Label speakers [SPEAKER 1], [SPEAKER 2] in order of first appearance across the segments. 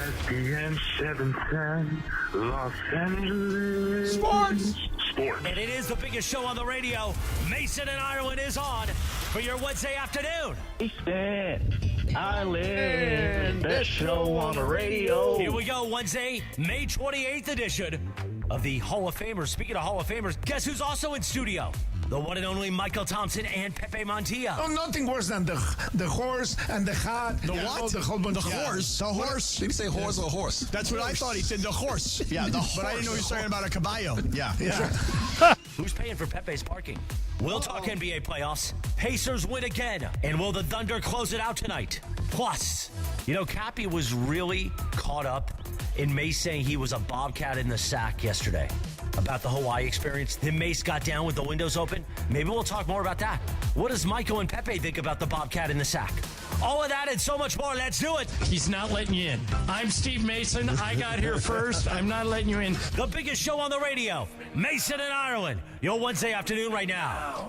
[SPEAKER 1] ESPN 710, Los Angeles.
[SPEAKER 2] Sports!
[SPEAKER 3] And it is the biggest show on the radio. Mason and Ireland is on for your Wednesday afternoon.
[SPEAKER 1] Island, best show on the radio.
[SPEAKER 3] Here we go, Wednesday, May 28th edition of the Hall of Famers. Speaking of Hall of Famers, guess who's also in studio? The one and only Mychal Thompson and Pepe Montilla.
[SPEAKER 2] Oh, nothing worse than the horse and the hat.
[SPEAKER 4] The what?
[SPEAKER 2] The whole bunch.
[SPEAKER 4] The horse.
[SPEAKER 2] The horse.
[SPEAKER 4] Did he say horse or horse?
[SPEAKER 2] That's what I thought. He said the horse. Yeah, the horse. But I didn't know he was talking about a caballo. Yeah.
[SPEAKER 3] Who's paying for Pepe's parking? We'll talk NBA playoffs. Pacers win again. And will the Thunder close it out tonight? Plus, Cappy was really caught up in Mace saying he was a bobcat in the sack yesterday about the Hawaii experience. Then Mace got down with the windows open. Maybe we'll talk more about that. What does Michael and Pepe think about the bobcat in the sack? All of that and so much more. Let's do it.
[SPEAKER 5] He's not letting you in. I'm Steve Mason. I got here first. I'm not letting you in.
[SPEAKER 3] The biggest show on the radio, Mason and Ireland. Your Wednesday afternoon right now.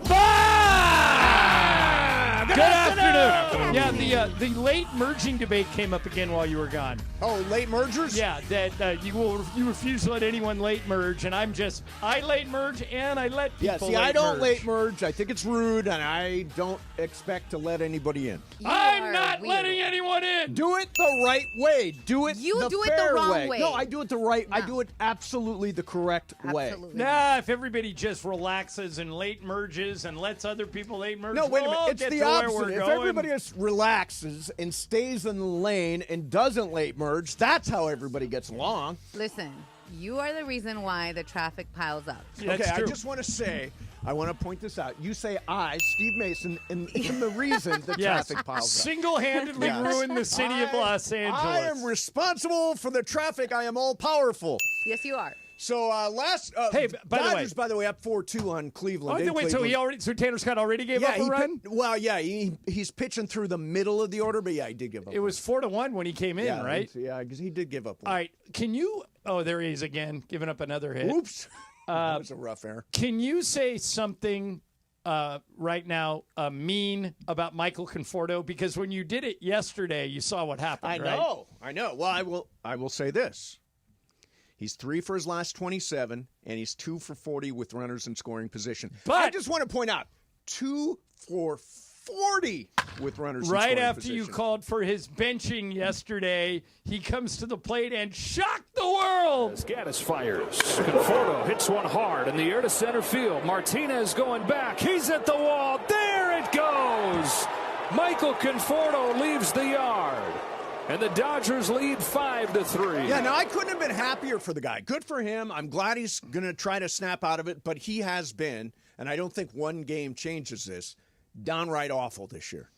[SPEAKER 5] Good afternoon. Yeah, the late merging debate came up again while you were gone.
[SPEAKER 2] Oh, late mergers?
[SPEAKER 5] Yeah, that you refuse to let anyone late merge, and I late merge and I let people.
[SPEAKER 6] Yeah, see, I don't late merge. I think it's rude, and I don't expect to let anybody in.
[SPEAKER 5] I'm not letting anyone in.
[SPEAKER 6] Do it the right way. Do it
[SPEAKER 7] You
[SPEAKER 6] the
[SPEAKER 7] do it
[SPEAKER 6] fair
[SPEAKER 7] the wrong
[SPEAKER 6] way.
[SPEAKER 7] way.
[SPEAKER 6] No, I do it the right. I
[SPEAKER 7] No.
[SPEAKER 6] do it absolutely the correct way.
[SPEAKER 7] Absolutely.
[SPEAKER 5] Nah, if everybody just relaxes and late merges and lets other people late merge,
[SPEAKER 6] No, wait a minute.
[SPEAKER 5] we'll
[SPEAKER 6] It's
[SPEAKER 5] get
[SPEAKER 6] the
[SPEAKER 5] to where
[SPEAKER 6] opposite.
[SPEAKER 5] we're
[SPEAKER 6] If
[SPEAKER 5] going.
[SPEAKER 6] everybody just relaxes and stays in the lane and doesn't late merge, that's how everybody gets along.
[SPEAKER 7] Listen, you are the reason why the traffic piles up.
[SPEAKER 5] Yeah, that's
[SPEAKER 6] Okay,
[SPEAKER 5] true.
[SPEAKER 6] I just want to say, I want to point this out. You say I, Steve Mason, and the reason the
[SPEAKER 5] Yes.
[SPEAKER 6] traffic piles up.
[SPEAKER 5] Single-handedly
[SPEAKER 6] Yes.
[SPEAKER 5] ruined the city of Los Angeles.
[SPEAKER 6] I am responsible for the traffic. I am all powerful.
[SPEAKER 7] Yes, you are.
[SPEAKER 6] So
[SPEAKER 5] Hey, by the way-
[SPEAKER 6] Dodgers, by the way, up 4-2 on Cleveland.
[SPEAKER 5] Oh,
[SPEAKER 6] in
[SPEAKER 5] wait,
[SPEAKER 6] Cleveland.
[SPEAKER 5] so Tanner Scott already gave up a run?
[SPEAKER 6] He's pitching through the middle of the order, but yeah, he did give up.
[SPEAKER 5] It was 4-1 when he came in, right?
[SPEAKER 6] Because he did give up one.
[SPEAKER 5] All right, can you? Oh, there he is again, giving up another hit.
[SPEAKER 6] Oops, that was a rough error.
[SPEAKER 5] Can you say something right now mean about Michael Conforto? Because when you did it yesterday, you saw what happened.
[SPEAKER 6] I know. Well, I will say this. He's 3 for his last 27, and he's 2 for 40 with runners in scoring position.
[SPEAKER 5] But
[SPEAKER 6] I just want to point out, 2 for 40 with runners in scoring
[SPEAKER 5] right after
[SPEAKER 6] position.
[SPEAKER 5] you called for his benching yesterday, he comes to the plate and shocked the world.
[SPEAKER 8] Gaddis fires. Conforto hits one hard in the air to center field. Martinez going back. He's at the wall. There it goes. Michael Conforto leaves the yard. And the Dodgers lead 5-3.
[SPEAKER 6] Yeah, now I couldn't have been happier for the guy. Good for him. I'm glad he's going to try to snap out of it, but he has been, and I don't think one game changes this, downright awful this year.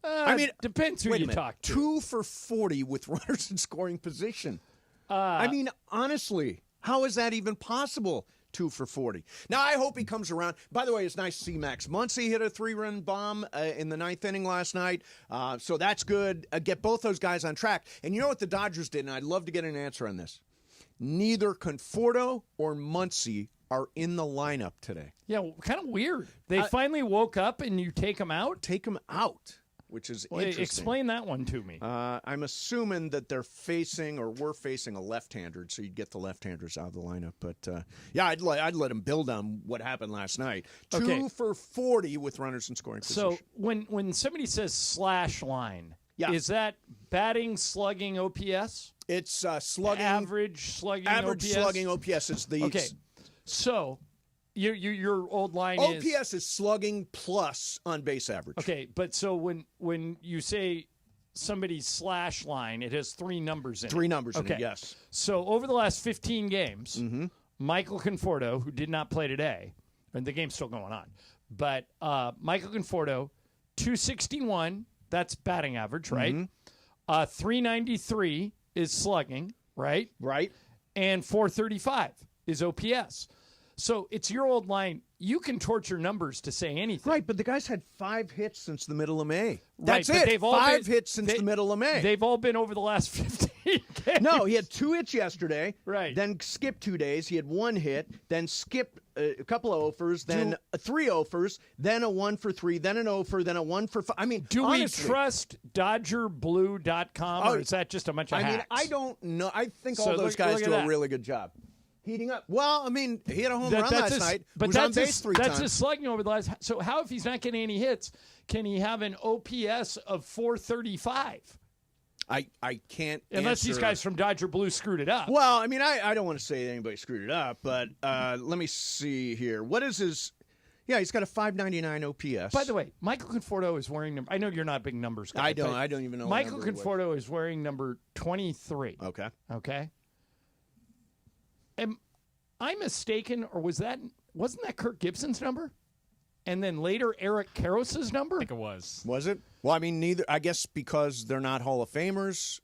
[SPEAKER 6] I mean,
[SPEAKER 5] depends who
[SPEAKER 6] wait a
[SPEAKER 5] you
[SPEAKER 6] minute.
[SPEAKER 5] talk to.
[SPEAKER 6] 2 for 40 with runners in scoring position. I mean, honestly, how is that even possible? 2 for 40. Now, I hope he comes around. By the way, it's nice to see Max Muncy hit a 3-run bomb in the 9th inning last night. So that's good. Get both those guys on track. And you know what the Dodgers did, and I'd love to get an answer on this. Neither Conforto or Muncy are in the lineup today.
[SPEAKER 5] Yeah, kind of weird. They finally woke up and you take them out?
[SPEAKER 6] Take them out, which is interesting.
[SPEAKER 5] Explain that one to me.
[SPEAKER 6] I'm assuming that they're facing or were facing a left-hander, so you'd get the left-handers out of the lineup. But, I'd let them build on what happened last night. 2 for 40 with runners in scoring position.
[SPEAKER 5] So when somebody says slash line,
[SPEAKER 6] Yeah.
[SPEAKER 5] is that batting, slugging, OPS?
[SPEAKER 6] It's slugging.
[SPEAKER 5] Average slugging
[SPEAKER 6] Average
[SPEAKER 5] OPS?
[SPEAKER 6] slugging OPS is the...
[SPEAKER 5] Okay, so your old line is...
[SPEAKER 6] OPS is slugging plus on-base average.
[SPEAKER 5] Okay, but so when you say somebody's slash line, it has 3 numbers in it.
[SPEAKER 6] 3 numbers in
[SPEAKER 5] Okay.
[SPEAKER 6] it, yes.
[SPEAKER 5] So over the last 15 games, Michael Conforto, who did not play today, and the game's still going on, but Michael Conforto, 261, that's batting average, right? 393 is slugging, right?
[SPEAKER 6] Right.
[SPEAKER 5] And 435 is OPS. So it's your old line. You can torture numbers to say anything.
[SPEAKER 6] Right, but the guy's had 5 hits since the middle of May.
[SPEAKER 5] Right,
[SPEAKER 6] That's
[SPEAKER 5] but
[SPEAKER 6] it.
[SPEAKER 5] they've all
[SPEAKER 6] 5
[SPEAKER 5] been-
[SPEAKER 6] hits since the middle of May.
[SPEAKER 5] They've all been over the last 15 games.
[SPEAKER 6] No, he had 2 hits yesterday.
[SPEAKER 5] Right.
[SPEAKER 6] Then skipped 2 days. He had 1 hit. Then skipped a couple of offers, then 3 offers, then a 1 for 3, then an offer, then a 1 for 5. I mean,
[SPEAKER 5] do
[SPEAKER 6] honestly,
[SPEAKER 5] we trust DodgerBlue.com, or is that just a bunch of hacks?
[SPEAKER 6] I mean, I don't know. I think
[SPEAKER 5] So
[SPEAKER 6] all those guys do a really good job. Heating up. Well, I mean, he had a home run last night.
[SPEAKER 5] But
[SPEAKER 6] was on base 3 times.
[SPEAKER 5] That's his slugging over the last. So how, if he's not getting any hits, can he have an OPS of 435?
[SPEAKER 6] I can't
[SPEAKER 5] Unless these guys from Dodger Blue screwed it up.
[SPEAKER 6] Well, I mean, I don't want to say anybody screwed it up, but let me see here. What is his? Yeah, he's got a 599 OPS.
[SPEAKER 5] By the way, Michael Conforto is wearing number. I know you're not a big numbers guy.
[SPEAKER 6] I don't even know.
[SPEAKER 5] Michael Conforto is wearing number 23.
[SPEAKER 6] Okay.
[SPEAKER 5] Okay. Am I mistaken, or wasn't that Kirk Gibson's number? And then later Eric Karros' number?
[SPEAKER 2] I think it was.
[SPEAKER 6] Was it? Well, I mean, neither. I guess because they're not Hall of Famers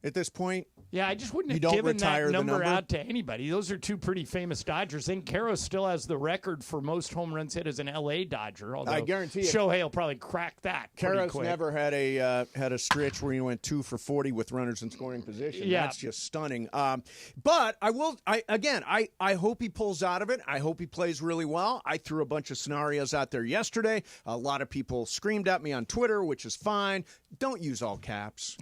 [SPEAKER 6] at this point.
[SPEAKER 5] Yeah, I just wouldn't
[SPEAKER 6] You
[SPEAKER 5] have
[SPEAKER 6] don't
[SPEAKER 5] given
[SPEAKER 6] retire
[SPEAKER 5] that
[SPEAKER 6] the
[SPEAKER 5] number
[SPEAKER 6] number?
[SPEAKER 5] out to anybody. Those are two pretty famous Dodgers. I think Karros still has the record for most home runs hit as an L.A. Dodger. Although
[SPEAKER 6] I guarantee you,
[SPEAKER 5] Shohei will probably crack that. pretty
[SPEAKER 6] Karros
[SPEAKER 5] quick.
[SPEAKER 6] never had a stretch where he went 2 for 40 with runners in scoring position.
[SPEAKER 5] Yeah.
[SPEAKER 6] That's just stunning. But I hope he pulls out of it. I hope he plays really well. I threw a bunch of scenarios out there yesterday. A lot of people screamed at me on Twitter, which is fine. Don't use all caps.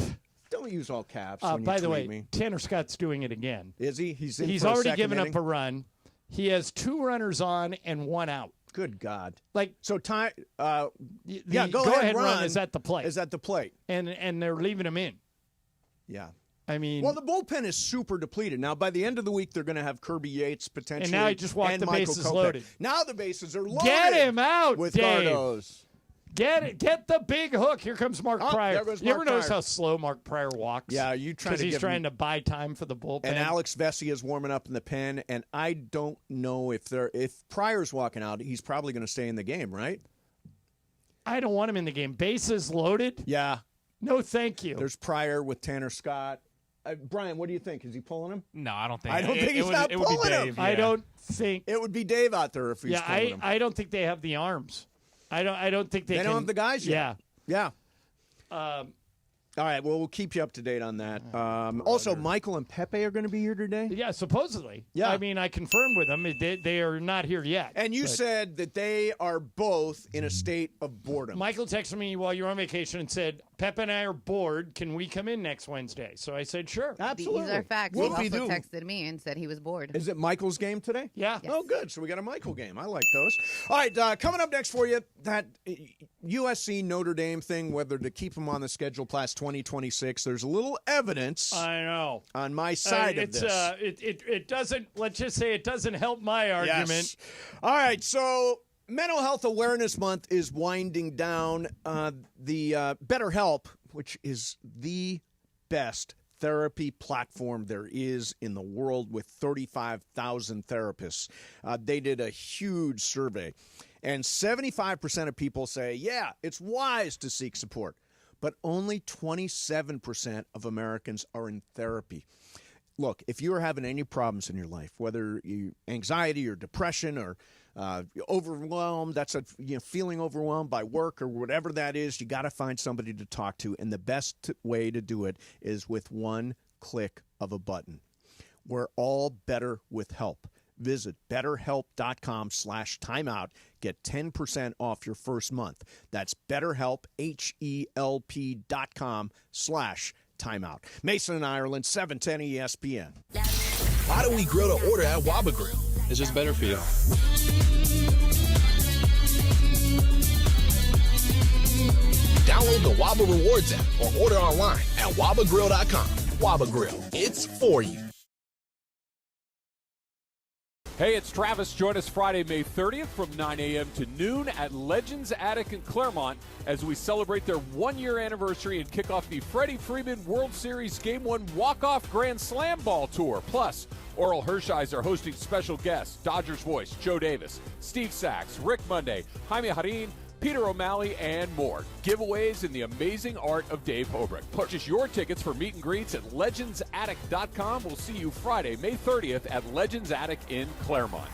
[SPEAKER 6] Don't use all caps. When you
[SPEAKER 5] By the
[SPEAKER 6] tweet
[SPEAKER 5] way,
[SPEAKER 6] me.
[SPEAKER 5] Tanner Scott's doing it again.
[SPEAKER 6] Is he? He's in
[SPEAKER 5] He's
[SPEAKER 6] for a
[SPEAKER 5] already
[SPEAKER 6] second
[SPEAKER 5] given
[SPEAKER 6] inning?
[SPEAKER 5] up a run. He has 2 runners on and 1 out.
[SPEAKER 6] Good God!
[SPEAKER 5] Like
[SPEAKER 6] So time.
[SPEAKER 5] the
[SPEAKER 6] Go ahead
[SPEAKER 5] run is at the plate.
[SPEAKER 6] Is at the plate.
[SPEAKER 5] and they're leaving him in.
[SPEAKER 6] Yeah.
[SPEAKER 5] I mean,
[SPEAKER 6] Well, the bullpen is super depleted. Now, by the end of the week, they're going to have Kirby Yates potentially.
[SPEAKER 5] And now he just walked
[SPEAKER 6] and
[SPEAKER 5] the
[SPEAKER 6] Michael
[SPEAKER 5] bases
[SPEAKER 6] Kopech.
[SPEAKER 5] loaded.
[SPEAKER 6] Now the bases are loaded.
[SPEAKER 5] get him out,
[SPEAKER 6] with
[SPEAKER 5] Dave.
[SPEAKER 6] Gardos.
[SPEAKER 5] Get it. Get the big hook. Here comes Mark Pryor.
[SPEAKER 6] there goes
[SPEAKER 5] you ever
[SPEAKER 6] Mark
[SPEAKER 5] notice
[SPEAKER 6] Pryor.
[SPEAKER 5] how slow Mark Pryor walks?
[SPEAKER 6] Yeah, you trying
[SPEAKER 5] because
[SPEAKER 6] to
[SPEAKER 5] he's
[SPEAKER 6] give
[SPEAKER 5] trying
[SPEAKER 6] him-
[SPEAKER 5] to buy time for the bullpen.
[SPEAKER 6] And Alex Vesey is warming up in the pen, and I don't know if Pryor's walking out, he's probably going to stay in the game, right?
[SPEAKER 5] I don't want him in the game. Bases loaded.
[SPEAKER 6] Yeah.
[SPEAKER 5] No, thank you.
[SPEAKER 6] There's Pryor with Tanner Scott. Brian, what do you think? Is he pulling him?
[SPEAKER 2] No, I don't think.
[SPEAKER 6] I don't think he's not
[SPEAKER 2] it would be
[SPEAKER 6] pulling him.
[SPEAKER 2] Dave,
[SPEAKER 5] I
[SPEAKER 2] yeah.
[SPEAKER 5] don't think.
[SPEAKER 6] It would be Dave out there if he's
[SPEAKER 5] Yeah,
[SPEAKER 6] pulling him.
[SPEAKER 5] I don't think they have the arms. I don't think they
[SPEAKER 6] They
[SPEAKER 5] can.
[SPEAKER 6] don't have the guys yet.
[SPEAKER 5] Yeah.
[SPEAKER 6] Yeah. All right, well, we'll keep you up to date on that. Also, Mychal and Pepe are going to be here today.
[SPEAKER 5] Yeah, supposedly.
[SPEAKER 6] Yeah.
[SPEAKER 5] I mean, I confirmed with them. They are not here yet.
[SPEAKER 6] And you
[SPEAKER 5] but
[SPEAKER 6] said that they are both in a state of boredom.
[SPEAKER 5] Michael texted me while you were on vacation and said, Pepe and I are bored. Can we come in next Wednesday? So I said, sure.
[SPEAKER 6] Absolutely.
[SPEAKER 7] These are facts.
[SPEAKER 6] What
[SPEAKER 7] He
[SPEAKER 6] we do?
[SPEAKER 7] also texted me and said he was bored.
[SPEAKER 6] Is it Michael's game today?
[SPEAKER 5] Yeah.
[SPEAKER 7] Yes.
[SPEAKER 6] Oh, good. So we got a Mychal game. I like those. All right, coming up next for you, that USC Notre Dame thing, whether to keep them on the schedule past 2026. There's a little evidence
[SPEAKER 5] I know.
[SPEAKER 6] on my side of this.
[SPEAKER 5] It doesn't, let's just say it doesn't help my argument.
[SPEAKER 6] Yes. All right, so Mental Health Awareness Month is winding down. The BetterHelp, which is the best therapy platform there is in the world with 35,000 therapists. They did a huge survey, and 75% of people say, yeah, it's wise to seek support, but only 27% of Americans are in therapy. Look, if you're having any problems in your life, whether you anxiety or depression or overwhelmed, that's feeling overwhelmed by work or whatever that is, you got to find somebody to talk to. And the best way to do it is with one click of a button. We're all better with help. Visit BetterHelp.com/timeout. Get 10% off your first month. That's BetterHelp, HELP.com/timeout. Mason and Ireland, 710 ESPN.
[SPEAKER 4] How do we grill to order at Waba Grill?
[SPEAKER 9] It's just better for you.
[SPEAKER 4] Download the Waba Rewards app or order online at wabagrill.com. Waba Grill, it's for you.
[SPEAKER 8] Hey, it's Travis. Join us Friday, May 30th from 9 a.m. to noon at Legends Attic in Claremont as we celebrate their one-year anniversary and kick off the Freddie Freeman World Series Game 1 Walk-Off Grand Slam Ball Tour. Plus, Oral Hershiser hosting special guests, Dodgers voice Joe Davis, Steve Sachs, Rick Monday, Jaime Harin, Peter O'Malley, and more. Giveaways in the amazing art of Dave Hobrick. Purchase your tickets for meet and greets at legendsattic.com. We'll see you Friday, May 30th at Legends Attic in Claremont.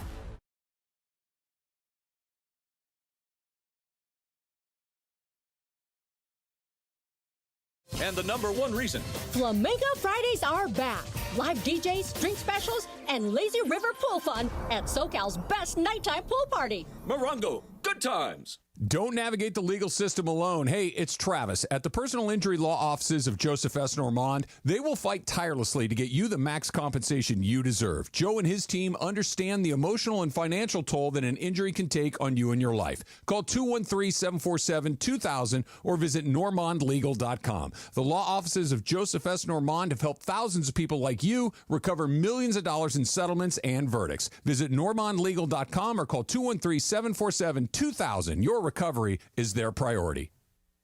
[SPEAKER 9] And the #1 reason.
[SPEAKER 10] Flamingo Fridays are back. Live DJs, drink specials, and lazy river pool fun at SoCal's best nighttime pool party.
[SPEAKER 9] Morongo, good times.
[SPEAKER 11] Don't navigate the legal system alone. Hey, it's Travis. At the personal injury law offices of Joseph S. Normand, they will fight tirelessly to get you the max compensation you deserve. Joe and his team understand the emotional and financial toll that an injury can take on you and your life. Call 213-747-2000 or visit normandlegal.com. The law offices of Joseph S. Normand have helped thousands of people like you recover millions of dollars in settlements and verdicts. Visit normandlegal.com or call 213-747-2000. Your recovery is their priority.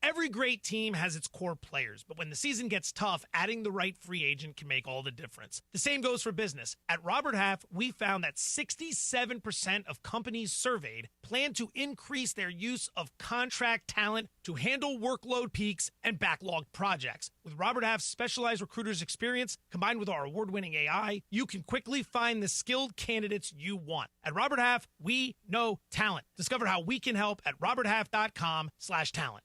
[SPEAKER 12] Every great team has its core players, but when the season gets tough, adding the right free agent can make all the difference. The same goes for business. At Robert Half, we found that 67% of companies surveyed plan to increase their use of contract talent to handle workload peaks and backlogged projects. With Robert Half's specialized recruiters' experience, combined with our award-winning AI, you can quickly find the skilled candidates you want. At Robert Half, we know talent. Discover how we can help at roberthalf.com/talent.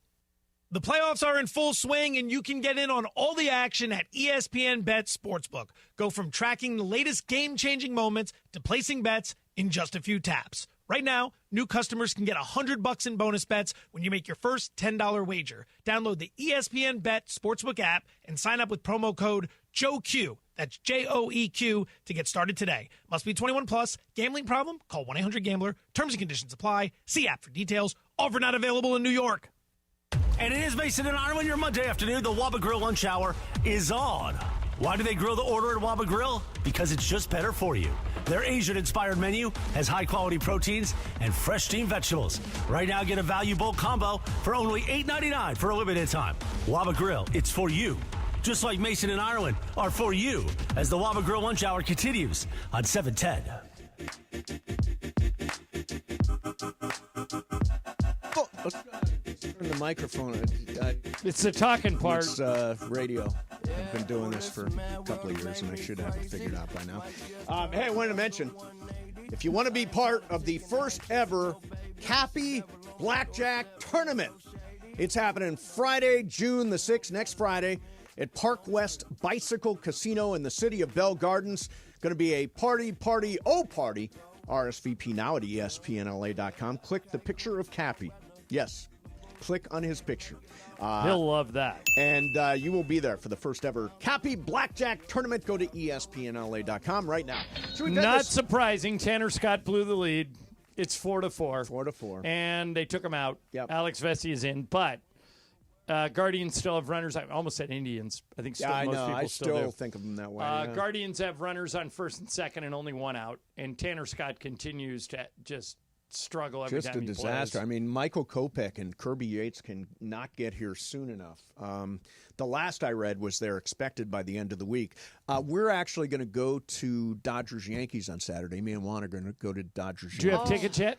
[SPEAKER 12] The playoffs are in full swing, and you can get in on all the action at ESPN Bet Sportsbook. Go from tracking the latest game-changing moments to placing bets in just a few taps. Right now, new customers can get $100 in bonus bets when you make your first $10 wager. Download the ESPN Bet Sportsbook app and sign up with promo code JOEQ. That's JOEQ to get started today. Must be 21 plus. Gambling problem? Call 1-800-GAMBLER. Terms and conditions apply. See app for details. Offer not available in New York.
[SPEAKER 3] And it is Mason and Ireland, your Monday afternoon. The Waba Grill lunch hour is on. Why do they grill the order at Waba Grill? Because it's just better for you. Their Asian-inspired menu has high-quality proteins and fresh steamed vegetables. Right now, get a value bowl combo for only $8.99 for a limited time. Waba Grill, it's for you. Just like Mason and Ireland are for you as the Waba Grill lunch hour continues on 710.
[SPEAKER 6] Turn the microphone.
[SPEAKER 5] It's the talking part.
[SPEAKER 6] It's radio. I've been doing this for a couple of years, and I should have it figured out by now. Hey, I wanted to mention, if you want to be part of the first ever Cappy Blackjack Tournament, it's happening Friday, June the 6th, next Friday, at Park West Bicycle Casino in the city of Bell Gardens. Going to be a party. RSVP now at ESPNLA.com. Click the picture of Cappy. Yes. Click on his picture.
[SPEAKER 5] He'll love that.
[SPEAKER 6] And you will be there for the first ever Cappy Blackjack Tournament. Go to ESPNLA.com right now.
[SPEAKER 5] Not surprising. Tanner Scott blew the lead. It's 4-4.
[SPEAKER 6] 4-4.
[SPEAKER 5] And they took him out.
[SPEAKER 6] Yep.
[SPEAKER 5] Alex Vesey is in. But Guardians still have runners. I almost said Indians. I think still, most people
[SPEAKER 6] I
[SPEAKER 5] still do.
[SPEAKER 6] think of them that way.
[SPEAKER 5] Guardians have runners on first and second and only one out. And Tanner Scott continues to just struggle every time he plays.
[SPEAKER 6] Just a disaster. I mean, Michael Kopech and Kirby Yates can not get here soon enough. The last I read was they're expected by the end of the week. We're actually going to go to Dodgers-Yankees on Saturday. Me and Juan are going to go to Dodgers-Yankees.
[SPEAKER 5] Do you have tickets yet?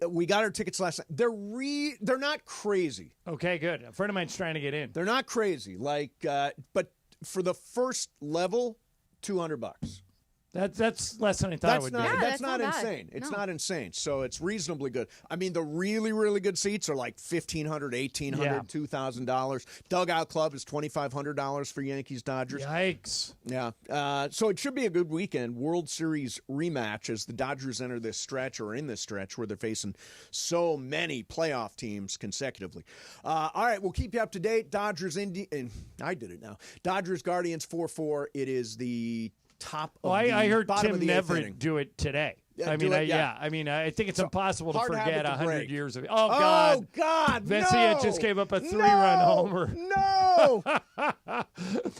[SPEAKER 6] We got our tickets last night. They're not crazy.
[SPEAKER 5] Okay, good. A friend of mine's trying to get in.
[SPEAKER 6] They're not crazy. But for the first level, $200.
[SPEAKER 5] That's less than I thought it would be.
[SPEAKER 6] That's not insane. It's not insane. So it's reasonably good. I mean, the really, really good seats are like $1,500, $1,800, $2,000. Dugout Club is $2,500 for Yankees Dodgers.
[SPEAKER 5] Yikes.
[SPEAKER 6] Yeah. So it should be a good weekend. World Series rematch as the Dodgers enter this stretch or in this stretch where they're facing so many playoff teams consecutively. All right, we'll keep you up to date. Dodgers I did it now. Dodgers Guardians 4-4. It is the top of
[SPEAKER 5] I heard Tim
[SPEAKER 6] Neverett
[SPEAKER 5] do it today. I think it's impossible to forget 100 years of it.
[SPEAKER 6] Oh, God.
[SPEAKER 5] Vesia just gave up a 3-run homer.
[SPEAKER 6] No.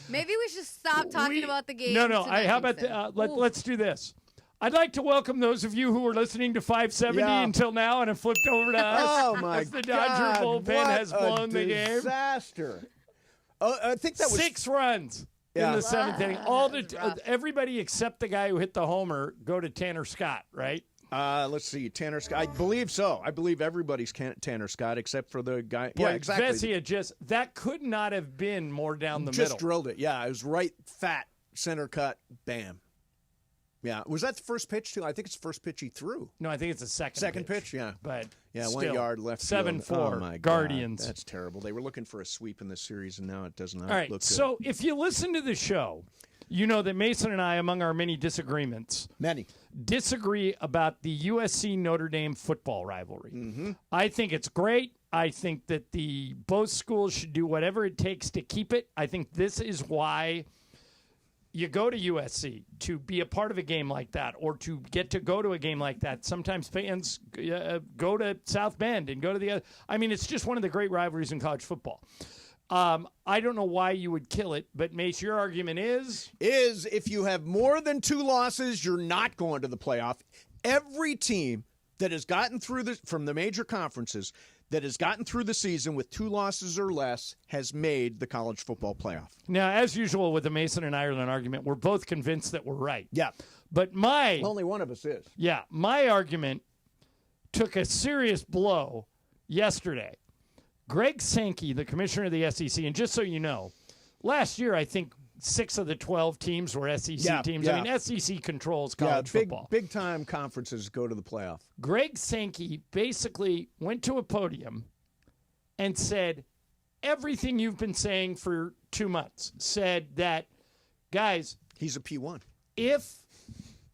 [SPEAKER 7] Maybe we should stop talking about the game.
[SPEAKER 5] No. How about let's do this. I'd like to welcome those of you who were listening to 570 until now and have flipped over to us.
[SPEAKER 6] Oh, my
[SPEAKER 5] the Dodger bullpen has blown the game.
[SPEAKER 6] Disaster. I think that was
[SPEAKER 5] 6 runs. In the 7th inning, everybody except the guy who hit the homer go to Tanner Scott, right?
[SPEAKER 6] Let's see, Tanner Scott. I believe so. I believe everybody's Tanner Scott except for the guy.
[SPEAKER 5] Boy,
[SPEAKER 6] yeah, exactly.
[SPEAKER 5] Vesia that could not have been more down the
[SPEAKER 6] middle.
[SPEAKER 5] Just
[SPEAKER 6] drilled it. Yeah, it was right, fat, center cut, bam. Yeah. Was that the first pitch, too? I think it's the first pitch he threw.
[SPEAKER 5] No, I think it's the second.
[SPEAKER 6] Second pitch, yeah.
[SPEAKER 5] But
[SPEAKER 6] yeah,
[SPEAKER 5] still,
[SPEAKER 6] 1 yard left.
[SPEAKER 5] 7-4.
[SPEAKER 6] Oh, my
[SPEAKER 5] Guardians.
[SPEAKER 6] God. That's terrible. They were looking for a sweep in this series, and now it does not
[SPEAKER 5] All right.
[SPEAKER 6] look good.
[SPEAKER 5] So if you listen to the show, you know that Mason and I, among our many disagreements, disagree about the USC Notre Dame football rivalry.
[SPEAKER 6] Mm-hmm.
[SPEAKER 5] I think it's great. I think that both schools should do whatever it takes to keep it. I think this is why you go to USC, to be a part of a game like that, or to get to go to a game like that. Sometimes fans go to South Bend and go to the other. I mean, it's just one of the great rivalries in college football. I don't know why you would kill it, but Mace, your argument is
[SPEAKER 6] if you have more than 2 losses, you're not going to the playoff. Every team that has gotten through from the major conferences that has gotten through the season with 2 losses or less has made the college football playoff.
[SPEAKER 5] Now, as usual with the Mason and Ireland argument, we're both convinced that we're right.
[SPEAKER 6] Yeah.
[SPEAKER 5] But
[SPEAKER 6] only one of us is.
[SPEAKER 5] Yeah. My argument took a serious blow yesterday. Greg Sankey, the commissioner of the SEC, and just so you know, last year I think 6 of the 12 teams were SEC teams.
[SPEAKER 6] Yeah.
[SPEAKER 5] I mean, SEC controls college football.
[SPEAKER 6] Big-time conferences go to the playoff.
[SPEAKER 5] Greg Sankey basically went to a podium and said everything you've been saying for 2 months. Said that, guys,
[SPEAKER 6] he's a P1.
[SPEAKER 5] If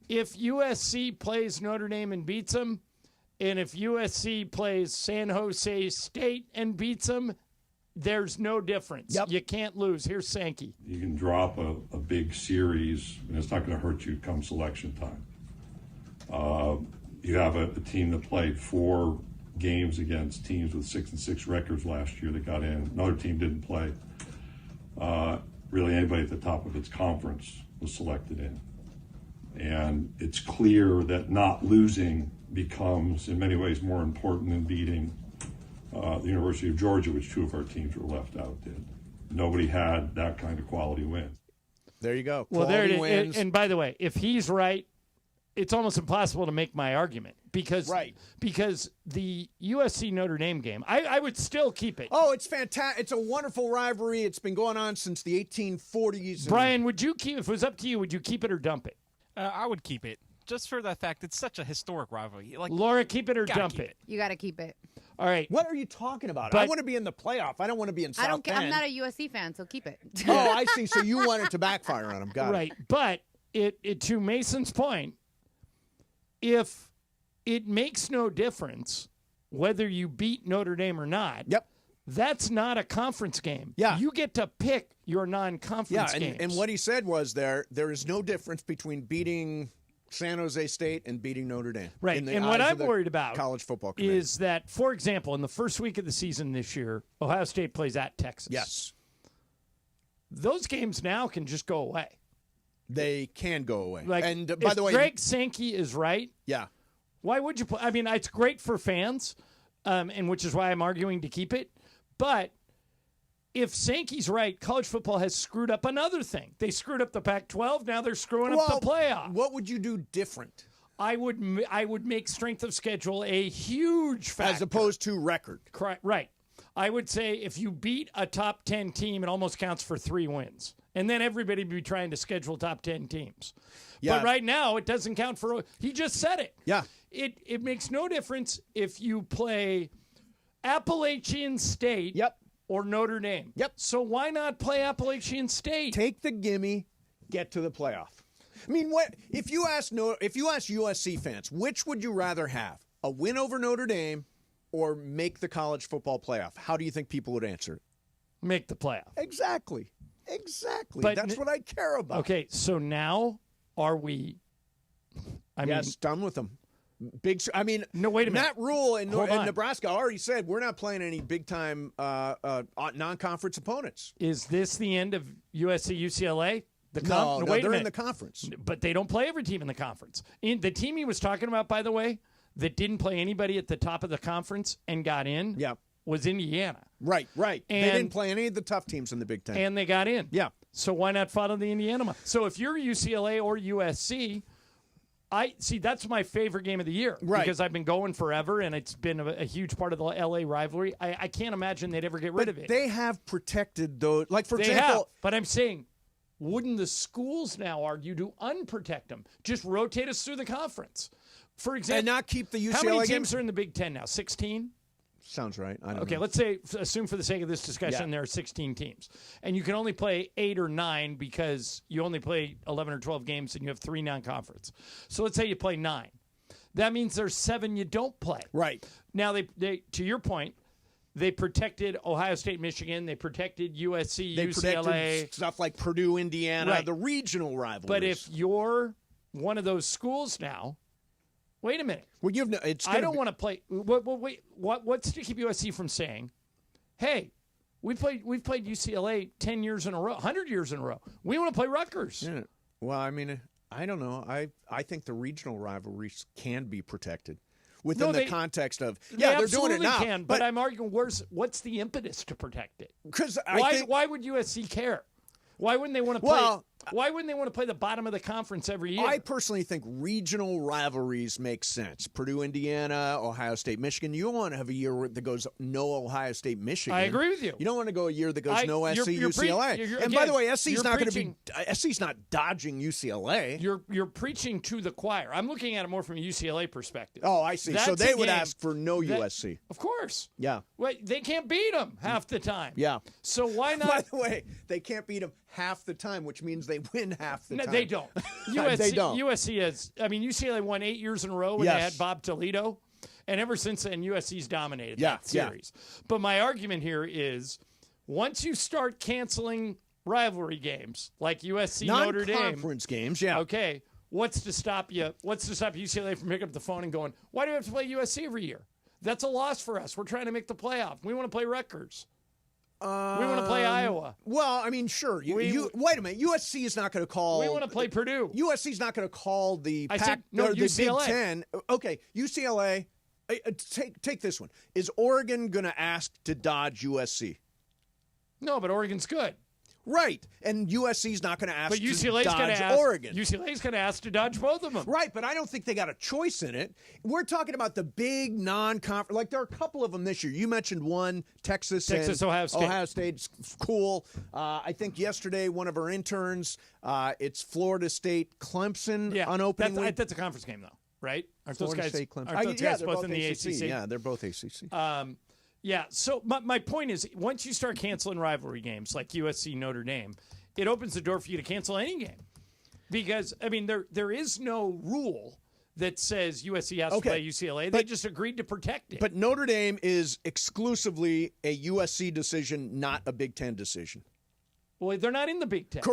[SPEAKER 5] USC plays Notre Dame and beats them, and if USC plays San Jose State and beats them, there's no difference.
[SPEAKER 6] Yep.
[SPEAKER 5] You can't lose. Here's Sankey.
[SPEAKER 13] You can drop a big series, and it's not going to hurt you come selection time. You have a team that played 4 games against teams with 6-6 records last year that got in. Another team didn't play. Really, anybody at the top of its conference was selected in. And it's clear that not losing becomes, in many ways, more important than beating the University of Georgia, which 2 of our teams were left out did. Nobody had that kind of quality win.
[SPEAKER 6] There you go.
[SPEAKER 5] Well, there it
[SPEAKER 6] wins.
[SPEAKER 5] is. And by the way, if he's right, it's almost impossible to make my argument because the USC Notre Dame game, I would still keep it.
[SPEAKER 6] Oh, it's fantastic. It's a wonderful rivalry. It's been going on since the 1840s.
[SPEAKER 5] Brian, would you keep, if it was up to you, would you keep it or dump it?
[SPEAKER 14] I would keep it. Just for the fact it's such a historic rivalry. Like,
[SPEAKER 5] Laura, keep it or dump it?
[SPEAKER 7] You got to keep it.
[SPEAKER 5] All right.
[SPEAKER 6] What are you talking about? I want to be in the playoff. I don't want to be in South
[SPEAKER 7] I don't care.
[SPEAKER 6] Bend.
[SPEAKER 7] I'm not a USC fan, so keep it.
[SPEAKER 6] Oh, I see. So you want it to backfire on him. Got it.
[SPEAKER 5] Right. But it to Mason's point, if it makes no difference whether you beat Notre Dame or not, that's not a conference game.
[SPEAKER 6] Yeah.
[SPEAKER 5] You get to pick your non-conference games.
[SPEAKER 6] And what he said was there is no difference between beating San Jose State and beating Notre Dame.
[SPEAKER 5] Right.
[SPEAKER 6] In the
[SPEAKER 5] And what
[SPEAKER 6] eyes
[SPEAKER 5] I'm
[SPEAKER 6] of the
[SPEAKER 5] worried about
[SPEAKER 6] college football committee
[SPEAKER 5] is that, for example, in the first week of the season this year, Ohio State plays at Texas.
[SPEAKER 6] Yes.
[SPEAKER 5] Those games now can just go away.
[SPEAKER 6] They can go away.
[SPEAKER 5] Like,
[SPEAKER 6] and
[SPEAKER 5] if
[SPEAKER 6] by the way,
[SPEAKER 5] Greg Sankey is right,
[SPEAKER 6] yeah.
[SPEAKER 5] Why would you play? I mean, it's great for fans, and which is why I'm arguing to keep it. But if Sankey's right, college football has screwed up another thing. They screwed up the Pac-12. Now they're screwing up the playoff.
[SPEAKER 6] What would you do different?
[SPEAKER 5] I would make strength of schedule a huge factor.
[SPEAKER 6] As opposed to record.
[SPEAKER 5] Correct. Right. I would say if you beat a top 10 team, it almost counts for 3 wins. And then everybody would be trying to schedule top 10 teams.
[SPEAKER 6] Yeah.
[SPEAKER 5] But right now, it doesn't count for – he just said it.
[SPEAKER 6] Yeah.
[SPEAKER 5] It makes no difference if you play Appalachian State or Notre Dame.
[SPEAKER 6] Yep.
[SPEAKER 5] So why not play Appalachian State?
[SPEAKER 6] Take the gimme, get to the playoff. I mean, what if you ask USC fans, which would you rather have? A win over Notre Dame or make the college football playoff? How do you think people would answer it?
[SPEAKER 5] Make the playoff.
[SPEAKER 6] Exactly.
[SPEAKER 5] But
[SPEAKER 6] that's what I care about.
[SPEAKER 5] Okay, so now are we
[SPEAKER 6] Yes, done with them.
[SPEAKER 5] No, wait a minute.
[SPEAKER 6] Matt Rule in
[SPEAKER 5] Hold on.
[SPEAKER 6] Nebraska already said we're not playing any big-time non-conference opponents.
[SPEAKER 5] Is this the end of USC, UCLA?
[SPEAKER 6] No,
[SPEAKER 5] wait a
[SPEAKER 6] they're in
[SPEAKER 5] minute.
[SPEAKER 6] the conference.
[SPEAKER 5] But they don't play every team in the conference. The team he was talking about, by the way, that didn't play anybody at the top of the conference and got in was Indiana.
[SPEAKER 6] Right.
[SPEAKER 5] And
[SPEAKER 6] they didn't play any of the tough teams in the Big Ten.
[SPEAKER 5] And they got in.
[SPEAKER 6] Yeah.
[SPEAKER 5] So why not follow the Indiana model? So if you're UCLA or USC, that's my favorite game of the year.
[SPEAKER 6] Right.
[SPEAKER 5] Because I've been going forever, and it's been a huge part of the L.A. rivalry. I can't imagine they'd ever get rid of it.
[SPEAKER 6] They have protected those. Like, for
[SPEAKER 5] They
[SPEAKER 6] example.
[SPEAKER 5] have, but I'm saying wouldn't the schools now argue to unprotect them? Just rotate us through the conference. For example,
[SPEAKER 6] and not keep the UCLA
[SPEAKER 5] how many teams
[SPEAKER 6] games?
[SPEAKER 5] are in the Big Ten now? 16?
[SPEAKER 6] Sounds right. I don't
[SPEAKER 5] Okay,
[SPEAKER 6] know.
[SPEAKER 5] let's say, assume for the sake of this discussion, there are 16 teams. And you can only play 8 or 9 because you only play 11 or 12 games and you have 3 non-conference. So let's say you play 9. That means there's 7 you don't play.
[SPEAKER 6] Right.
[SPEAKER 5] Now, they to your point, they protected Ohio State, Michigan. They protected USC,
[SPEAKER 6] They
[SPEAKER 5] UCLA.
[SPEAKER 6] protected stuff like Purdue, Indiana,
[SPEAKER 5] Right.
[SPEAKER 6] the regional rivalries.
[SPEAKER 5] But if you're one of those schools now, wait a minute.
[SPEAKER 6] Well,
[SPEAKER 5] I don't want to play. Wait, what's to keep USC from saying, "Hey, we've played UCLA 10 years in a row, 100 years in a row. We want to play Rutgers."
[SPEAKER 6] Yeah. Well, I mean, I don't know. I think the regional rivalries can be protected within the context of
[SPEAKER 5] They
[SPEAKER 6] they're doing it now.
[SPEAKER 5] Can, but I'm arguing, what's the impetus to protect it?
[SPEAKER 6] Because
[SPEAKER 5] why would USC care? Why wouldn't they want to play?
[SPEAKER 6] Well,
[SPEAKER 5] why wouldn't they want to play the bottom of the conference every year?
[SPEAKER 6] I personally think regional rivalries make sense. Purdue, Indiana, Ohio State, Michigan. You don't want to have a year that goes no Ohio State, Michigan.
[SPEAKER 5] I agree with you.
[SPEAKER 6] You don't want to go a year that goes no SC,
[SPEAKER 5] you're
[SPEAKER 6] UCLA. And by the way, SC's not going to be. SC's not dodging UCLA.
[SPEAKER 5] You're preaching to the choir. I'm looking at it more from a UCLA perspective.
[SPEAKER 6] Oh, I see. So they would ask for no USC.
[SPEAKER 5] Of course.
[SPEAKER 6] Yeah.
[SPEAKER 5] Wait, they can't beat them half the time.
[SPEAKER 6] Yeah.
[SPEAKER 5] So why not?
[SPEAKER 6] By the way, they can't beat them half the time, which means they win half the
[SPEAKER 5] No,
[SPEAKER 6] time.
[SPEAKER 5] they don't.
[SPEAKER 6] They don't.
[SPEAKER 5] USC has. I mean, UCLA won 8 years in a row when they had Bob Toledo, and ever since then, USC's dominated that series. But my argument here is, once you start canceling rivalry games like USC Notre Dame,
[SPEAKER 6] non-conference games,
[SPEAKER 5] okay, what's to stop you? What's to stop UCLA from picking up the phone and going, "Why do we have to play USC every year? That's a loss for us. We're trying to make the playoff. We want to play Rutgers." We want to play Iowa.
[SPEAKER 6] Well, I mean, sure. Wait a minute. USC is not going to call.
[SPEAKER 5] We want to play Purdue.
[SPEAKER 6] USC is not going to call the
[SPEAKER 5] UCLA.
[SPEAKER 6] the Big Ten. Okay, UCLA. Take this one. Is Oregon going to ask to dodge USC?
[SPEAKER 5] No, but Oregon's good.
[SPEAKER 6] Right, and USC's not going to ask
[SPEAKER 5] But UCLA's
[SPEAKER 6] to
[SPEAKER 5] going
[SPEAKER 6] dodge
[SPEAKER 5] to ask
[SPEAKER 6] Oregon.
[SPEAKER 5] UCLA's going to ask to dodge both of them.
[SPEAKER 6] Right, but I don't think they got a choice in it. We're talking about the big non-conference. Like, there are a couple of them this year. You mentioned one, Texas,
[SPEAKER 5] Ohio State.
[SPEAKER 6] Ohio State's cool. I think yesterday one of our interns, it's Florida State, Clemson on opening week.
[SPEAKER 5] That's a conference game, though, right? Aren't
[SPEAKER 6] Florida
[SPEAKER 5] those guys,
[SPEAKER 6] State, Clemson.
[SPEAKER 5] aren't those guys
[SPEAKER 6] they're
[SPEAKER 5] both in the ACC?
[SPEAKER 6] Yeah, they're both ACC.
[SPEAKER 5] Yeah, so my point is, once you start canceling rivalry games like USC Notre Dame, it opens the door for you to cancel any game. Because, I mean, there is no rule that says USC has to play UCLA. They just agreed to protect it.
[SPEAKER 6] But Notre Dame is exclusively a USC decision, not a Big Ten decision.
[SPEAKER 5] Well, they're not in the Big Ten.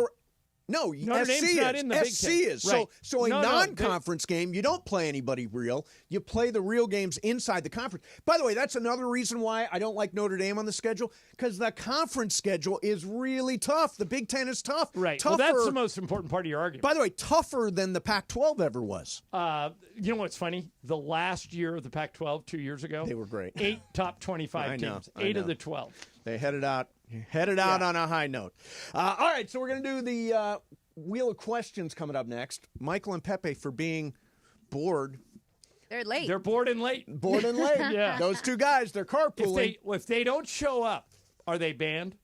[SPEAKER 6] No,
[SPEAKER 5] Notre
[SPEAKER 6] SC
[SPEAKER 5] Dame's
[SPEAKER 6] is.
[SPEAKER 5] not in the Big
[SPEAKER 6] SC
[SPEAKER 5] Ten.
[SPEAKER 6] is.
[SPEAKER 5] Right.
[SPEAKER 6] So a non-conference game, you don't play anybody real. You play the real games inside the conference. By the way, that's another reason why I don't like Notre Dame on the schedule, because the conference schedule is really tough. The Big Ten is tough.
[SPEAKER 5] Right.
[SPEAKER 6] Tougher,
[SPEAKER 5] Well, that's the most important part of your argument.
[SPEAKER 6] By the way, tougher than the Pac-12 ever was.
[SPEAKER 5] You know what's funny? The last year of the Pac-12, 2 years ago,
[SPEAKER 6] they were great.
[SPEAKER 5] 8 top 25 teams. 8 of the 12.
[SPEAKER 6] They headed out on a high note. All right, so we're going to do the Wheel of Questions coming up next. Mychal and Pepe for being bored.
[SPEAKER 7] They're late.
[SPEAKER 5] They're bored and late.
[SPEAKER 6] Bored and late.
[SPEAKER 5] Yeah.
[SPEAKER 6] Those two guys, they're carpooling.
[SPEAKER 5] If they don't show up, are they banned?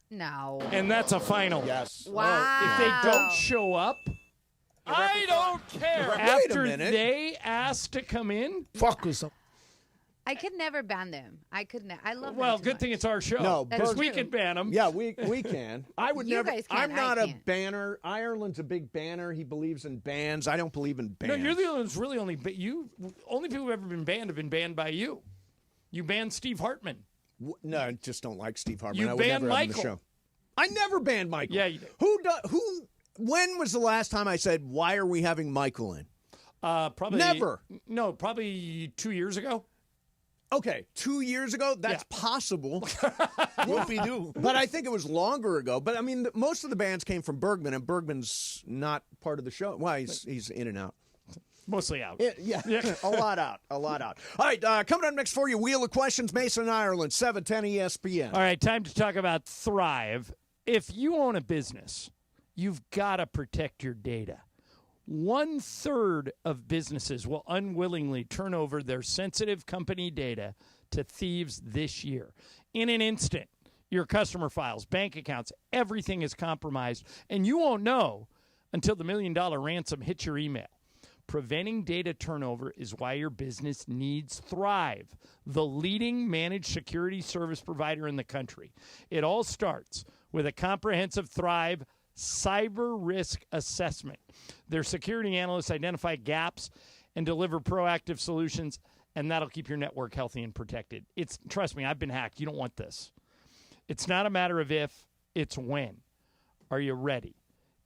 [SPEAKER 7] No.
[SPEAKER 5] And that's a final.
[SPEAKER 6] Yes.
[SPEAKER 7] Wow.
[SPEAKER 5] If they don't show up, I don't care.
[SPEAKER 6] Wait a
[SPEAKER 5] After
[SPEAKER 6] minute.
[SPEAKER 5] they ask to come in,
[SPEAKER 6] fuck us up.
[SPEAKER 7] I could never ban them. I could never. I love them.
[SPEAKER 5] Well,
[SPEAKER 7] too
[SPEAKER 5] good
[SPEAKER 7] much.
[SPEAKER 5] thing it's our show.
[SPEAKER 6] No,
[SPEAKER 5] because we
[SPEAKER 7] true.
[SPEAKER 5] can ban them.
[SPEAKER 6] Yeah, we can. I would
[SPEAKER 7] You
[SPEAKER 6] never.
[SPEAKER 7] guys can,
[SPEAKER 6] I'm not
[SPEAKER 7] I
[SPEAKER 6] a
[SPEAKER 7] can't.
[SPEAKER 6] banner. Ireland's a big banner. He believes in bans. I don't believe in bans.
[SPEAKER 5] No, you're the only ones really only people who've ever been banned have been banned by you. You banned Steve Hartman.
[SPEAKER 6] No, I just don't like Steve Hartman.
[SPEAKER 5] You
[SPEAKER 6] I would
[SPEAKER 5] banned
[SPEAKER 6] never have him on the
[SPEAKER 5] Mychal.
[SPEAKER 6] show. I never banned Mychal.
[SPEAKER 5] Yeah, you did.
[SPEAKER 6] Who? When was the last time I said, "Why are we having Mychal in"?
[SPEAKER 5] Probably
[SPEAKER 6] Never.
[SPEAKER 5] No, probably 2 years ago.
[SPEAKER 6] Okay, 2 years ago. That's possible.
[SPEAKER 2] Whoopie-doo.
[SPEAKER 6] But I think it was longer ago. But I mean, most of the bands came from Bergman, and Bergman's not part of the show. Well, he's in and out.
[SPEAKER 5] Mostly out.
[SPEAKER 6] Yeah. a lot out. All right, coming up next for you, Wheel of Questions, Mason, Ireland, 710 ESPN.
[SPEAKER 5] All right, time to talk about Thrive. If you own a business, you've got to protect your data. 1/3 of businesses will unwillingly turn over their sensitive company data to thieves this year. In an instant, your customer files, bank accounts, everything is compromised, and you won't know until the $1 million ransom hits your email. Preventing data turnover is why your business needs Thrive, the leading managed security service provider in the country. It all starts with a comprehensive Thrive cyber risk assessment. Their security analysts identify gaps and deliver proactive solutions, and that'll keep your network healthy and protected. Trust me, I've been hacked. You don't want this. It's not a matter of if, it's when. Are you ready?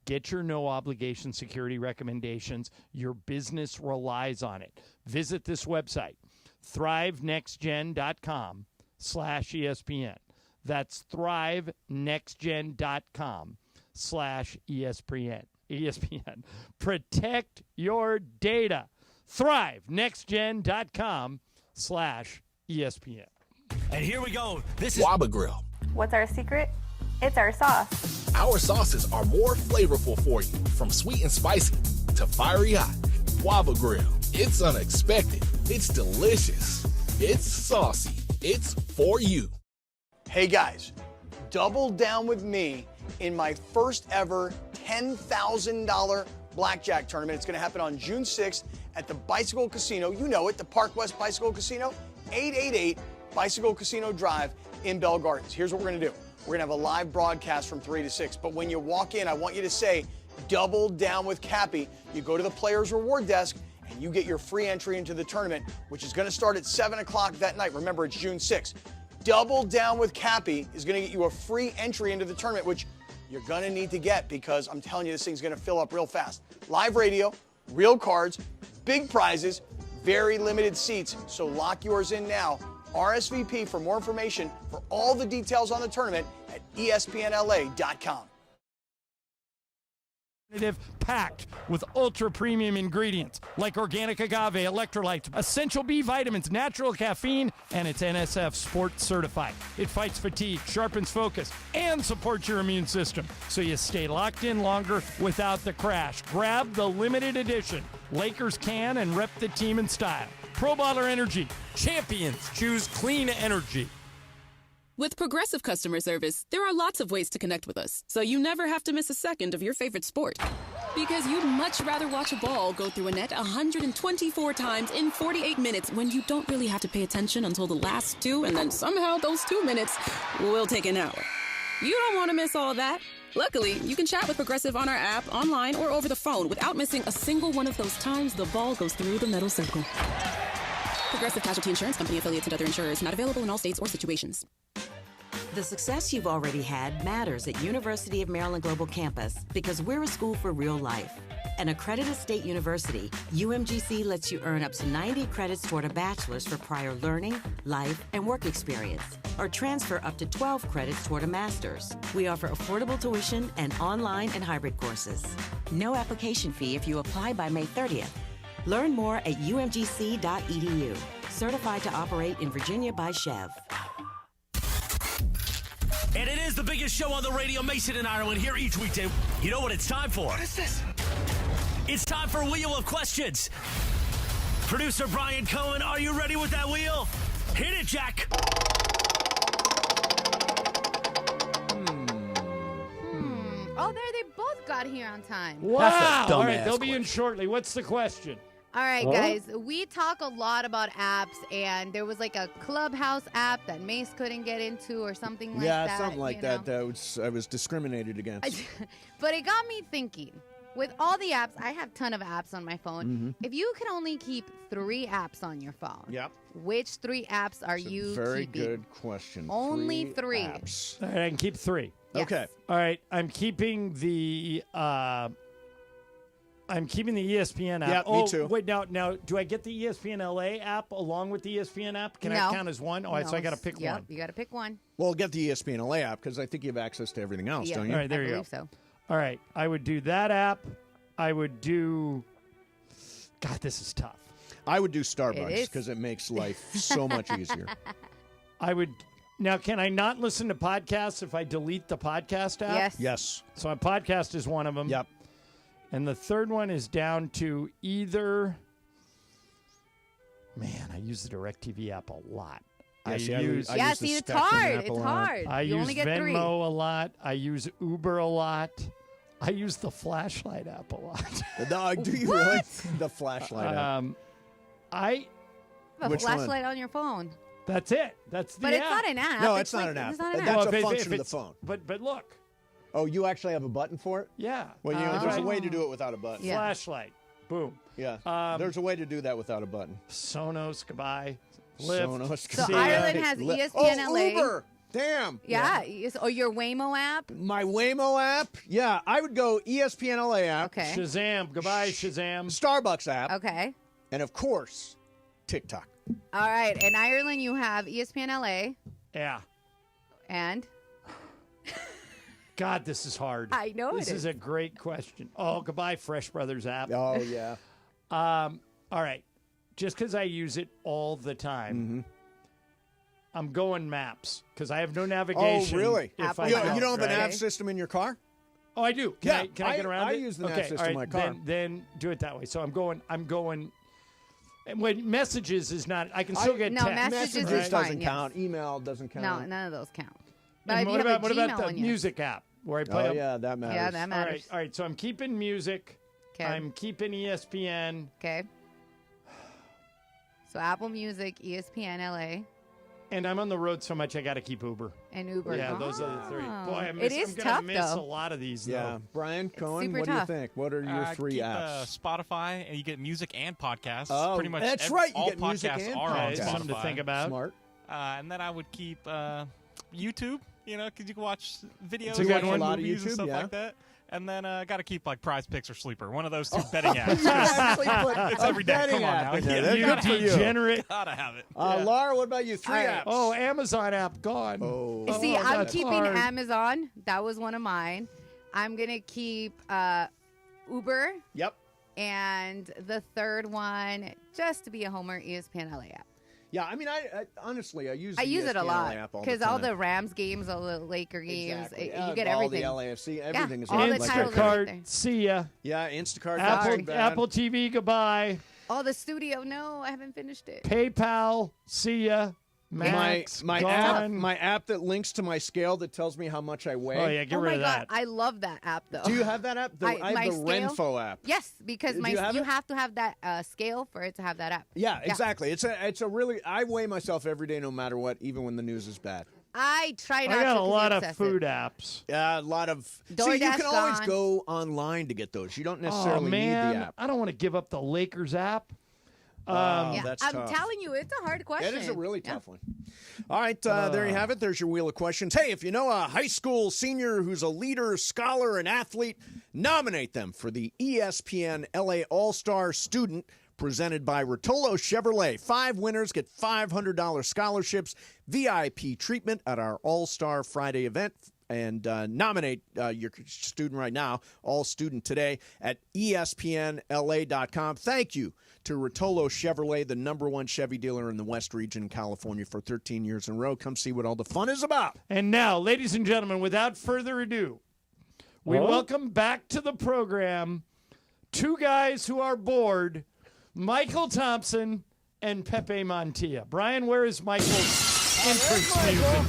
[SPEAKER 5] Get your no-obligation security recommendations. Your business relies on it. Visit this website, thrivenextgen.com/ESPN. That's thrivenextgen.com/ESPN. Protect your data. thrivenextgen.com/ESPN.
[SPEAKER 3] And here we go. This is
[SPEAKER 4] Waba Grill.
[SPEAKER 15] What's our secret? It's our sauce.
[SPEAKER 4] Our sauces are more flavorful for you, from sweet and spicy to fiery hot. Waba Grill. It's unexpected. It's delicious. It's saucy. It's for you.
[SPEAKER 16] Hey guys, double down with me in my first ever $10,000 blackjack tournament. It's going to happen on June 6th at the Bicycle Casino. You know it, the Park West Bicycle Casino, 888 Bicycle Casino Drive in Bell Gardens. Here's what we're going to do. We're going to have a live broadcast from 3 to 6. But when you walk in, I want you to say, double down with Cappy. You go to the Players Reward Desk, and you get your free entry into the tournament, which is going to start at 7 o'clock that night. Remember, it's June 6th. Double down with Cappy is going to get you a free entry into the tournament, which you're going to need to get because I'm telling you, this thing's going to fill up real fast. Live radio, real cards, big prizes, very limited seats. So lock yours in now. RSVP for more information for all the details on the tournament at espnla.com.
[SPEAKER 5] Packed with ultra premium ingredients like organic agave, electrolytes, essential B vitamins, natural caffeine, and it's NSF Sport certified. It fights fatigue, sharpens focus, and supports your immune system so you stay locked in longer without the crash. Grab the limited edition Lakers can and rep the team in style. Pro Bottler Energy. Champions choose clean energy.
[SPEAKER 17] With Progressive Customer Service, there are lots of ways to connect with us, so you never have to miss a second of your favorite sport. Because you'd much rather watch a ball go through a net 124 times in 48 minutes when you don't really have to pay attention until the last two, and then somehow those 2 minutes will take an hour. You don't want to miss all that. Luckily, you can chat with Progressive on our app, online, or over the phone without missing a single one of those times the ball goes through the metal circle. Progressive Casualty Insurance Company, affiliates, and other insurers. Not available in all states or situations.
[SPEAKER 18] The success you've already had matters at University of Maryland Global Campus because we're a school for real life. An accredited state university, UMGC lets you earn up to 90 credits toward a bachelor's for prior learning, life, and work experience, or transfer up to 12 credits toward a master's. We offer affordable tuition and online and hybrid courses. No application fee if you apply by May 30th. Learn more at umgc.edu. Certified to operate in Virginia by Chev.
[SPEAKER 3] And it is the biggest show on the radio, Mason and Ireland, here each weekday. You know what it's time for? What is this? It's time for Wheel of Questions. Producer Brian Cohen, are you ready with that wheel? Hit it, Jack.
[SPEAKER 7] Oh, there they both got here on time.
[SPEAKER 5] Wow. All right, they'll be in shortly. What's the question?
[SPEAKER 7] All right, guys, we talk a lot about apps, and there was like a Clubhouse app that Mace couldn't get into or something like that.
[SPEAKER 6] Yeah, something like that. I was discriminated against.
[SPEAKER 7] But it got me thinking. With all the apps, I have a ton of apps on my phone.
[SPEAKER 6] Mm-hmm.
[SPEAKER 7] If you could only keep 3 apps on your phone, which 3 apps are you
[SPEAKER 6] Very
[SPEAKER 7] keeping?
[SPEAKER 6] good question.
[SPEAKER 7] Only 3.
[SPEAKER 6] Apps.
[SPEAKER 5] All right, I can keep 3.
[SPEAKER 7] Yes.
[SPEAKER 6] Okay.
[SPEAKER 5] All right, I'm keeping the ESPN app.
[SPEAKER 6] Yeah, me too.
[SPEAKER 5] Wait, now, do I get the ESPN LA app along with the ESPN app? Can I count as one? Oh,
[SPEAKER 7] No,
[SPEAKER 5] so I got to pick one.
[SPEAKER 7] You got to pick one.
[SPEAKER 6] Well, get the ESPN LA app because I think you have access to everything else, don't you?
[SPEAKER 5] All right, there
[SPEAKER 7] I
[SPEAKER 5] you
[SPEAKER 7] believe
[SPEAKER 5] go.
[SPEAKER 7] so.
[SPEAKER 5] All right, I would do that app. I would do. God, this is tough.
[SPEAKER 6] I would do
[SPEAKER 7] It
[SPEAKER 6] Starbucks
[SPEAKER 7] is.
[SPEAKER 6] because it makes life so much easier.
[SPEAKER 5] I would. Now, can I not listen to podcasts if I delete the podcast app?
[SPEAKER 7] Yes.
[SPEAKER 6] Yes.
[SPEAKER 5] So a podcast is one of them.
[SPEAKER 6] Yep.
[SPEAKER 5] And the third one is down to either. Man, I use the DirecTV app a lot. I
[SPEAKER 6] see,
[SPEAKER 5] use.
[SPEAKER 6] I
[SPEAKER 7] Yeah,
[SPEAKER 6] use the
[SPEAKER 7] see, it's
[SPEAKER 6] Spectrum
[SPEAKER 7] hard.
[SPEAKER 6] app a
[SPEAKER 7] It's
[SPEAKER 6] lot.
[SPEAKER 7] hard.
[SPEAKER 5] I
[SPEAKER 7] You
[SPEAKER 5] use
[SPEAKER 7] only get
[SPEAKER 5] Venmo
[SPEAKER 7] 3.
[SPEAKER 5] a lot. I use Uber a lot. I use the flashlight app a lot.
[SPEAKER 6] No, do you really? The flashlight app.
[SPEAKER 5] I.
[SPEAKER 7] A
[SPEAKER 6] Which
[SPEAKER 7] flashlight on your phone.
[SPEAKER 5] That's it. That's the
[SPEAKER 7] But
[SPEAKER 5] app.
[SPEAKER 7] it's not an app.
[SPEAKER 6] No, it's not an app.
[SPEAKER 7] It's not an app.
[SPEAKER 6] That's
[SPEAKER 5] Well,
[SPEAKER 6] a
[SPEAKER 5] if
[SPEAKER 6] function of the
[SPEAKER 5] it's-
[SPEAKER 6] phone.
[SPEAKER 5] But look.
[SPEAKER 6] Oh, you actually have a button for it?
[SPEAKER 5] Yeah.
[SPEAKER 6] Well,
[SPEAKER 7] Oh.
[SPEAKER 6] there's a way to do it without a button.
[SPEAKER 7] Yeah.
[SPEAKER 5] Flashlight. Boom.
[SPEAKER 6] Yeah. There's a way to do that without a button.
[SPEAKER 5] Sonos. Goodbye. Lyft.
[SPEAKER 6] Sonos.
[SPEAKER 7] So
[SPEAKER 5] Sia.
[SPEAKER 7] Ireland has ESPN
[SPEAKER 6] oh,
[SPEAKER 7] LA.
[SPEAKER 6] Uber. Damn.
[SPEAKER 7] Yeah. Or your Waymo app.
[SPEAKER 6] My Waymo app. Yeah, I would go ESPN LA app.
[SPEAKER 7] Okay.
[SPEAKER 5] Shazam. Goodbye, Shazam.
[SPEAKER 6] Starbucks app.
[SPEAKER 7] Okay.
[SPEAKER 6] And of course, TikTok.
[SPEAKER 7] All right. In Ireland, you have ESPN LA
[SPEAKER 5] Yeah.
[SPEAKER 7] and.
[SPEAKER 5] God, this is hard.
[SPEAKER 7] I know
[SPEAKER 5] This
[SPEAKER 7] it
[SPEAKER 5] is
[SPEAKER 7] is.
[SPEAKER 5] a great question. Oh, goodbye, Fresh Brothers app.
[SPEAKER 6] Oh, yeah.
[SPEAKER 5] All right. Just because I use it all the time,
[SPEAKER 6] Mm-hmm.
[SPEAKER 5] I'm going maps because I have no navigation.
[SPEAKER 6] Oh, really?
[SPEAKER 5] If I
[SPEAKER 6] You don't have a
[SPEAKER 5] right?
[SPEAKER 6] nav system in your car?
[SPEAKER 5] Oh, I do. Can I get around
[SPEAKER 6] I
[SPEAKER 5] it?
[SPEAKER 6] use the nav
[SPEAKER 5] Okay,
[SPEAKER 6] system
[SPEAKER 5] all
[SPEAKER 6] in my car.
[SPEAKER 5] Then do it that way. So I'm going. And when messages is not, I can still get
[SPEAKER 7] no,
[SPEAKER 5] text.
[SPEAKER 7] messages
[SPEAKER 6] Messages
[SPEAKER 7] is
[SPEAKER 6] doesn't
[SPEAKER 7] fine, yes.
[SPEAKER 6] count. Email doesn't count.
[SPEAKER 7] No, none of those count. But
[SPEAKER 5] And
[SPEAKER 7] if
[SPEAKER 5] what
[SPEAKER 7] you have
[SPEAKER 5] about
[SPEAKER 7] a Gmail
[SPEAKER 5] the
[SPEAKER 7] one, yes.
[SPEAKER 5] music app where I play?
[SPEAKER 6] Oh, yeah, that matters.
[SPEAKER 7] Yeah, that matters.
[SPEAKER 5] All right. So I'm keeping music.
[SPEAKER 7] Okay.
[SPEAKER 5] I'm keeping ESPN.
[SPEAKER 7] Okay. So Apple Music, ESPN LA,
[SPEAKER 5] And I'm on the road so much I got to keep Uber.
[SPEAKER 7] and Uber.
[SPEAKER 5] Yeah, those are the 3. Boy, I'm
[SPEAKER 7] It is
[SPEAKER 5] gonna
[SPEAKER 7] tough,
[SPEAKER 5] miss
[SPEAKER 7] though.
[SPEAKER 5] a lot of these.
[SPEAKER 6] Yeah.
[SPEAKER 5] Though.
[SPEAKER 6] Brian, Cohen,
[SPEAKER 7] super
[SPEAKER 6] what do you
[SPEAKER 7] tough.
[SPEAKER 6] think? What are your 3
[SPEAKER 14] keep,
[SPEAKER 6] apps?
[SPEAKER 14] Spotify, and you get music and podcasts.
[SPEAKER 6] Oh,
[SPEAKER 14] Pretty much
[SPEAKER 6] that's right. You
[SPEAKER 14] all
[SPEAKER 6] get music
[SPEAKER 14] podcasts
[SPEAKER 6] and
[SPEAKER 14] are on
[SPEAKER 5] Okay,
[SPEAKER 6] podcasts.
[SPEAKER 5] something to
[SPEAKER 14] Spotify.
[SPEAKER 5] think about.
[SPEAKER 6] Smart.
[SPEAKER 14] And then I would keep YouTube, because you can watch videos
[SPEAKER 5] It's a good
[SPEAKER 14] and
[SPEAKER 5] one.
[SPEAKER 6] A lot of
[SPEAKER 14] movies and
[SPEAKER 6] YouTube,
[SPEAKER 14] stuff
[SPEAKER 6] yeah.
[SPEAKER 14] like that. And then got to keep like Prize Picks or Sleeper, one of those 2 betting apps.
[SPEAKER 6] You actually put
[SPEAKER 14] It's
[SPEAKER 6] a
[SPEAKER 14] every day.
[SPEAKER 6] betting
[SPEAKER 14] Come on
[SPEAKER 6] app
[SPEAKER 14] now.
[SPEAKER 6] in there.
[SPEAKER 14] Yeah,
[SPEAKER 6] That's
[SPEAKER 5] You
[SPEAKER 6] good for you.
[SPEAKER 5] degenerate.
[SPEAKER 14] Gotta have it.
[SPEAKER 6] Laura, what about you? 3
[SPEAKER 7] All right.
[SPEAKER 6] apps.
[SPEAKER 5] Oh, Amazon app gone.
[SPEAKER 6] Oh.
[SPEAKER 7] See, I'm
[SPEAKER 5] that's
[SPEAKER 7] keeping
[SPEAKER 5] hard.
[SPEAKER 7] Amazon. That was one of mine. I'm going to keep Uber.
[SPEAKER 6] Yep.
[SPEAKER 7] And the third one, just to be a homer, ESPN LA app.
[SPEAKER 6] Yeah, I mean, I honestly, I use
[SPEAKER 7] I
[SPEAKER 6] the
[SPEAKER 7] use it a
[SPEAKER 6] ESPN
[SPEAKER 7] lot
[SPEAKER 6] because
[SPEAKER 7] because all the Rams games, all the Laker games,
[SPEAKER 6] Exactly.
[SPEAKER 7] you get everything.
[SPEAKER 6] All the LAFC, everything is
[SPEAKER 7] all
[SPEAKER 6] on
[SPEAKER 7] the
[SPEAKER 6] like
[SPEAKER 7] titles are right there.
[SPEAKER 5] Instacart. See ya.
[SPEAKER 6] Yeah, Instacart.
[SPEAKER 7] Sorry.
[SPEAKER 5] Apple TV. Goodbye.
[SPEAKER 7] Oh, the studio. No, I haven't finished it.
[SPEAKER 5] PayPal. See ya. Max.
[SPEAKER 6] my
[SPEAKER 5] gone.
[SPEAKER 6] app that links to my scale that tells me how much I weigh.
[SPEAKER 5] Oh yeah, get
[SPEAKER 7] Oh
[SPEAKER 5] rid
[SPEAKER 7] my
[SPEAKER 5] of
[SPEAKER 7] God,
[SPEAKER 5] that.
[SPEAKER 7] I love that app though.
[SPEAKER 6] Do you have that app? I
[SPEAKER 7] my
[SPEAKER 6] have the
[SPEAKER 7] scale?
[SPEAKER 6] Renfo app.
[SPEAKER 7] Yes, because
[SPEAKER 6] Do you have
[SPEAKER 7] you
[SPEAKER 6] it?
[SPEAKER 7] have to have that scale for it to have that app.
[SPEAKER 6] Yeah, exactly. It's a really. I weigh myself every day, no matter what, even when the news is bad.
[SPEAKER 7] I try not
[SPEAKER 5] I got
[SPEAKER 7] to.
[SPEAKER 5] a
[SPEAKER 7] 'cause
[SPEAKER 5] lot
[SPEAKER 7] you're
[SPEAKER 5] of
[SPEAKER 7] obsessive.
[SPEAKER 5] food apps.
[SPEAKER 6] Yeah, a lot of. See, you
[SPEAKER 7] DoorDash
[SPEAKER 6] can always
[SPEAKER 7] gone.
[SPEAKER 6] go online to get those. You don't necessarily
[SPEAKER 5] Oh man,
[SPEAKER 6] need the app.
[SPEAKER 5] I don't want to give up the Lakers app.
[SPEAKER 6] Yeah,
[SPEAKER 7] Yeah, I'm telling you, it's a hard question.
[SPEAKER 6] It is a really
[SPEAKER 7] Yeah.
[SPEAKER 6] tough one. All right, there you have it. There's your wheel of questions. Hey, if you know a high school senior who's a leader, scholar, and athlete, nominate them for the ESPN LA All-Star Student presented by Rotolo Chevrolet. 5 winners get $500 scholarships, VIP treatment at our All-Star Friday event. And nominate your student right now, all student today, at ESPNLA.com. Thank you to Rotolo Chevrolet, the #1 Chevy dealer in the West Region, California, for 13 years in a row. Come see what all the fun is about.
[SPEAKER 5] And now, ladies and gentlemen, without further ado, we welcome back to the program 2 guys who are bored, Mychal Thompson and Pepe Montilla. Brian, where is Michael's entrance music?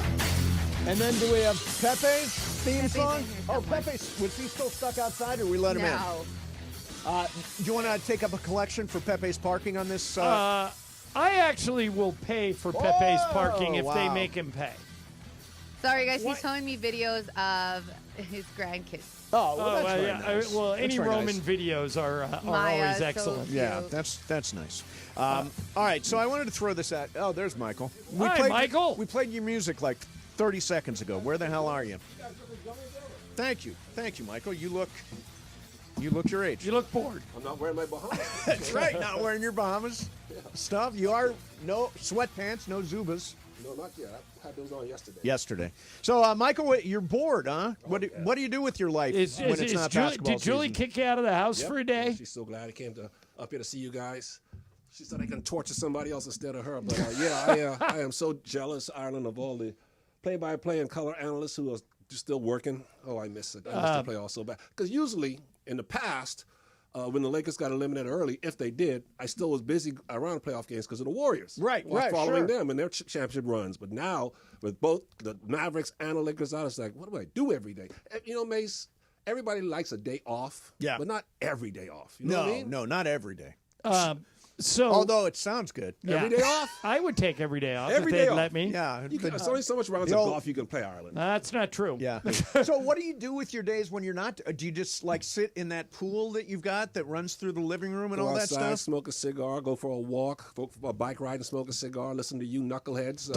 [SPEAKER 6] And then do we have Pepe's theme song? Oh, Pepe's, was he still stuck outside or we let him in?
[SPEAKER 7] No.
[SPEAKER 6] Do you want to take up a collection for Pepe's parking on this?
[SPEAKER 5] I actually will pay for Pepe's parking if they
[SPEAKER 6] wow.
[SPEAKER 5] make him pay.
[SPEAKER 7] Sorry, guys. He's showing me videos of his grandkids.
[SPEAKER 6] Oh, well, that's
[SPEAKER 5] well,
[SPEAKER 6] very
[SPEAKER 5] yeah,
[SPEAKER 6] nice.
[SPEAKER 5] well,
[SPEAKER 6] That's
[SPEAKER 5] any
[SPEAKER 6] very
[SPEAKER 5] Roman
[SPEAKER 6] nice.
[SPEAKER 5] videos are
[SPEAKER 7] Maya,
[SPEAKER 5] always
[SPEAKER 7] so
[SPEAKER 5] excellent.
[SPEAKER 6] Yeah,
[SPEAKER 7] cute.
[SPEAKER 6] that's nice. All right, so I wanted to throw this at. Oh, there's Mychal.
[SPEAKER 5] Hi, Mychal.
[SPEAKER 6] We played your music like 30 seconds ago. Where the hell are you? Thank you, Mychal. You look your age.
[SPEAKER 5] You look bored.
[SPEAKER 19] I'm not wearing my Bahamas.
[SPEAKER 6] That's right. Not wearing your Bahamas stuff. You are no sweatpants, no Zubas.
[SPEAKER 19] No, not yet. I had those on yesterday.
[SPEAKER 6] Yesterday. So, Mychal, you're bored, huh? What do you do with your life when it's not basketball
[SPEAKER 5] did Julie
[SPEAKER 6] season?
[SPEAKER 5] kick you out of the house
[SPEAKER 19] Yep.
[SPEAKER 5] for a day?
[SPEAKER 19] She's so glad I came up here to see you guys. She said I can torture somebody else instead of her. But I am so jealous, Ireland, of all the play-by-play and color analysts who are still working. Oh, I miss it. I miss the play all so bad. Because usually, in the past, when the Lakers got eliminated early, if they did, I still was busy around playoff games because of the Warriors.
[SPEAKER 6] Right,
[SPEAKER 19] following
[SPEAKER 6] sure.
[SPEAKER 19] them and their championship runs. But now, with both the Mavericks and the Lakers out, it's like, what do I do every day? You know, Mace, everybody likes a day off, but not every day off. You know what I mean?
[SPEAKER 6] No, not every day.
[SPEAKER 5] So,
[SPEAKER 6] although it sounds good.
[SPEAKER 19] Every day off?
[SPEAKER 5] I would take every day off
[SPEAKER 6] Every
[SPEAKER 5] if
[SPEAKER 6] day
[SPEAKER 5] they'd
[SPEAKER 6] off.
[SPEAKER 5] let me.
[SPEAKER 6] Yeah.
[SPEAKER 19] There's only so much rounds of golf you can play, Ireland.
[SPEAKER 5] That's not true.
[SPEAKER 6] Yeah. So what do you do with your days when you're not? Do you just like sit in that pool that you've got that runs through the living room and
[SPEAKER 19] Go
[SPEAKER 6] all that
[SPEAKER 19] outside,
[SPEAKER 6] stuff?
[SPEAKER 19] smoke a cigar, go for a walk, go for a bike ride and smoke a cigar, listen to you knuckleheads.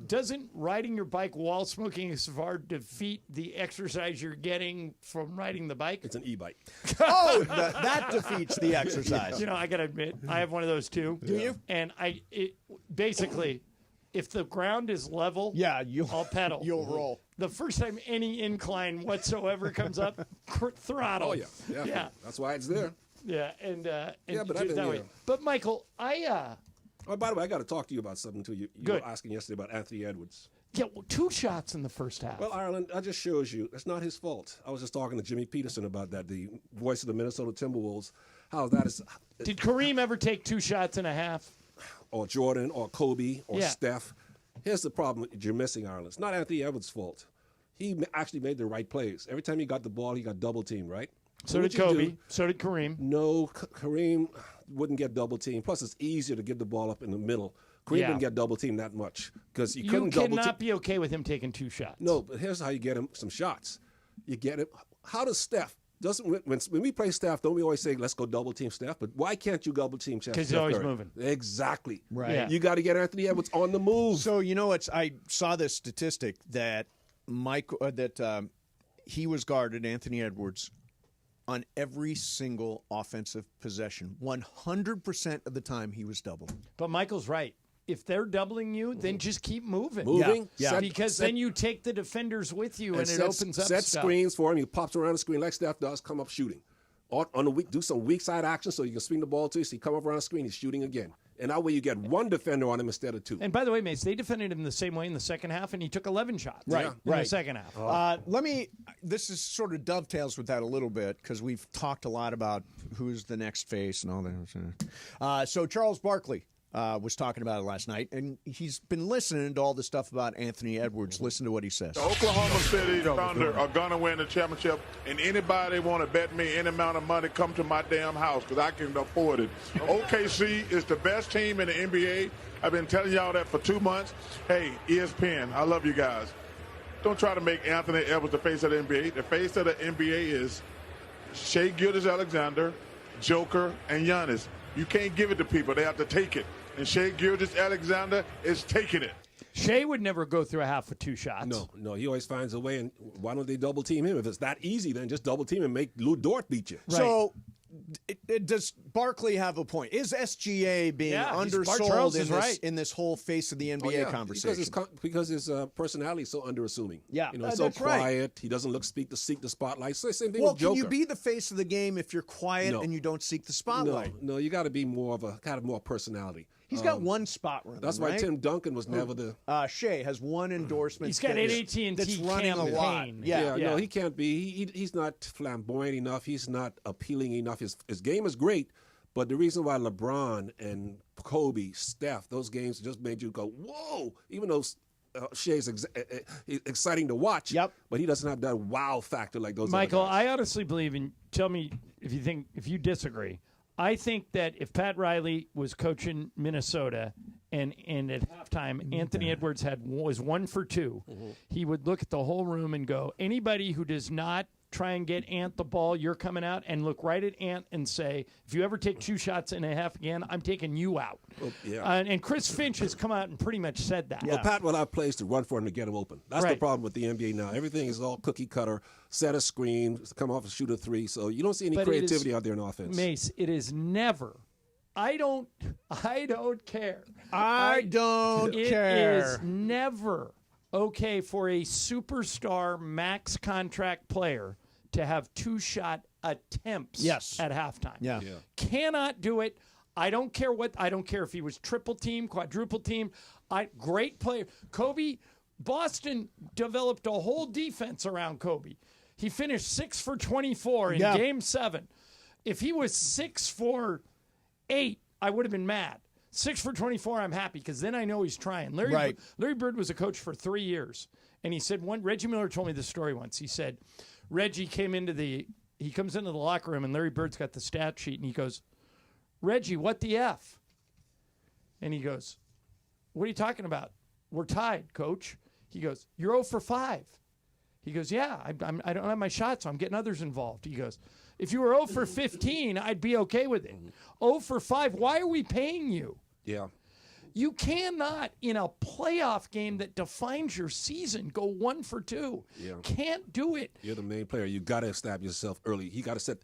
[SPEAKER 5] Doesn't riding your bike while smoking a cigar defeat the exercise you're getting from riding the bike?
[SPEAKER 19] It's an e-bike.
[SPEAKER 6] Oh, that defeats the exercise.
[SPEAKER 5] You know, I got to admit, I have one of those too.
[SPEAKER 6] Do you?
[SPEAKER 5] And basically, if the ground is level, I'll pedal.
[SPEAKER 6] You'll roll.
[SPEAKER 5] The first time any incline whatsoever comes up, throttle.
[SPEAKER 19] Oh, yeah. That's why it's there.
[SPEAKER 5] Yeah, and
[SPEAKER 19] but
[SPEAKER 5] do
[SPEAKER 19] I've
[SPEAKER 5] it
[SPEAKER 19] been
[SPEAKER 5] that way.
[SPEAKER 19] there.
[SPEAKER 5] But Michael,
[SPEAKER 19] Oh, by the way, I got to talk to you about something too. You
[SPEAKER 5] Good.
[SPEAKER 19] were asking yesterday about Anthony Edwards.
[SPEAKER 5] Yeah, well, 2 shots in the first half.
[SPEAKER 19] Well, Ireland, that just shows you it's not his fault. I was just talking to Jimmy Peterson about that, the voice of the Minnesota Timberwolves. How that is.
[SPEAKER 5] Did Kareem ever take 2 shots and a half?
[SPEAKER 19] Or Jordan, or Kobe, or
[SPEAKER 5] Yeah.
[SPEAKER 19] Steph. Here's the problem you're missing, Ireland. It's not Anthony Edwards' fault. He actually made the right plays. Every time he got the ball, he got double teamed, right?
[SPEAKER 5] So did Kobe. So did Kareem.
[SPEAKER 19] No, Kareem wouldn't get double teamed. Plus, it's easier to get the ball up in the middle. Kareem didn't get double teamed that much because you couldn't double team.
[SPEAKER 5] You cannot be okay with him taking 2 shots.
[SPEAKER 19] No, but here's how you get him some shots. You get him. How does Steph? When we play Steph, don't we always say let's go double team Steph? But why can't you double team Steph?
[SPEAKER 5] Because he's always moving.
[SPEAKER 19] Exactly.
[SPEAKER 6] Right.
[SPEAKER 5] Yeah.
[SPEAKER 19] You got to get Anthony Edwards on the move.
[SPEAKER 6] So you know, I saw this statistic that he was guarded, Anthony Edwards, on every single offensive possession. 100% of the time he was doubled.
[SPEAKER 5] But Michael's right. If they're doubling you, then just keep moving.
[SPEAKER 19] Moving?
[SPEAKER 6] Yeah.
[SPEAKER 5] Because then you take the defenders with you, and it opens up
[SPEAKER 19] set
[SPEAKER 5] stuff.
[SPEAKER 19] screens for him. He pops around the screen like Steph does. Come up shooting. On the weak, do some weak side action so you can swing the ball to you. So he come up around the screen, he's shooting again. And that way you get 1 defender on him instead of 2.
[SPEAKER 5] And by the way, Mace, they defended him the same way in the second half, and he took 11 shots in the second half.
[SPEAKER 6] This is sort of dovetails with that a little bit because we've talked a lot about who's the next face and all that. So Charles Barkley was talking about it last night, and he's been listening to all the stuff about Anthony Edwards. Listen to what he says.
[SPEAKER 20] The Oklahoma City Thunder are going to win the championship, and anybody want to bet me any amount of money, come to my damn house because I can afford it. OKC is the best team in the NBA. I've been telling y'all that for 2 months. Hey, ESPN, I love you guys. Don't try to make Anthony Edwards the face of the NBA. The face of the NBA is Shai Gilgeous-Alexander, Joker, and Giannis. You can't give it to people. They have to take it. And Shai Gilgeous-Alexander is taking it.
[SPEAKER 5] Shea would never go through a half with 2 shots.
[SPEAKER 19] No, he always finds a way. And why don't they double team him? If it's that easy, then just double team and make Lou Dort beat you.
[SPEAKER 5] Right.
[SPEAKER 6] So does Barkley have a point? Is SGA being undersold in this whole face of the NBA conversation?
[SPEAKER 19] Because his personality is so underassuming.
[SPEAKER 6] Yeah,
[SPEAKER 19] so
[SPEAKER 6] that's
[SPEAKER 19] quiet.
[SPEAKER 6] right.
[SPEAKER 19] He doesn't seek the spotlight. So same thing
[SPEAKER 6] Well,
[SPEAKER 19] with Joker.
[SPEAKER 6] can you be the face of the game if you're quiet and you don't seek the spotlight?
[SPEAKER 19] No, you got to be more personality.
[SPEAKER 6] He's got 1 spot running.
[SPEAKER 19] That's why
[SPEAKER 6] right?
[SPEAKER 19] Tim Duncan was never the.
[SPEAKER 6] Shea has 1 endorsement.
[SPEAKER 5] He's got an AT&T
[SPEAKER 6] that's running a lot.
[SPEAKER 19] Yeah, no, he can't be. He's not flamboyant enough. He's not appealing enough. His game is great, but the reason why LeBron and Kobe, Steph, those games just made you go, whoa, even though Shea's exciting to watch, but he doesn't have that wow factor like those
[SPEAKER 5] Michael,
[SPEAKER 19] other guys.
[SPEAKER 5] I honestly believe, and tell me if you disagree, I think that if Pat Riley was coaching Minnesota and at halftime Anthony Edwards was 1 for 2, he would look at the whole room and go, anybody who does not try and get Ant the ball, you're coming out, and look right at Ant and say, if you ever take 2 shots and a half again, I'm taking you out. And Chris Finch has come out and pretty much said that.
[SPEAKER 19] Well, Pat will have plays to run for him to get him open. That's the problem with the NBA now. Everything is all cookie cutter, set a screen, come off and shoot a 3. So you don't see any creativity out there in offense.
[SPEAKER 5] Mace, it is never. I don't care.
[SPEAKER 6] I don't care.
[SPEAKER 5] It is never okay for a superstar max contract player to have 2-shot attempts at halftime.
[SPEAKER 6] Yeah.
[SPEAKER 5] Cannot do it. I don't care if he was triple team, quadruple team. Great player. Kobe, Boston developed a whole defense around Kobe. He finished 6 for 24 in Game 7. If he was 6 for 8, I would have been mad. 6 for 24, I'm happy because then I know he's trying. Larry Bird was a coach for 3 years, and he said Reggie Miller told me this story once. He said Reggie comes into the locker room and Larry Bird's got the stat sheet and he goes, Reggie, what the F? And he goes, what are you talking about? We're tied, coach. He goes, you're 0 for 5. He goes, yeah, I don't have my shot, so I'm getting others involved. He goes, if you were 0 for 15, I'd be okay with it. 0 for 5, why are we paying you?
[SPEAKER 19] Yeah.
[SPEAKER 5] You cannot, in a playoff game that defines your season, go 1 for 2.
[SPEAKER 19] Yeah.
[SPEAKER 5] Can't do it.
[SPEAKER 19] You're the main player. You got to establish yourself early. He's got to set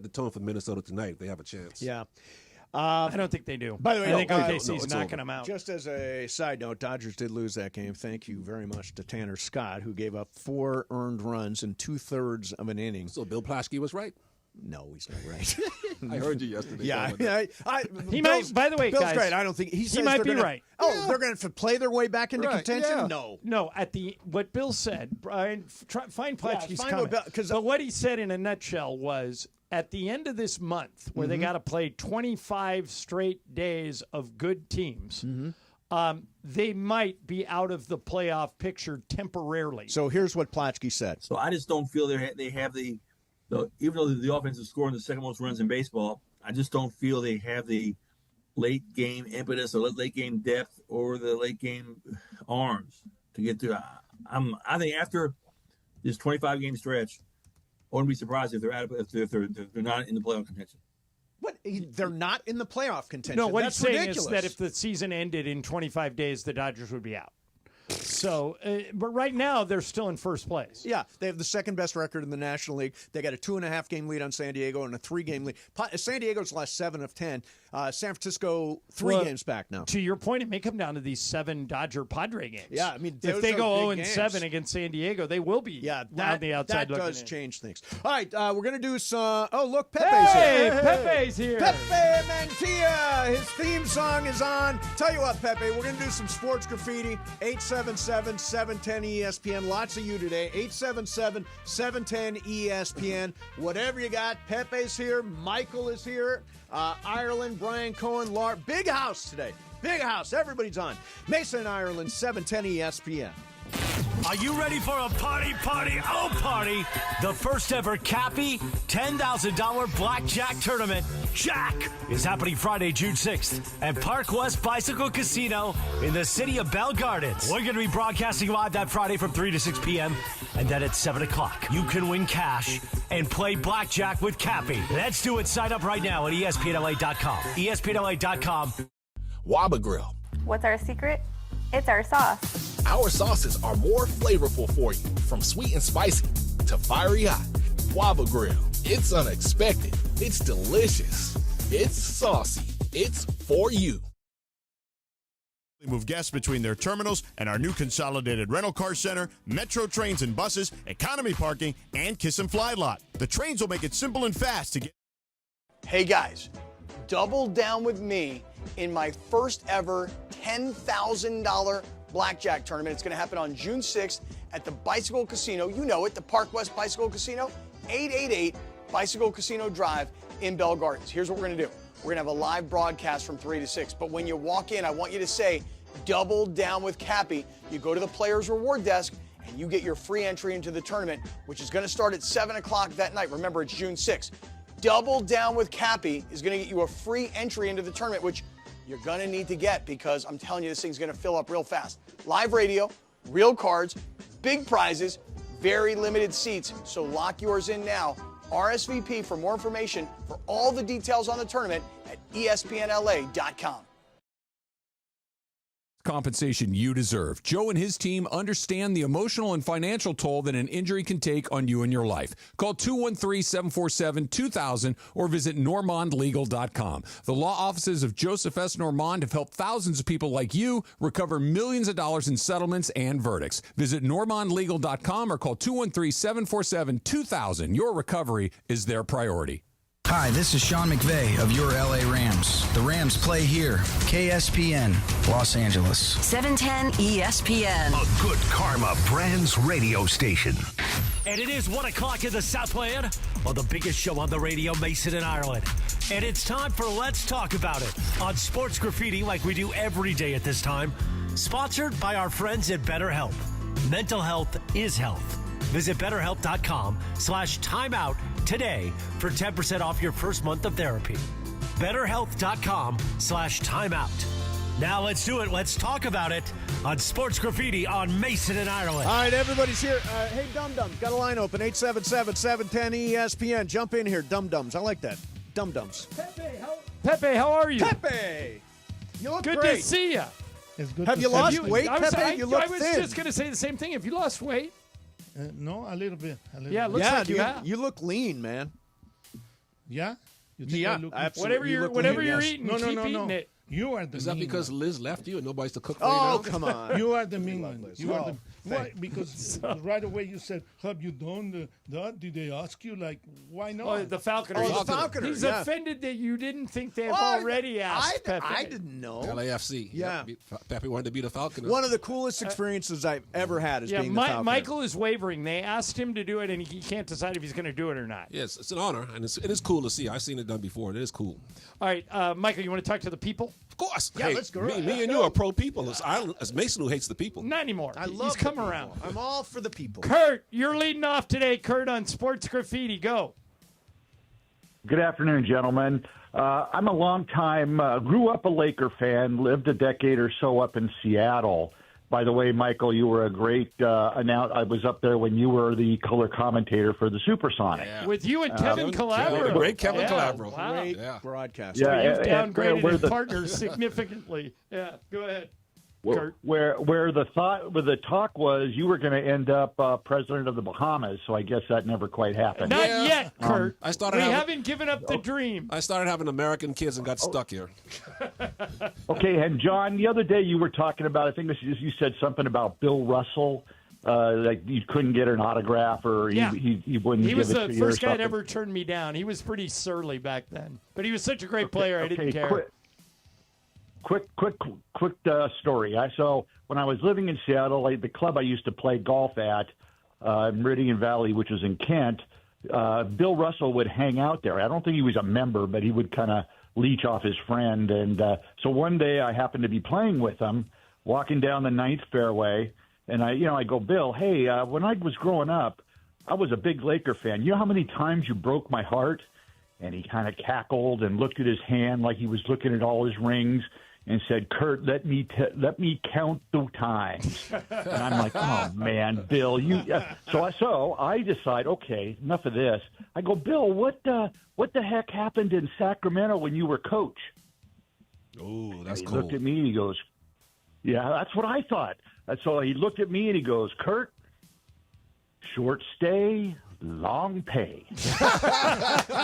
[SPEAKER 19] the tone for Minnesota tonight if they have a chance.
[SPEAKER 6] Yeah.
[SPEAKER 5] I don't think they do.
[SPEAKER 6] By the way,
[SPEAKER 5] I think OKC's knocking them out.
[SPEAKER 6] Just as a side note, Dodgers did lose that game. Thank you very much to Tanner Scott, who gave up 4 earned runs in 2/3 of an inning.
[SPEAKER 19] So Bill Plaschke was right.
[SPEAKER 6] No, he's not right.
[SPEAKER 19] I heard you yesterday.
[SPEAKER 6] Yeah,
[SPEAKER 5] he might. By the way,
[SPEAKER 6] Bill's
[SPEAKER 5] guys,
[SPEAKER 6] great. I don't think he
[SPEAKER 5] might be right.
[SPEAKER 6] Oh, they're going to play their way back into contention.
[SPEAKER 19] Yeah.
[SPEAKER 5] No. At what Bill said, Brian, find Plaschke's
[SPEAKER 6] find
[SPEAKER 5] comment.
[SPEAKER 6] what Bill-
[SPEAKER 5] but what he said in a nutshell was, at the end of this month, where they got to play 25 straight days of good teams, they might be out of the playoff picture temporarily.
[SPEAKER 6] So here's what Plaschke said.
[SPEAKER 21] So I just don't feel they have the even though the offense is scoring the second most runs in baseball, I just don't feel they have the late game impetus or late game depth or the late game arms to get through. I think after this 25 game stretch, I wouldn't be surprised if they're not in the playoff contention.
[SPEAKER 6] What? They're not in the playoff contention.
[SPEAKER 5] No, what
[SPEAKER 6] That's
[SPEAKER 5] he's saying
[SPEAKER 6] ridiculous.
[SPEAKER 5] is that if the season ended in 25 days, the Dodgers would be out. So, but right now they're still in first place.
[SPEAKER 6] Yeah, they have the second best record in the National League. They got a 2.5 game lead on San Diego and a 3 game lead. San Diego's lost 7 of 10. San Francisco 3 games back now.
[SPEAKER 5] To your point, it may come down to these 7 Dodger-Padre games.
[SPEAKER 6] Yeah, I mean,
[SPEAKER 5] if they go 0-7 against San Diego, they will be on the outside
[SPEAKER 6] that
[SPEAKER 5] looking
[SPEAKER 6] does
[SPEAKER 5] in.
[SPEAKER 6] change things. All right, we're going to do some. Oh, look, Pepe's here.
[SPEAKER 5] Pepe's here.
[SPEAKER 6] Pepe Mantilla. His theme song is on. Tell you what, Pepe, we're going to do some sports graffiti. 877-710-ESPN. Lots of you today. 877-710-ESPN. Whatever you got, Pepe's here. Mychal is here. Ireland, Brian Cohen, Laura. Big house today. Big house. Everybody's on. Mason, Ireland, 710 ESPN.
[SPEAKER 3] Are you ready for a party? The first ever Cappy $10,000 blackjack tournament, Jack, is happening Friday, June 6th at Park West Bicycle Casino in the city of Bell Gardens. We're going to be broadcasting live that Friday from 3 to 6 p.m. and then at 7 o'clock. You can win cash and play blackjack with Cappy. Let's do it. Sign up right now at ESPNLA.com. ESPNLA.com.
[SPEAKER 4] Waba Grill.
[SPEAKER 15] What's our secret? It's our sauce.
[SPEAKER 4] Our sauces are more flavorful for you, from sweet and spicy to fiery hot. Waba Grill. It's unexpected. It's delicious. It's saucy. It's for you.
[SPEAKER 2] Move guests between their terminals and our new consolidated rental car center, metro trains and buses, economy parking, and Kiss and Fly lot. The trains will make it simple and fast to get.
[SPEAKER 16] Hey guys, double down with me in my first ever $10,000 blackjack tournament. It's going to happen on June 6th at the Bicycle Casino. You know it, the Park West Bicycle Casino, 888 Bicycle Casino Drive in Bell Gardens. Here's what we're going to do. We're going to have a live broadcast from 3 to 6. But when you walk in, I want you to say, double down with Cappy. You go to the Players Reward Desk and you get your free entry into the tournament, which is going to start at 7 o'clock that night. Remember, it's June 6th. Double down with Cappy is going to get you a free entry into the tournament, which you're going to need to get because I'm telling you, this thing's going to fill up real fast. Live radio, real cards, big prizes, very limited seats. So lock yours in now. RSVP for more information for all the details on the tournament at ESPNLA.com.
[SPEAKER 11] Compensation you deserve. Joe and his team understand the emotional and financial toll that an injury can take on you and your life. Call 213-747-2000 or visit normandlegal.com. The law offices of Joseph S. Normand have helped thousands of people like you recover millions of dollars in settlements and verdicts. Visit normandlegal.com or call 213-747-2000. Your recovery is their priority.
[SPEAKER 22] Hi, this is Sean McVay of your LA Rams. The Rams play here. KSPN, Los Angeles.
[SPEAKER 23] 710 ESPN.
[SPEAKER 24] A good karma brands radio station.
[SPEAKER 3] And it is 1 o'clock in the Southland. on the biggest show on the radio, Mason and Ireland. And it's time for Let's Talk About It on Sports Graffiti like we do every day at this time. Sponsored by our friends at BetterHelp. Mental health is health. Visit BetterHelp.com/timeout today for 10% off your first month of therapy. BetterHelp.com/timeout. Now let's do it. Let's talk about it on Sports Graffiti on Mason and Ireland.
[SPEAKER 6] All right, everybody's here. Hey, Dum-Dums, got a line open, 877-710-ESPN. Jump in here, Dum-Dums. I like that. Dum-Dums.
[SPEAKER 5] Pepe, how are you?
[SPEAKER 6] Pepe! You look
[SPEAKER 5] Good
[SPEAKER 6] great.
[SPEAKER 5] to see you.
[SPEAKER 1] It's good.
[SPEAKER 6] Have you lost weight, Pepe? You look
[SPEAKER 5] I was
[SPEAKER 6] thin.
[SPEAKER 5] just going to say the same thing. Have you lost weight?
[SPEAKER 1] No, a little bit.
[SPEAKER 5] Yeah, it looks like you have.
[SPEAKER 6] You look lean, man.
[SPEAKER 1] Yeah? You think
[SPEAKER 6] Yeah,
[SPEAKER 1] I look
[SPEAKER 6] absolutely.
[SPEAKER 5] Whatever you're eating,
[SPEAKER 1] No,
[SPEAKER 5] keep
[SPEAKER 1] no.
[SPEAKER 5] eating it.
[SPEAKER 1] You are the
[SPEAKER 19] Is that
[SPEAKER 1] mean
[SPEAKER 19] because
[SPEAKER 1] one.
[SPEAKER 19] Liz left you and nobody's to cook for you
[SPEAKER 6] Oh,
[SPEAKER 19] now?
[SPEAKER 6] come on.
[SPEAKER 1] You are the mean one. You are the why?
[SPEAKER 6] thank-
[SPEAKER 1] Because right away you said, "Have you done that?" Did they ask you like, why not?
[SPEAKER 5] Oh, the Falconer.
[SPEAKER 6] Oh, the Falconer,
[SPEAKER 5] He's
[SPEAKER 6] yeah.
[SPEAKER 5] offended that you didn't think they've
[SPEAKER 6] Oh,
[SPEAKER 5] already asked Pepe.
[SPEAKER 6] I didn't know.
[SPEAKER 19] LAFC.
[SPEAKER 6] Yeah.
[SPEAKER 19] Yep. Pepe wanted to be the Falconer.
[SPEAKER 6] One of the coolest experiences I've ever had is
[SPEAKER 5] Yeah,
[SPEAKER 6] being the Falconer.
[SPEAKER 5] Michael is wavering. They asked him to do it, and he can't decide if he's going to do it or not.
[SPEAKER 19] Yes, it's an honor, and it is cool to see. I've seen it done before. It is cool.
[SPEAKER 5] All right, Michael, you want to talk to the people?
[SPEAKER 19] Of course.
[SPEAKER 6] Yeah,
[SPEAKER 19] Hey,
[SPEAKER 6] let's go.
[SPEAKER 19] Me and you are pro people. It's Mason who hates the people.
[SPEAKER 5] Not anymore.
[SPEAKER 6] I love
[SPEAKER 5] He's come
[SPEAKER 6] the people.
[SPEAKER 5] around.
[SPEAKER 6] I'm all for the people.
[SPEAKER 5] Kurt, you're leading off today. Kurt on Sports Graffiti. Go.
[SPEAKER 8] Good afternoon, gentlemen. I'm a long-time, grew up a Laker fan, lived a decade or so up in Seattle. By the way, Michael, you were a great announcer. I was up there when you were the color commentator for the Supersonics.
[SPEAKER 19] Yeah.
[SPEAKER 5] With you and Kevin Calabro.
[SPEAKER 19] Great Kevin Calabro.
[SPEAKER 5] Wow.
[SPEAKER 6] Great
[SPEAKER 19] Yeah.
[SPEAKER 6] broadcaster.
[SPEAKER 8] Yeah,
[SPEAKER 5] You've
[SPEAKER 8] and
[SPEAKER 5] downgraded
[SPEAKER 8] where
[SPEAKER 5] his
[SPEAKER 8] the-
[SPEAKER 5] partners significantly. Yeah, go ahead. Kurt.
[SPEAKER 8] Where the talk was you were going to end up president of the Bahamas, so I guess that never quite happened.
[SPEAKER 5] Not yet, Kurt.
[SPEAKER 19] I started
[SPEAKER 5] we
[SPEAKER 19] having-
[SPEAKER 5] haven't given up the dream.
[SPEAKER 19] I started having American kids and got stuck here.
[SPEAKER 8] Okay, and John, the other day you were talking about, I think you said something about Bill Russell, like you couldn't get an autograph or
[SPEAKER 5] Yeah.
[SPEAKER 8] he wouldn't
[SPEAKER 5] He
[SPEAKER 8] give
[SPEAKER 5] was
[SPEAKER 8] it
[SPEAKER 5] the
[SPEAKER 8] to you or
[SPEAKER 5] first guy that
[SPEAKER 8] something.
[SPEAKER 5] ever turned me down. He was pretty surly back then, but he was such a great player. I didn't care.
[SPEAKER 8] Quick story. So when I was living in Seattle, the club I used to play golf at, Meridian Valley, which was in Kent, Bill Russell would hang out there. I don't think he was a member, but he would kind of leech off his friend. And so one day I happened to be playing with him, walking down the ninth fairway, and I go, Bill, hey, when I was growing up, I was a big Laker fan. You know how many times you broke my heart? And he kind of cackled and looked at his hand like he was looking at all his rings and said, Kurt, let me count the times. And I'm like, oh, man, Bill, you. So I decide, okay, enough of this. I go, Bill, what the heck happened in Sacramento when you were coach?
[SPEAKER 19] Oh, that's
[SPEAKER 8] he
[SPEAKER 19] cool.
[SPEAKER 8] looked at me and he goes, yeah, that's what I thought. And so he looked at me and he goes, Kurt, short stay, long pay.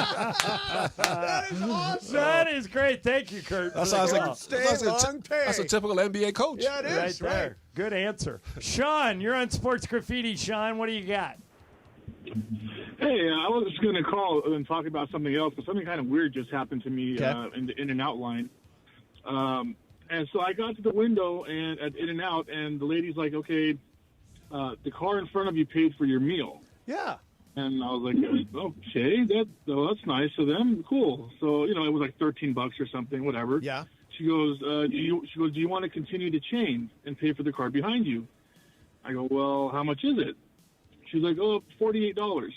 [SPEAKER 6] That is awesome.
[SPEAKER 5] That is great. Thank you, Kurt.
[SPEAKER 19] That sounds like
[SPEAKER 6] That's
[SPEAKER 19] a typical NBA coach.
[SPEAKER 6] Yeah, it
[SPEAKER 5] right
[SPEAKER 6] is.
[SPEAKER 5] there. Good answer. Sean, you're on Sports Graffiti. Sean, what do you got?
[SPEAKER 10] Hey, I was just going to call and talk about something else, but something kind of weird just happened to me in the In-N-Out line. And so I got to the window and at In-N-Out, and the lady's like, okay, the car in front of you paid for your meal.
[SPEAKER 6] Yeah.
[SPEAKER 10] And I was like, okay, that's nice of them. Cool. So, it was like $13 or something, whatever.
[SPEAKER 6] Yeah.
[SPEAKER 10] She goes, do you want to continue to chain and pay for the car behind you? I go, well, how much is it? She's like, $48.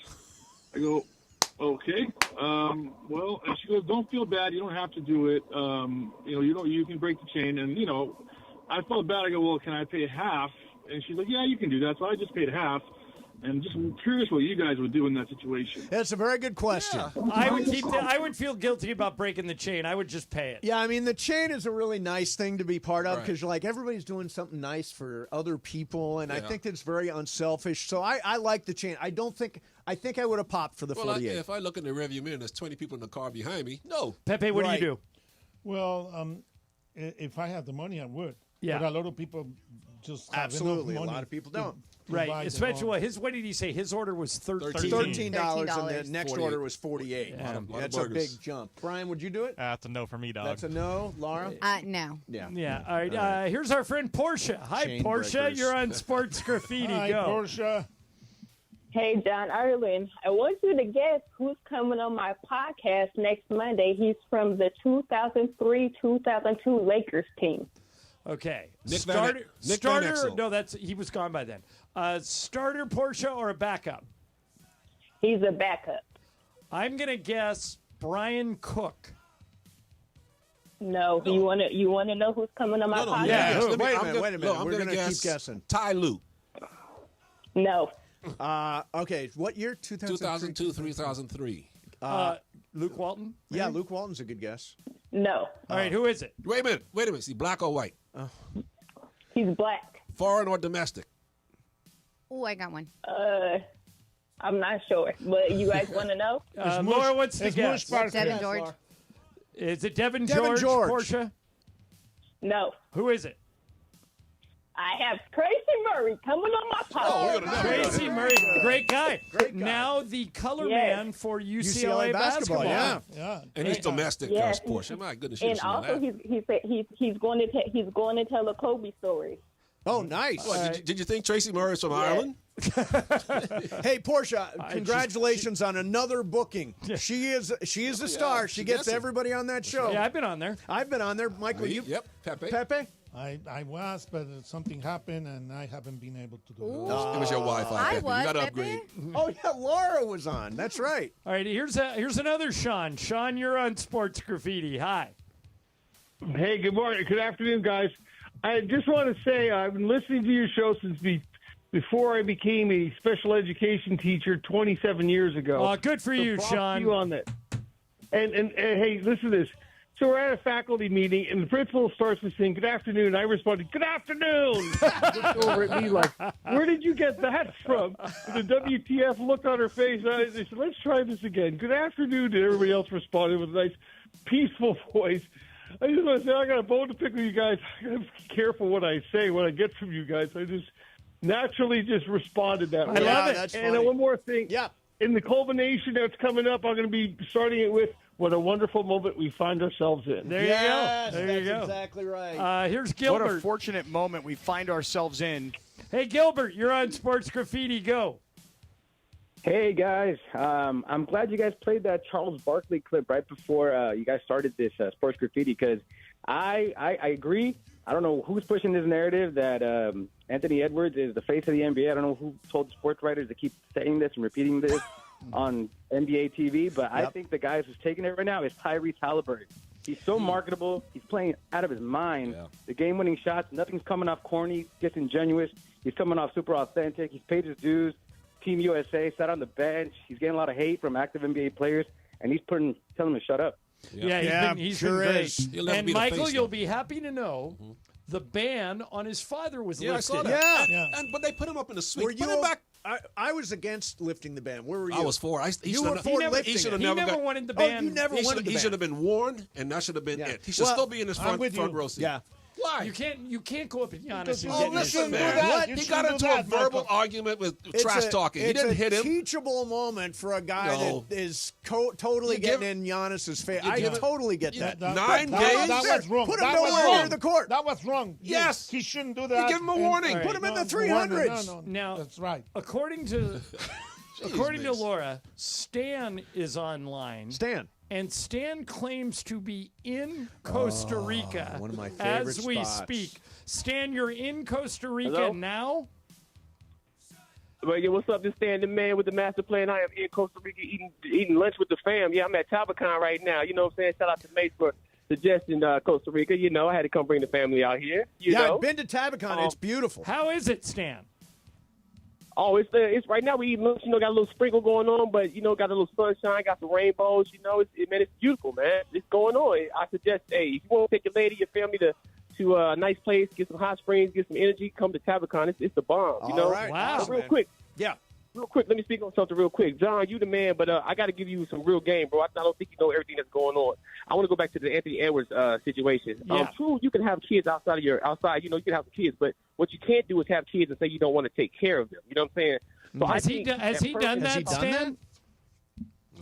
[SPEAKER 10] I go, okay. Well, and she goes, don't feel bad. You don't have to do it. You can break the chain. And, I felt bad. I go, well, can I pay half? And she's like, yeah, you can do that. So I just paid half. And just curious what you guys would do in that situation.
[SPEAKER 6] That's a very good question.
[SPEAKER 5] I would feel guilty about breaking the chain. I would just pay it.
[SPEAKER 6] Yeah, I mean, the chain is a really nice thing to be part of
[SPEAKER 19] Right.
[SPEAKER 6] because you're like, everybody's doing something nice for other people, and I
[SPEAKER 19] Yeah.
[SPEAKER 6] think that's very unselfish. So I like the chain. I think I would have popped for the
[SPEAKER 19] Well,
[SPEAKER 6] 48.
[SPEAKER 19] if I look in the rearview mirror and there's 20 people in the car behind me, no.
[SPEAKER 5] Pepe, what
[SPEAKER 6] Right.
[SPEAKER 5] do you do?
[SPEAKER 1] Well, if I had the money, I would.
[SPEAKER 5] Yeah.
[SPEAKER 1] But a lot of people just have
[SPEAKER 6] Absolutely, a
[SPEAKER 1] enough money
[SPEAKER 6] lot of people don't.
[SPEAKER 1] to buy
[SPEAKER 5] Right.
[SPEAKER 1] the
[SPEAKER 5] Especially
[SPEAKER 1] car.
[SPEAKER 5] what did he say? His order was $13.
[SPEAKER 6] $13, and the next
[SPEAKER 19] 48.
[SPEAKER 6] order was 48.
[SPEAKER 5] Yeah.
[SPEAKER 19] Lot of
[SPEAKER 6] That's a big
[SPEAKER 19] burgers.
[SPEAKER 6] jump. Brian, would you do it?
[SPEAKER 14] That's a no for me, dog.
[SPEAKER 6] That's a no. Laura?
[SPEAKER 7] No.
[SPEAKER 6] Yeah.
[SPEAKER 5] Yeah. All right. Here's our friend Portia. Hi,
[SPEAKER 6] Chain
[SPEAKER 5] Portia.
[SPEAKER 6] breakers.
[SPEAKER 5] You're on Sports Graffiti.
[SPEAKER 1] Hi,
[SPEAKER 5] Go.
[SPEAKER 1] Portia.
[SPEAKER 9] Hey, John Erlin, I want you to guess who's coming on my podcast next Monday. He's from the 2003-2002 Lakers team.
[SPEAKER 5] Okay.
[SPEAKER 19] Nick
[SPEAKER 5] Starter.
[SPEAKER 19] Van Exel.
[SPEAKER 5] No, he was gone by then. Starter Portia or a backup?
[SPEAKER 9] He's a backup.
[SPEAKER 5] I'm gonna guess Brian Cook.
[SPEAKER 9] No, you want to know who's coming on my podcast?
[SPEAKER 6] Yeah. Wait a minute.
[SPEAKER 19] Look, I'm
[SPEAKER 6] We're
[SPEAKER 19] gonna
[SPEAKER 6] going to keep
[SPEAKER 19] guess
[SPEAKER 6] guessing.
[SPEAKER 19] Ty Lue.
[SPEAKER 9] No.
[SPEAKER 6] Okay. What year?
[SPEAKER 19] 2002, 2003.
[SPEAKER 5] Luke Walton?
[SPEAKER 6] Yeah, Luke Walton's a good guess.
[SPEAKER 9] No.
[SPEAKER 5] All right, who is it?
[SPEAKER 19] Wait a minute. Is he black or white?
[SPEAKER 9] He's black.
[SPEAKER 19] Foreign or domestic?
[SPEAKER 7] Oh, I got one.
[SPEAKER 9] I'm not sure, but you guys want to know?
[SPEAKER 5] Laura, what's the guess?
[SPEAKER 7] Devin George.
[SPEAKER 5] Is it Devin
[SPEAKER 6] George.
[SPEAKER 5] Portia?
[SPEAKER 9] No.
[SPEAKER 5] Who is it?
[SPEAKER 9] I have Tracy Murray coming on my podcast.
[SPEAKER 5] Tracy Murray, great guy. Now the color man for UCLA basketball.
[SPEAKER 6] Yeah.
[SPEAKER 19] And he's domestic,
[SPEAKER 9] Yes.
[SPEAKER 19] Portia. My goodness,
[SPEAKER 9] And also, he said he's going to tell a Kobe story.
[SPEAKER 6] Oh, nice.
[SPEAKER 19] Did you think Tracy Murray is from Ireland?
[SPEAKER 6] Hey, Portia, congratulations on another booking. She is a star. She gets everybody on that show.
[SPEAKER 5] Yeah, I've been on there.
[SPEAKER 6] I've been on there. Michael, you?
[SPEAKER 19] Yep, Pepe.
[SPEAKER 6] Pepe?
[SPEAKER 1] I was, but something happened, and I haven't been able to do it.
[SPEAKER 19] It was your Wi-Fi.
[SPEAKER 7] I
[SPEAKER 19] Pepe.
[SPEAKER 7] was,
[SPEAKER 19] You got to
[SPEAKER 7] Pepe.
[SPEAKER 19] upgrade.
[SPEAKER 6] Oh, yeah, Laura was on. That's right.
[SPEAKER 5] All right, here's another Sean. Sean, you're on Sports Graffiti. Hi.
[SPEAKER 12] Hey, good morning. Good afternoon, guys. I just want to say I've been listening to your show since before I became a special education teacher 27 years ago.
[SPEAKER 5] Good for you,
[SPEAKER 12] props
[SPEAKER 5] Sean.
[SPEAKER 12] to you on that. And hey, listen to this. So we're at a faculty meeting, and the principal starts to sing, "Good afternoon." I responded, "Good afternoon." Looked over at me like, "Where did you get that from?" And the WTF look on her face. They said, "Let's try this again." "Good afternoon," and everybody else responded with a nice, peaceful voice. I just want to say I got a bone to pick with you guys. I got to be careful what I say, what I get from you guys. I just naturally just responded that way.
[SPEAKER 5] I love it.
[SPEAKER 6] That's
[SPEAKER 12] And
[SPEAKER 6] funny.
[SPEAKER 12] one more thing.
[SPEAKER 6] Yeah.
[SPEAKER 12] In the culmination that's coming up, I'm going to be starting it with what a wonderful moment we find ourselves in.
[SPEAKER 5] There you
[SPEAKER 6] Yes,
[SPEAKER 5] go. There you
[SPEAKER 6] that's
[SPEAKER 5] go.
[SPEAKER 6] exactly right.
[SPEAKER 5] Here's
[SPEAKER 13] What a
[SPEAKER 5] Gilbert.
[SPEAKER 13] fortunate moment we find ourselves in.
[SPEAKER 5] Hey, Gilbert, you're on Sports Graffiti. Go.
[SPEAKER 24] Hey, guys. I'm glad you guys played that Charles Barkley clip right before you guys started this Sports Graffiti because I agree. I don't know who's pushing this narrative that Anthony Edwards is the face of the NBA. I don't know who told the sports writers to keep saying this and repeating this on NBA TV, but I think the guy who's taking it right now is Tyrese Halliburton. He's so marketable. He's playing out of his mind.
[SPEAKER 19] Yeah.
[SPEAKER 24] The game-winning shots, nothing's coming off corny, disingenuous. He's coming off super authentic. He's paid his dues. Team USA sat on the bench. He's getting a lot of hate from active NBA players, and he's telling them to shut up.
[SPEAKER 5] Yeah, he's been great.
[SPEAKER 19] He'll never
[SPEAKER 5] And
[SPEAKER 19] be the
[SPEAKER 5] Michael,
[SPEAKER 19] face,
[SPEAKER 5] you'll
[SPEAKER 19] though.
[SPEAKER 5] be happy to know the ban on his father was
[SPEAKER 19] Yeah, I
[SPEAKER 5] lifted.
[SPEAKER 19] saw that.
[SPEAKER 6] Yeah.
[SPEAKER 19] But they put him up in the suite.
[SPEAKER 6] Were you
[SPEAKER 19] Put him back.
[SPEAKER 6] I was against lifting the ban. Where were you?
[SPEAKER 19] I was for.
[SPEAKER 6] You were for lifting
[SPEAKER 19] He should have
[SPEAKER 6] it.
[SPEAKER 5] He
[SPEAKER 19] never
[SPEAKER 5] never
[SPEAKER 19] got.
[SPEAKER 5] wanted the
[SPEAKER 6] Oh,
[SPEAKER 5] ban.
[SPEAKER 6] you never wanted the
[SPEAKER 19] He
[SPEAKER 6] ban.
[SPEAKER 19] should have been warned, and that should have been it. He should
[SPEAKER 6] Well,
[SPEAKER 19] still be in his
[SPEAKER 1] I'm
[SPEAKER 19] front
[SPEAKER 1] with you.
[SPEAKER 19] row seat.
[SPEAKER 6] Yeah.
[SPEAKER 19] Why?
[SPEAKER 5] You can't go up at Giannis and
[SPEAKER 19] Oh,
[SPEAKER 5] get
[SPEAKER 19] listen,
[SPEAKER 5] his
[SPEAKER 19] man.
[SPEAKER 6] What?
[SPEAKER 19] He got into a verbal argument with trash talking. He didn't hit him.
[SPEAKER 6] It's a teachable moment for a guy
[SPEAKER 19] No.
[SPEAKER 6] that is totally
[SPEAKER 19] You give-
[SPEAKER 6] getting in Giannis's face.
[SPEAKER 19] you
[SPEAKER 6] I
[SPEAKER 19] give it-
[SPEAKER 6] totally get
[SPEAKER 19] you-
[SPEAKER 6] that.
[SPEAKER 19] 9
[SPEAKER 1] That
[SPEAKER 19] games?
[SPEAKER 1] was wrong.
[SPEAKER 6] Put him
[SPEAKER 1] That was
[SPEAKER 6] nowhere
[SPEAKER 1] wrong.
[SPEAKER 6] near the court.
[SPEAKER 1] That was wrong.
[SPEAKER 19] Yes.
[SPEAKER 1] He shouldn't do that.
[SPEAKER 19] give him a warning.
[SPEAKER 5] All right.
[SPEAKER 6] Put him in the
[SPEAKER 1] No,
[SPEAKER 6] 300s.
[SPEAKER 1] No,
[SPEAKER 5] Now,
[SPEAKER 1] that's right.
[SPEAKER 5] According to Laura, Stan is online.
[SPEAKER 6] Stan.
[SPEAKER 5] And Stan claims to be in Costa Rica
[SPEAKER 6] one of my favorite
[SPEAKER 5] as we
[SPEAKER 6] spots.
[SPEAKER 5] speak. Stan, you're in Costa Rica
[SPEAKER 25] Hello?
[SPEAKER 5] now?
[SPEAKER 25] Well, yeah, what's up? This Stan, the man with the master plan. I am in Costa Rica eating lunch with the fam. Yeah, I'm at Tabacon right now. You know what I'm saying? Shout out to Mace for suggesting Costa Rica. You know, I had to come bring the family out here. You know?
[SPEAKER 6] I've been to Tabacon. It's beautiful.
[SPEAKER 5] How is it, Stan?
[SPEAKER 25] Oh, it's right now we eat lunch. You know, got a little sprinkle going on, but you know, got a little sunshine, got some rainbows. You know, it's beautiful, man. It's going on. I suggest, hey, if you want to take your lady, your family to a nice place, get some hot springs, get some energy, come to Tabacon. It's the bomb. You know,
[SPEAKER 6] All right.
[SPEAKER 5] Wow.
[SPEAKER 25] So real quick.
[SPEAKER 6] Yeah.
[SPEAKER 25] Real quick, let me speak on something real quick. John, you the man, but I got to give you some real game, bro. I don't think you know everything that's going on. I want to go back to the Anthony Edwards situation.
[SPEAKER 5] Yeah.
[SPEAKER 25] True, you can have kids outside. You know, you can have some kids, but what you can't do is have kids and say you don't want to take care of them. You know what I'm saying? So
[SPEAKER 5] Has he
[SPEAKER 25] think
[SPEAKER 5] done
[SPEAKER 25] that
[SPEAKER 5] that,
[SPEAKER 25] person-
[SPEAKER 5] Stan?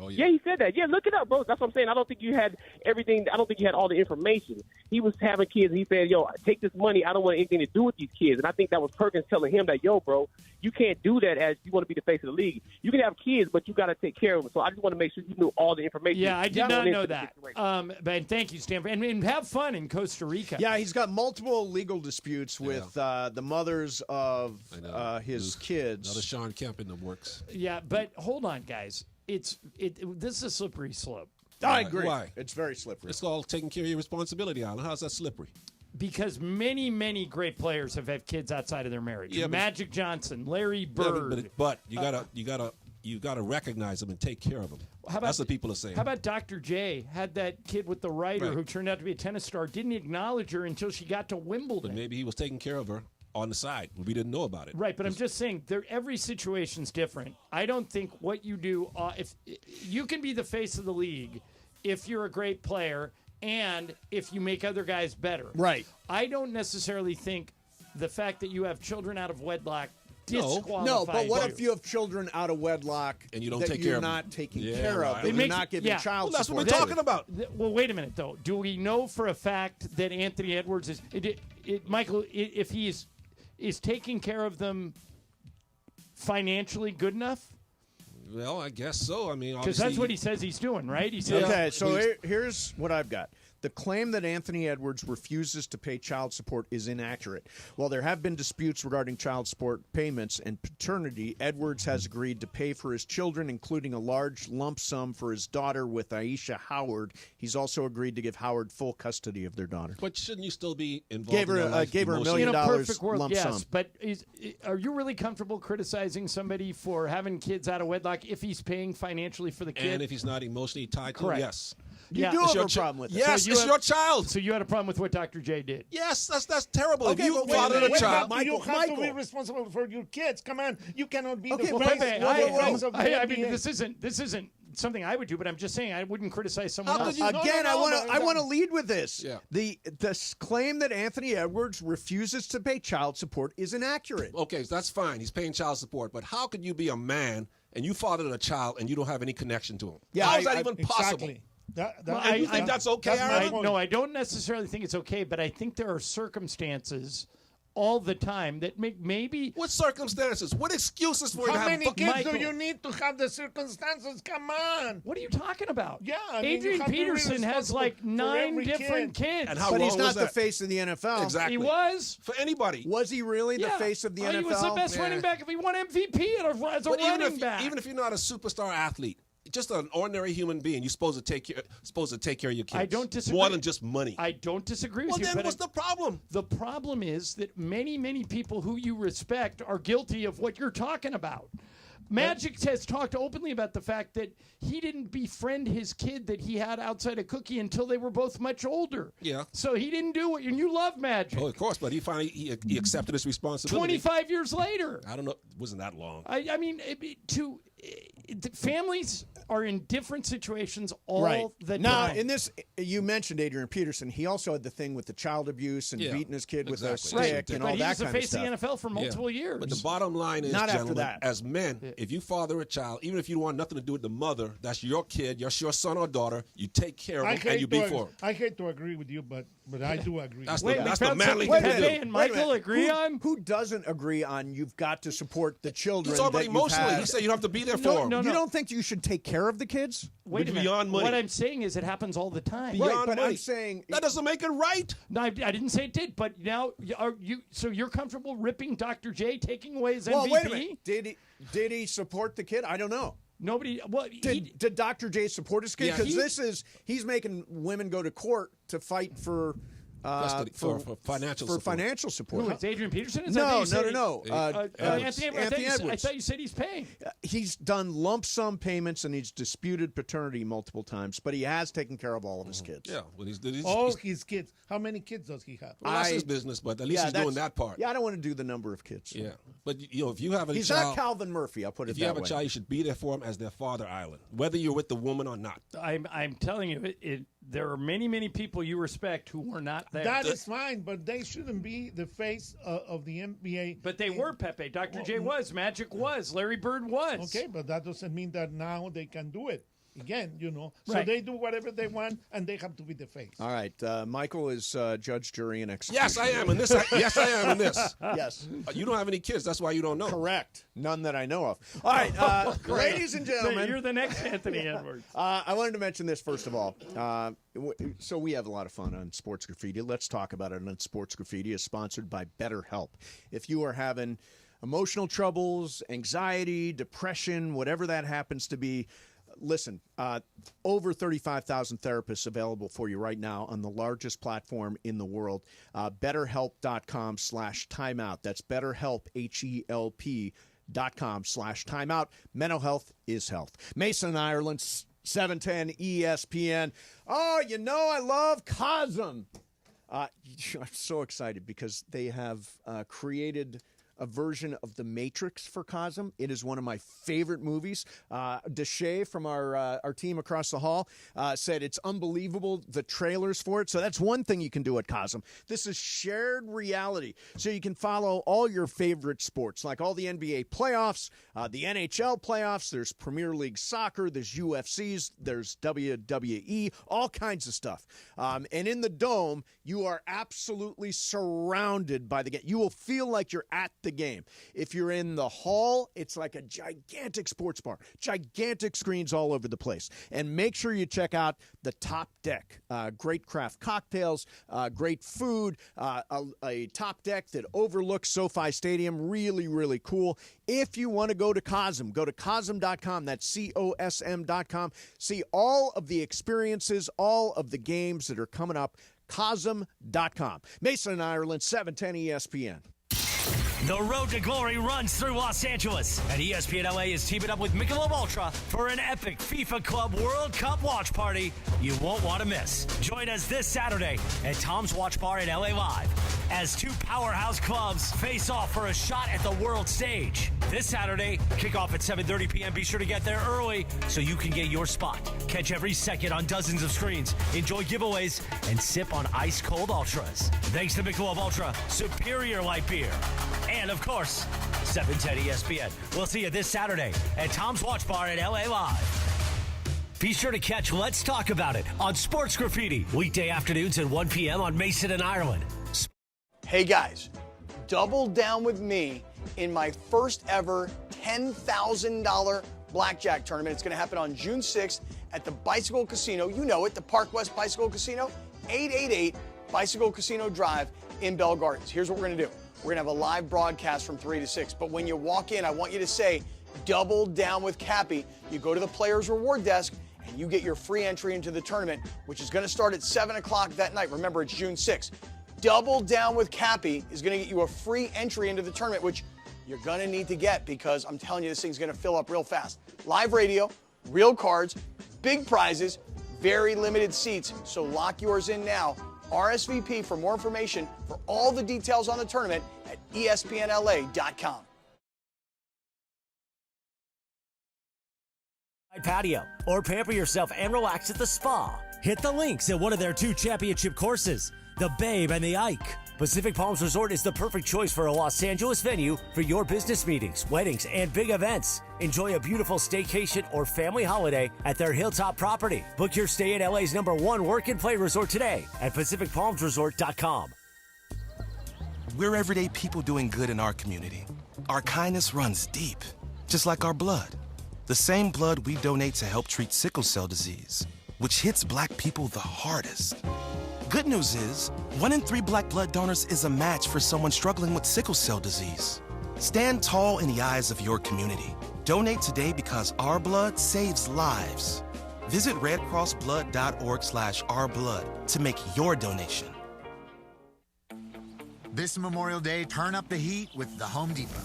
[SPEAKER 19] Oh,
[SPEAKER 25] Yeah, he said that. Yeah, look it up, bro. That's what I'm saying. I don't think you had everything. I don't think you had all the information. He was having kids, and he said, yo, take this money. I don't want anything to do with these kids. And I think that was Perkins telling him that, yo, bro, you can't do that as you want to be the face of the league. You can have kids, but you got to take care of them. So I just want to make sure you knew all the information.
[SPEAKER 5] Yeah, I did not know that. But thank you, Stanford. And have fun in Costa Rica.
[SPEAKER 6] Yeah, he's got multiple legal disputes with the mothers of his kids.
[SPEAKER 19] Another Sean Kemp in the works.
[SPEAKER 5] Yeah, but hold on, guys. This is a slippery slope.
[SPEAKER 6] I agree.
[SPEAKER 19] Why?
[SPEAKER 6] It's very slippery.
[SPEAKER 19] It's all taking care of your responsibility, Alan. How's that slippery?
[SPEAKER 5] Because many, many great players have had kids outside of their marriage.
[SPEAKER 19] Yeah,
[SPEAKER 5] Magic Johnson, Larry Bird.
[SPEAKER 19] But you gotta recognize them and take care of them. That's what people are saying.
[SPEAKER 5] How about Dr. J had that kid with the writer who turned out to be a tennis star, didn't acknowledge her until she got to Wimbledon.
[SPEAKER 19] But maybe he was taking care of her on the side. We didn't know about it.
[SPEAKER 5] Right, but I'm just saying, every situation's different. I don't think what you do, if you can be the face of the league if you're a great player and if you make other guys better.
[SPEAKER 6] Right.
[SPEAKER 5] I don't necessarily think the fact that you have children out of wedlock disqualifies
[SPEAKER 6] No, but what
[SPEAKER 5] you.
[SPEAKER 6] if you have children out of wedlock
[SPEAKER 19] and you don't
[SPEAKER 6] that
[SPEAKER 19] take
[SPEAKER 6] you're
[SPEAKER 19] care of them?
[SPEAKER 6] not taking
[SPEAKER 19] Yeah,
[SPEAKER 6] care of?
[SPEAKER 19] right.
[SPEAKER 6] Them, you're not giving child
[SPEAKER 19] Well, that's
[SPEAKER 6] support.
[SPEAKER 19] what we're talking about.
[SPEAKER 5] Well, wait a minute, though. Do we know for a fact that Anthony Edwards is Michael? If he is taking care of them financially good enough?
[SPEAKER 19] Well, I guess so. I mean,
[SPEAKER 5] because that's what he says he's doing, right? He says,
[SPEAKER 6] okay, so here's what I've got. The claim that Anthony Edwards refuses to pay child support is inaccurate. While there have been disputes regarding child support payments and paternity, Edwards has agreed to pay for his children, including a large lump sum for his daughter with Aisha Howard. He's also agreed to give Howard full custody of their daughter.
[SPEAKER 19] But shouldn't you still be involved?
[SPEAKER 6] Gave her $1 million
[SPEAKER 5] perfect world,
[SPEAKER 6] lump
[SPEAKER 5] yes,
[SPEAKER 6] sum.
[SPEAKER 5] but are you really comfortable criticizing somebody for having kids out of wedlock if he's paying financially for the kid?
[SPEAKER 19] And if he's not emotionally tied to
[SPEAKER 5] Correct.
[SPEAKER 19] it, yes.
[SPEAKER 6] You do have a problem with it.
[SPEAKER 19] Yes, it's your child.
[SPEAKER 5] So you had a problem with what Dr. J did?
[SPEAKER 19] Yes, that's terrible.
[SPEAKER 6] Okay,
[SPEAKER 19] if you
[SPEAKER 6] but wait a
[SPEAKER 19] fathered
[SPEAKER 6] minute,
[SPEAKER 19] a child,
[SPEAKER 1] You have to be responsible for your kids. Come on, you cannot be the
[SPEAKER 5] Well,
[SPEAKER 1] face
[SPEAKER 5] Pepe,
[SPEAKER 1] of the
[SPEAKER 5] I mean,
[SPEAKER 1] NBA.
[SPEAKER 5] this isn't something I would do, but I'm just saying I wouldn't criticize someone else.
[SPEAKER 6] Again, I want to lead with this.
[SPEAKER 19] Yeah.
[SPEAKER 6] The claim that Anthony Edwards refuses to pay child support is inaccurate.
[SPEAKER 19] Okay, so that's fine. He's paying child support, but how could you be a man and you fathered a child and you don't have any connection to him?
[SPEAKER 6] Yeah,
[SPEAKER 19] how is that even possible?
[SPEAKER 1] Exactly.
[SPEAKER 19] And you think that's okay, Aaron?
[SPEAKER 5] No, I don't necessarily think it's okay, but I think there are circumstances all the time that make maybe.
[SPEAKER 19] What circumstances? What excuses for you to
[SPEAKER 1] How
[SPEAKER 19] have
[SPEAKER 1] many kids
[SPEAKER 5] Michael,
[SPEAKER 1] do you need to have the circumstances? Come on.
[SPEAKER 5] What are you talking about?
[SPEAKER 1] Yeah, I mean, you
[SPEAKER 5] Adrian
[SPEAKER 1] have to be
[SPEAKER 5] Peterson has like
[SPEAKER 1] responsible for
[SPEAKER 5] 9
[SPEAKER 1] every
[SPEAKER 5] different
[SPEAKER 1] kid.
[SPEAKER 5] kids.
[SPEAKER 19] And how
[SPEAKER 6] But
[SPEAKER 19] wrong
[SPEAKER 6] he's not
[SPEAKER 19] was
[SPEAKER 6] the
[SPEAKER 19] that?
[SPEAKER 6] face of the NFL.
[SPEAKER 19] Exactly.
[SPEAKER 5] He was.
[SPEAKER 19] For anybody.
[SPEAKER 6] Was he really the
[SPEAKER 5] Yeah.
[SPEAKER 6] face of the NFL?
[SPEAKER 5] He was the best
[SPEAKER 19] Yeah.
[SPEAKER 5] running back if he won MVP as a
[SPEAKER 19] But
[SPEAKER 5] running back.
[SPEAKER 19] even if you're not a superstar athlete, just an ordinary human being, you're supposed to take care of your kids.
[SPEAKER 5] I don't disagree.
[SPEAKER 19] More than just money.
[SPEAKER 5] I don't disagree with
[SPEAKER 19] Well,
[SPEAKER 5] you.
[SPEAKER 19] then
[SPEAKER 5] but
[SPEAKER 19] what's the problem?
[SPEAKER 5] The problem is that many, many people who you respect are guilty of what you're talking about. Magic has talked openly about the fact that he didn't befriend his kid that he had outside of Cookie until they were both much older.
[SPEAKER 19] Yeah.
[SPEAKER 5] So he didn't do it, and you love Magic.
[SPEAKER 19] Oh, of course, but he finally he accepted his responsibility.
[SPEAKER 5] 25 years later.
[SPEAKER 19] I don't know. It wasn't that long.
[SPEAKER 5] I mean, families are in different situations all the time.
[SPEAKER 6] Now, in this, you mentioned Adrian Peterson. He also had the thing with the child abuse and
[SPEAKER 19] Yeah,
[SPEAKER 6] beating his kid with a
[SPEAKER 19] exactly.
[SPEAKER 6] stick and
[SPEAKER 5] but
[SPEAKER 6] all
[SPEAKER 5] he
[SPEAKER 6] that
[SPEAKER 5] was the
[SPEAKER 6] kind of
[SPEAKER 5] face
[SPEAKER 6] stuff.
[SPEAKER 5] of the NFL for multiple years.
[SPEAKER 19] But the bottom line is,
[SPEAKER 6] Not after
[SPEAKER 19] gentlemen,
[SPEAKER 6] that.
[SPEAKER 19] as men, if you father a child, even if you don't want nothing to do with the mother, that's your kid, that's your son or daughter, you take care of them and you be for them.
[SPEAKER 1] I hate to agree with you, but I do agree.
[SPEAKER 19] That's
[SPEAKER 5] Wait,
[SPEAKER 19] the
[SPEAKER 5] found
[SPEAKER 19] manly
[SPEAKER 5] something
[SPEAKER 19] thing to
[SPEAKER 5] Pepe
[SPEAKER 19] do.
[SPEAKER 5] and Michael agree on?
[SPEAKER 6] Who doesn't agree on you've got to support the children?
[SPEAKER 19] He's talking about
[SPEAKER 6] that you've
[SPEAKER 19] emotionally.
[SPEAKER 6] had?
[SPEAKER 19] He said you don't have to be there for them.
[SPEAKER 6] You don't think you should take care of the kids?
[SPEAKER 5] Wait a minute.
[SPEAKER 19] Beyond money.
[SPEAKER 5] What I'm saying is it happens all the time.
[SPEAKER 19] Beyond
[SPEAKER 6] Right, but
[SPEAKER 19] money.
[SPEAKER 6] I'm saying
[SPEAKER 19] that doesn't make it right.
[SPEAKER 5] No, I didn't say it did, but now are you? So you're comfortable ripping Dr. J, taking away his MVP?
[SPEAKER 6] Well, wait a minute. Did he support the kid? I don't know.
[SPEAKER 5] Nobody. Well,
[SPEAKER 6] did Dr. J support his kid?
[SPEAKER 19] Yeah,
[SPEAKER 6] Because he's making women go to court to fight for.
[SPEAKER 19] For financial support.
[SPEAKER 6] financial support.
[SPEAKER 5] Who, it's Adrian Peterson? Is
[SPEAKER 6] No.
[SPEAKER 5] Anthony Edwards. I
[SPEAKER 6] Edwards.
[SPEAKER 5] thought you said he's paying.
[SPEAKER 6] He's done lump sum payments and he's disputed paternity multiple times, but he has taken care of all of his kids.
[SPEAKER 19] Yeah, well, he's
[SPEAKER 1] All his kids. How many kids does he have?
[SPEAKER 19] well, that's his business, but at least he's doing that part.
[SPEAKER 6] Yeah, I don't want to do the number of kids.
[SPEAKER 19] Yeah, but if you have a
[SPEAKER 6] He's
[SPEAKER 19] child,
[SPEAKER 6] not Calvin Murphy. I'll put it
[SPEAKER 19] if you
[SPEAKER 6] that
[SPEAKER 19] have a
[SPEAKER 6] way.
[SPEAKER 19] child, you should be there for him as their father island, whether you're with the woman or not.
[SPEAKER 5] I'm telling you, there are many, many people you respect who were not there.
[SPEAKER 1] That is fine, but they shouldn't be the face of the NBA.
[SPEAKER 5] But they were, Pepe. Dr. J was. Magic was. Larry Bird was.
[SPEAKER 1] Okay, but that doesn't mean that now they can do it. again, So
[SPEAKER 5] Right.
[SPEAKER 1] they do whatever they want, and they have to be the face.
[SPEAKER 6] All right, Michael is judge, jury, and executioner.
[SPEAKER 19] Yes, I am in this. Yes, I am in this.
[SPEAKER 6] Yes.
[SPEAKER 19] You don't have any kids. That's why you don't know.
[SPEAKER 6] Correct. None that I know of. All right, ladies and gentlemen.
[SPEAKER 5] You're the next Anthony Edwards.
[SPEAKER 6] I wanted to mention this first of all. So we have a lot of fun on Sports Graffiti. Let's talk about it on Sports Graffiti. Is sponsored by BetterHelp. If you are having emotional troubles, anxiety, depression, whatever that happens to be, listen, over 35,000 therapists available for you right now on the largest platform in the world, BetterHelp.com/timeout. That's BetterHelp, HELP.com/timeout. Mental health is health. Mason, Ireland, 710 ESPN. Oh, I love Cosm. I'm so excited because they have created a version of The Matrix for Cosm. It is one of my favorite movies. Deshay from our team across the hall said it's unbelievable, the trailers for it. So that's one thing you can do at Cosm. This is shared reality. So you can follow all your favorite sports, like all the NBA playoffs, the NHL playoffs, there's Premier League soccer, there's UFCs, there's WWE, all kinds of stuff. And in the Dome, you are absolutely surrounded by the game. You will feel like you're at the game. If you're in the hall, it's like a gigantic sports bar, gigantic screens all over the place. And make sure you check out the top deck. Great craft cocktails, great food, a top deck that overlooks SoFi Stadium. Really, really cool. If you want to go to Cosm, go to Cosm.com. That's COSM.com. See all of the experiences, all of the games that are coming up. Cosm.com. Mason and Ireland, 710 ESPN.
[SPEAKER 3] The road to glory runs through Los Angeles, and ESPN LA is teaming up with Mychal Ultra for an epic FIFA Club World Cup watch party you won't want to miss. Join us this Saturday at Tom's Watch Bar in LA Live as two powerhouse clubs face off for a shot at the world stage. This Saturday, kickoff at 7:30 p.m. Be sure to get there early so you can get your spot. Catch every second on dozens of screens, enjoy giveaways, and sip on ice-cold Ultras. Thanks to Mychal Ultra, superior light beer. And, of course, 710 ESPN. We'll see you this Saturday at Tom's Watch Bar at LA Live. Be sure to catch Let's Talk About It on Sports Graffiti, weekday afternoons at 1 p.m. on Mason and Ireland.
[SPEAKER 16] Hey, guys, double down with me in my first ever $10,000 blackjack tournament. It's going to happen on June 6th at the Bicycle Casino. You know it, the Park West Bicycle Casino, 888 Bicycle Casino Drive in Bell Gardens. Here's what we're going to do. We're going to have a live broadcast from 3 to 6. But when you walk in, I want you to say, double down with Cappy. You go to the Players Reward Desk, and you get your free entry into the tournament, which is going to start at 7 o'clock that night. Remember, it's June 6th. Double down with Cappy is going to get you a free entry into the tournament, which you're going to need to get because I'm telling you, this thing's going to fill up real fast. Live radio, real cards, big prizes, very limited seats. So lock yours in now. RSVP for more information for all the details on the tournament at ESPNLA.com.
[SPEAKER 3] Patio, or pamper yourself and relax at the spa. Hit the links at one of their 2 championship courses, the Babe and the Ike. Pacific Palms Resort is the perfect choice for a Los Angeles venue for your business meetings, weddings, and big events. Enjoy a beautiful staycation or family holiday at their Hilltop property. Book your stay at LA's #1 work and play resort today at PacificPalmsResort.com.
[SPEAKER 15] We're everyday people doing good in our community. Our kindness runs deep, just like our blood. The same blood we donate to help treat sickle cell disease, which hits Black people the hardest. Good news is, 1 in 3 Black blood donors is a match for someone struggling with sickle cell disease. Stand tall in the eyes of your community. Donate today because our blood saves lives. Visit redcrossblood.org/ourblood to make your donation.
[SPEAKER 17] This Memorial Day, turn up the heat with the Home Depot.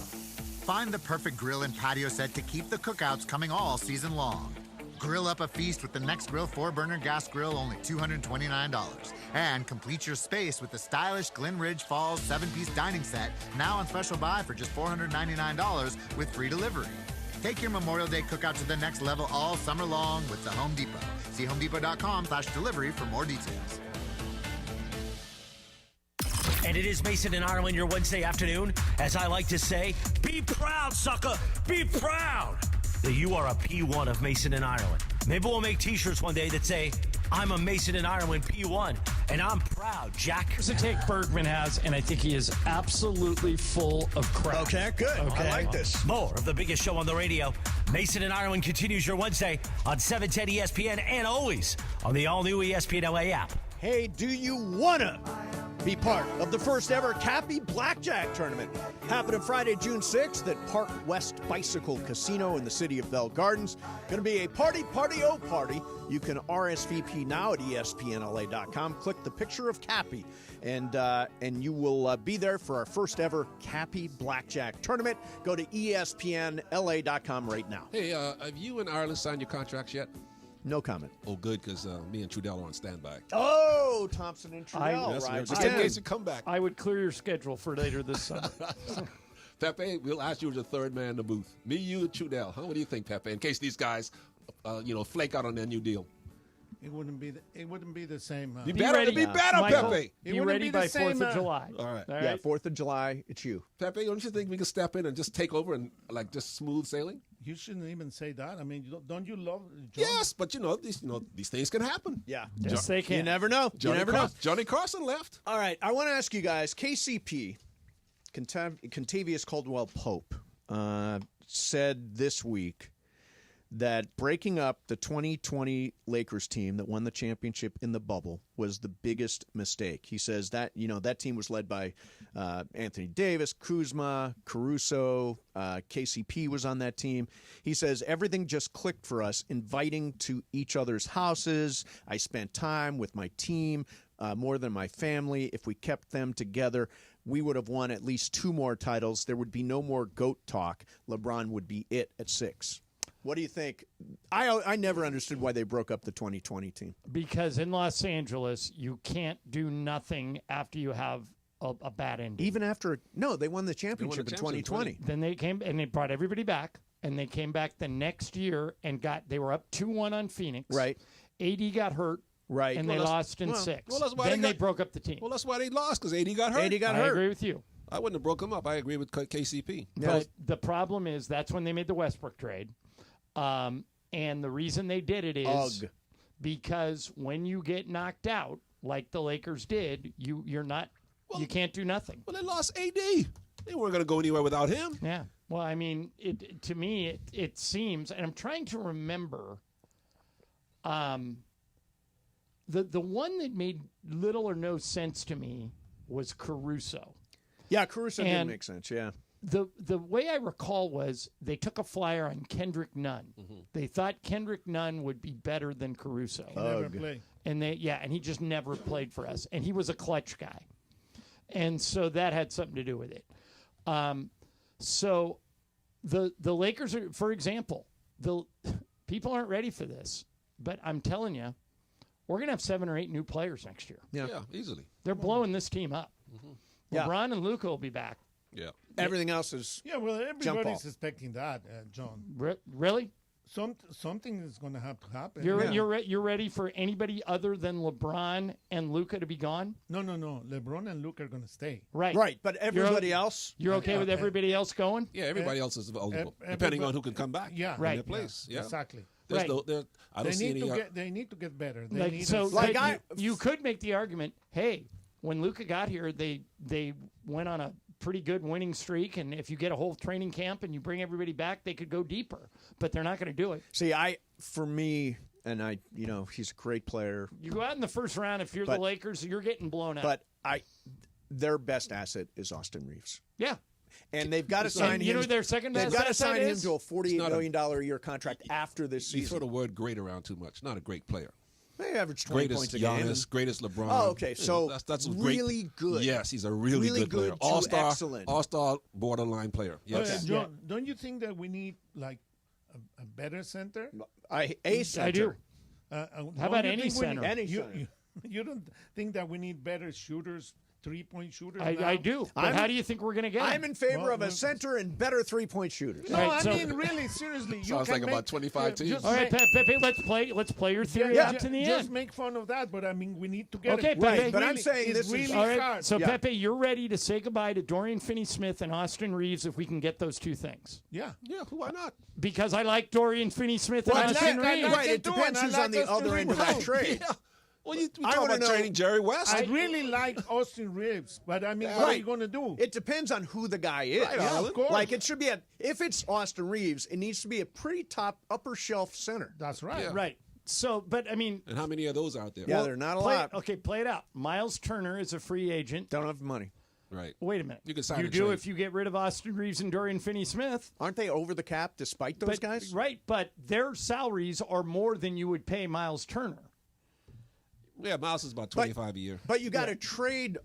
[SPEAKER 17] Find the perfect grill and patio set to keep the cookouts coming all season long. Grill up a feast with the Next Grill 4-burner gas grill, only $229. And complete your space with the stylish Glen Ridge Falls 7-piece dining set, now on special buy for just $499 with free delivery. Take your Memorial Day cookout to the next level all summer long with the Home Depot. See homedepot.com/delivery for more details.
[SPEAKER 3] And it is Mason and Ireland, your Wednesday afternoon. As I like to say, be proud, sucker. Be proud. that you are a P1 of Mason and Ireland. Maybe we'll make T-shirts one day that say, I'm a Mason and Ireland P1, and I'm proud, Jack.
[SPEAKER 5] Here's a take Bergman has, and I think he is absolutely full of crap.
[SPEAKER 6] Okay, good. I like this.
[SPEAKER 3] More of the biggest show on the radio. Mason and Ireland continues your Wednesday on 710 ESPN and always on the all-new ESPN LA app.
[SPEAKER 6] Hey, do you want to be part of the first ever Cappy Blackjack Tournament? Happening Friday, June 6th at Park West Bicycle Casino in the city of Bell Gardens. Going to be a party. You can RSVP now at ESPNLA.com. Click the picture of Cappy, and you will be there for our first ever Cappy Blackjack Tournament. Go to ESPNLA.com right now.
[SPEAKER 19] Hey, have you and Ireland signed your contracts yet?
[SPEAKER 6] No comment.
[SPEAKER 19] Oh, good, because me and Trudell are on standby.
[SPEAKER 6] Oh, Thompson and Trudell, right?
[SPEAKER 19] Just in case you come back.
[SPEAKER 5] I would clear your schedule for later this summer.
[SPEAKER 19] Pepe, we'll ask you as the third man in the booth. Me, you, and Trudell. What do you think, Pepe? In case these guys, flake out on their new deal.
[SPEAKER 1] It wouldn't be the same.
[SPEAKER 19] Be better,
[SPEAKER 5] Michael,
[SPEAKER 19] Pepe.
[SPEAKER 5] Be ready by 4th of July.
[SPEAKER 19] All right.
[SPEAKER 6] Yeah, 4th of July, it's you.
[SPEAKER 19] Pepe, don't you think we can step in and just take over and just smooth sailing?
[SPEAKER 1] You shouldn't even say that. I mean, don't you love John?
[SPEAKER 19] Yes, but these things can happen.
[SPEAKER 6] Yeah.
[SPEAKER 5] Yes, they can.
[SPEAKER 6] You never know.
[SPEAKER 19] Johnny Carson left.
[SPEAKER 6] All right, I want to ask you guys, KCP, Contavious Caldwell-Pope, said this week that breaking up the 2020 Lakers team that won the championship in the bubble was the biggest mistake. He says that, that team was led by Anthony Davis, Kuzma, Caruso, KCP was on that team. He says everything just clicked for us, inviting to each other's houses. I spent time with my team more than my family. If we kept them together, we would have won at least 2 more titles. There would be no more GOAT talk. LeBron would be it at 6. What do you think? I never understood why they broke up the 2020 team.
[SPEAKER 5] Because in Los Angeles, you can't do nothing after you have a bad ending.
[SPEAKER 6] Even after they won the championship in 2020.
[SPEAKER 5] Then they came and they brought everybody back, and they came back the next year and they were up 2-1 on Phoenix.
[SPEAKER 6] Right.
[SPEAKER 5] AD got hurt.
[SPEAKER 6] Right.
[SPEAKER 5] And they lost in 6.
[SPEAKER 19] Well, that's why
[SPEAKER 5] then they broke up the team.
[SPEAKER 19] Well, that's why they lost, because AD got hurt.
[SPEAKER 6] AD got hurt.
[SPEAKER 5] I agree with you.
[SPEAKER 19] I wouldn't have broke them up. I agree with KCP.
[SPEAKER 5] But the problem is that's when they made the Westbrook trade. And the reason they did it is because when you get knocked out, like the Lakers did, you can't do nothing.
[SPEAKER 19] Well, they lost AD. They weren't going to go anywhere without him.
[SPEAKER 5] Yeah. Well, I mean, to me, it seems, and I'm trying to remember, the one that made little or no sense to me was Caruso.
[SPEAKER 6] Yeah, Caruso didn't make sense, yeah.
[SPEAKER 5] The way I recall was they took a flyer on Kendrick Nunn. Mm-hmm. They thought Kendrick Nunn would be better than Caruso.
[SPEAKER 1] Never played.
[SPEAKER 5] And he just never played for us. And he was a clutch guy. And so that had something to do with it. So the Lakers are, for example, the people aren't ready for this, but I'm telling you, we're going to have 7 or 8 new players next year.
[SPEAKER 19] Yeah, easily.
[SPEAKER 5] They're blowing this team up. Mm-hmm. LeBron and Luka will be back.
[SPEAKER 19] Yeah.
[SPEAKER 6] Everything else is
[SPEAKER 1] everybody's expecting that, John.
[SPEAKER 5] Really?
[SPEAKER 1] Something is going to have to happen.
[SPEAKER 5] You're ready for anybody other than LeBron and Luka to be gone?
[SPEAKER 1] No. LeBron and Luka are going to stay.
[SPEAKER 5] Right.
[SPEAKER 6] But everybody else?
[SPEAKER 5] You're okay with everybody else going?
[SPEAKER 19] Yeah, everybody else is eligible, depending on who can come back.
[SPEAKER 1] Yeah.
[SPEAKER 19] In their place. Yeah.
[SPEAKER 1] Exactly.
[SPEAKER 19] I don't see any.
[SPEAKER 1] They need to get better.
[SPEAKER 5] You could make the argument, hey, when Luka got here, they went on a pretty good winning streak, and if you get a whole training camp and you bring everybody back, they could go deeper. But they're not going to do it.
[SPEAKER 6] See, he's a great player.
[SPEAKER 5] You go out in the first round, if you're the Lakers, you're getting blown out.
[SPEAKER 6] But their best asset is Austin Reeves.
[SPEAKER 5] Yeah.
[SPEAKER 6] And they've got to sign him.
[SPEAKER 5] You know their second best
[SPEAKER 6] They've got to sign him
[SPEAKER 5] is?
[SPEAKER 6] to a $48 million a year contract after this season.
[SPEAKER 19] You throw the word great around too much. Not a great player.
[SPEAKER 6] They average 20 points a game.
[SPEAKER 19] Greatest LeBron.
[SPEAKER 6] Oh, okay. So
[SPEAKER 19] that's
[SPEAKER 6] really good.
[SPEAKER 19] Yes, he's a really good player. All-star,
[SPEAKER 6] excellent.
[SPEAKER 19] All-star borderline player. Yes.
[SPEAKER 1] John, don't you think that we need like a better center?
[SPEAKER 6] A center.
[SPEAKER 5] I do. How about any
[SPEAKER 1] center?
[SPEAKER 5] center?
[SPEAKER 1] You don't think that we need better shooters 3-point shooters.
[SPEAKER 5] I do. But how do you think we're going to get them?
[SPEAKER 6] I'm in favor of a center and better 3-point shooters.
[SPEAKER 1] No, I mean, really, seriously. You
[SPEAKER 19] Sounds
[SPEAKER 1] can
[SPEAKER 19] like
[SPEAKER 1] make,
[SPEAKER 19] about 25 teams.
[SPEAKER 5] All right, Pepe, let's play your theory out to the end.
[SPEAKER 1] Just make fun of that, but I mean, we need to get
[SPEAKER 5] Okay,
[SPEAKER 1] it.
[SPEAKER 5] Pepe.
[SPEAKER 1] Right,
[SPEAKER 6] but I'm saying
[SPEAKER 1] it's
[SPEAKER 6] this is
[SPEAKER 1] really
[SPEAKER 5] all right.
[SPEAKER 1] hard.
[SPEAKER 5] So, Pepe, you're ready to say goodbye to Dorian Finney-Smith and Austin Reeves if we can get those two things.
[SPEAKER 1] Yeah,
[SPEAKER 19] why not?
[SPEAKER 5] Because I like Dorian Finney-Smith and
[SPEAKER 6] Well,
[SPEAKER 5] Austin Reeves.
[SPEAKER 6] right, it depends who's on the other end of that trade.
[SPEAKER 19] Yeah. Well, we
[SPEAKER 6] I
[SPEAKER 19] talk
[SPEAKER 6] wanna
[SPEAKER 19] about
[SPEAKER 6] know-
[SPEAKER 19] trading Jerry West.
[SPEAKER 1] I really like Austin Reeves, but I mean, what are you going to do?
[SPEAKER 6] It depends on who the guy is.
[SPEAKER 19] Right, yeah,
[SPEAKER 1] of course.
[SPEAKER 6] Like it should be if it's Austin Reeves, it needs to be a pretty top upper shelf center.
[SPEAKER 1] That's right.
[SPEAKER 19] Yeah.
[SPEAKER 5] Right. So, but I mean,
[SPEAKER 19] and how many of those out there?
[SPEAKER 6] Yeah, they're not a
[SPEAKER 5] play,
[SPEAKER 6] lot.
[SPEAKER 5] okay, play it out. Miles Turner is a free agent.
[SPEAKER 6] Don't have money.
[SPEAKER 19] Right.
[SPEAKER 5] Wait a minute.
[SPEAKER 19] You can sign
[SPEAKER 5] You
[SPEAKER 19] a
[SPEAKER 5] do
[SPEAKER 19] trade.
[SPEAKER 5] if you get rid of Austin Reeves and Dorian Finney-Smith.
[SPEAKER 6] Aren't they over the cap despite those
[SPEAKER 5] But-
[SPEAKER 6] guys?
[SPEAKER 5] Right, but their salaries are more than you would pay Miles Turner.
[SPEAKER 19] Yeah, Miles is about 25 a year.
[SPEAKER 6] But you got to trade.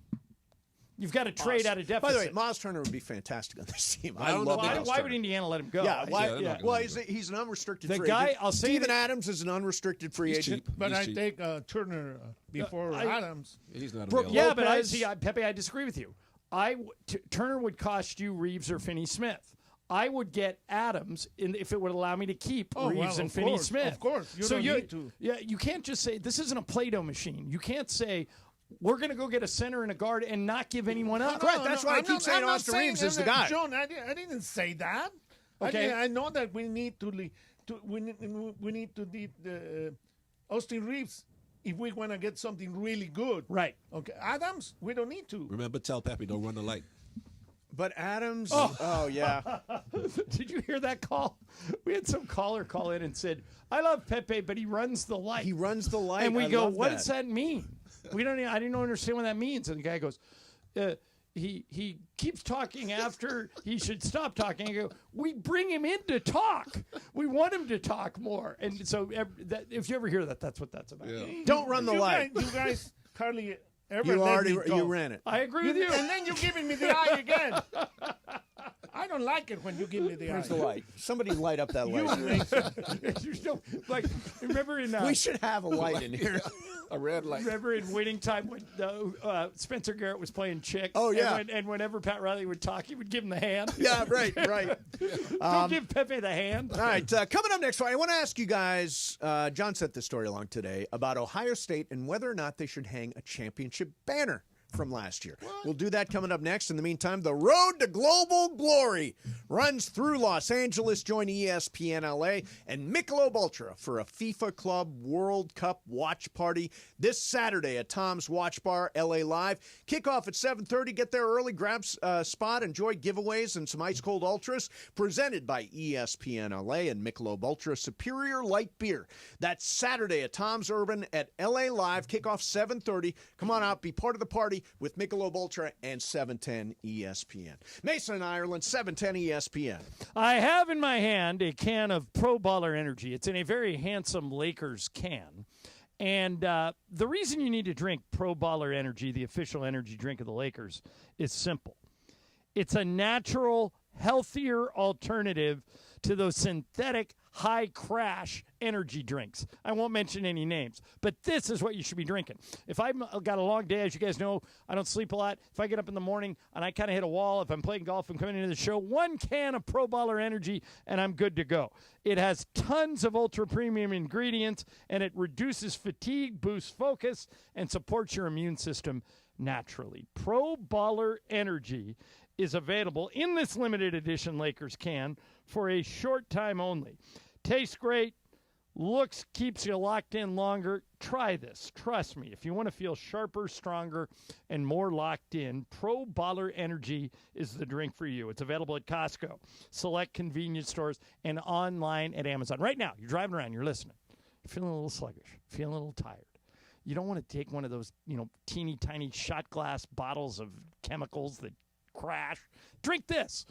[SPEAKER 5] You've got to trade out of deficit.
[SPEAKER 6] By the way, Miles Turner would be fantastic on this team.
[SPEAKER 19] I don't
[SPEAKER 6] love
[SPEAKER 19] know.
[SPEAKER 6] Miles
[SPEAKER 5] Why
[SPEAKER 6] Turner.
[SPEAKER 5] would Indiana let him go?
[SPEAKER 6] Yeah, why?
[SPEAKER 19] they're not gonna
[SPEAKER 6] Well,
[SPEAKER 19] let him
[SPEAKER 6] he's an unrestricted
[SPEAKER 5] The
[SPEAKER 6] free
[SPEAKER 5] guy-
[SPEAKER 6] agent.
[SPEAKER 5] I'll say
[SPEAKER 6] Steven
[SPEAKER 5] that-
[SPEAKER 6] Adams is an unrestricted free
[SPEAKER 19] He's
[SPEAKER 6] agent.
[SPEAKER 19] cheap.
[SPEAKER 1] But
[SPEAKER 19] He's
[SPEAKER 1] I
[SPEAKER 19] cheap.
[SPEAKER 1] take Turner before Adams.
[SPEAKER 19] He's not
[SPEAKER 6] Brooke
[SPEAKER 19] available.
[SPEAKER 5] Yeah, but I
[SPEAKER 6] Lopez.
[SPEAKER 5] see, Pepe, I disagree with you. Turner would cost you Reeves or Finney-Smith. I would get Adams if it would allow me to keep Reeves and Finney-Smith.
[SPEAKER 1] Of course, you don't need to.
[SPEAKER 5] Yeah, you can't just say this isn't a Play-Doh machine. You can't say we're going to go get a center and a guard and not give anyone up.
[SPEAKER 6] Correct. That's why I keep saying
[SPEAKER 1] I'm not
[SPEAKER 6] Austin Reeves is the
[SPEAKER 1] that,
[SPEAKER 6] guy.
[SPEAKER 1] John, I didn't say that.
[SPEAKER 5] Okay.
[SPEAKER 1] I know that we need to we need to leave Austin Reeves if we want to get something really good.
[SPEAKER 5] Right.
[SPEAKER 1] Okay. Adams, we don't need to.
[SPEAKER 19] Remember, tell Pepe, don't run the light.
[SPEAKER 6] But Adams, oh yeah.
[SPEAKER 5] Did you hear that call? We had some caller call in and said, "I love Pepe, but he runs the light."
[SPEAKER 6] He runs the light.
[SPEAKER 5] And we
[SPEAKER 6] I
[SPEAKER 5] go,
[SPEAKER 6] love
[SPEAKER 5] "What
[SPEAKER 6] that.
[SPEAKER 5] does that mean?" I didn't understand what that means. And the guy goes, he keeps talking after he should stop talking. I go, we bring him in to talk. We want him to talk more. And so if you ever hear that, that's what that's about.
[SPEAKER 19] Yeah.
[SPEAKER 6] Don't run the light.
[SPEAKER 1] You guys hardly ever
[SPEAKER 6] You
[SPEAKER 1] let
[SPEAKER 6] already
[SPEAKER 1] me talk.
[SPEAKER 6] you ran it.
[SPEAKER 5] I agree with you.
[SPEAKER 1] And then you're giving me the eye again. I don't like it when you give me the
[SPEAKER 6] Where's
[SPEAKER 1] eye.
[SPEAKER 6] the light? Somebody light up that light.
[SPEAKER 5] There's no, like, remember in
[SPEAKER 6] We should have a light in here.
[SPEAKER 19] A red light.
[SPEAKER 5] remember in Winning Time when Spencer Garrett was playing Chick?
[SPEAKER 6] Oh, yeah.
[SPEAKER 5] And whenever Pat Riley would talk, he would give him the hand.
[SPEAKER 6] Yeah, right.
[SPEAKER 5] Don't give Pepe the hand.
[SPEAKER 6] All right, coming up next, I want to ask you guys, John sent this story along today about Ohio State and whether or not they should hang a championship banner from last year. We'll do that coming up next. In the meantime, the road to global glory runs through Los Angeles. Join ESPN LA and Michelob Ultra for a FIFA Club World Cup watch party this Saturday at Tom's Watch Bar, LA Live. Kickoff at 7:30. Get there early, grab a spot, enjoy giveaways and some ice cold ultras presented by ESPN LA and Michelob Ultra Superior Light Beer. That's Saturday at Tom's Urban at LA Live. Kickoff 7:30. Come on out, be part of the party with Michelob Ultra and 710 ESPN. Mason in Ireland, 710 ESPN.
[SPEAKER 5] I have in my hand a can of Pro Baller Energy. It's in a very handsome Lakers can. And the reason you need to drink Pro Baller Energy, the official energy drink of the Lakers, is simple. It's a natural, healthier alternative to those synthetic, high-crash energy drinks. I won't mention any names, but this is what you should be drinking. If I've got a long day, as you guys know, I don't sleep a lot. If I get up in the morning and I kind of hit a wall, if I'm playing golf and coming into the show, one can of Pro Baller Energy, and I'm good to go. It has tons of ultra-premium ingredients, and it reduces fatigue, boosts focus, and supports your immune system naturally. Pro Baller Energy is available in this limited edition Lakers can for a short time only. Tastes great, looks, keeps you locked in longer. Try this. Trust me. If you want to feel sharper, stronger, and more locked in, Pro Baller Energy is the drink for you. It's available at Costco, select convenience stores, and online at Amazon. Right now, you're driving around, you're listening. You're feeling a little sluggish, feeling a little tired. You don't want to take one of those, teeny tiny shot glass bottles of chemicals that crash. Drink this.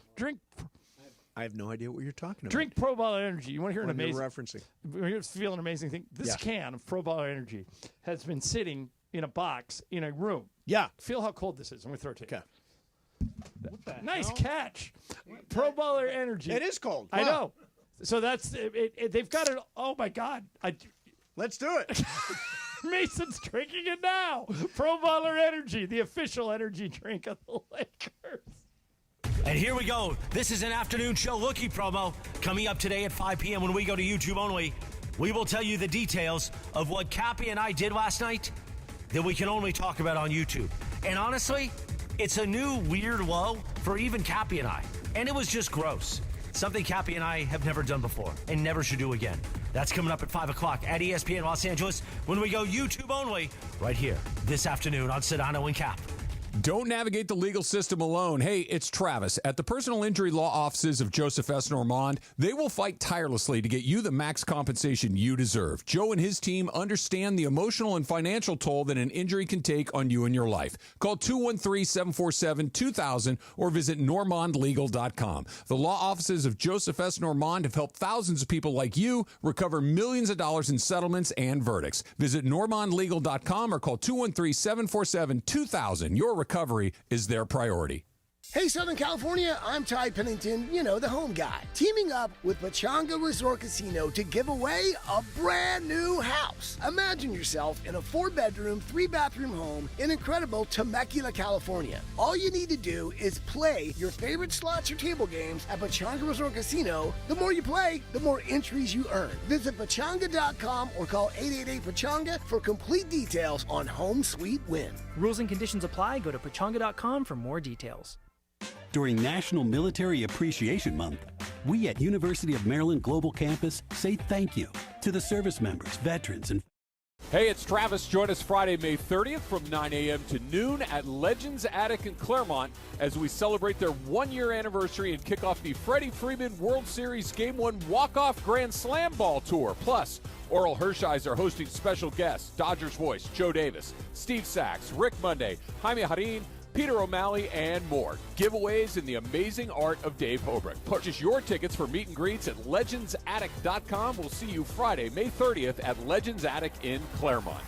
[SPEAKER 6] I have no idea what you're talking about.
[SPEAKER 5] Drink Pro Baller Energy. You want to hear an
[SPEAKER 6] What you're
[SPEAKER 5] amazing
[SPEAKER 6] referencing?
[SPEAKER 5] feel an amazing thing? This can of Pro Baller Energy has been sitting in a box in a room.
[SPEAKER 6] Yeah.
[SPEAKER 5] Feel how cold this is. I'm going to throw it to you.
[SPEAKER 6] Okay.
[SPEAKER 5] Nice catch. Pro Baller Energy.
[SPEAKER 6] It is cold.
[SPEAKER 5] I
[SPEAKER 6] Wow.
[SPEAKER 5] know. So that's it. They've got it. Oh, my God.
[SPEAKER 6] Let's do it.
[SPEAKER 5] Mason's drinking it now. Pro Bowler Energy, the official energy drink of the Lakers.
[SPEAKER 3] And here we go. This is an afternoon show lookie promo coming up today at 5 p.m. when we go to YouTube only. We will tell you the details of what Cappy and I did last night that we can only talk about on YouTube. And honestly, it's a new weird low for even Cappy and I. And it was just gross. Something Cappy and I have never done before and never should do again. That's coming up at 5 o'clock at ESPN Los Angeles when we go YouTube only right here this afternoon on Sedano and Cap.
[SPEAKER 11] Don't navigate the legal system alone. Hey, it's Travis. At the personal injury law offices of Joseph S. Normand, they will fight tirelessly to get you the max compensation you deserve. Joe and his team understand the emotional and financial toll that an injury can take on you and your life. Call 213-747-2000 or visit normandlegal.com. The law offices of Joseph S. Normand have helped thousands of people like you recover millions of dollars in settlements and verdicts. Visit normandlegal.com or call 213-747-2000. Your recovery is their priority.
[SPEAKER 2] Hey, Southern California, I'm Ty Pennington, the home guy, teaming up with Pechanga Resort Casino to give away a brand new house. Imagine yourself in a 4-bedroom, 3-bathroom home in incredible Temecula, California. All you need to do is play your favorite slots or table games at Pechanga Resort Casino. The more you play, the more entries you earn. Visit Pechanga.com or call 888-PECHANGA for complete details on Home Sweet Win.
[SPEAKER 4] Rules and conditions apply. Go to Pechanga.com for more details.
[SPEAKER 18] During National Military Appreciation Month, we at University of Maryland Global Campus say thank you to the service members, veterans, and
[SPEAKER 11] Hey, it's Travis. Join us Friday, May 30th from 9 a.m. to noon at Legends Attic in Claremont as we celebrate their one-year anniversary and kick off the Freddie Freeman World Series Game 1 Walk-Off Grand Slam Ball Tour. Plus, Oral Hershiser hosting special guests, Dodgers voice Joe Davis, Steve Sachs, Rick Monday, Jaime Harin, Peter O'Malley, and more. Giveaways in the amazing art of Dave Hobrick. Purchase your tickets for meet and greets at legendsattic.com. We'll see you Friday, May 30th at Legends Attic in Claremont.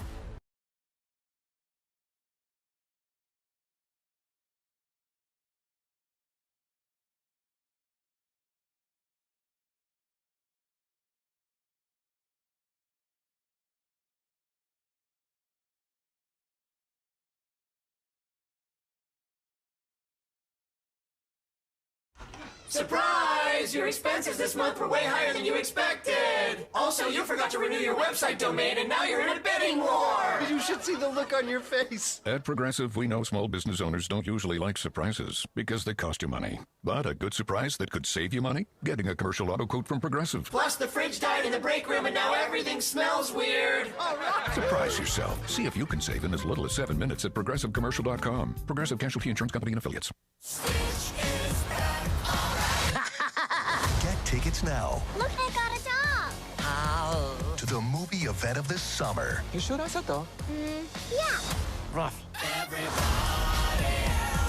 [SPEAKER 20] Surprise! Your expenses this month were way higher than you expected. Also, you forgot to renew your website domain, and now you're in a bidding war.
[SPEAKER 6] You should see the look on your face.
[SPEAKER 21] At Progressive, we know small business owners don't usually like surprises because they cost you money. But a good surprise that could save you money? Getting a commercial auto quote from Progressive.
[SPEAKER 20] Plus, the fridge died in the break room, and now everything smells weird. All right.
[SPEAKER 21] Surprise yourself. See if you can save in as little as 7 minutes at ProgressiveCommercial.com. Progressive Casualty Insurance Company and Affiliates.
[SPEAKER 26] Get tickets now.
[SPEAKER 27] Look, I got a dog.
[SPEAKER 26] Ow. To the movie event of the summer.
[SPEAKER 27] You sure that's a dog? Yeah.
[SPEAKER 26] Rough.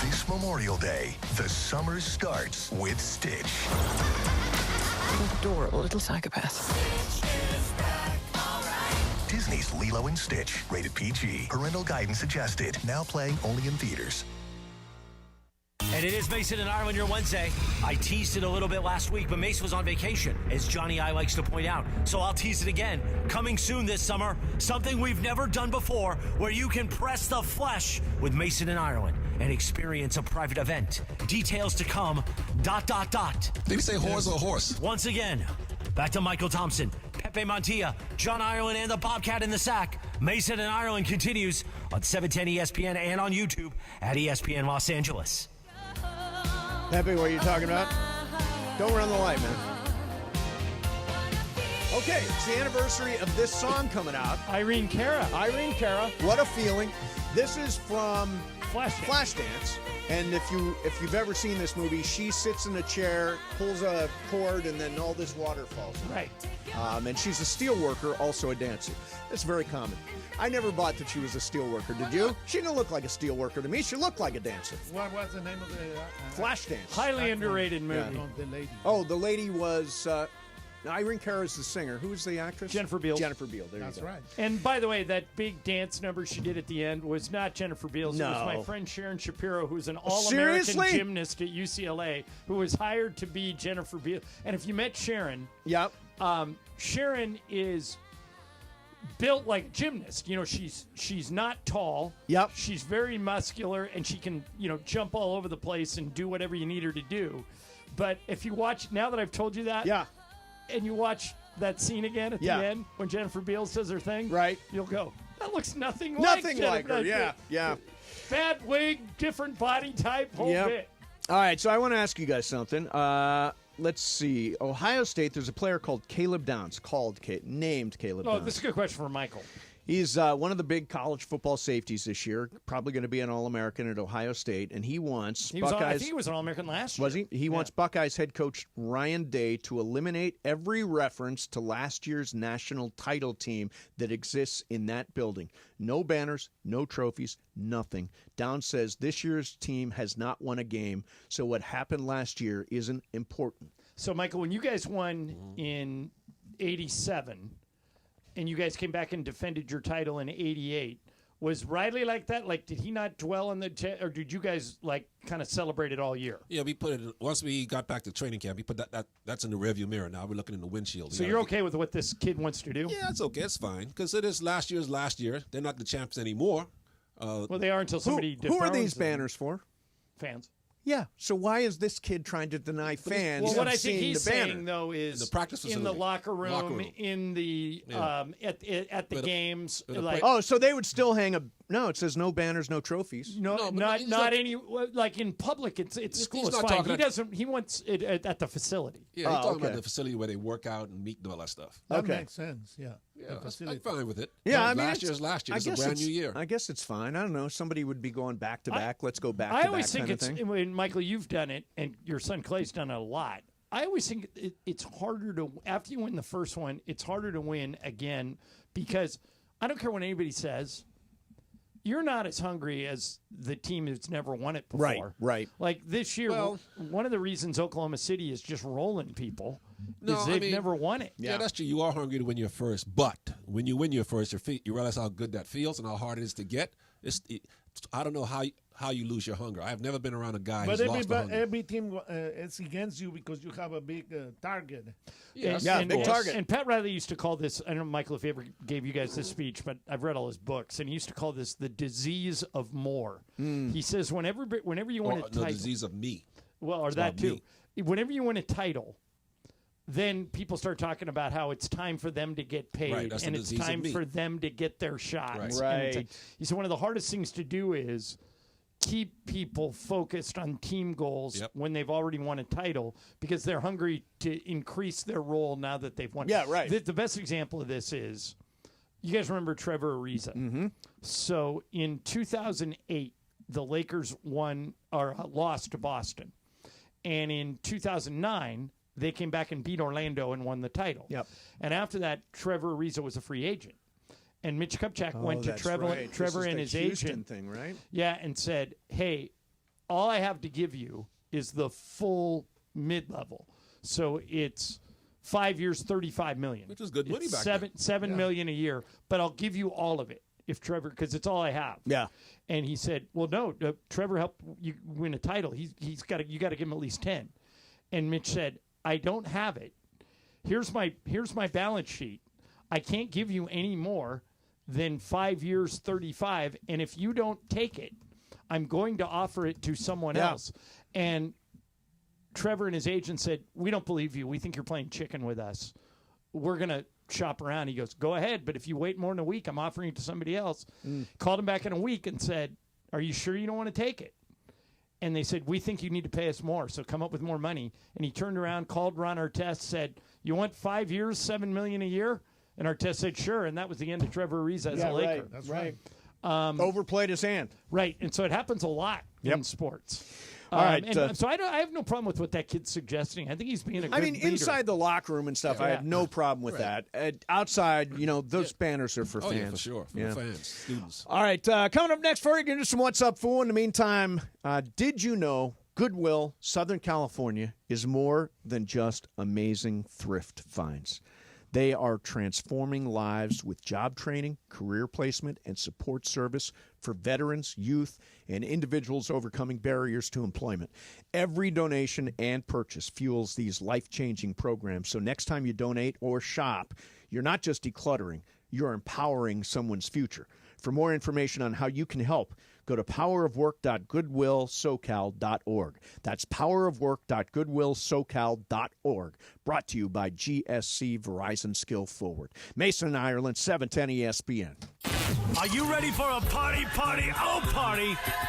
[SPEAKER 26] This Memorial Day, the summer starts with Stitch.
[SPEAKER 27] Adorable little psychopath.
[SPEAKER 26] Disney's Lilo and Stitch, rated PG. Parental guidance suggested. Now playing only in theaters.
[SPEAKER 3] And it is Mason and Ireland your Wednesday. I teased it a little bit last week, but Mace was on vacation, as Johnny I likes to point out. So I'll tease it again. Coming soon this summer, something we've never done before, where you can press the flesh with Mason and Ireland and experience a private event. Details to come, ...
[SPEAKER 28] Did he say horse or horse?
[SPEAKER 3] Once again, back to Michael Thompson, Pepe Montilla, John Ireland, and the Bobcat in the sack. Mason and Ireland continues on 710 ESPN and on YouTube at ESPN Los Angeles.
[SPEAKER 6] Pepe, what are you talking about? Don't run the light, man. Okay, it's the anniversary of this song coming out.
[SPEAKER 5] Irene Cara.
[SPEAKER 6] What a feeling. This is from Flashdance. And if you've ever seen this movie, she sits in a chair, pulls a cord, and then all this water falls.
[SPEAKER 5] Right.
[SPEAKER 6] And she's a steel worker, also a dancer. That's very common. I never bought that she was a steel worker, did you? She didn't look like a steel worker to me. She looked like a dancer.
[SPEAKER 1] What was the name of the...
[SPEAKER 6] Flashdance.
[SPEAKER 5] Highly underrated movie.
[SPEAKER 1] No, the lady.
[SPEAKER 6] Oh, the lady was... Irene Cara is the singer. Who's the actress?
[SPEAKER 5] Jennifer Beals.
[SPEAKER 6] Jennifer Beals. There
[SPEAKER 1] That's
[SPEAKER 6] you go.
[SPEAKER 1] right.
[SPEAKER 5] And by the way, that big dance number she did at the end was not Jennifer Beals. It was
[SPEAKER 6] No.
[SPEAKER 5] my friend Sharon Shapiro, who's an all-American
[SPEAKER 6] Seriously?
[SPEAKER 5] gymnast at UCLA, who was hired to be Jennifer Beals. And if you met Sharon,
[SPEAKER 6] yep.
[SPEAKER 5] Sharon is built like a gymnast. You know, she's not tall.
[SPEAKER 6] Yep.
[SPEAKER 5] She's very muscular, and she can, jump all over the place and do whatever you need her to do. But if you watch, now that I've told you that, and you watch that scene again at the end when Jennifer Beals does her thing,
[SPEAKER 6] right?
[SPEAKER 5] You'll go, that looks nothing
[SPEAKER 6] like
[SPEAKER 5] Jennifer.
[SPEAKER 6] her. Yeah.
[SPEAKER 5] Fat wig, different body type, whole bit.
[SPEAKER 6] All right, so I want to ask you guys something. Let's see. Ohio State, there's a player called Caleb Downs, named Caleb Downs.
[SPEAKER 5] Oh, this is a good question for Michael.
[SPEAKER 6] He's one of the big college football safeties this year, probably going to be an All-American at Ohio State, and he wants Buckeyes.
[SPEAKER 5] I think he was an All-American last year.
[SPEAKER 6] Was he? He wants Buckeyes head coach Ryan Day to eliminate every reference to last year's national title team that exists in that building. No banners, no trophies, nothing. Downs says this year's team has not won a game, so what happened last year isn't important.
[SPEAKER 5] So, Michael, when you guys won in 87, and you guys came back and defended your title in 88, was Riley like that? Like, did he not dwell on or did you guys, kind of celebrate it all year?
[SPEAKER 19] Yeah, we put it, once we got back to training camp, we put that's in the rearview mirror now. We're looking in the windshield.
[SPEAKER 5] So you're okay with what this kid wants to do?
[SPEAKER 19] Yeah, it's okay. It's fine. Because it is last year's last year. They're not the champs anymore.
[SPEAKER 5] Well, they are until somebody
[SPEAKER 6] Who are these
[SPEAKER 5] dethrones them.
[SPEAKER 6] banners for?
[SPEAKER 5] Fans.
[SPEAKER 6] Yeah. So why is this kid trying to deny fans?
[SPEAKER 5] Well, what I think
[SPEAKER 6] seeing
[SPEAKER 5] he's
[SPEAKER 6] the banner?
[SPEAKER 5] saying though is
[SPEAKER 19] the practice
[SPEAKER 5] in the
[SPEAKER 19] facility.
[SPEAKER 5] locker room, in the at the games.
[SPEAKER 6] So they would still hang a. No, it says no banners, no trophies.
[SPEAKER 5] Not any like in public. It's school. It's fine. He doesn't. He wants it at the facility.
[SPEAKER 19] Yeah, he's talking about the facility where they work out and meet and all that stuff.
[SPEAKER 1] That makes sense. Yeah.
[SPEAKER 19] I'm fine with it.
[SPEAKER 6] Yeah, I mean,
[SPEAKER 19] last year's last year. It's a brand new year.
[SPEAKER 6] I guess it's fine. I don't know. Somebody would be going back to back. Let's go back.
[SPEAKER 5] I
[SPEAKER 6] to
[SPEAKER 5] always
[SPEAKER 6] back
[SPEAKER 5] think
[SPEAKER 6] kind of thing.
[SPEAKER 5] when Michael, you've done it, and your son Clay's done it a lot. I always think it's harder to after you win the first one. It's harder to win again because I don't care what anybody says. You're not as hungry as the team that's never won it before.
[SPEAKER 6] Right.
[SPEAKER 5] Like this year, one of the reasons Oklahoma City is just rolling people is they've never won it.
[SPEAKER 19] Yeah, that's true. You are hungry to win your first, but when you win your first, you realize how good that feels and how hard it is to get. I don't know how you lose your hunger. I've never been around a guy who's lost the hunger.
[SPEAKER 1] Every team is against you because you have a big target.
[SPEAKER 5] Big target. And Pat Riley used to call this, I don't know, Michael, if he ever gave you guys this speech, but I've read all his books, and he used to call this the disease of more. He says whenever you win a title.
[SPEAKER 19] The disease of me.
[SPEAKER 5] Well, or
[SPEAKER 19] it's
[SPEAKER 5] that too.
[SPEAKER 19] Me.
[SPEAKER 5] Whenever you win a title, then people start talking about how it's time for them to get paid, and it's time for them to get their shots.
[SPEAKER 6] Right.
[SPEAKER 5] He said one of the hardest things to do is keep people focused on team goals when they've already won a title because they're hungry to increase their role now that they've won.
[SPEAKER 6] Yeah, right.
[SPEAKER 5] The best example of this is, you guys remember Trevor Ariza.
[SPEAKER 6] Mm-hmm.
[SPEAKER 5] So in 2008, the Lakers lost to Boston. And in 2009, they came back and beat Orlando and won the title.
[SPEAKER 6] Yep.
[SPEAKER 5] And after that, Trevor Ariza was a free agent. And Mitch Kupchak went to Trevor and his agent
[SPEAKER 6] thing, right?
[SPEAKER 5] Yeah, and said, "Hey, all I have to give you is the full mid-level. So it's 5 years, $35 million,
[SPEAKER 19] which was good money back
[SPEAKER 5] then. $7
[SPEAKER 19] Yeah.
[SPEAKER 5] million a year, but I'll give you all of it if Trevor, because it's all I have."
[SPEAKER 6] Yeah.
[SPEAKER 5] And he said, "Well, no, Trevor helped you win a title. You got to give him at least 10." And Mitch said, "I don't have it. Here's my balance sheet. I can't give you any more than 5 years, 35. And if you don't take it, I'm going to offer it to someone else." And Trevor and his agent said, "We don't believe you. We think you're playing chicken with us. We're going to shop around." He goes, "Go ahead, but if you wait more than a week, I'm offering it to somebody else." Called him back in a week and said, "Are you sure you don't want to take it?" And they said, "We think you need to pay us more, so come up with more money." And he turned around, called Ron Artest, said, "You want 5 years, $7 million a year?" And Artest said, "Sure." And that was the end of Trevor Ariza as a Laker.
[SPEAKER 6] Right. That's right. Overplayed his hand.
[SPEAKER 5] Right. And so it happens a lot in sports.
[SPEAKER 6] All right.
[SPEAKER 5] And so I have no problem with what that kid's suggesting. I think he's being a good leader.
[SPEAKER 6] Inside the locker room and stuff, I have no problem with that. Outside, those banners are for fans.
[SPEAKER 19] Yeah, for sure. For the fans, students.
[SPEAKER 6] All right. Coming up next for you, do some What's Up Fool. In the meantime, did you know Goodwill, Southern California, is more than just amazing thrift finds? They are transforming lives with job training, career placement, and support service for veterans, youth, and individuals overcoming barriers to employment. Every donation and purchase fuels these life-changing programs. So next time you donate or shop, you're not just decluttering, you're empowering someone's future. For more information on how you can help, go to powerofwork.goodwillsocal.org. That's powerofwork.goodwillsocal.org. Brought to you by GSC Verizon Skill Forward. Mason and Ireland, 710 ESPN.
[SPEAKER 3] Are you ready for a party, party?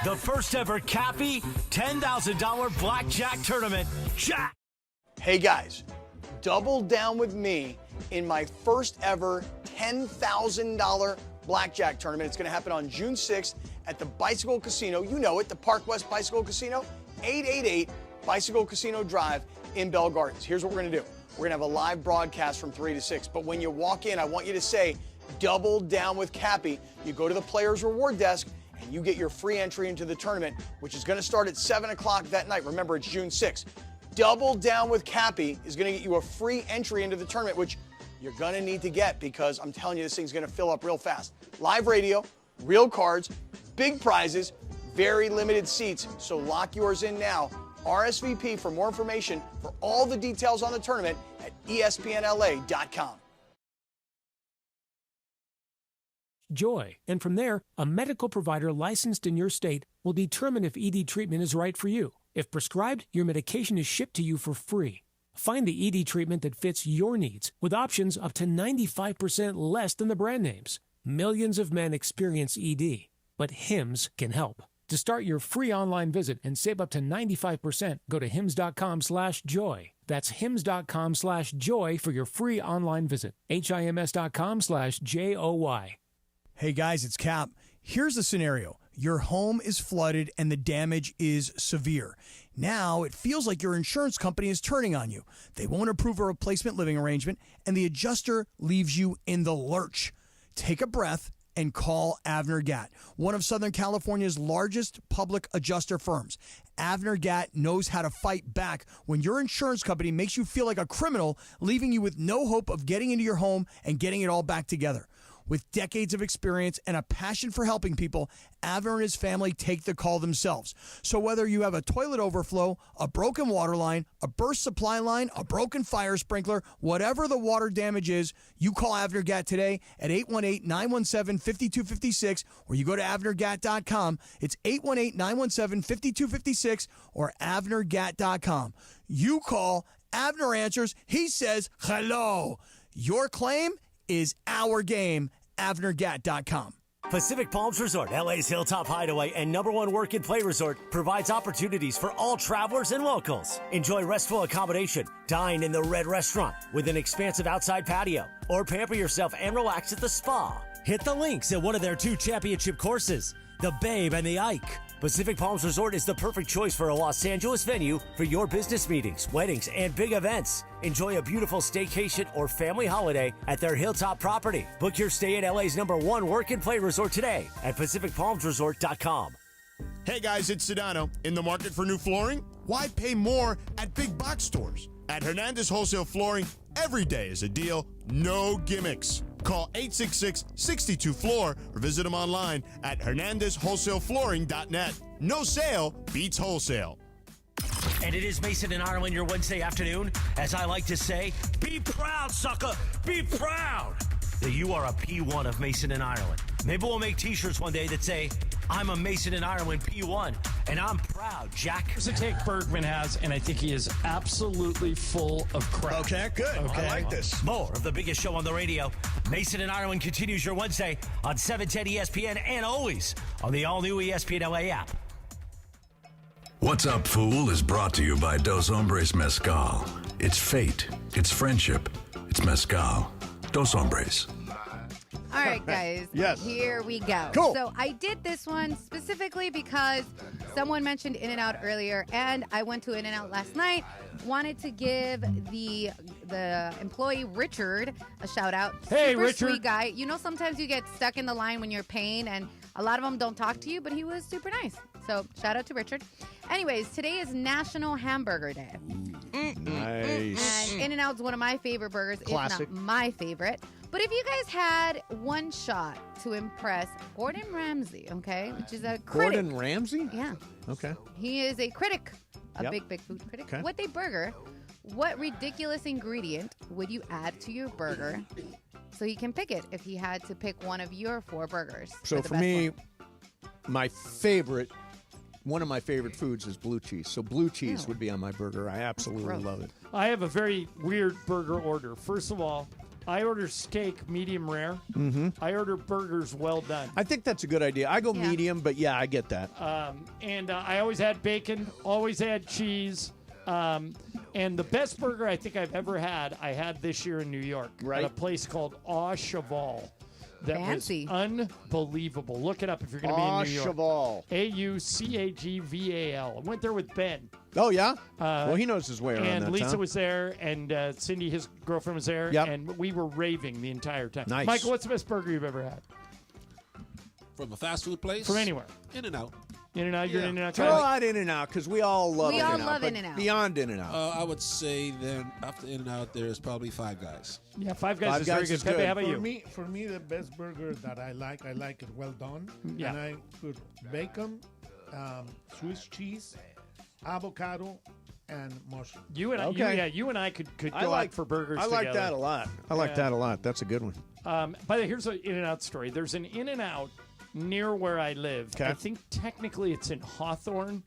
[SPEAKER 3] The first ever Cappy $10,000 blackjack tournament. Jack!
[SPEAKER 16] Hey guys, double down with me in my first ever $10,000 blackjack tournament. It's going to happen on June 6th at the Bicycle Casino. You know it, the Park West Bicycle Casino, 888 Bicycle Casino Drive in Bell Gardens. Here's what we're going to do. We're going to have a live broadcast from 3 to 6. But when you walk in, I want you to say, double down with Cappy. You go to the Players Reward Desk and you get your free entry into the tournament, which is going to start at 7 o'clock that night. Remember, it's June 6th. Double down with Cappy is going to get you a free entry into the tournament, which you're going to need to get because I'm telling you, this thing's going to fill up real fast. Live radio, real cards, big prizes, very limited seats. So lock yours in now. RSVP for more information for all the details on the tournament at espnla.com.
[SPEAKER 7] Joy, and from there, a medical provider licensed in your state will determine if ED treatment is right for you. If prescribed, your medication is shipped to you for free. Find the ED treatment that fits your needs with options up to 95% less than the brand names. Millions of men experience ED, but HIMS can help. To start your free online visit and save up to 95%, go to hims.com/joy. That's hims.com/joy for your free online visit. HIMS.com/JOY.
[SPEAKER 8] Hey guys, it's Cap. Here's the scenario. Your home is flooded and the damage is severe. Now it feels like your insurance company is turning on you. They won't approve a replacement living arrangement and the adjuster leaves you in the lurch. Take a breath and call Avner Gatt, one of Southern California's largest public adjuster firms. Avner Gatt knows how to fight back when your insurance company makes you feel like a criminal, leaving you with no hope of getting into your home and getting it all back together. With decades of experience and a passion for helping people, Avner and his family take the call themselves. So whether you have a toilet overflow, a broken water line, a burst supply line, a broken fire sprinkler, whatever the water damage is, you call Avner Gatt today at 818-917-5256 or you go to avnergatt.com. It's 818-917-5256 or avnergatt.com. You call, Avner answers, he says hello. Your claim is our game. avnergatt.com.
[SPEAKER 3] Pacific Palms Resort, LA's Hilltop Hideaway and #1 work and play resort, provides opportunities for all travelers and locals. Enjoy restful accommodation, dine in the Red Restaurant with an expansive outside patio, or pamper yourself and relax at the spa. Hit the links at one of their 2 championship courses, the Babe and the Ike. Pacific Palms Resort is the perfect choice for a Los Angeles venue for your business meetings, weddings, and big events. Enjoy a beautiful staycation or family holiday at their Hilltop property. Book your stay at LA's #1 work and play resort today at PacificPalmsResort.com.
[SPEAKER 9] Hey guys, it's Sedano. In the market for new flooring? Why pay more at big box stores? At Hernandez Wholesale Flooring, every day is a deal, no gimmicks. Call 866-62-FLOOR or visit them online at hernandezwholesaleflooring.net. No sale beats wholesale.
[SPEAKER 3] And it is Mason and Ireland your Wednesday afternoon. As I like to say, be proud, sucker. Be proud that you are a P1 of Mason and Ireland. Maybe we'll make t-shirts one day that say, I'm a Mason and Ireland P1, and I'm proud, Jack.
[SPEAKER 5] Here's a take Bergman has, and I think he is absolutely full of crap.
[SPEAKER 6] Okay, good.
[SPEAKER 5] Okay.
[SPEAKER 6] I like this.
[SPEAKER 3] More of the biggest show on the radio. Mason and Ireland continues your Wednesday on 710 ESPN and always on the all-new ESPN LA app.
[SPEAKER 21] What's Up, Fool is brought to you by Dos Hombres Mezcal. It's fate. It's friendship. It's mezcal. Dos Hombres.
[SPEAKER 10] All right, guys.
[SPEAKER 6] Yes.
[SPEAKER 10] Here we go.
[SPEAKER 6] Cool.
[SPEAKER 10] So I did this one specifically because someone mentioned In-N-Out earlier, and I went to In-N-Out last night. Wanted to give the employee Richard a shout out.
[SPEAKER 5] Hey,
[SPEAKER 10] Super
[SPEAKER 5] Richard.
[SPEAKER 10] sweet guy. You know, sometimes you get stuck in the line when you're paying, and a lot of them don't talk to you, but he was super nice. So shout out to Richard. Anyways, today is National Hamburger Day.
[SPEAKER 6] Nice.
[SPEAKER 10] And In-N-Out's one of my favorite burgers,
[SPEAKER 6] Classic.
[SPEAKER 10] if not my favorite. But if you guys had one shot to impress Gordon Ramsay, okay, which is a critic.
[SPEAKER 6] Gordon Ramsay?
[SPEAKER 10] Yeah.
[SPEAKER 6] Okay.
[SPEAKER 10] He is a critic, a
[SPEAKER 6] Yep.
[SPEAKER 10] big food critic.
[SPEAKER 6] Okay.
[SPEAKER 10] What ridiculous ingredient would you add to your burger so he can pick it if he had to pick one of your 4 burgers.
[SPEAKER 6] So
[SPEAKER 10] the
[SPEAKER 6] for
[SPEAKER 10] best
[SPEAKER 6] me,
[SPEAKER 10] one.
[SPEAKER 6] one of my favorite foods is blue cheese. So blue cheese would be on my burger. I absolutely love it.
[SPEAKER 5] I have a very weird burger order. First of all, I order steak medium rare.
[SPEAKER 6] Mm-hmm.
[SPEAKER 5] I order burgers well done.
[SPEAKER 6] I think that's a good idea. I go medium, but yeah, I get that.
[SPEAKER 5] And I always had bacon, always had cheese. And the best burger I think I've ever had, I had this year in New York at a place called Au Cheval. That
[SPEAKER 10] Fancy.
[SPEAKER 5] was unbelievable. Look it up if you're going to be in New York.
[SPEAKER 6] Cheval.
[SPEAKER 5] AUCAGVAL. I went there with Ben.
[SPEAKER 6] Oh, yeah? Well, he knows his way around
[SPEAKER 5] And
[SPEAKER 6] that
[SPEAKER 5] Lisa
[SPEAKER 6] town.
[SPEAKER 5] was there, and Cindy, his girlfriend, was there,
[SPEAKER 6] Yep.
[SPEAKER 5] and we were raving the entire time.
[SPEAKER 6] Nice.
[SPEAKER 5] Michael, what's the best burger you've ever had?
[SPEAKER 19] From a fast food place?
[SPEAKER 5] From anywhere.
[SPEAKER 19] In-N-Out.
[SPEAKER 5] In-N-Out, you're an In-N-Out guy?
[SPEAKER 6] Throw out In-N-Out because we all love
[SPEAKER 10] We all
[SPEAKER 6] In-N-Out.
[SPEAKER 10] love
[SPEAKER 6] but
[SPEAKER 10] In-N-Out.
[SPEAKER 6] Beyond In-N-Out.
[SPEAKER 19] I would say then after In-N-Out, there's probably Five Guys.
[SPEAKER 5] Yeah, Five Guys
[SPEAKER 6] Five
[SPEAKER 5] is very
[SPEAKER 6] Guys
[SPEAKER 5] good.
[SPEAKER 6] is
[SPEAKER 5] Pepe,
[SPEAKER 6] good.
[SPEAKER 5] how about you?
[SPEAKER 1] For me, the best burger that I like it well done.
[SPEAKER 5] Yeah.
[SPEAKER 1] And I put bacon, Swiss cheese, avocado, and mushroom.
[SPEAKER 5] You and I could
[SPEAKER 6] I
[SPEAKER 5] go
[SPEAKER 6] like-
[SPEAKER 5] out for burgers
[SPEAKER 6] I like
[SPEAKER 5] together.
[SPEAKER 6] that a lot. I like that a lot. That's a good one.
[SPEAKER 5] By the way, here's an In-N-Out story. There's an In-N-Out near where I live.
[SPEAKER 6] Okay.
[SPEAKER 5] I think technically it's in Hawthorne,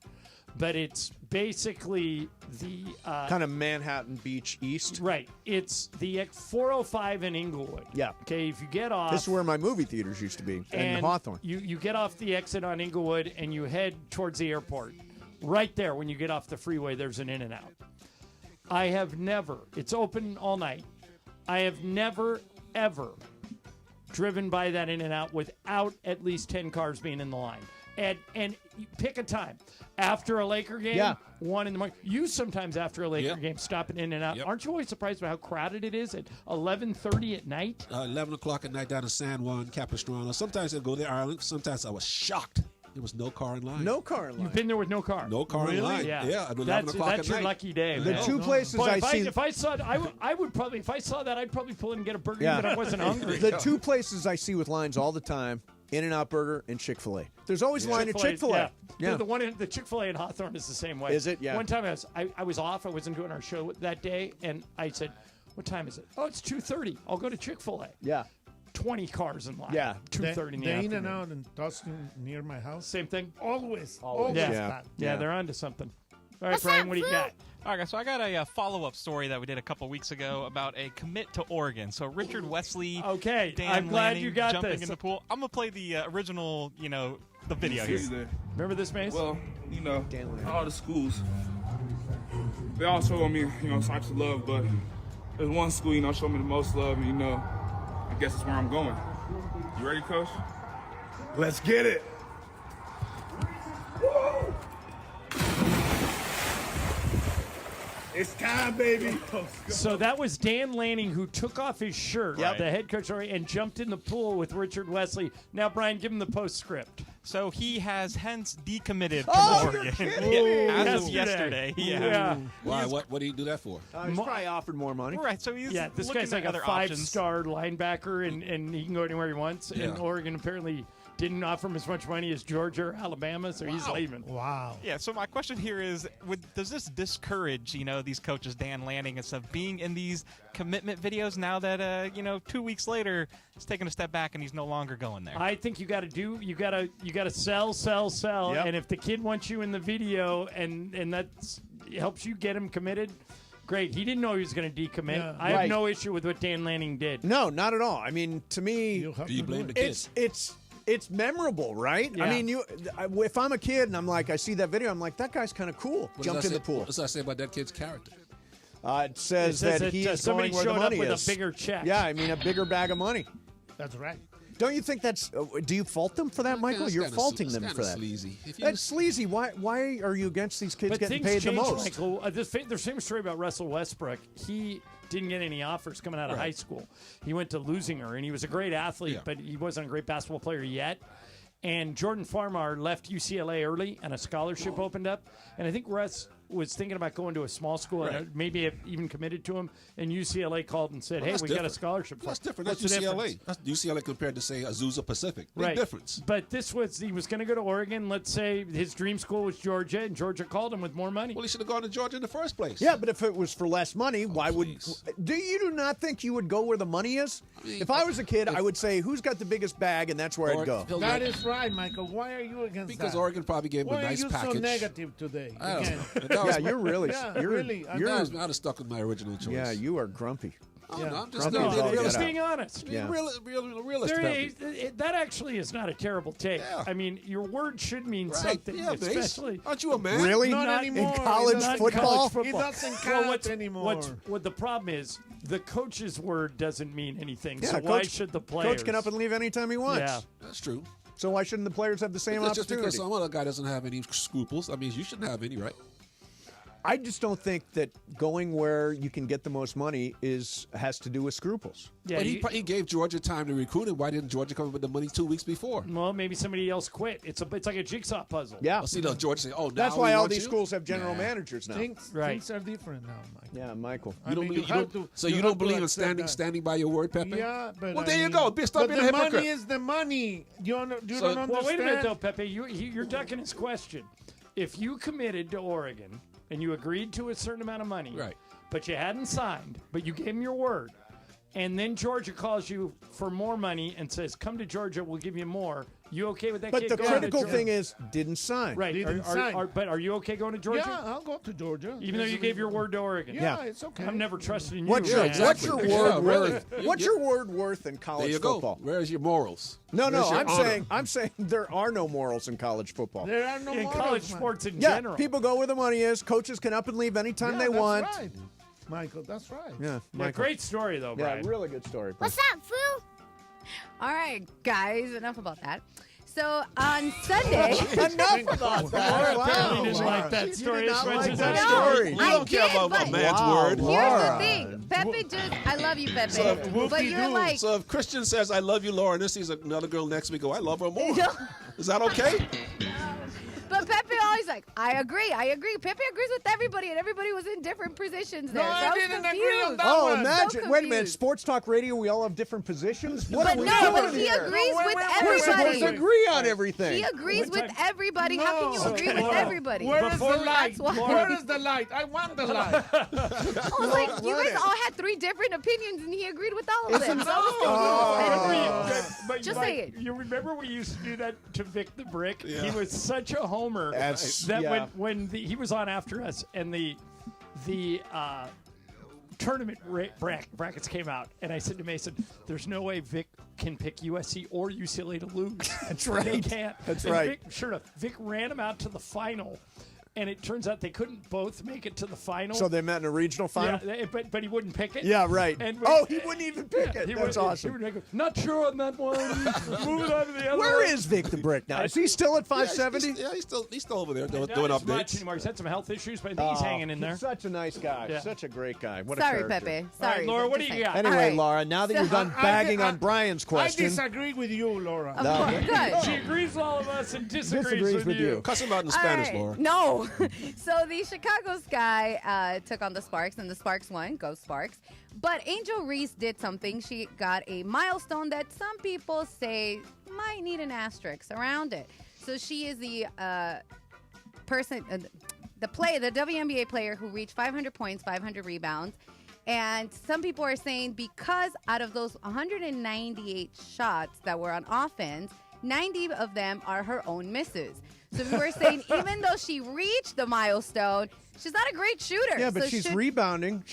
[SPEAKER 5] but it's basically the
[SPEAKER 6] Kind of Manhattan Beach East.
[SPEAKER 5] right. It's the 405 in Inglewood.
[SPEAKER 6] Yeah.
[SPEAKER 5] Okay, if you get off,
[SPEAKER 6] This is where my movie theaters used to be in
[SPEAKER 5] and
[SPEAKER 6] Hawthorne.
[SPEAKER 5] You get off the exit on Inglewood and you head towards the airport. Right there, when you get off the freeway, there's an In-N-Out. I have never. It's open all night. I have never ever driven by that In-N-Out without at least 10 cars being in the line. And you pick a time. After a Laker game,
[SPEAKER 6] Yeah.
[SPEAKER 5] 1 in the morning. You sometimes after a Laker
[SPEAKER 19] Yep.
[SPEAKER 5] game stop at In-N-Out.
[SPEAKER 19] Yep.
[SPEAKER 5] Aren't you always surprised by how crowded it is at 11:30 at night?
[SPEAKER 19] 11 o'clock at night down in San Juan, Capistrano. Sometimes I'd go there, Ireland. Sometimes I was shocked. There was no car in line.
[SPEAKER 6] No car in line.
[SPEAKER 5] You've been there with no car.
[SPEAKER 19] No car in line.
[SPEAKER 5] Yeah,
[SPEAKER 19] at 11 o'clock
[SPEAKER 5] that's
[SPEAKER 19] at
[SPEAKER 5] your
[SPEAKER 19] night.
[SPEAKER 5] lucky day.
[SPEAKER 6] The
[SPEAKER 5] man.
[SPEAKER 6] two places
[SPEAKER 5] Boy,
[SPEAKER 6] I
[SPEAKER 5] if
[SPEAKER 6] see.
[SPEAKER 5] if I saw it, I would probably, if I saw that, I'd probably pull in and get a burger
[SPEAKER 6] Yeah.
[SPEAKER 5] even if I wasn't hungry.
[SPEAKER 6] The two places I see with lines all the time: In-N-Out Burger and Chick-fil-A. There's always a line at Chick-fil-A.
[SPEAKER 5] Yeah. The Chick-fil-A in Hawthorne is the same way.
[SPEAKER 6] Is it? Yeah.
[SPEAKER 5] One time I was off. I wasn't doing our show that day, and I said, "What time is it?" "Oh, it's 2:30. I'll go to Chick-fil-A."
[SPEAKER 6] Yeah.
[SPEAKER 5] 20 cars in line.
[SPEAKER 6] Yeah.
[SPEAKER 5] 2:30 in the
[SPEAKER 1] The
[SPEAKER 5] afternoon.
[SPEAKER 1] In-N-Out in Tustin near my house.
[SPEAKER 5] Same thing.
[SPEAKER 1] Always
[SPEAKER 5] Yeah.
[SPEAKER 1] that.
[SPEAKER 5] Yeah, they're onto something. All right, Brian, what do you got?
[SPEAKER 12] All right, guys, so I got a follow-up story that we did a couple weeks ago about a commit to Oregon. So Richard Wesley,
[SPEAKER 5] Okay,
[SPEAKER 12] Dan
[SPEAKER 5] I'm glad
[SPEAKER 12] Lanning
[SPEAKER 5] you got
[SPEAKER 12] jumping
[SPEAKER 5] this.
[SPEAKER 12] in the pool. I'm going to play the original, the video here.
[SPEAKER 5] Remember this, Mace?
[SPEAKER 13] Well, all the schools, they all show me, types of love, but there's one school, show me the most love, and, I guess it's where I'm going. You ready, Coach?
[SPEAKER 14] Let's get it. It's time, baby.
[SPEAKER 5] So that was Dan Lanning who took off his shirt,
[SPEAKER 12] Yep.
[SPEAKER 5] the head coach, and jumped in the pool with Richard Wesley. Now, Brian, give him the postscript.
[SPEAKER 12] So he has hence decommitted from
[SPEAKER 5] Oh,
[SPEAKER 12] Oregon.
[SPEAKER 5] you're kidding
[SPEAKER 12] Yeah, as of
[SPEAKER 5] me.
[SPEAKER 12] yesterday.
[SPEAKER 5] Yeah.
[SPEAKER 19] Why? What do you do that for?
[SPEAKER 6] He's probably offered more money.
[SPEAKER 12] Right, so he's
[SPEAKER 5] Yeah, this
[SPEAKER 12] looking
[SPEAKER 5] guy's
[SPEAKER 12] at
[SPEAKER 5] like a
[SPEAKER 12] other
[SPEAKER 5] 5-star linebacker, and he can go anywhere he wants. And
[SPEAKER 19] Yeah.
[SPEAKER 5] Oregon apparently didn't offer him as much money as Georgia or Alabama, so he's leaving.
[SPEAKER 1] Wow.
[SPEAKER 12] Yeah, so my question here is, does this discourage, these coaches, Dan Lanning and stuff, being in these commitment videos now that, 2 weeks later, he's taking a step back and he's no longer going there?
[SPEAKER 5] I think you got to sell,
[SPEAKER 6] Yep.
[SPEAKER 5] and if the kid wants you in the video and that helps you get him committed, great. He didn't know he was going to decommit.
[SPEAKER 1] Yeah.
[SPEAKER 5] I have
[SPEAKER 6] Right.
[SPEAKER 5] no issue with what Dan Lanning did.
[SPEAKER 6] No, not at all. I mean, to me,
[SPEAKER 1] You have
[SPEAKER 19] Do you
[SPEAKER 1] to
[SPEAKER 19] blame
[SPEAKER 1] do
[SPEAKER 19] the
[SPEAKER 1] it.
[SPEAKER 19] kid?
[SPEAKER 6] it's memorable, right?
[SPEAKER 5] Yeah.
[SPEAKER 6] I mean, if I'm a kid and I'm like, I see that video, I'm like, that guy's kind of cool.
[SPEAKER 19] What does
[SPEAKER 6] Jumped
[SPEAKER 19] that
[SPEAKER 6] in the
[SPEAKER 19] say-
[SPEAKER 6] pool.
[SPEAKER 19] What does that say about that kid's character?
[SPEAKER 6] It says
[SPEAKER 5] It says
[SPEAKER 6] that he
[SPEAKER 5] that,
[SPEAKER 6] is
[SPEAKER 5] somebody
[SPEAKER 6] going where the
[SPEAKER 5] showed up
[SPEAKER 6] money
[SPEAKER 5] with a
[SPEAKER 6] is.
[SPEAKER 5] bigger check.
[SPEAKER 6] Yeah, I mean, a bigger bag of money.
[SPEAKER 1] That's right.
[SPEAKER 6] Don't you think that's? Do you fault them for that, Michael?
[SPEAKER 19] that's
[SPEAKER 6] You're
[SPEAKER 19] kinda
[SPEAKER 6] faulting
[SPEAKER 19] sle-
[SPEAKER 6] them
[SPEAKER 19] that's
[SPEAKER 6] for
[SPEAKER 19] kinda
[SPEAKER 6] that.
[SPEAKER 19] sleazy. If you-
[SPEAKER 6] That's sleazy. Why are you against these kids
[SPEAKER 5] But
[SPEAKER 6] getting
[SPEAKER 5] things
[SPEAKER 6] paid the
[SPEAKER 5] change,
[SPEAKER 6] most?
[SPEAKER 5] Michael. The same story about Russell Westbrook. He didn't get any offers coming out of high school. He went to Lusinger, and he was a great athlete,
[SPEAKER 19] Yeah.
[SPEAKER 5] but he wasn't a great basketball player yet. And Jordan Farmar left UCLA early, and a scholarship opened up. And I think Russ was thinking about going to a small school and maybe have even committed to him, and UCLA called and said, "Hey, we got a scholarship for
[SPEAKER 19] That's
[SPEAKER 5] him."
[SPEAKER 19] different.
[SPEAKER 5] What's
[SPEAKER 19] That's
[SPEAKER 5] the
[SPEAKER 19] UCLA.
[SPEAKER 5] difference?
[SPEAKER 19] That's UCLA compared to, say, Azusa Pacific. Big difference.
[SPEAKER 5] But this was, he was going to go to Oregon. Let's say his dream school was Georgia, and Georgia called him with more money.
[SPEAKER 19] Well, he should have gone to Georgia in the first place.
[SPEAKER 6] Yeah, but if it was for less money, why would? Do you not think you would go where the money is? If I was a kid, I would say, "Who's got the biggest bag?" and that's where I'd go.
[SPEAKER 1] That is right, Michael. Why are you against
[SPEAKER 19] Because
[SPEAKER 1] that?
[SPEAKER 19] Oregon probably gave him
[SPEAKER 1] Why
[SPEAKER 19] a nice
[SPEAKER 1] are you
[SPEAKER 19] package.
[SPEAKER 1] so negative today?
[SPEAKER 19] I don't
[SPEAKER 1] Again?
[SPEAKER 19] know.
[SPEAKER 6] Yeah, you're really.
[SPEAKER 1] Yeah,
[SPEAKER 6] you're,
[SPEAKER 1] really.
[SPEAKER 6] You're,
[SPEAKER 19] I'd have stuck with my original choice.
[SPEAKER 6] yeah, you are grumpy.
[SPEAKER 19] Oh, no, I'm just
[SPEAKER 6] Grumpy as all get out.
[SPEAKER 5] being honest.
[SPEAKER 6] Yeah.
[SPEAKER 19] Realist.
[SPEAKER 5] There
[SPEAKER 19] Pepe.
[SPEAKER 5] is- that actually is not a terrible take. I mean, your word should mean something,
[SPEAKER 19] Yeah, Mace.
[SPEAKER 5] especially.
[SPEAKER 19] Aren't you a man?
[SPEAKER 6] Really?
[SPEAKER 1] Not
[SPEAKER 5] Not
[SPEAKER 1] anymore.
[SPEAKER 6] in college
[SPEAKER 5] Not in
[SPEAKER 6] football?
[SPEAKER 5] college football.
[SPEAKER 1] It doesn't count
[SPEAKER 5] what's,
[SPEAKER 1] anymore.
[SPEAKER 5] What the problem is, the coach's word doesn't mean anything.
[SPEAKER 6] Yeah,
[SPEAKER 5] so why should the players?
[SPEAKER 6] Coach can up and leave anytime he wants.
[SPEAKER 5] Yeah.
[SPEAKER 19] That's true.
[SPEAKER 6] So why shouldn't the players have the same
[SPEAKER 19] Because just
[SPEAKER 6] opportunity?
[SPEAKER 19] because some other guy doesn't have any scruples, I mean, you shouldn't have any, right?
[SPEAKER 6] I just don't think that going where you can get the most money has to do with scruples.
[SPEAKER 5] Yeah,
[SPEAKER 19] But he gave Georgia time to recruit him. Why didn't Georgia come up with the money 2 weeks before?
[SPEAKER 5] Well, maybe somebody else quit. It's like a jigsaw puzzle.
[SPEAKER 6] Yeah.
[SPEAKER 19] Well, see, Georgia say, "Oh, now
[SPEAKER 6] That's
[SPEAKER 19] we
[SPEAKER 6] why all
[SPEAKER 19] want
[SPEAKER 6] these
[SPEAKER 19] you?"
[SPEAKER 6] schools have general managers now.
[SPEAKER 1] Things are different now, Mike.
[SPEAKER 6] Yeah, Michael.
[SPEAKER 19] You don't,
[SPEAKER 1] mean,
[SPEAKER 19] believe,
[SPEAKER 1] you have to-
[SPEAKER 19] so
[SPEAKER 1] you
[SPEAKER 19] you
[SPEAKER 1] have
[SPEAKER 19] don't
[SPEAKER 1] to
[SPEAKER 19] believe in
[SPEAKER 1] accept
[SPEAKER 19] standing by your word, Pepe?
[SPEAKER 1] Yeah, but
[SPEAKER 19] well,
[SPEAKER 1] I
[SPEAKER 19] there you
[SPEAKER 1] mean-
[SPEAKER 19] go. Stop
[SPEAKER 1] but
[SPEAKER 19] being a
[SPEAKER 1] the
[SPEAKER 19] hypocrite.
[SPEAKER 1] money is the money. You don't understand.
[SPEAKER 5] Well, wait a minute, though, Pepe. You're ducking his question. If you committed to Oregon and you agreed to a certain amount of money,
[SPEAKER 19] Right.
[SPEAKER 5] but you hadn't signed, but you gave him your word, and then Georgia calls you for more money and says, "Come to Georgia, we'll give you more." You okay with that?
[SPEAKER 6] But
[SPEAKER 5] kid
[SPEAKER 6] the
[SPEAKER 5] going to
[SPEAKER 6] critical
[SPEAKER 5] Georgia?
[SPEAKER 6] thing is didn't sign.
[SPEAKER 5] Right.
[SPEAKER 1] Didn't sign.
[SPEAKER 5] But are you okay going to Georgia?
[SPEAKER 1] Yeah, I'll go to Georgia.
[SPEAKER 5] Even though you gave your word to Oregon.
[SPEAKER 1] Yeah, it's okay.
[SPEAKER 5] I've never trusted in you.
[SPEAKER 6] What's your,
[SPEAKER 5] man.
[SPEAKER 6] what's your
[SPEAKER 19] Yeah,
[SPEAKER 6] word
[SPEAKER 19] really.
[SPEAKER 6] worth? What's your word worth in college
[SPEAKER 19] There you go.
[SPEAKER 6] football?
[SPEAKER 19] Where's your morals?
[SPEAKER 6] No,
[SPEAKER 19] Where's your honor?
[SPEAKER 6] I'm saying there are no morals in college football.
[SPEAKER 1] There are no
[SPEAKER 5] in
[SPEAKER 1] morals,
[SPEAKER 5] college
[SPEAKER 1] man.
[SPEAKER 5] sports in
[SPEAKER 6] Yeah,
[SPEAKER 5] general?
[SPEAKER 6] people go where the money is. Coaches can up and leave anytime
[SPEAKER 1] Yeah,
[SPEAKER 6] they
[SPEAKER 1] that's
[SPEAKER 6] want.
[SPEAKER 1] right. Michael, that's right.
[SPEAKER 6] Yeah,
[SPEAKER 5] Yeah,
[SPEAKER 6] Michael.
[SPEAKER 5] great story though,
[SPEAKER 6] Yeah,
[SPEAKER 5] Brian.
[SPEAKER 6] really good story.
[SPEAKER 10] What's up, fool? All right, guys, enough about that. So on Sunday,
[SPEAKER 6] Enough about that.
[SPEAKER 5] Laura apparently didn't
[SPEAKER 6] Laura.
[SPEAKER 5] like that
[SPEAKER 6] She
[SPEAKER 5] story
[SPEAKER 6] did
[SPEAKER 5] as
[SPEAKER 6] not
[SPEAKER 5] much
[SPEAKER 6] like
[SPEAKER 5] as
[SPEAKER 6] that
[SPEAKER 5] I
[SPEAKER 6] story.
[SPEAKER 5] did.
[SPEAKER 19] We don't care about
[SPEAKER 10] but-
[SPEAKER 19] a man's
[SPEAKER 6] Wow,
[SPEAKER 19] word.
[SPEAKER 10] here's
[SPEAKER 6] Laura.
[SPEAKER 10] the thing. Pepe just, I love you, Pepe.
[SPEAKER 19] So,
[SPEAKER 10] but you're like,
[SPEAKER 19] So if Christian says, "I love you, Laura," and then sees another girl next week, go, "I love her more." Is that okay?
[SPEAKER 10] but Pepe always like, I agree. Pepe agrees with everybody, and everybody was in different positions there.
[SPEAKER 1] No,
[SPEAKER 10] so
[SPEAKER 1] I
[SPEAKER 10] was
[SPEAKER 1] didn't agree
[SPEAKER 10] confused.
[SPEAKER 1] on that
[SPEAKER 6] Oh,
[SPEAKER 1] one.
[SPEAKER 6] imagine.
[SPEAKER 10] So
[SPEAKER 6] Wait a minute.
[SPEAKER 10] confused.
[SPEAKER 6] Sports talk radio, we all have different positions? What
[SPEAKER 10] But
[SPEAKER 6] are we
[SPEAKER 10] no,
[SPEAKER 6] doing
[SPEAKER 10] but he
[SPEAKER 6] here?
[SPEAKER 10] agrees with
[SPEAKER 6] We're supposed
[SPEAKER 10] everybody.
[SPEAKER 6] to agree on everything.
[SPEAKER 10] He agrees with everybody. How can you
[SPEAKER 1] No.
[SPEAKER 10] agree with
[SPEAKER 5] Laura,
[SPEAKER 10] everybody?
[SPEAKER 1] Where is
[SPEAKER 5] Before-
[SPEAKER 1] the light?
[SPEAKER 10] That's why.
[SPEAKER 1] Where is the light? I want the light.
[SPEAKER 10] I was like, you guys all had three different opinions, and he agreed with all of them. So I was confused.
[SPEAKER 5] But
[SPEAKER 10] Just
[SPEAKER 5] Mike,
[SPEAKER 10] say it.
[SPEAKER 5] You remember we used to do that to Vic the Brick? He was such a homer that
[SPEAKER 6] yeah.
[SPEAKER 5] when he was on after us and the tournament brackets came out, and I said to Mason, "There's no way Vic can pick USC or UCLA to lose."
[SPEAKER 6] That's
[SPEAKER 5] They
[SPEAKER 6] right.
[SPEAKER 5] can't.
[SPEAKER 6] That's
[SPEAKER 5] And
[SPEAKER 6] right.
[SPEAKER 5] Vic, sure enough, Vic ran him out to the final. And it turns out they couldn't both make it to the final.
[SPEAKER 6] So they met in a regional final?
[SPEAKER 5] Yeah, but he wouldn't pick it.
[SPEAKER 6] Yeah, right.
[SPEAKER 5] And
[SPEAKER 6] He wouldn't even pick it.
[SPEAKER 5] he
[SPEAKER 6] That's
[SPEAKER 5] would-
[SPEAKER 6] awesome.
[SPEAKER 5] he would go, not sure on that one. Moving on to the other
[SPEAKER 6] Where
[SPEAKER 5] one.
[SPEAKER 6] is Vic the Brick now? Is he still at 570?
[SPEAKER 19] Yeah, he's still over there doing
[SPEAKER 5] Not as much
[SPEAKER 19] updates.
[SPEAKER 5] anymore. He's had some health issues, but I think he's hanging in there.
[SPEAKER 6] He's such a nice guy.
[SPEAKER 5] Yeah.
[SPEAKER 6] Such a great guy. What
[SPEAKER 10] Sorry,
[SPEAKER 6] a character.
[SPEAKER 10] Pepe.
[SPEAKER 5] All right,
[SPEAKER 10] Sorry.
[SPEAKER 5] Laura,
[SPEAKER 10] but
[SPEAKER 5] what
[SPEAKER 10] just
[SPEAKER 5] do you
[SPEAKER 10] saying.
[SPEAKER 5] got?
[SPEAKER 6] Anyway,
[SPEAKER 10] All right.
[SPEAKER 6] Laura, now that you're done bagging on Brian's
[SPEAKER 1] I
[SPEAKER 6] question.
[SPEAKER 1] disagree with you, Laura.
[SPEAKER 10] Of course, good.
[SPEAKER 5] She agrees with all of us and disagrees,
[SPEAKER 6] Disagrees with you.
[SPEAKER 19] Cuss him out in
[SPEAKER 10] All
[SPEAKER 19] Spanish,
[SPEAKER 10] right.
[SPEAKER 19] Laura.
[SPEAKER 10] No. So the Chicago Sky took on the Sparks, and the Sparks won. Go Sparks. But Angel Reese did something. She got a milestone that some people say might need an asterisk around it. So she is the person, the WNBA player who reached 500 points, 500 rebounds. And some people are saying because out of those 198 shots that were on offense, 90 of them are her own misses. So we were saying even though she reached the milestone, she's not a great shooter.
[SPEAKER 6] Yeah, but
[SPEAKER 10] So
[SPEAKER 6] she's
[SPEAKER 10] should-
[SPEAKER 6] rebounding.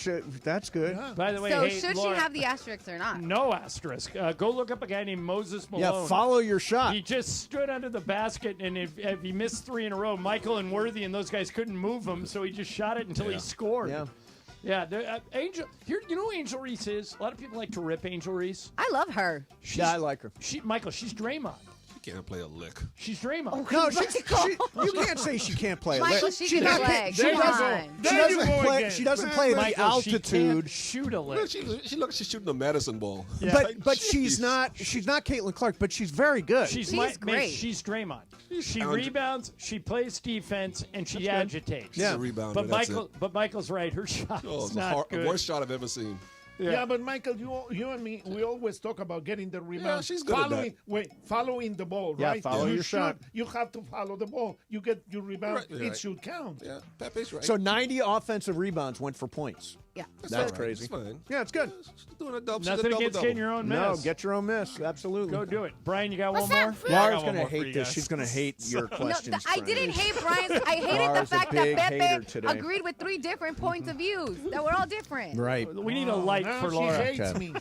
[SPEAKER 6] That's good.
[SPEAKER 5] By the way,
[SPEAKER 10] So
[SPEAKER 5] hey,
[SPEAKER 10] should
[SPEAKER 5] Laura,
[SPEAKER 10] she have the asterisk or not?
[SPEAKER 5] no asterisk? Go look up a guy named Moses Malone.
[SPEAKER 6] Yeah, follow your shot.
[SPEAKER 5] He just stood under the basket, and if he missed 3 in a row, Michael and Worthy and those guys couldn't move him, so he just shot it until he scored.
[SPEAKER 6] Yeah.
[SPEAKER 5] Yeah, Angel. Here, you know who Angel Reese is? A lot of people like to rip Angel Reese.
[SPEAKER 10] I love her.
[SPEAKER 6] Yeah, I like her.
[SPEAKER 5] Michael, she's Draymond.
[SPEAKER 19] can't play a lick.
[SPEAKER 5] She's Draymond.
[SPEAKER 6] No, you can't say she can't play.
[SPEAKER 10] Michael,
[SPEAKER 6] lick.
[SPEAKER 10] she can
[SPEAKER 6] not-
[SPEAKER 10] play.
[SPEAKER 6] She
[SPEAKER 10] Come
[SPEAKER 6] doesn't.
[SPEAKER 10] on.
[SPEAKER 6] She doesn't play at the
[SPEAKER 5] Michael, she
[SPEAKER 6] altitude.
[SPEAKER 5] can't shoot a lick.
[SPEAKER 19] Look, she looks like she's shooting a medicine ball.
[SPEAKER 5] Yeah.
[SPEAKER 6] But
[SPEAKER 19] Jeez.
[SPEAKER 6] she's not Caitlin Clark, but she's very good.
[SPEAKER 5] She's
[SPEAKER 10] She's great.
[SPEAKER 5] She's Draymond. She
[SPEAKER 19] talented.
[SPEAKER 5] rebounds, she plays defense, and she agitates.
[SPEAKER 6] Yeah.
[SPEAKER 19] She's a rebounder,
[SPEAKER 5] But
[SPEAKER 19] that's
[SPEAKER 5] Michael's right. Her shot
[SPEAKER 19] Oh,
[SPEAKER 5] is
[SPEAKER 19] it's
[SPEAKER 5] not
[SPEAKER 19] the
[SPEAKER 5] good.
[SPEAKER 19] worst shot I've ever seen.
[SPEAKER 1] Yeah, but Michael, you and me, we always talk about getting the rebound.
[SPEAKER 19] she's good at that.
[SPEAKER 1] Following the ball,
[SPEAKER 6] Yeah,
[SPEAKER 1] right?
[SPEAKER 6] follow
[SPEAKER 1] you
[SPEAKER 6] your shot.
[SPEAKER 1] You have to follow the ball. You get your rebound.
[SPEAKER 19] Right,
[SPEAKER 1] It
[SPEAKER 19] right.
[SPEAKER 1] should count.
[SPEAKER 19] Yeah, Pepe's right.
[SPEAKER 6] So 90 offensive rebounds went for points.
[SPEAKER 10] Yeah.
[SPEAKER 6] That's
[SPEAKER 19] all right.
[SPEAKER 6] crazy.
[SPEAKER 19] It's fine.
[SPEAKER 6] Yeah, it's good.
[SPEAKER 19] She's doing a double.
[SPEAKER 5] Nothing against getting your own miss.
[SPEAKER 6] No, get your own miss. Absolutely.
[SPEAKER 5] Go do it. Brian, you got
[SPEAKER 10] What's
[SPEAKER 5] one more?
[SPEAKER 10] up, Fred?
[SPEAKER 12] I got
[SPEAKER 6] Laura's
[SPEAKER 12] one
[SPEAKER 6] going to
[SPEAKER 12] more for you
[SPEAKER 6] hate this.
[SPEAKER 12] guys.
[SPEAKER 6] She's going to hate your questions.
[SPEAKER 10] I
[SPEAKER 6] Fran.
[SPEAKER 10] didn't hate Brian's. I hated the
[SPEAKER 6] Laura's a
[SPEAKER 10] fact
[SPEAKER 6] big
[SPEAKER 10] that
[SPEAKER 6] hater
[SPEAKER 10] Pepe
[SPEAKER 6] today.
[SPEAKER 10] agreed with 3 different points of views that were all different.
[SPEAKER 6] Right.
[SPEAKER 5] We need a light
[SPEAKER 1] Now
[SPEAKER 5] for
[SPEAKER 1] she
[SPEAKER 5] Laura.
[SPEAKER 1] hates
[SPEAKER 6] Okay.
[SPEAKER 1] me.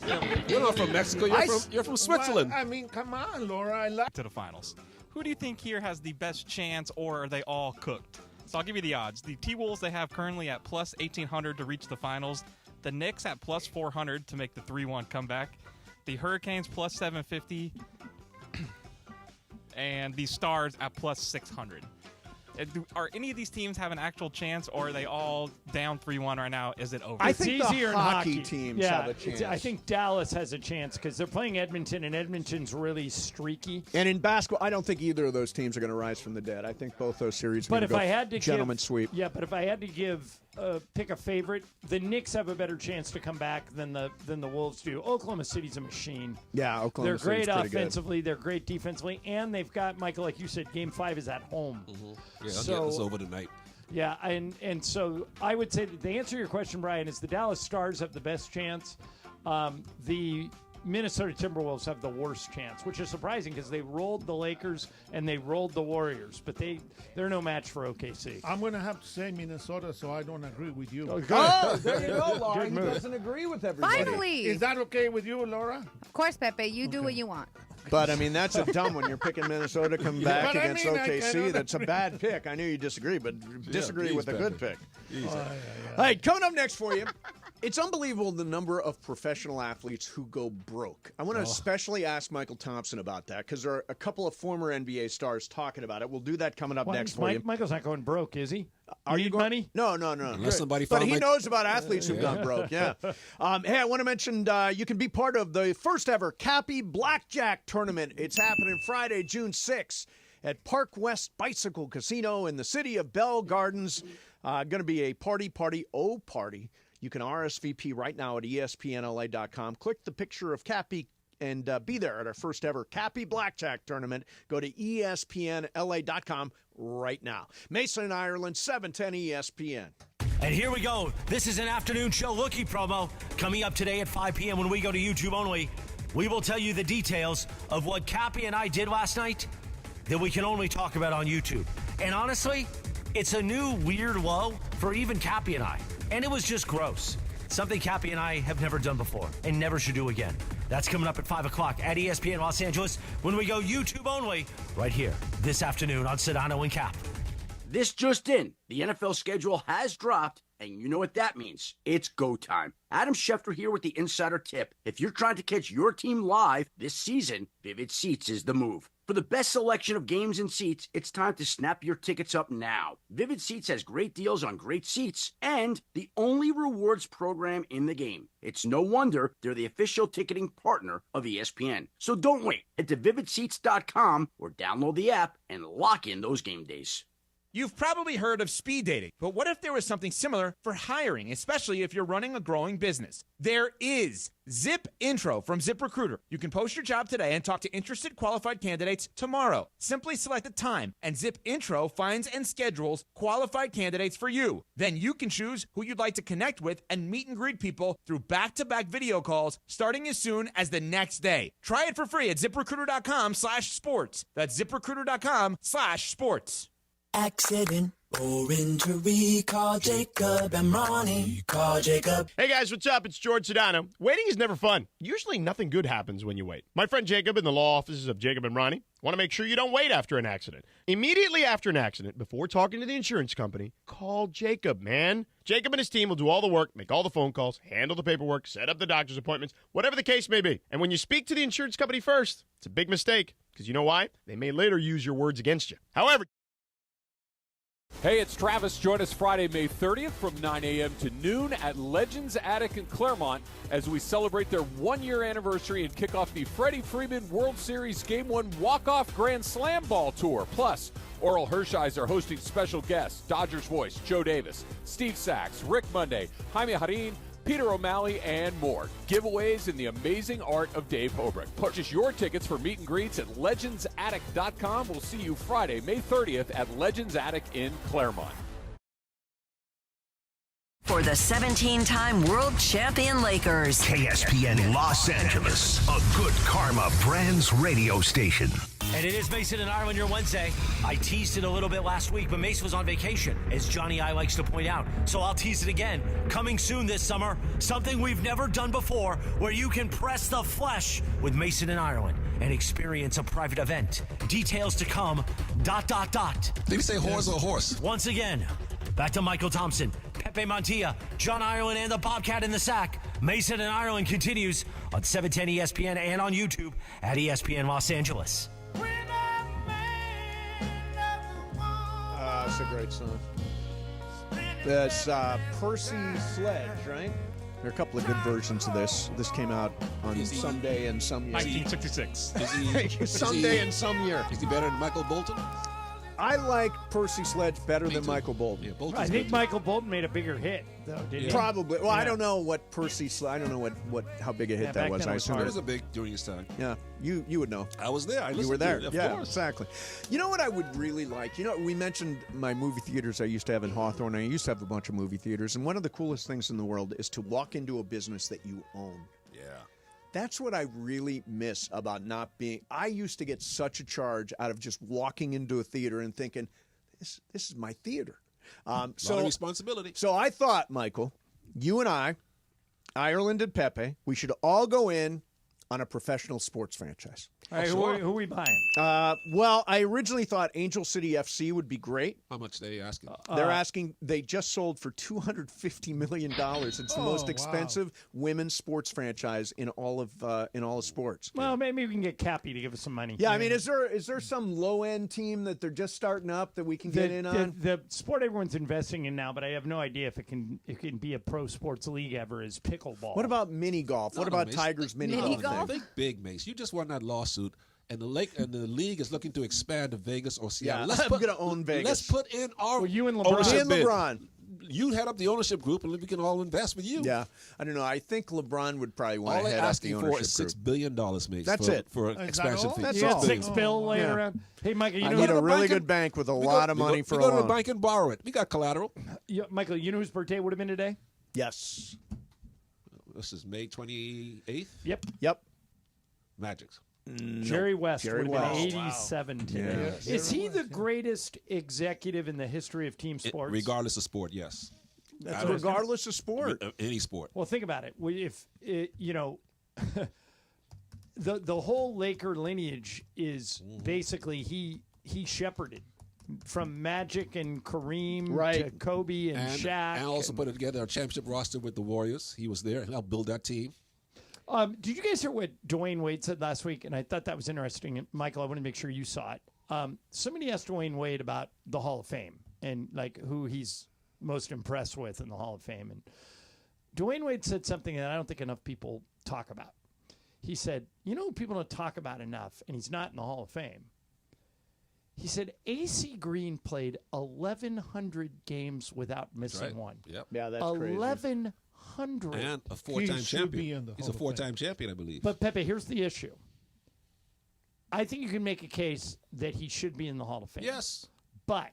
[SPEAKER 19] You're not from Mexico. You're from Switzerland.
[SPEAKER 1] Well, I mean, come on, Laura. I like.
[SPEAKER 12] To the finals. Who do you think here has the best chance, or are they all cooked? So I'll give you the odds. The T-Wolves they have currently at plus 1,800 to reach the finals. The Knicks at plus 400 to make the 3-1 comeback. The Hurricanes plus 750. And the Stars at plus 600. Are any of these teams have an actual chance, or are they all down 3-1 right now? Is it over?
[SPEAKER 6] I
[SPEAKER 5] It's
[SPEAKER 6] think the
[SPEAKER 5] easier in
[SPEAKER 6] hockey
[SPEAKER 5] hockey.
[SPEAKER 6] teams
[SPEAKER 5] yeah,
[SPEAKER 6] have a chance.
[SPEAKER 5] I think Dallas has a chance because they're playing Edmonton, and Edmonton's really streaky.
[SPEAKER 6] And in basketball, I don't think either of those teams are going to rise from the dead. I think both those series are
[SPEAKER 5] But
[SPEAKER 6] going
[SPEAKER 5] if
[SPEAKER 6] to go
[SPEAKER 5] I had to
[SPEAKER 6] gentleman
[SPEAKER 5] give,
[SPEAKER 6] sweep.
[SPEAKER 5] yeah, but if I had to pick a favorite, the Knicks have a better chance to come back than the Wolves do. Oklahoma City's a machine.
[SPEAKER 6] Yeah, Oklahoma
[SPEAKER 5] They're great
[SPEAKER 6] City's pretty good.
[SPEAKER 5] offensively. They're great defensively, and they've got Michael, like you said, Game 5 is at home.
[SPEAKER 19] Yeah, I'll
[SPEAKER 5] So-
[SPEAKER 19] get this over tonight.
[SPEAKER 5] Yeah, and so I would say that the answer to your question, Brian, is the Dallas Stars have the best chance. The Minnesota Timberwolves have the worst chance, which is surprising because they rolled the Lakers and they rolled the Warriors, but they're no match for OKC.
[SPEAKER 1] I'm going to have to say Minnesota, so I don't agree with you.
[SPEAKER 6] Oh, there you go, Laura.
[SPEAKER 5] Good
[SPEAKER 6] He
[SPEAKER 5] move.
[SPEAKER 6] doesn't agree with everybody.
[SPEAKER 10] Finally.
[SPEAKER 1] Is that okay with you, Laura?
[SPEAKER 10] Of course, Pepe, you do what you want.
[SPEAKER 6] But, I mean, that's a dumb one. You're picking Minnesota to come back
[SPEAKER 1] But I
[SPEAKER 6] against
[SPEAKER 1] mean, I
[SPEAKER 6] OKC.
[SPEAKER 1] cannot
[SPEAKER 6] That's a bad pick. I knew you disagree, but disagree
[SPEAKER 19] please,
[SPEAKER 6] with a good
[SPEAKER 19] Pepe.
[SPEAKER 6] pick. All right, coming up next for you. It's unbelievable the number of professional athletes who go broke. I want to especially ask Michael Thompson about that because there are a couple of former NBA stars talking about it. We'll do that coming up next for you.
[SPEAKER 5] Michael's not going broke, is he?
[SPEAKER 6] Are you
[SPEAKER 5] Need
[SPEAKER 6] going
[SPEAKER 5] money?
[SPEAKER 6] No.
[SPEAKER 19] Unless somebody
[SPEAKER 6] But
[SPEAKER 19] found
[SPEAKER 6] he
[SPEAKER 19] my-
[SPEAKER 6] knows about athletes who've gone broke. Yeah. Hey, I want to mention you can be part of the first ever Cappy Blackjack Tournament. It's happening Friday, June 6th at Park West Bicycle Casino in the city of Bell Gardens. Going to be a party. You can RSVP right now at ESPNLA.com. Click the picture of Cappy and be there at our first ever Cappy Blackjack Tournament. Go to ESPNLA.com right now. Mason, Ireland, 710 ESPN.
[SPEAKER 3] And here we go. This is an afternoon show lookie promo coming up today at 5 p.m. when we go to YouTube only. We will tell you the details of what Cappy and I did last night that we can only talk about on YouTube. And honestly, it's a new weird low for even Cappy and I. And it was just gross. Something Cappy and I have never done before and never should do again. That's coming up at 5 o'clock at ESPN Los Angeles when we go YouTube only right here this afternoon on Sedano and Cap.
[SPEAKER 2] This just in, the NFL schedule has dropped, and you know what that means. It's go time. Adam Schefter here with the Insider Tip. If you're trying to catch your team live this season, Vivid Seats is the move. For the best selection of games and seats, it's time to snap your tickets up now. Vivid Seats has great deals on great seats and the only rewards program in the game. It's no wonder they're the official ticketing partner of ESPN. So don't wait. Head to vividseats.com or download the app and lock in those game days.
[SPEAKER 4] You've probably heard of speed dating, but what if there was something similar for hiring, especially if you're running a growing business? There is Zip Intro from ZipRecruiter. You can post your job today and talk to interested qualified candidates tomorrow. Simply select a time, and Zip Intro finds and schedules qualified candidates for you. Then you can choose who you'd like to connect with and meet and greet people through back-to-back video calls starting as soon as the next day. Try it for free at ZipRecruiter.com/sports. That's ZipRecruiter.com/sports.
[SPEAKER 15] Accident or injury, call Jacob and Ronnie. Call Jacob.
[SPEAKER 17] Hey guys, what's up? It's George Sedano. Waiting is never fun. Usually nothing good happens when you wait. My friend Jacob in the law offices of Jacob and Ronnie want to make sure you don't wait after an accident. Immediately after an accident, before talking to the insurance company, call Jacob, man. Jacob and his team will do all the work, make all the phone calls, handle the paperwork, set up the doctor's appointments, whatever the case may be. And when you speak to the insurance company first, it's a big mistake. Because you know why? They may later use your words against you. However,
[SPEAKER 11] hey, it's Travis. Join us Friday, May 30th from 9 a.m. to noon at Legends Attic in Claremont as we celebrate their one-year anniversary and kick off the Freddie Freeman World Series Game 1 Walk-Off Grand Slam Ball Tour. Plus, Oral Hershiser hosting special guests, Dodgers voice Joe Davis, Steve Sachs, Rick Monday, Jaime Harin, Peter O'Malley, and more. Giveaways in the amazing art of Dave Hobrick. Purchase your tickets for meet and greets at legendsattic.com. We'll see you Friday, May 30th at Legends Attic in Claremont.
[SPEAKER 18] For the 17-time world champion Lakers.
[SPEAKER 20] KSPN Los Angeles, a Good Karma Brands radio station.
[SPEAKER 3] And it is Mason and Ireland your Wednesday. I teased it a little bit last week, but Mason was on vacation, as Johnny I likes to point out. So I'll tease it again. Coming soon this summer, something we've never done before, where you can press the flesh with Mason and Ireland and experience a private event. Details to come, ...
[SPEAKER 28] Did he say horse or horse?
[SPEAKER 3] Once again, back to Michael Thompson, Pepe Montilla, John Ireland, and the Bobcat in the sack. Mason and Ireland continues on 710 ESPN and on YouTube at ESPN Los Angeles.
[SPEAKER 6] That's a great song. That's Percy Sledge, right? There are a couple of good versions of this. This came out on Someday in Some Year.
[SPEAKER 12] 1966.
[SPEAKER 6] Someday in Some Year.
[SPEAKER 19] Is he better than Michael Bolton?
[SPEAKER 6] I like Percy Sledge better than Michael Bolton.
[SPEAKER 19] Yeah,
[SPEAKER 5] I think Michael Bolton made a bigger hit, though, didn't he?
[SPEAKER 6] Probably. Well, I don't know what Percy Sledge. I don't know what how big a hit that was. I assume
[SPEAKER 19] it was a big during his time.
[SPEAKER 6] Yeah, you would know.
[SPEAKER 19] I was there.
[SPEAKER 6] You were there.
[SPEAKER 19] Of
[SPEAKER 6] Yeah,
[SPEAKER 19] course.
[SPEAKER 6] exactly. You know what I would really like? You know, we mentioned my movie theaters I used to have in Hawthorne. I used to have a bunch of movie theaters, and one of the coolest things in the world is to walk into a business that you own.
[SPEAKER 19] Yeah.
[SPEAKER 6] That's what I really miss about not being. I used to get such a charge out of just walking into a theater and thinking, this is my theater. So
[SPEAKER 19] lot of responsibility.
[SPEAKER 6] So I thought, Michael, you and I, Ireland and Pepe, we should all go in on a professional sports franchise.
[SPEAKER 5] All right, who are we buying?
[SPEAKER 6] Well, I originally thought Angel City FC would be great.
[SPEAKER 19] How much are they asking?
[SPEAKER 6] They're asking. They just sold for $250 million. It's the most expensive women's sports franchise in all of sports.
[SPEAKER 5] Well, maybe we can get Cappy to give us some money.
[SPEAKER 6] Yeah, I mean, is there some low end team that they're just starting up that we can get in on?
[SPEAKER 5] The sport everyone's investing in now, but I have no idea if it can be a pro sports league ever, is pickleball.
[SPEAKER 6] What about mini golf? What about
[SPEAKER 19] Mace.
[SPEAKER 6] Tiger's mini golf?
[SPEAKER 19] Think big, Mace. You just won that lawsuit, and the league is looking to expand to Vegas or Seattle.
[SPEAKER 6] Yeah, I'm going to own Vegas.
[SPEAKER 19] Let's put in our
[SPEAKER 5] you and LeBron.
[SPEAKER 19] ownership bid.
[SPEAKER 6] LeBron.
[SPEAKER 19] You head up the ownership group, and we can all invest with you.
[SPEAKER 6] Yeah, I don't know. I think LeBron would probably want
[SPEAKER 19] All
[SPEAKER 6] to
[SPEAKER 19] they're
[SPEAKER 6] head up the
[SPEAKER 19] asking
[SPEAKER 6] ownership
[SPEAKER 19] for is
[SPEAKER 6] group.
[SPEAKER 19] $6 billion, Mace.
[SPEAKER 6] That's it.
[SPEAKER 19] For
[SPEAKER 1] Is that
[SPEAKER 19] expansion
[SPEAKER 1] all?
[SPEAKER 19] fee.
[SPEAKER 6] That's
[SPEAKER 5] You had
[SPEAKER 6] all.
[SPEAKER 5] $6 billion laying
[SPEAKER 6] Yeah.
[SPEAKER 5] around. Hey, Michael,
[SPEAKER 6] I
[SPEAKER 5] you
[SPEAKER 6] need
[SPEAKER 5] know
[SPEAKER 6] a really good bank with a lot of money for a
[SPEAKER 19] go to the
[SPEAKER 6] loan.
[SPEAKER 19] bank and borrow it. We got collateral.
[SPEAKER 5] Michael, you know whose birthday would have been today?
[SPEAKER 6] Yes.
[SPEAKER 19] This is May 28th.
[SPEAKER 5] Yep.
[SPEAKER 19] Magic's.
[SPEAKER 5] Jerry West
[SPEAKER 6] Jerry
[SPEAKER 5] would have been
[SPEAKER 6] West.
[SPEAKER 5] 87 today.
[SPEAKER 6] Yeah.
[SPEAKER 5] Is he the greatest executive in the history of team sports?
[SPEAKER 19] Regardless of sport, yes.
[SPEAKER 6] That's regardless of sport.
[SPEAKER 19] Any sport.
[SPEAKER 5] Well, think about it. If you know, the whole Laker lineage is basically he shepherded from Magic and Kareem to Kobe and Shaq.
[SPEAKER 19] And also put together a championship roster with the Warriors. He was there and helped build that team.
[SPEAKER 5] Did you guys hear what Dwayne Wade said last week? And I thought that was interesting. And Michael, I want to make sure you saw it. Somebody asked Dwayne Wade about the Hall of Fame and like who he's most impressed with in the Hall of Fame. And Dwayne Wade said something that I don't think enough people talk about. He said, you know who people don't talk about enough, and he's not in the Hall of Fame? He said A.C. Green played 1,100 games without missing one.
[SPEAKER 19] Yep.
[SPEAKER 6] Yeah, that's crazy.
[SPEAKER 5] 1,100.
[SPEAKER 19] And a four-time champion. He's a four-time champion, I believe.
[SPEAKER 5] But, Pepe, here's the issue. I think you can make a case that he should be in the Hall of Fame.
[SPEAKER 19] Yes.
[SPEAKER 5] But,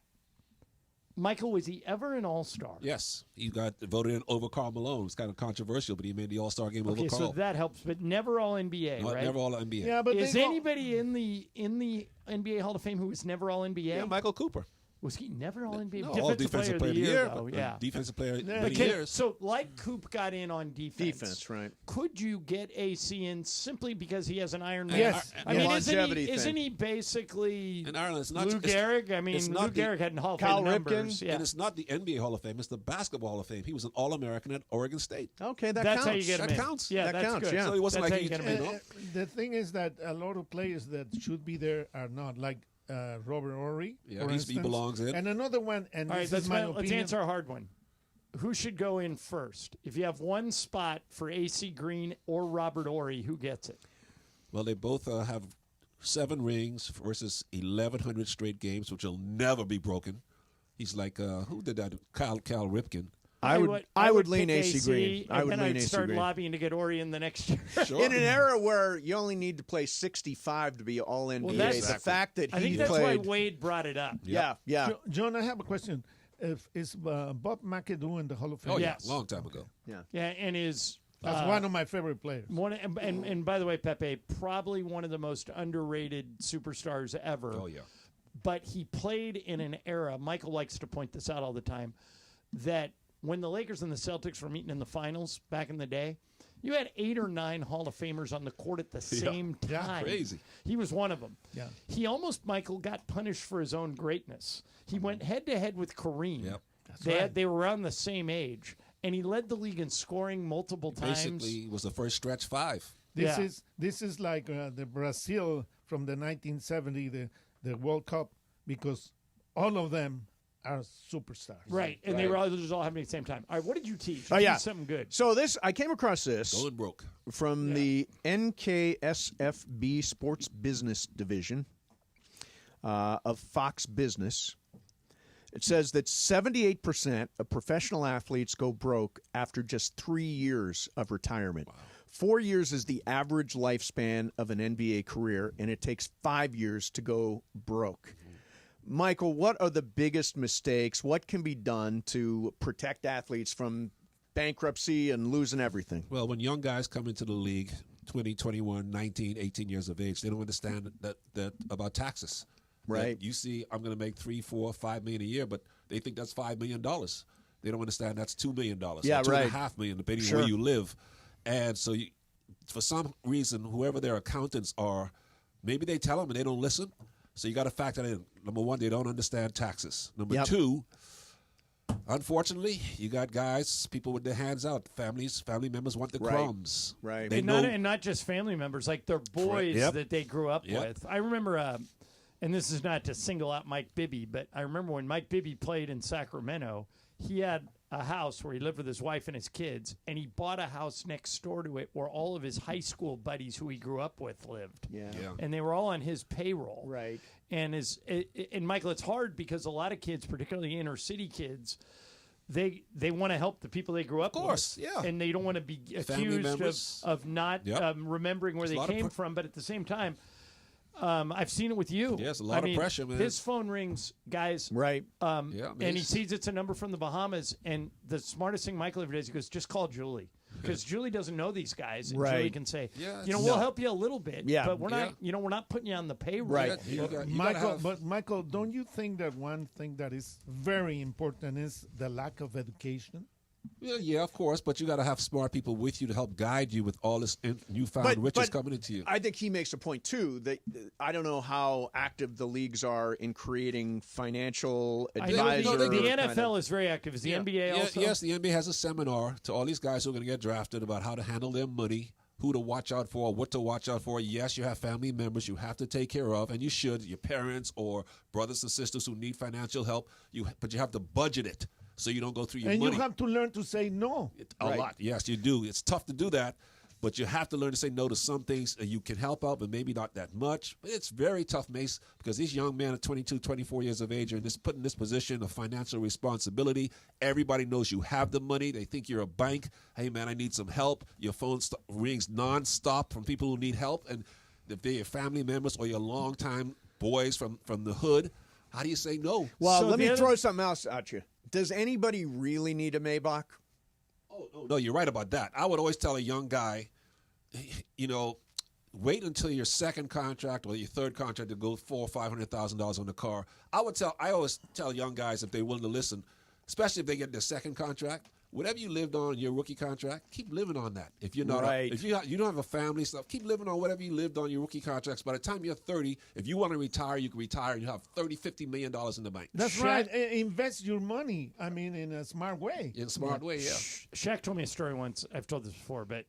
[SPEAKER 5] Michael, was he ever an All-Star?
[SPEAKER 19] Yes. He got voted in over Karl Malone. It's kind of controversial, but he made the All-Star game over
[SPEAKER 5] Okay,
[SPEAKER 19] Karl.
[SPEAKER 5] so that helps, but never All-NBA,
[SPEAKER 19] No,
[SPEAKER 5] right?
[SPEAKER 19] never All-NBA.
[SPEAKER 1] Yeah, but
[SPEAKER 5] is anybody in the NBA Hall of Fame who was never All-NBA?
[SPEAKER 19] Yeah, Michael Cooper.
[SPEAKER 5] Was he never all NBA?
[SPEAKER 19] No, all defensive player of the year.
[SPEAKER 5] Though. Yeah,
[SPEAKER 19] defensive player many
[SPEAKER 5] Okay,
[SPEAKER 19] years.
[SPEAKER 5] so like Coop got in on defense.
[SPEAKER 6] Defense, right.
[SPEAKER 5] Could you get AC in simply because he has an Iron Man?
[SPEAKER 1] Yes.
[SPEAKER 5] I mean,
[SPEAKER 6] Longevity
[SPEAKER 5] isn't
[SPEAKER 6] thing.
[SPEAKER 5] he basically
[SPEAKER 19] In Ireland, it's not
[SPEAKER 5] Lou Gehrig? I mean,
[SPEAKER 19] it's
[SPEAKER 5] Lou
[SPEAKER 19] not the-
[SPEAKER 5] Gehrig had Hall of
[SPEAKER 6] Cal
[SPEAKER 5] Fame
[SPEAKER 6] Ripken,
[SPEAKER 5] numbers. Yeah.
[SPEAKER 19] And it's not the NBA Hall of Fame; it's the Basketball Hall of Fame. He was an All-American at Oregon State.
[SPEAKER 6] Okay, that
[SPEAKER 5] That's
[SPEAKER 6] counts.
[SPEAKER 5] how you get him
[SPEAKER 19] That
[SPEAKER 5] in.
[SPEAKER 19] counts.
[SPEAKER 5] Yeah,
[SPEAKER 6] That
[SPEAKER 5] that's
[SPEAKER 6] counts,
[SPEAKER 5] good.
[SPEAKER 6] yeah.
[SPEAKER 19] So it wasn't
[SPEAKER 5] That's
[SPEAKER 19] like
[SPEAKER 5] how you
[SPEAKER 19] he-
[SPEAKER 5] get him in.
[SPEAKER 1] The thing is that a lot of players that should be there are not, like Robert Horry.
[SPEAKER 19] Yeah,
[SPEAKER 1] for
[SPEAKER 19] he
[SPEAKER 1] instance.
[SPEAKER 19] belongs in.
[SPEAKER 1] And another one, and
[SPEAKER 5] All right,
[SPEAKER 1] this is my
[SPEAKER 5] let's
[SPEAKER 1] opinion.
[SPEAKER 5] answer a hard one. Who should go in first? If you have one spot for AC Green or Robert Horry, who gets it?
[SPEAKER 19] Well, they both have 7 rings versus 1,100 straight games, which will never be broken. He's like who did that? Cal Ripken.
[SPEAKER 6] I would lean
[SPEAKER 5] pick
[SPEAKER 6] AC Green. I would
[SPEAKER 5] and then
[SPEAKER 6] lean
[SPEAKER 5] I'd
[SPEAKER 6] AC
[SPEAKER 5] start
[SPEAKER 6] Green.
[SPEAKER 5] lobbying to get Horry in the next year.
[SPEAKER 19] Sure.
[SPEAKER 6] In an era where you only need to play 65 to be all NBA,
[SPEAKER 5] that's-
[SPEAKER 6] the fact that
[SPEAKER 5] I think
[SPEAKER 6] he
[SPEAKER 5] that's why
[SPEAKER 6] played,
[SPEAKER 5] Wade brought it up.
[SPEAKER 6] yeah.
[SPEAKER 1] John, I have a question. Is Bob McAdoo in the Hall of Fame?
[SPEAKER 19] Oh yeah,
[SPEAKER 5] Yes.
[SPEAKER 19] long time ago.
[SPEAKER 5] Yeah, and is
[SPEAKER 1] That's one of my favorite players.
[SPEAKER 5] and by the way, Pepe, probably one of the most underrated superstars ever.
[SPEAKER 19] Oh yeah.
[SPEAKER 5] But he played in an era, Michael likes to point this out all the time, that when the Lakers and the Celtics were meeting in the finals back in the day, you had 8 or 9 Hall of Famers on the court at the same
[SPEAKER 19] Yeah,
[SPEAKER 5] time.
[SPEAKER 19] crazy.
[SPEAKER 5] He was one of them.
[SPEAKER 1] Yeah.
[SPEAKER 5] He almost, Michael, got punished for his own greatness. He went head-to-head with Kareem.
[SPEAKER 19] Yep.
[SPEAKER 5] They were around the same age, and he led the league in scoring multiple times.
[SPEAKER 19] Basically, it was the first stretch 5.
[SPEAKER 1] This is like the Brazil from the 1970, the World Cup, because all of them are superstars.
[SPEAKER 5] Right, and they were all just all happening at the same time. All right, what did you teach?
[SPEAKER 6] Oh
[SPEAKER 5] You
[SPEAKER 6] yeah,
[SPEAKER 5] teach something good.
[SPEAKER 6] So I came across this
[SPEAKER 19] Going broke.
[SPEAKER 6] from the NKSFB Sports Business Division of Fox Business. It says that 78% of professional athletes go broke after just 3 years of retirement. Wow. 4 years is the average lifespan of an NBA career, and it takes 5 years to go broke. Michael, what are the biggest mistakes? What can be done to protect athletes from bankruptcy and losing everything?
[SPEAKER 19] Well, when young guys come into the league, 20, 21, 19, 18 years of age, they don't understand that about taxes.
[SPEAKER 6] Right.
[SPEAKER 19] That you see, I'm going to make $3, $4, $5 million a year, but they think that's $5 million. They don't understand that's $2 million.
[SPEAKER 6] Yeah,
[SPEAKER 19] or $2.5 million, depending on where you live. And so, for some reason, whoever their accountants are, maybe they tell them and they don't listen. So you got to factor that in. Number one, they don't understand taxes. Number two, unfortunately, you got guys, people with their hands out. Family members want the crumbs.
[SPEAKER 6] Right.
[SPEAKER 19] They
[SPEAKER 5] And not just family members, like their boys that they grew up with. I remember, and this is not to single out Mike Bibby, but I remember when Mike Bibby played in Sacramento, he had a house where he lived with his wife and his kids, and he bought a house next door to it where all of his high school buddies who he grew up with lived.
[SPEAKER 6] Yeah.
[SPEAKER 5] And they were all on his payroll.
[SPEAKER 6] Right.
[SPEAKER 5] And and Michael, it's hard because a lot of kids, particularly inner city kids, they want to help the people they grew up with.
[SPEAKER 19] Of course, yeah.
[SPEAKER 5] And they don't want to be
[SPEAKER 19] Family
[SPEAKER 5] accused
[SPEAKER 19] members.
[SPEAKER 5] of not remembering where
[SPEAKER 19] There's
[SPEAKER 5] they
[SPEAKER 19] a lot of
[SPEAKER 5] came from. But at the same time, I've seen it with you.
[SPEAKER 19] Yes, a lot of pressure, man.
[SPEAKER 5] His phone rings, guys.
[SPEAKER 6] Right.
[SPEAKER 5] And he sees it's a number from the Bahamas. And the smartest thing Michael ever does, he goes, just call Julie. Because Julie doesn't know these guys. And Julie can say, we'll help you a little bit.
[SPEAKER 6] Yeah.
[SPEAKER 5] But we're not, we're not putting you on the payroll.
[SPEAKER 6] Right.
[SPEAKER 1] Michael, don't you think that one thing that is very important is the lack of education?
[SPEAKER 19] Yeah, of course, but you got to have smart people with you to help guide you with all this newfound riches coming into you.
[SPEAKER 6] I think he makes a point, too, that I don't know how active the leagues are in creating financial advisor.
[SPEAKER 5] The NFL is very active. Is the NBA also?
[SPEAKER 19] Yes, the NBA has a seminar to all these guys who are going to get drafted about how to handle their money, who to watch out for, what to watch out for. Yes, you have family members you have to take care of, and you should, your parents or brothers and sisters who need financial help, but you have to budget it. So you don't go through your money.
[SPEAKER 1] And you have to learn to say no.
[SPEAKER 19] A lot. Yes, you do. It's tough to do that, but you have to learn to say no to some things. You can help out, but maybe not that much. But it's very tough, Mace, because these young men at 22, 24 years of age are put in this position of financial responsibility. Everybody knows you have the money. They think you're a bank. Hey, man, I need some help. Your phone rings nonstop from people who need help. And if they're your family members or your longtime boys from the hood, how do you say no?
[SPEAKER 6] Well, let me throw something else at you. Does anybody really need a Maybach?
[SPEAKER 19] Oh, no, you're right about that. I would always tell a young guy, wait until your second contract or your third contract to go $400,000 or $500,000 on the car. I always tell young guys, if they're willing to listen, especially if they get their second contract, whatever you lived on in your rookie contract, keep living on that. If you're not, if you don't have a family stuff, keep living on whatever you lived on your rookie contracts. By the time you're 30, if you want to retire, you can retire. And you have $30-50 million in the bank.
[SPEAKER 1] That's right. Invest your money. I mean, in a smart way.
[SPEAKER 19] In a smart way, yeah.
[SPEAKER 5] Shaq told me a story once. I've told this before, but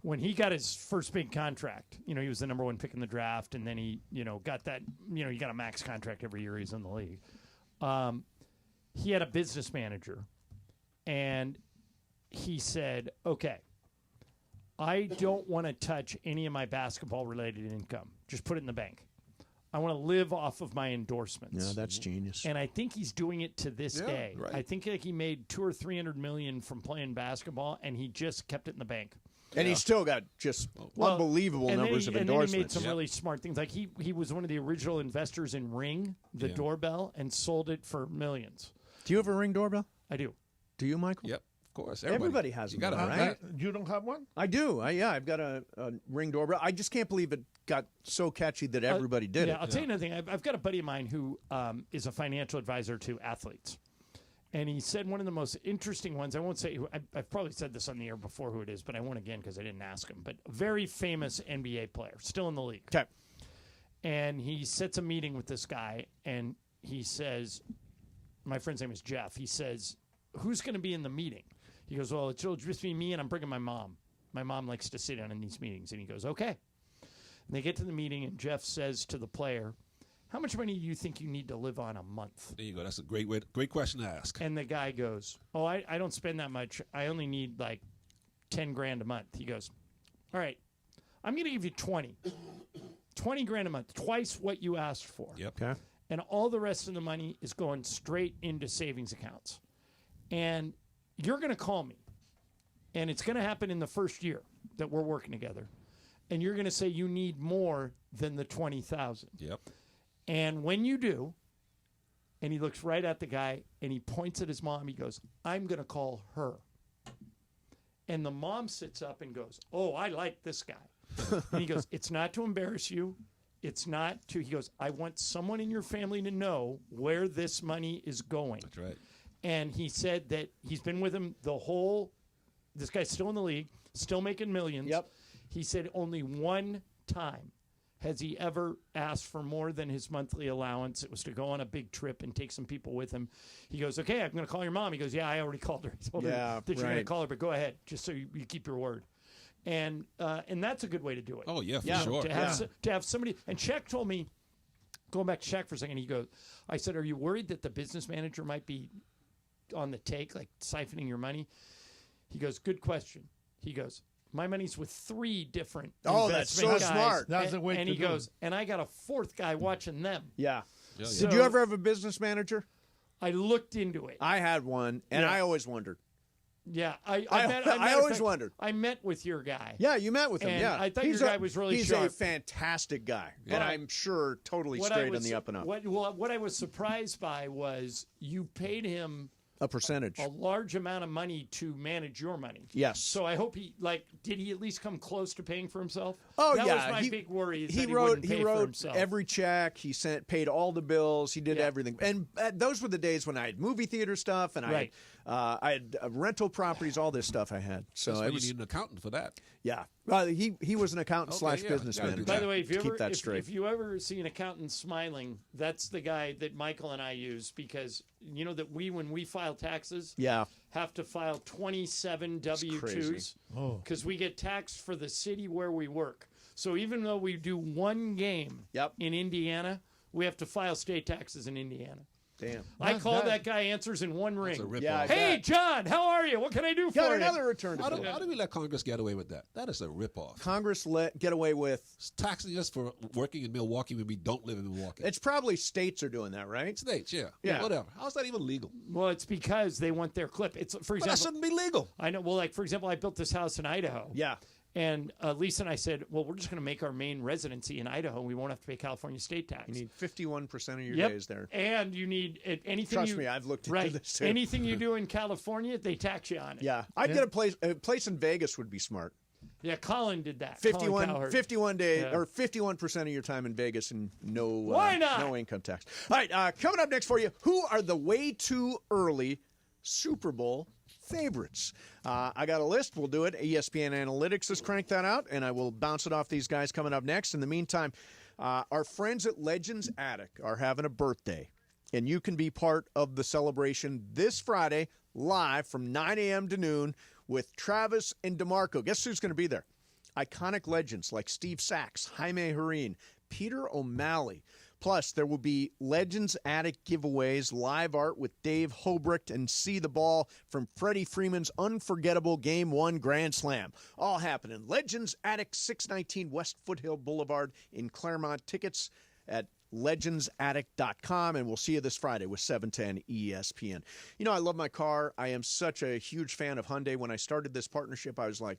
[SPEAKER 5] when he got his first big contract, he was the number one pick in the draft, and then he, got that, he got a max contract every year he's in the league. He had a business manager. And he said, okay, I don't want to touch any of my basketball-related income. Just put it in the bank. I want to live off of my endorsements.
[SPEAKER 6] Yeah, that's genius.
[SPEAKER 5] And I think he's doing it to this day.
[SPEAKER 6] Right.
[SPEAKER 5] I think he made $200 or $300 million from playing basketball, and he just kept it in the bank.
[SPEAKER 6] And he's still got just unbelievable numbers of endorsements.
[SPEAKER 5] And then he made some really smart things. Like he was one of the original investors in Ring, the doorbell, and sold it for millions.
[SPEAKER 6] Do you have a Ring doorbell?
[SPEAKER 5] I do.
[SPEAKER 6] Do you, Michael?
[SPEAKER 19] Yep, of course.
[SPEAKER 6] Everybody has one, right?
[SPEAKER 1] You don't have one?
[SPEAKER 6] I do. I've got a Ring doorbell. I just can't believe it got so catchy that everybody did it.
[SPEAKER 5] I'll tell you another thing. I've got a buddy of mine who is a financial advisor to athletes. And he said one of the most interesting ones, I won't say, I've probably said this on the air before who it is, but I won't again because I didn't ask him, but a very famous NBA player, still in the league.
[SPEAKER 6] Okay.
[SPEAKER 5] And he sets a meeting with this guy, and he says, my friend's name is Jeff. He says, who's going to be in the meeting? He goes, well, it'll just be me, and I'm bringing my mom. My mom likes to sit down in these meetings. And he goes, okay. And they get to the meeting, and Jeff says to the player, how much money do you think you need to live on a month?
[SPEAKER 19] There you go. That's a great question to ask.
[SPEAKER 5] And the guy goes, oh, I don't spend that much. I only need like 10 grand a month. He goes, all right, I'm going to give you 20. 20 grand a month, twice what you asked for.
[SPEAKER 19] Yep.
[SPEAKER 6] Okay.
[SPEAKER 5] And all the rest of the money is going straight into savings accounts. And you're going to call me. And it's going to happen in the first year that we're working together. And you're going to say you need more than the 20,000.
[SPEAKER 19] Yep.
[SPEAKER 5] And when you do, and he looks right at the guy and he points at his mom, he goes, I'm going to call her. And the mom sits up and goes, oh, I like this guy. And he goes, it's not to embarrass you. It's not to, he goes, I want someone in your family to know where this money is going.
[SPEAKER 19] That's right.
[SPEAKER 5] And he said that he's been with him this guy's still in the league, still making millions.
[SPEAKER 6] Yep.
[SPEAKER 5] He said only one time has he ever asked for more than his monthly allowance. It was to go on a big trip and take some people with him. He goes, okay, I'm going to call your mom. He goes, yeah, I already called her. He told her that you're going to call her, but go ahead, just so you keep your word. And that's a good way to do it.
[SPEAKER 19] Oh, yeah, for sure.
[SPEAKER 5] To have somebody, and Shaq told me, going back to Shaq for a second, he goes, I said, are you worried that the business manager might be on the take, like siphoning your money? He goes, good question. He goes, my money's with 3 different
[SPEAKER 6] that's so
[SPEAKER 5] guys,
[SPEAKER 6] smart.
[SPEAKER 1] That's the way
[SPEAKER 5] and
[SPEAKER 1] to
[SPEAKER 5] he
[SPEAKER 1] do
[SPEAKER 5] goes, and I got a 4th guy watching them.
[SPEAKER 6] Yeah.
[SPEAKER 5] So,
[SPEAKER 6] Did you ever have a business manager?
[SPEAKER 5] I looked into it.
[SPEAKER 6] I had one, and I always wondered.
[SPEAKER 5] Yeah, I
[SPEAKER 6] always wondered.
[SPEAKER 5] I met with your guy.
[SPEAKER 6] Yeah, you met with him.
[SPEAKER 5] And
[SPEAKER 6] yeah,
[SPEAKER 5] I thought your guy was really
[SPEAKER 6] he's
[SPEAKER 5] sharp.
[SPEAKER 6] He's a fantastic guy, and I'm sure totally straight on the up and up.
[SPEAKER 5] What I was surprised by was you paid him
[SPEAKER 6] a percentage,
[SPEAKER 5] a large amount of money to manage your money.
[SPEAKER 6] Yes.
[SPEAKER 5] So I hope did he at least come close to paying for himself?
[SPEAKER 6] Oh,
[SPEAKER 5] that
[SPEAKER 6] yeah.
[SPEAKER 5] was my big worry. Is
[SPEAKER 6] he
[SPEAKER 5] that
[SPEAKER 6] wrote
[SPEAKER 5] he wrote
[SPEAKER 6] every check. He paid all the bills. He did everything. And those were the days when I had movie theater stuff, and I had rental properties, all this stuff I had. So
[SPEAKER 19] you need an accountant for that.
[SPEAKER 6] Yeah. Well, he was an accountant / business manager.
[SPEAKER 5] By the way,
[SPEAKER 6] if
[SPEAKER 5] you ever see an accountant smiling, that's the guy that Mychal and I use, because you know that when we file taxes, have to file 27 W-2s because we get taxed for the city where we work. So even though we do one game in Indiana, we have to file state taxes in Indiana.
[SPEAKER 6] Damn.
[SPEAKER 5] I call that guy answers in one ring.
[SPEAKER 19] Yeah,
[SPEAKER 5] hey, John, how are you? What can I do for you?
[SPEAKER 6] Got another return to
[SPEAKER 19] How do we let Congress get away with that? That is a ripoff.
[SPEAKER 6] Congress get away with
[SPEAKER 19] taxing us for working in Milwaukee when we don't live in Milwaukee.
[SPEAKER 6] It's probably states are doing that, right?
[SPEAKER 19] States, yeah. Whatever. How's that even legal?
[SPEAKER 5] Well, it's because they want their clip. It's for example,
[SPEAKER 19] that shouldn't be legal.
[SPEAKER 5] I know. Well, like for example, I built this house in Idaho.
[SPEAKER 6] Yeah.
[SPEAKER 5] And Lisa and I said, well, we're just going to make our main residency in Idaho. We won't have to pay California state tax.
[SPEAKER 6] You need 51% of your days there.
[SPEAKER 5] And you need anything.
[SPEAKER 6] Trust me, I've looked into this too.
[SPEAKER 5] Anything you do in California, they tax you on it.
[SPEAKER 6] Yeah. I'd get a place in Vegas would be smart.
[SPEAKER 5] Yeah, Colin did that.
[SPEAKER 6] 51 days
[SPEAKER 5] Yeah.
[SPEAKER 6] or 51% of your time in Vegas and no
[SPEAKER 5] Why not?
[SPEAKER 6] no income tax. All right, coming up next for you, who are the way too early Super Bowl favorites? I got a list. We'll do it. ESPN Analytics has cranked that out, and I will bounce it off these guys coming up next. In the meantime, our friends at Legends Attic are having a birthday, and you can be part of the celebration this Friday live from 9 a.m. to noon with Travis and DeMarco. Guess who's going to be there? Iconic legends like Steve Sachs, Jaime Jarrín, Peter O'Malley. Plus, there will be Legends Attic giveaways, live art with Dave Hobrecht, and see the ball from Freddie Freeman's unforgettable Game 1 Grand Slam. All happening. Legends Attic, 619 West Foothill Boulevard in Claremont. Tickets at legendsattic.com, and we'll see you this Friday with 710 ESPN. You know, I love my car. I am such a huge fan of Hyundai. When I started this partnership, I was like,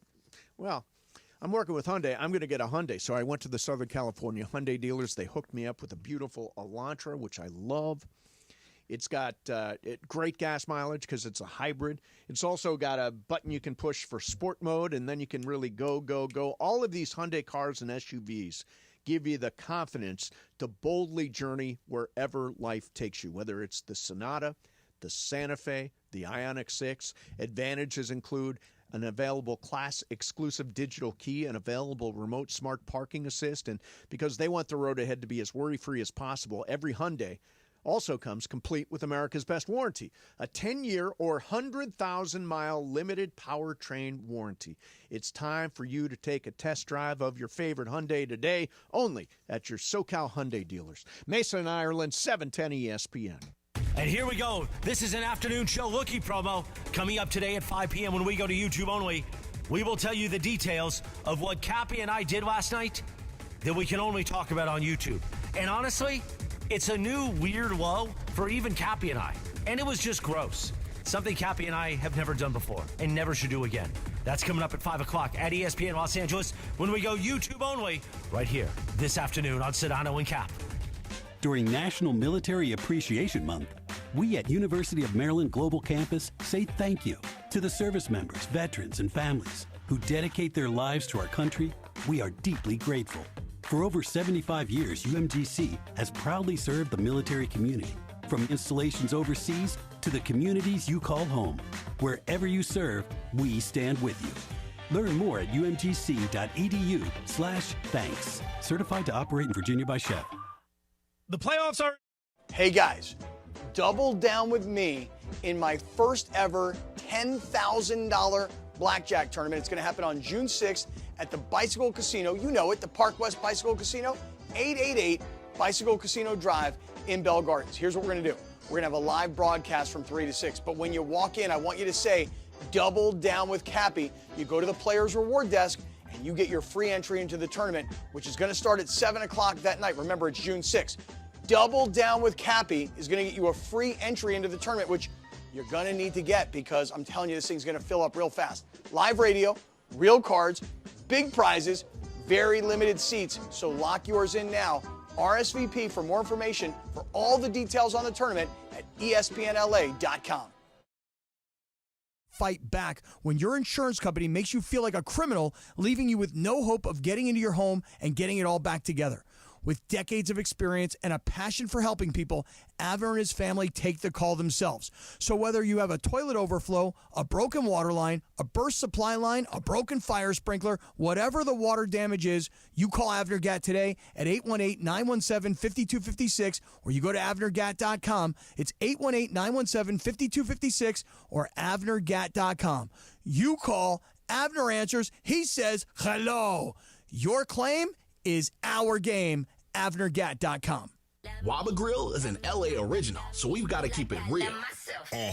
[SPEAKER 6] well, I'm working with Hyundai. I'm going to get a Hyundai. So I went to the Southern California Hyundai dealers. They hooked me up with a beautiful Elantra, which I love. It's got great gas mileage because it's a hybrid. It's also got a button you can push for sport mode, and then you can really go, go, go. All of these Hyundai cars and SUVs give you the confidence to boldly journey wherever life takes you, whether it's the Sonata, the Santa Fe, the Ioniq 6. Advantages include an available class-exclusive digital key, an available remote smart parking assist, and because they want the road ahead to be as worry-free as possible, every Hyundai also comes complete with America's Best Warranty, a 10-year or 100,000-mile limited powertrain warranty. It's time for you to take a test drive of your favorite Hyundai today, only at your SoCal Hyundai dealers. Mason, Ireland, 710 ESPN.
[SPEAKER 3] And here we go. This is an afternoon show lookie promo coming up today at 5 p.m. when we go to YouTube only. We will tell you the details of what Cappy and I did last night that we can only talk about on YouTube. And honestly, it's a new weird low for even Cappy and I. And it was just gross. Something Cappy and I have never done before and never should do again. That's coming up at 5 o'clock at ESPN Los Angeles when we go YouTube only right here this afternoon on Sedano and Cap.
[SPEAKER 7] During National Military Appreciation Month, we at University of Maryland Global Campus say thank you to the service members, veterans, and families who dedicate their lives to our country. We are deeply grateful. For over 75 years, UMGC has proudly served the military community, from installations overseas to the communities you call home. Wherever you serve, we stand with you. Learn more at umgc.edu/thanks. Certified to operate in Virginia by Chev.
[SPEAKER 8] The playoffs are...
[SPEAKER 16] Hey guys, double down with me in my first ever $10,000 blackjack tournament. It's going to happen on June 6th at the Bicycle Casino. You know it, the Park West Bicycle Casino, 888 Bicycle Casino Drive in Bell Gardens. Here's what we're going to do. We're going to have a live broadcast from 3 to 6. But when you walk in, I want you to say, double down with Cappy. You go to the Players Reward Desk and you get your free entry into the tournament, which is going to start at 7 o'clock that night. Remember, it's June 6th. Double down with Cappy is going to get you a free entry into the tournament, which you're going to need to get because I'm telling you, this thing's going to fill up real fast. Live radio, real cards, big prizes, very limited seats. So lock yours in now. RSVP for more information for all the details on the tournament at ESPNLA.com.
[SPEAKER 8] Fight back when your insurance company makes you feel like a criminal, leaving you with no hope of getting into your home and getting it all back together. With decades of experience and a passion for helping people, Avner and his family take the call themselves. So whether you have a toilet overflow, a broken water line, a burst supply line, a broken fire sprinkler, whatever the water damage is, you call Avner Gatt today at 818-917-5256, or you go to avnergatt.com. It's 818-917-5256 or avnergatt.com. You call, Avner answers, he says hello. Your claim is our game. avnergatt.com.
[SPEAKER 22] Waba Grill is an LA original, so we've got to keep it real.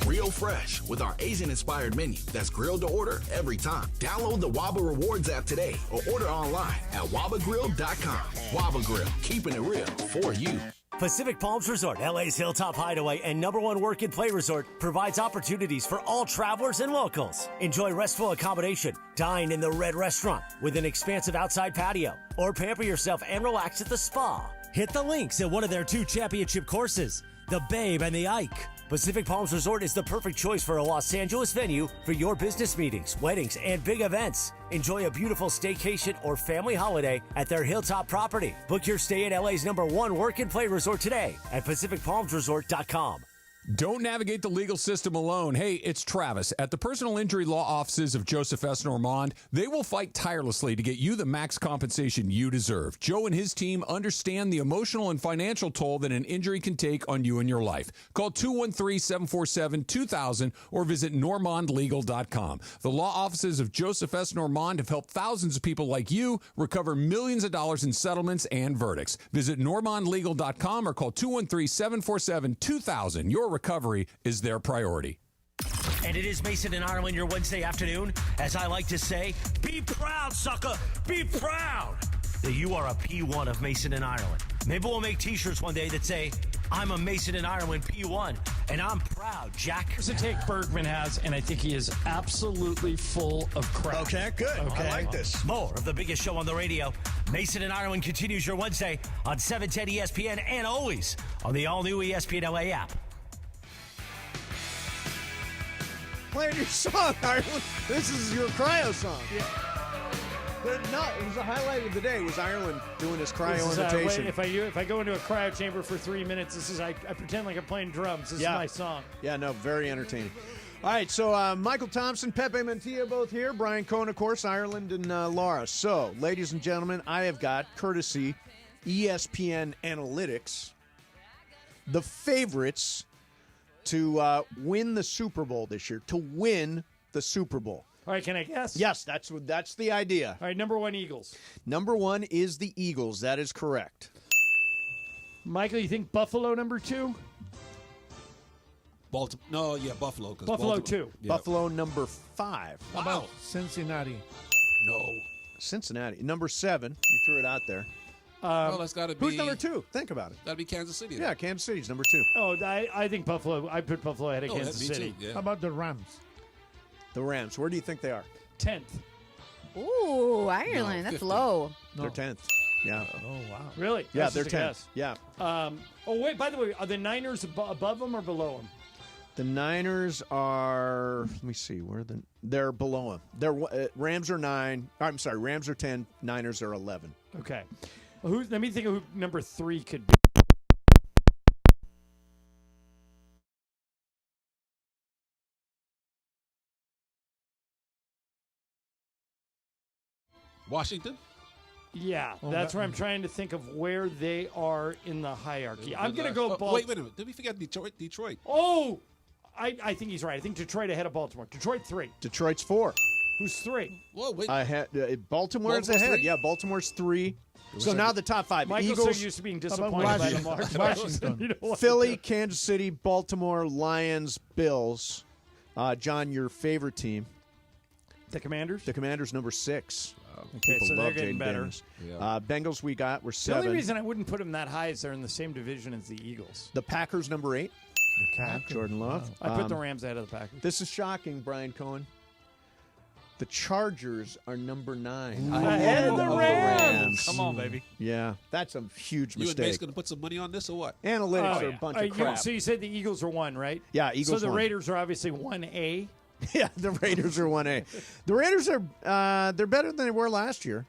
[SPEAKER 22] Real fresh with our Asian-inspired menu that's grilled to order every time. Download the Waba Rewards app today or order online at wabagrill.com. Waba Grill, keeping it real for you.
[SPEAKER 3] Pacific Palms Resort, LA's Hilltop Hideaway and #1 work and play resort, provides opportunities for all travelers and locals. Enjoy restful accommodation, dine in the Red Restaurant with an expansive outside patio, or pamper yourself and relax at the spa. Hit the links at one of their 2 championship courses, the Babe and the Ike. Pacific Palms Resort is the perfect choice for a Los Angeles venue for your business meetings, weddings, and big events. Enjoy a beautiful staycation or family holiday at their Hilltop property. Book your stay at LA's #1 work and play resort today at PacificPalmsResort.com.
[SPEAKER 11] Don't navigate the legal system alone. Hey, it's Travis. At the personal injury law offices of Joseph S. Normand, they will fight tirelessly to get you the max compensation you deserve. Joe and his team understand the emotional and financial toll that an injury can take on you and your life. Call 213-747-2000 or visit normandlegal.com. The law offices of Joseph S. Normand have helped thousands of people like you recover millions of dollars in settlements and verdicts. Visit normandlegal.com or call 213-747-2000. Your recovery is their priority.
[SPEAKER 3] And it is Mason and Ireland your Wednesday afternoon. As I like to say, be proud, sucker. Be proud that you are a P1 of Mason and Ireland. Maybe we'll make t-shirts one day that say, I'm a Mason and Ireland P1, and I'm proud, Jack.
[SPEAKER 5] Here's a take Bergman has, and I think he is absolutely full of crap.
[SPEAKER 6] Okay, good. Okay. I like this.
[SPEAKER 3] More of the biggest show on the radio. Mason and Ireland continues your Wednesday on 710 ESPN and always on the all-new ESPN LA app.
[SPEAKER 6] Playing your song, Ireland. This is your cryo song. Yeah. No, it was the highlight of the day. Was Ireland doing his cryo invitation?
[SPEAKER 5] If I go into a cryo chamber for 3 minutes, this is I pretend like I'm playing drums. This is my song.
[SPEAKER 6] Yeah, no, very entertaining. All right, so Michael Thompson, Pepe Mantilla both here. Brian Cohen, of course, Ireland and Laura. So, ladies and gentlemen, I have got, courtesy ESPN Analytics, the favorites to win the Super Bowl this year, to win the Super Bowl.
[SPEAKER 5] All right, can I guess?
[SPEAKER 6] Yes, that's the idea.
[SPEAKER 5] All right, number 1, Eagles.
[SPEAKER 6] Number 1 is the Eagles. That is correct.
[SPEAKER 5] Michael, you think Buffalo number 2?
[SPEAKER 19] Buffalo.
[SPEAKER 5] Buffalo 2.
[SPEAKER 6] Yeah. Buffalo number 5.
[SPEAKER 1] How about Cincinnati?
[SPEAKER 19] No.
[SPEAKER 6] Cincinnati. Number 7. You threw it out there.
[SPEAKER 19] Well, that's got to be.
[SPEAKER 6] Who's number 2? Think about it.
[SPEAKER 19] That'd be Kansas City.
[SPEAKER 6] Yeah, Kansas City's number 2.
[SPEAKER 5] Oh, I think Buffalo. I put Buffalo ahead of Kansas City.
[SPEAKER 19] Too, yeah.
[SPEAKER 1] How about the Rams?
[SPEAKER 6] The Rams. Where do you think they are?
[SPEAKER 5] 10th.
[SPEAKER 10] Ooh, Ireland. That's
[SPEAKER 19] 50.
[SPEAKER 10] low.
[SPEAKER 6] They're 10th. Yeah.
[SPEAKER 1] Oh, wow.
[SPEAKER 5] Really?
[SPEAKER 6] Yeah,
[SPEAKER 5] That's
[SPEAKER 6] they're
[SPEAKER 5] just a
[SPEAKER 6] 10th.
[SPEAKER 5] guess.
[SPEAKER 6] Yeah.
[SPEAKER 5] Oh, wait, by the way, are the Niners above them or below them?
[SPEAKER 6] The Niners are, let me see, they're below them. Rams are 9. I'm sorry, Rams are 10, Niners are 11.
[SPEAKER 5] Okay. Well, let me think of who number 3 could be.
[SPEAKER 19] Washington?
[SPEAKER 5] Yeah, that's where I'm trying to think of where they are in the hierarchy. I'm going to go Baltimore.
[SPEAKER 19] Wait a minute. Did we forget Detroit?
[SPEAKER 5] Oh, I think he's right. I think Detroit ahead of Baltimore. Detroit 3.
[SPEAKER 6] Detroit's 4.
[SPEAKER 5] Who's 3?
[SPEAKER 19] Whoa, wait.
[SPEAKER 6] Baltimore's ahead. 3? Yeah, Baltimore's 3. So now the top 5.
[SPEAKER 5] Michael's
[SPEAKER 6] Eagles,
[SPEAKER 5] so used to being disappointed by the
[SPEAKER 1] Washington.
[SPEAKER 6] Philly, Kansas City, Baltimore, Lions, Bills. John, your favorite team.
[SPEAKER 5] The Commanders?
[SPEAKER 6] The Commanders, number 6.
[SPEAKER 5] Okay, so they're getting better.
[SPEAKER 6] Yeah. Bengals we're 7.
[SPEAKER 5] The only reason I wouldn't put them that high is they're in the same division as the Eagles.
[SPEAKER 6] The Packers, number 8. Jordan Love.
[SPEAKER 5] I put the Rams ahead of the Packers.
[SPEAKER 6] This is shocking, Brian Cohen. The Chargers are number 9.
[SPEAKER 5] Ahead of the Rams.
[SPEAKER 12] Come on, baby.
[SPEAKER 6] Yeah, that's a huge
[SPEAKER 19] You and
[SPEAKER 6] mistake.
[SPEAKER 19] Mace going to put some money on this or what?
[SPEAKER 6] Analytics are a bunch of crap.
[SPEAKER 5] So you said the Eagles are 1, right?
[SPEAKER 6] Yeah, Eagles
[SPEAKER 5] So the
[SPEAKER 6] 1.
[SPEAKER 5] Raiders are obviously 1A.
[SPEAKER 6] Yeah, the Raiders are 1A. The Raiders are they're better than they were last year.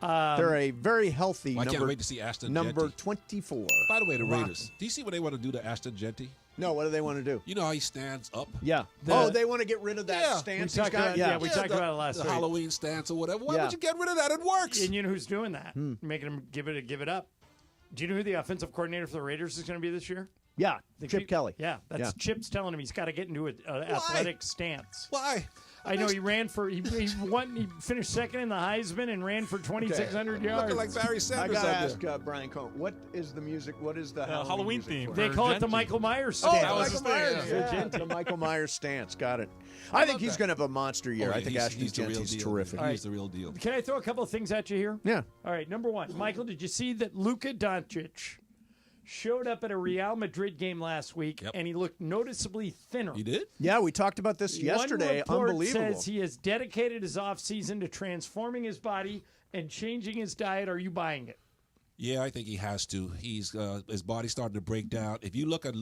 [SPEAKER 6] They're a very healthy
[SPEAKER 19] I can't wait to see Ashton
[SPEAKER 6] number
[SPEAKER 19] Genty.
[SPEAKER 6] 24.
[SPEAKER 19] By the way, the Raiders. Do you see what they want to do to Ashton Genty?
[SPEAKER 6] No, what do they want to do?
[SPEAKER 19] You know how he stands up?
[SPEAKER 6] Yeah. They want to get rid of that stance he's got?
[SPEAKER 5] We talked about it last week.
[SPEAKER 19] The Halloween stance or whatever. Why would you get rid of that? It works.
[SPEAKER 5] And you know who's doing that? Making them give it up. Do you know who the offensive coordinator for the Raiders is going to be this year?
[SPEAKER 6] Yeah, Chip Kelly.
[SPEAKER 5] Yeah, that's Chip's telling him he's got to get into an athletic stance.
[SPEAKER 19] Why?
[SPEAKER 5] I know he ran for he finished second in the Heisman and ran for 2,600 yards.
[SPEAKER 19] Looking like Barry Sanders.
[SPEAKER 6] I got to ask Brian Cohen, what is the music? What is the
[SPEAKER 12] Halloween theme?
[SPEAKER 5] They call it the Michael Myers stance.
[SPEAKER 6] Oh, the Michael Myers. Yeah, the Michael Myers stance. Got it. I think he's going to have a monster year. I think Ashton Genty's terrific.
[SPEAKER 19] He's the real deal.
[SPEAKER 5] Can I throw a couple of things at you here?
[SPEAKER 6] Yeah.
[SPEAKER 5] All right. Number 1, Michael, did you see that Luka Doncic showed up at a Real Madrid game last week, and he looked noticeably thinner?
[SPEAKER 19] He did?
[SPEAKER 6] Yeah, we talked about this yesterday.
[SPEAKER 5] One report
[SPEAKER 6] Unbelievable.
[SPEAKER 5] says he has dedicated his offseason to transforming his body and changing his diet. Are you buying it?
[SPEAKER 19] Yeah, I think he has to. He's his body's starting to break down. If you look at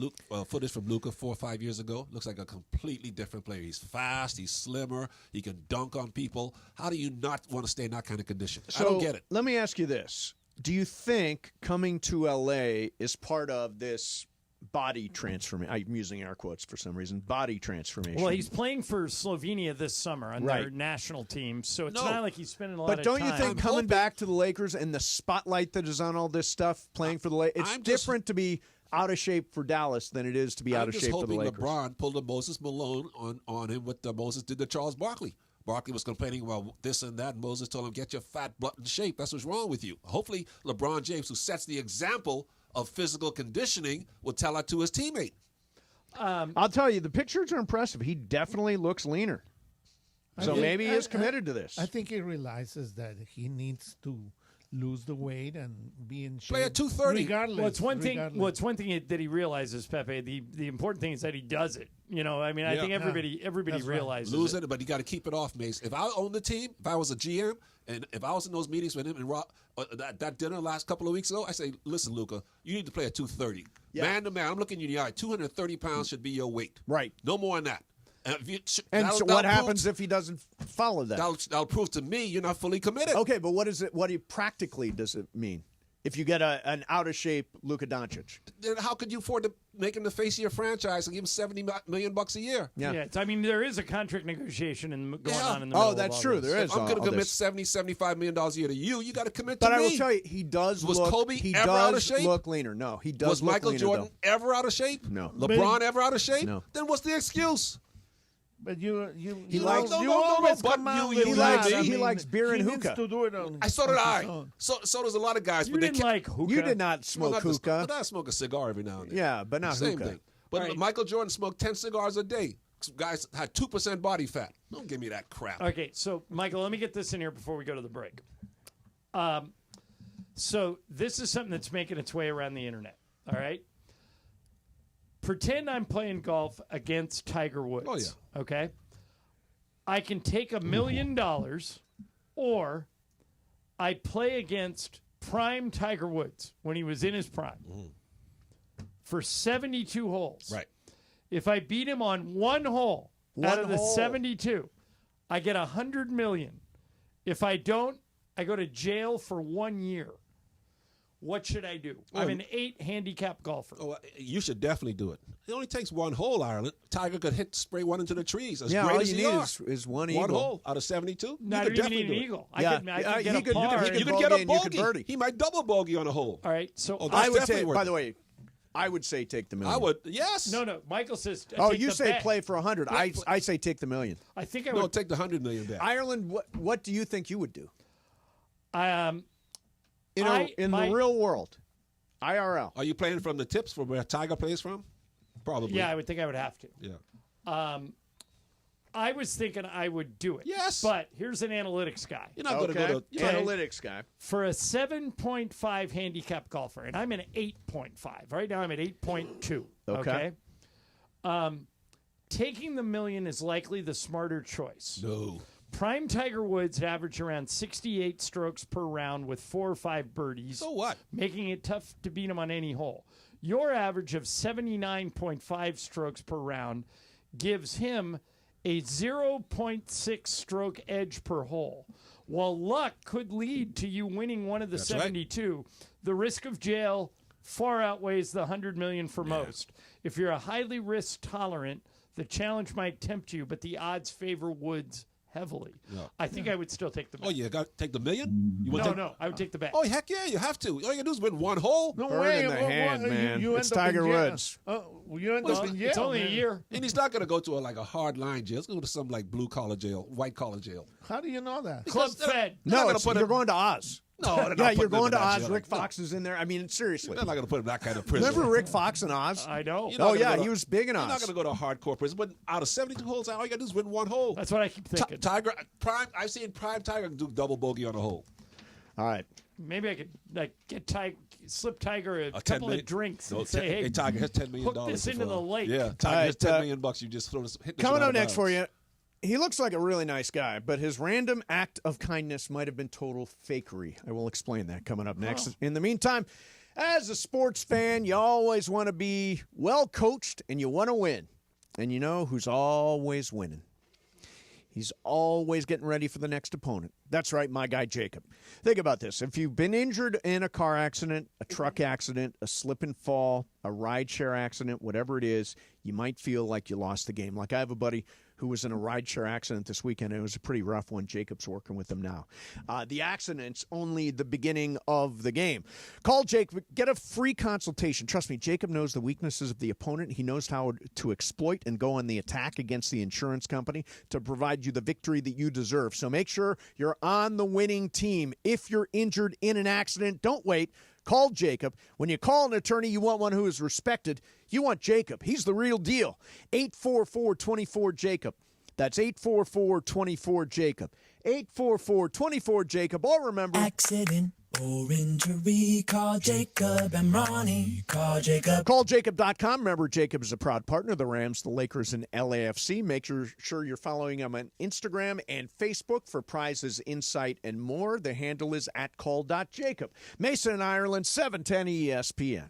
[SPEAKER 19] footage from Luka 4 or 5 years ago, looks like a completely different player. He's fast, he's slimmer, he can dunk on people. How do you not want to stay in that kind of condition? I don't get it.
[SPEAKER 6] Let me ask you this. Do you think coming to L.A. is part of this body transformation? I'm using air quotes for some reason. Body transformation.
[SPEAKER 5] Well, he's playing for Slovenia this summer on their national team, so it's not like he's spending a lot of time.
[SPEAKER 6] But don't you think coming back to the Lakers and the spotlight that is on all this stuff, playing for the Lakers, it's different to be out of shape for Dallas than it is to be out of shape for the Lakers?
[SPEAKER 19] LeBron pulled a Moses Malone on him what Moses did to Charles Barkley. Barkley was complaining about this and that, and Moses told him, get your fat butt in shape. That's what's wrong with you. Hopefully, LeBron James, who sets the example of physical conditioning, will tell that to his teammate.
[SPEAKER 6] I'll tell you, the pictures are impressive. He definitely looks leaner. So maybe he is committed to this.
[SPEAKER 1] I think he realizes that he needs to lose the weight and be in shape.
[SPEAKER 19] Play at 230.
[SPEAKER 1] Regardless.
[SPEAKER 5] Well, it's one thing. Well, it's one thing that he realizes, Pepe. The important thing is that he does it. You know, I mean, I think everybody realizes
[SPEAKER 19] Lose it, but you got to keep it off, Mace. If I owned the team, if I was a GM, and if I was in those meetings with him and that dinner last couple of weeks ago, I say, listen, Luka, you need to play at 230. Man to man, I'm looking you in the eye. 230 pounds should be your weight.
[SPEAKER 6] Right.
[SPEAKER 19] No more than that.
[SPEAKER 6] And so what happens if he doesn't follow that?
[SPEAKER 19] That'll prove to me you're not fully committed.
[SPEAKER 6] Okay, but what practically does it mean? If you get an out-of-shape Luka Doncic.
[SPEAKER 19] Then how could you afford to make him the face of your franchise and give him $70 million a year?
[SPEAKER 5] Yeah. I mean, there is a contract negotiation going on in the middle.
[SPEAKER 6] Oh, that's true. There is.
[SPEAKER 19] If I'm going to commit $75 million a year to you, you got to commit to
[SPEAKER 6] me.
[SPEAKER 19] But
[SPEAKER 6] I will tell you, he does
[SPEAKER 19] out of shape?
[SPEAKER 6] Look leaner. No, he does
[SPEAKER 19] Was Michael
[SPEAKER 6] leaner,
[SPEAKER 19] Jordan ever out of shape?
[SPEAKER 6] No.
[SPEAKER 19] LeBron ever out of shape?
[SPEAKER 6] No.
[SPEAKER 19] Then what's the excuse?
[SPEAKER 1] But he
[SPEAKER 6] likes beer and hookah.
[SPEAKER 1] To do it on,
[SPEAKER 19] so did I. So does a lot of guys.
[SPEAKER 5] You didn't like hookah.
[SPEAKER 6] You did not smoke hookah.
[SPEAKER 19] But I smoke a cigar every now and then.
[SPEAKER 6] Yeah, but not
[SPEAKER 19] Same
[SPEAKER 6] hookah.
[SPEAKER 19] thing. But Michael Jordan smoked 10 cigars a day. Guys had 2% body fat. Don't give me that crap.
[SPEAKER 5] Okay, so Michael, let me get this in here before we go to the break. So this is something that's making its way around the internet. All right. Pretend I'm playing golf against Tiger Woods.
[SPEAKER 19] Oh, yeah.
[SPEAKER 5] Okay? I can take $1 million, or I play against prime Tiger Woods when he was in his prime for 72 holes.
[SPEAKER 19] Right.
[SPEAKER 5] If I beat him on one hole out of the 72, I get $100 million. If I don't, I go to jail for 1 year. What should I do? I'm an 8 handicap golfer.
[SPEAKER 19] Oh, you should definitely do it. It only takes one hole, Ireland. Tiger could spray one into the trees. As great
[SPEAKER 6] all
[SPEAKER 19] as
[SPEAKER 6] you need is one eagle.
[SPEAKER 19] One hole out of 72.
[SPEAKER 5] Not even need an eagle. I could get a par.
[SPEAKER 19] You could get a bogey. He might double bogey on a hole.
[SPEAKER 5] All right. So
[SPEAKER 6] I would say, by the way, I would say take the $1 million.
[SPEAKER 19] I would, yes.
[SPEAKER 5] No. Michael says.
[SPEAKER 6] You say play for 100. I say take the $1 million.
[SPEAKER 5] I think I would.
[SPEAKER 19] No, take the $100 million back.
[SPEAKER 6] Ireland, what do you think you would do?
[SPEAKER 5] In
[SPEAKER 6] the real world, IRL.
[SPEAKER 19] Are you playing from the tips from where Tiger plays from? Probably.
[SPEAKER 5] Yeah, I would think I would have to.
[SPEAKER 19] Yeah.
[SPEAKER 5] I was thinking I would do it.
[SPEAKER 19] Yes.
[SPEAKER 5] But here's an analytics guy.
[SPEAKER 19] You're not going to go to
[SPEAKER 6] analytics guy.
[SPEAKER 5] For a 7.5 handicap golfer, and I'm an 8.5. Right now I'm at 8.2. Okay. Taking the $1 million is likely the smarter choice.
[SPEAKER 19] No.
[SPEAKER 5] Prime Tiger Woods averaged around 68 strokes per round with 4 or 5 birdies.
[SPEAKER 19] So what?
[SPEAKER 5] Making it tough to beat him on any hole. Your average of 79.5 strokes per round gives him a 0.6 stroke edge per hole. While luck could lead to you winning one of the 72, the risk of jail far outweighs the $100 million for most. If you're a highly risk tolerant, the challenge might tempt you, but the odds favor Woods heavily. No. I think I would still take the bet.
[SPEAKER 19] Oh, you got to take the $1 million?
[SPEAKER 5] No, I would take the bet.
[SPEAKER 19] Oh, heck yeah, you have to. All you got to do is win one hole.
[SPEAKER 1] No
[SPEAKER 6] Bird
[SPEAKER 1] way.
[SPEAKER 6] in the hand, man.
[SPEAKER 1] It's
[SPEAKER 6] Tiger Woods.
[SPEAKER 1] You end up in jail.
[SPEAKER 5] It's only a year.
[SPEAKER 19] And he's not going to go to a hard line jail. He's going to go to some like blue collar jail, white collar jail.
[SPEAKER 1] How do you know that?
[SPEAKER 5] Club Fed.
[SPEAKER 6] No, you're going to Oz.
[SPEAKER 19] No,
[SPEAKER 6] you're going to Oz. Rick Fox is in there. I mean, seriously.
[SPEAKER 19] They're not going to put him in that kind of prison.
[SPEAKER 6] Remember Rick Fox in Oz?
[SPEAKER 5] I know.
[SPEAKER 6] He was big in Oz.
[SPEAKER 19] You're not going to go to a hardcore prison. But out of 72 holes, all you got to do is win one hole.
[SPEAKER 5] That's what I keep thinking.
[SPEAKER 19] Tiger, I've seen prime Tiger do double bogey on a hole.
[SPEAKER 6] All right.
[SPEAKER 5] Maybe I could slip Tiger a couple of drinks and say, hey,
[SPEAKER 19] Tiger, here's $10 million.
[SPEAKER 5] Hook this into the lake.
[SPEAKER 19] Yeah, Tiger, here's $10 million. You just throw this.
[SPEAKER 6] Coming up next for you, He looks like a really nice guy, but his random act of kindness might have been total fakery. I will explain that coming up next. In the meantime, as a sports fan, you always want to be well coached and you want to win. And you know who's always winning? He's always getting ready for the next opponent. That's right, my guy Jacob. Think about this. If you've been injured in a car accident, a truck accident, a slip and fall, a rideshare accident, whatever it is, you might feel like you lost the game. Like I have a buddy who was in a rideshare accident this weekend. It was a pretty rough one. Jacob's working with him now. The accident's only the beginning of the game. Call Jacob. Get a free consultation. Trust me, Jacob knows the weaknesses of the opponent. He knows how to exploit and go on the attack against the insurance company to provide you the victory that you deserve. So make sure you're on the winning team. If you're injured in an accident, don't wait. Call Jacob. When you call an attorney, you want one who is respected. You want Jacob. He's the real deal. 844-24-JACOB. That's 844-24-JACOB. 844-24-JACOB. Or remember...
[SPEAKER 15] Accident or injury, call Jacob and Ronnie. Call Jacob.
[SPEAKER 6] CallJacob.com. Remember, Jacob is a proud partner of the Rams, the Lakers, and LAFC. Make sure you're following him on Instagram and Facebook for prizes, insight, and more. The handle is @call.jacob. Mason in Ireland, 710 ESPN.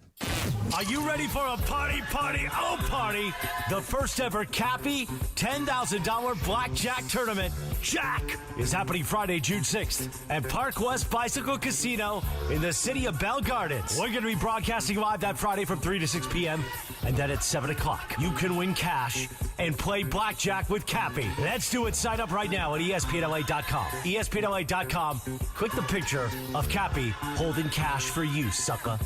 [SPEAKER 3] Are you ready for a party? Oh, party! The first ever Cappy $10,000 blackjack tournament, Jack, is happening Friday, June 6th at Park West Bicycle Casino in the city of Bell Gardens. We're going to be broadcasting live that Friday from 3 to 6 p.m. and then at 7 o'clock. You can win cash and play blackjack with Cappy. Let's do it. Sign up right now at ESPNLA.com. ESPNLA.com. Click the picture of Cappy holding cash for you, sucker.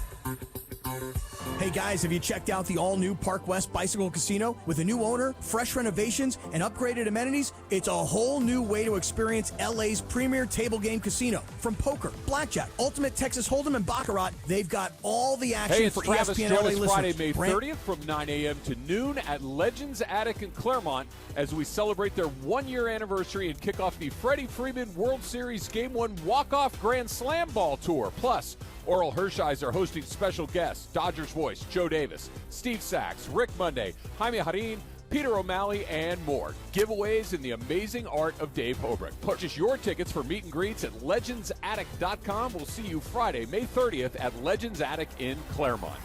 [SPEAKER 8] Hey guys, have you checked out the all-new Park West Bicycle Casino? With a new owner, fresh renovations, and upgraded amenities, it's a whole new way to experience LA's premier table game casino. From poker, blackjack, ultimate Texas Hold'em, and Baccarat, they've got all the action
[SPEAKER 11] Hey, it's
[SPEAKER 8] for
[SPEAKER 11] Travis.
[SPEAKER 8] ESPN
[SPEAKER 11] Join
[SPEAKER 8] LA
[SPEAKER 11] us
[SPEAKER 8] listeners.
[SPEAKER 11] Friday, May 30th from 9 a.m. to noon at Legends Attic in Claremont as we celebrate their one-year anniversary and kick off the Freddie Freeman World Series Game 1 Walk-Off Grand Slam Ball Tour. Plus, Oral Hershiser hosting special guests, Dodgers voice Joe Davis, Steve Sachs, Rick Monday, Jaime Harin, Peter O'Malley, and more. Giveaways in the amazing art of Dave Hobrick. Purchase your tickets for meet and greets at legendsattic.com. We'll see you Friday, May 30th at Legends Attic in Claremont.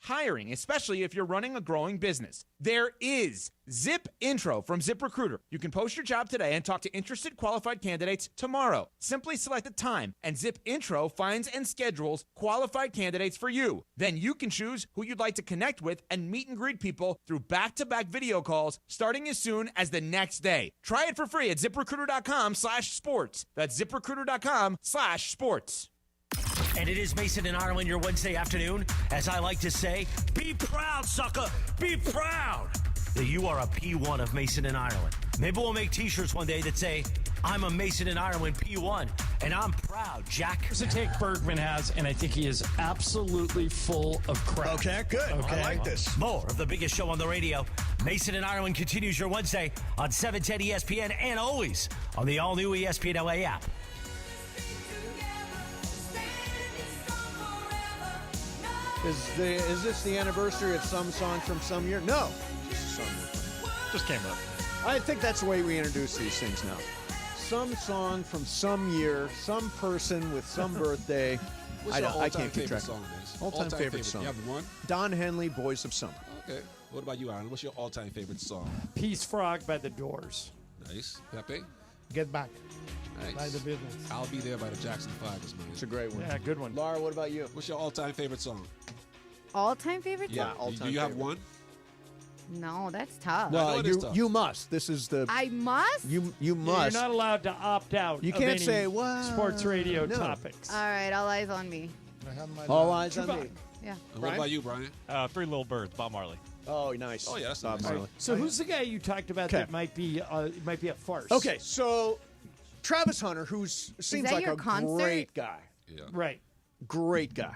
[SPEAKER 4] Hiring, especially if you're running a growing business. There is Zip Intro from ZipRecruiter. You can post your job today and talk to interested qualified candidates tomorrow. Simply select a time, and Zip Intro finds and schedules qualified candidates for you. Then you can choose who you'd like to connect with and meet and greet people through back-to-back video calls starting as soon as the next day. Try it for free at ZipRecruiter.com/sports. That's ZipRecruiter.com/sports.
[SPEAKER 3] And it is Mason in Ireland, your Wednesday afternoon. As I like to say, be proud, sucker. Be proud that you are a P1 of Mason in Ireland. Maybe we'll make t-shirts one day that say, I'm a Mason in Ireland P1, and I'm proud, Jack.
[SPEAKER 5] Here's a take Bergman has, and I think he is absolutely full of crap.
[SPEAKER 6] Okay, good.
[SPEAKER 5] Okay.
[SPEAKER 6] I like this.
[SPEAKER 3] More of the biggest show on the radio. Mason in Ireland continues your Wednesday on 710 ESPN and always on the all-new ESPN LA app.
[SPEAKER 6] Is this the anniversary of some song from some year? No.
[SPEAKER 1] Just came up.
[SPEAKER 6] I think that's the way we introduce these things now. Some song from some year, some person with some birthday.
[SPEAKER 19] What's your
[SPEAKER 6] I
[SPEAKER 19] all-time
[SPEAKER 6] can't keep
[SPEAKER 19] favorite
[SPEAKER 6] track.
[SPEAKER 19] song, Mace?
[SPEAKER 6] All-time favorite song.
[SPEAKER 19] You have one?
[SPEAKER 6] Don Henley, Boys of Summer.
[SPEAKER 19] Okay. What about you, Aaron? What's your all-time favorite song?
[SPEAKER 5] Peace Frog by the Doors.
[SPEAKER 19] Nice. Pepe?
[SPEAKER 1] Get Back.
[SPEAKER 19] Nice.
[SPEAKER 1] By the Business.
[SPEAKER 19] I'll Be There by the Jackson 5 is mine.
[SPEAKER 6] It's a great one.
[SPEAKER 5] Yeah, good one.
[SPEAKER 6] Laura, what about you?
[SPEAKER 19] What's your all-time favorite song?
[SPEAKER 10] all-time favorite team?
[SPEAKER 6] Yeah, all-time
[SPEAKER 19] Do you have
[SPEAKER 6] favorite.
[SPEAKER 19] one?
[SPEAKER 10] No, that's tough.
[SPEAKER 6] Well, you must. This is the.
[SPEAKER 10] I must?
[SPEAKER 6] You
[SPEAKER 5] You're
[SPEAKER 6] must.
[SPEAKER 5] not allowed to opt out.
[SPEAKER 6] You
[SPEAKER 5] of
[SPEAKER 6] can't
[SPEAKER 5] any
[SPEAKER 6] say, well,
[SPEAKER 5] sports radio
[SPEAKER 6] no.
[SPEAKER 5] topics.
[SPEAKER 10] All right, all eyes on me.
[SPEAKER 6] All eyes on me.
[SPEAKER 10] Yeah.
[SPEAKER 19] And what about you, Brian?
[SPEAKER 12] Three Little Birds, Bob Marley.
[SPEAKER 6] Oh, nice.
[SPEAKER 19] Oh, yeah, that's
[SPEAKER 6] Bob
[SPEAKER 19] nice.
[SPEAKER 6] Marley.
[SPEAKER 5] So who's the guy you talked about
[SPEAKER 6] Okay.
[SPEAKER 5] that might be a farce?
[SPEAKER 6] Okay, so Travis Hunter, who seems
[SPEAKER 10] that
[SPEAKER 6] like
[SPEAKER 10] your
[SPEAKER 6] a
[SPEAKER 10] concert?
[SPEAKER 6] great guy.
[SPEAKER 19] Yeah.
[SPEAKER 5] Right.
[SPEAKER 6] Great guy.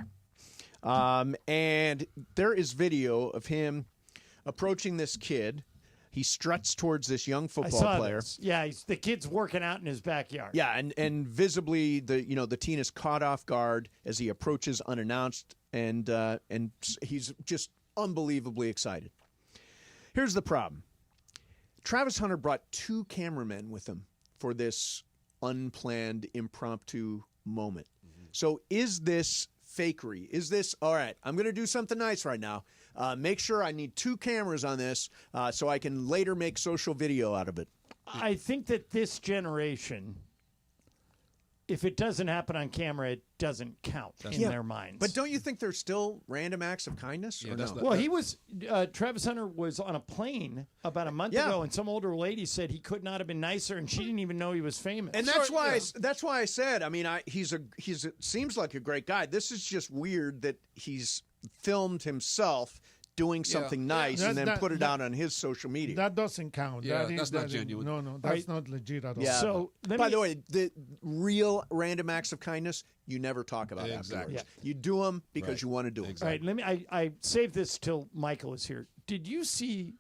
[SPEAKER 6] And there is video of him approaching this kid. He struts towards this young
[SPEAKER 5] I
[SPEAKER 6] football
[SPEAKER 5] saw
[SPEAKER 6] player.
[SPEAKER 5] this. Yeah, the kid's working out in his backyard.
[SPEAKER 6] Yeah, and visibly the teen is caught off guard as he approaches unannounced, and he's just unbelievably excited. Here's the problem. Travis Hunter brought 2 cameramen with him for this unplanned impromptu moment. So is this fakery? Is this, all right, I'm going to do something nice right now. Make sure I need 2 cameras on this so I can later make social video out of it.
[SPEAKER 5] I think that this generation, if it doesn't happen on camera, it doesn't count in their minds.
[SPEAKER 6] But don't you think there's still random acts of kindness?
[SPEAKER 19] Yeah,
[SPEAKER 6] or
[SPEAKER 19] that's
[SPEAKER 6] no?
[SPEAKER 5] Well, Travis Hunter was on a plane about a month ago, and some older lady said he could not have been nicer, and she didn't even know he was famous.
[SPEAKER 6] And that's why I said, I mean, he's seems like a great guy. This is just weird that he's filmed himself doing something nice and then put it out on his social media.
[SPEAKER 1] That doesn't count.
[SPEAKER 19] Yeah, that's not genuine.
[SPEAKER 1] No, that's not legit at all.
[SPEAKER 6] Yeah.
[SPEAKER 5] So,
[SPEAKER 6] by the way, the real random acts of kindness you never talk about
[SPEAKER 19] Exactly.
[SPEAKER 6] afterwards. You do them because you want to do them.
[SPEAKER 5] All right, I saved this till Mychal is here. Did you see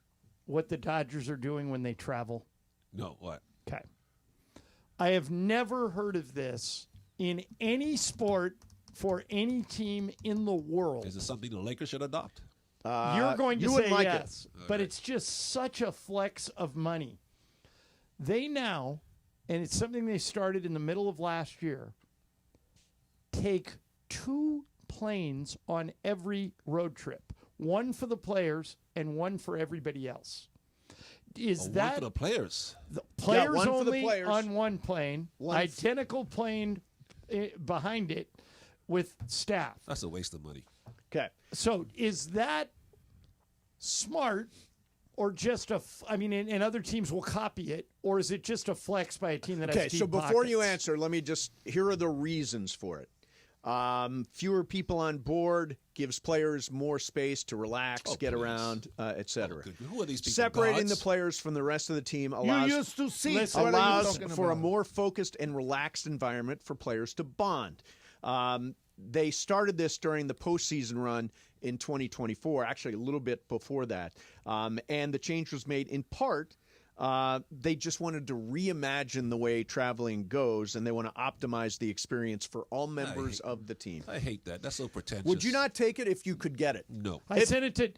[SPEAKER 5] what the Dodgers are doing when they travel?
[SPEAKER 19] No, what?
[SPEAKER 5] Okay. I have never heard of this in any sport for any team in the world.
[SPEAKER 19] Is it something the Lakers should adopt?
[SPEAKER 5] You're going to
[SPEAKER 6] you
[SPEAKER 5] say
[SPEAKER 6] wouldn't like
[SPEAKER 5] yes, but it's just such a flex of money. They now, and it's something they started in the middle of last year, take 2 planes on every road trip, one for the players and one for everybody else. Is
[SPEAKER 19] One
[SPEAKER 5] that
[SPEAKER 19] for the players?
[SPEAKER 5] the players
[SPEAKER 6] one for the
[SPEAKER 5] only
[SPEAKER 6] players.
[SPEAKER 5] on one plane, identical plane behind it with staff?
[SPEAKER 19] That's a waste of money.
[SPEAKER 6] Okay.
[SPEAKER 5] So is that smart or just and other teams will copy it, or is it just a flex by a team that has deep
[SPEAKER 6] so before you
[SPEAKER 5] pockets?
[SPEAKER 6] answer, let me here are the reasons for it. Fewer people on board gives players more space to relax, get around, etc.
[SPEAKER 19] Who are these people?
[SPEAKER 6] Separating
[SPEAKER 19] gods?
[SPEAKER 6] the players from the rest of the team allows,
[SPEAKER 1] used to see.
[SPEAKER 6] allows for a more focused and relaxed environment for players to bond. They started this during the postseason run in 2024, actually a little bit before that. And the change was made in part. They just wanted to reimagine the way traveling goes, and they want to optimize the experience for all members of the team.
[SPEAKER 19] I hate that. That's so pretentious.
[SPEAKER 6] Would you not take it if you could get it?
[SPEAKER 19] No.
[SPEAKER 5] I sent it to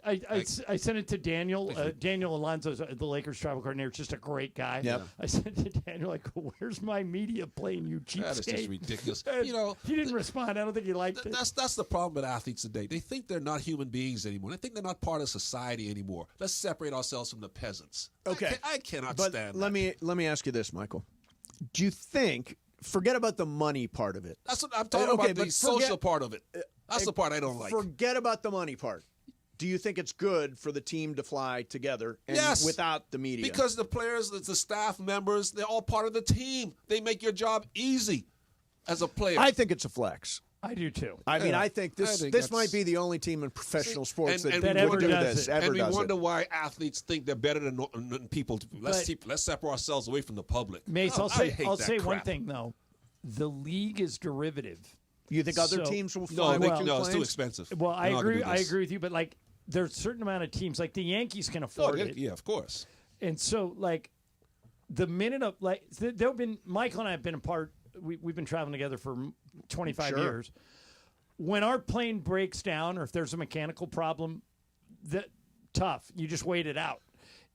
[SPEAKER 5] I sent it to Daniel. Daniel Alonso, the Lakers travel coordinator, just a great guy.
[SPEAKER 6] Yep.
[SPEAKER 5] I sent it to Daniel like, "Where's my media plane, you cheapskate?"
[SPEAKER 19] That is just ridiculous.
[SPEAKER 5] And
[SPEAKER 19] You know,
[SPEAKER 5] he didn't respond. I don't think he liked it.
[SPEAKER 19] That's the problem with athletes today. They think they're not human beings anymore. They think they're not part of society anymore. Let's separate ourselves from the peasants.
[SPEAKER 6] Okay.
[SPEAKER 19] I cannot
[SPEAKER 6] But
[SPEAKER 19] stand
[SPEAKER 6] let
[SPEAKER 19] that.
[SPEAKER 6] me ask you this, Michael. Do you think? Forget about the money part of it.
[SPEAKER 19] That's what I'm talking
[SPEAKER 6] Okay,
[SPEAKER 19] about. The
[SPEAKER 6] but
[SPEAKER 19] social part of it. That's the part I don't like.
[SPEAKER 6] Forget about the money part. Do you think it's good for the team to fly together and
[SPEAKER 19] Yes.
[SPEAKER 6] without the media?
[SPEAKER 19] Because the players, the staff members, they're all part of the team. They make your job easy as a player.
[SPEAKER 6] I think it's a flex.
[SPEAKER 5] I do too.
[SPEAKER 6] I mean,
[SPEAKER 19] Yeah.
[SPEAKER 6] I think this
[SPEAKER 19] that's-
[SPEAKER 6] might be the only team in professional sports that
[SPEAKER 5] that
[SPEAKER 6] would
[SPEAKER 5] ever
[SPEAKER 6] do
[SPEAKER 5] does
[SPEAKER 6] this.
[SPEAKER 5] it.
[SPEAKER 6] Ever
[SPEAKER 19] and we
[SPEAKER 6] does
[SPEAKER 19] wonder
[SPEAKER 6] it.
[SPEAKER 19] why athletes think they're better than people. Let's separate ourselves away from the public.
[SPEAKER 5] Mace,
[SPEAKER 19] Oh,
[SPEAKER 5] I'll
[SPEAKER 19] I hate
[SPEAKER 5] say
[SPEAKER 19] that
[SPEAKER 5] one
[SPEAKER 19] crap.
[SPEAKER 5] thing though. The league is derivative.
[SPEAKER 6] You think other
[SPEAKER 5] So-
[SPEAKER 6] teams will
[SPEAKER 19] No,
[SPEAKER 6] fly with two
[SPEAKER 19] no, it's too
[SPEAKER 6] planes?
[SPEAKER 19] expensive.
[SPEAKER 5] Well, I
[SPEAKER 19] They're not gonna
[SPEAKER 5] agree.
[SPEAKER 19] do
[SPEAKER 5] I
[SPEAKER 19] this.
[SPEAKER 5] agree with you, but like there's a certain amount of teams, like the Yankees can
[SPEAKER 19] Oh,
[SPEAKER 5] afford it.
[SPEAKER 19] yeah, of course.
[SPEAKER 5] And so, like, the minute of like, there have been Michael and I have been apart. We've been traveling together for 25
[SPEAKER 6] Sure.
[SPEAKER 5] years. When our plane breaks down, or if there's a mechanical problem, tough. You just wait it out.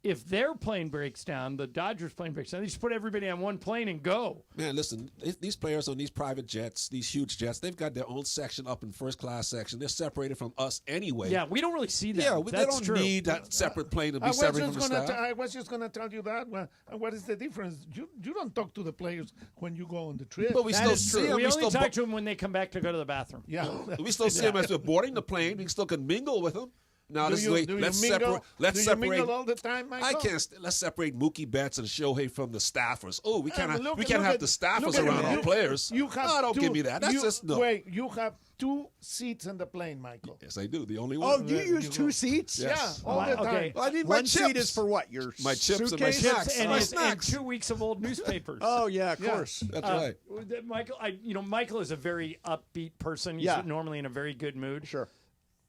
[SPEAKER 5] if their plane breaks down, the Dodgers plane breaks down, they just put everybody on one plane and go.
[SPEAKER 19] Man, listen, these players on these private jets, these huge jets, they've got their own section up in first class section. They're separated from us anyway.
[SPEAKER 5] Yeah, we don't really see that.
[SPEAKER 19] Yeah, they
[SPEAKER 5] That's
[SPEAKER 19] don't
[SPEAKER 5] true.
[SPEAKER 19] need that separate plane to be separated from the staff.
[SPEAKER 1] I was just going to tell you that. What is the difference? You don't talk to the players when you go on the trip.
[SPEAKER 19] But we still see them.
[SPEAKER 5] We only talk to them when they come back to go to the bathroom.
[SPEAKER 1] Yeah.
[SPEAKER 19] We still see them as we're boarding the plane. We still can mingle with them. Now, let's separate. Let's separate.
[SPEAKER 1] Mingle all the time, Michael?
[SPEAKER 19] I can't. Let's separate Mookie Betts and Shohei from the staffers. Oh, we can't have the staffers around our players. Don't give me that. That's just no.
[SPEAKER 1] Wait, you have 2 seats in the plane, Michael.
[SPEAKER 19] Yes, I do. The only one.
[SPEAKER 6] Oh, do you use 2 seats?
[SPEAKER 19] Yes.
[SPEAKER 1] Yeah, all the time.
[SPEAKER 5] Okay.
[SPEAKER 19] Well, I need my
[SPEAKER 6] One
[SPEAKER 19] chips.
[SPEAKER 6] seat is for what? Your
[SPEAKER 19] my chips and my
[SPEAKER 6] suitcase?
[SPEAKER 19] snacks.
[SPEAKER 5] And,
[SPEAKER 19] my
[SPEAKER 5] and
[SPEAKER 19] snacks.
[SPEAKER 5] 2 weeks of old newspapers.
[SPEAKER 6] Oh yeah, of course.
[SPEAKER 19] That's right.
[SPEAKER 5] Michael, Michael is a very upbeat person. He's normally in a very good mood.
[SPEAKER 6] Sure.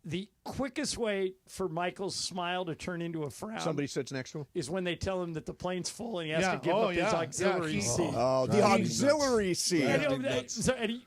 [SPEAKER 5] The quickest way for Michael's smile to turn into a frown.
[SPEAKER 6] Somebody sits next to him.
[SPEAKER 5] Is when they tell him that the plane's full and he has
[SPEAKER 1] Yeah.
[SPEAKER 5] to give up his auxiliary seat.
[SPEAKER 6] Oh, the auxiliary seat.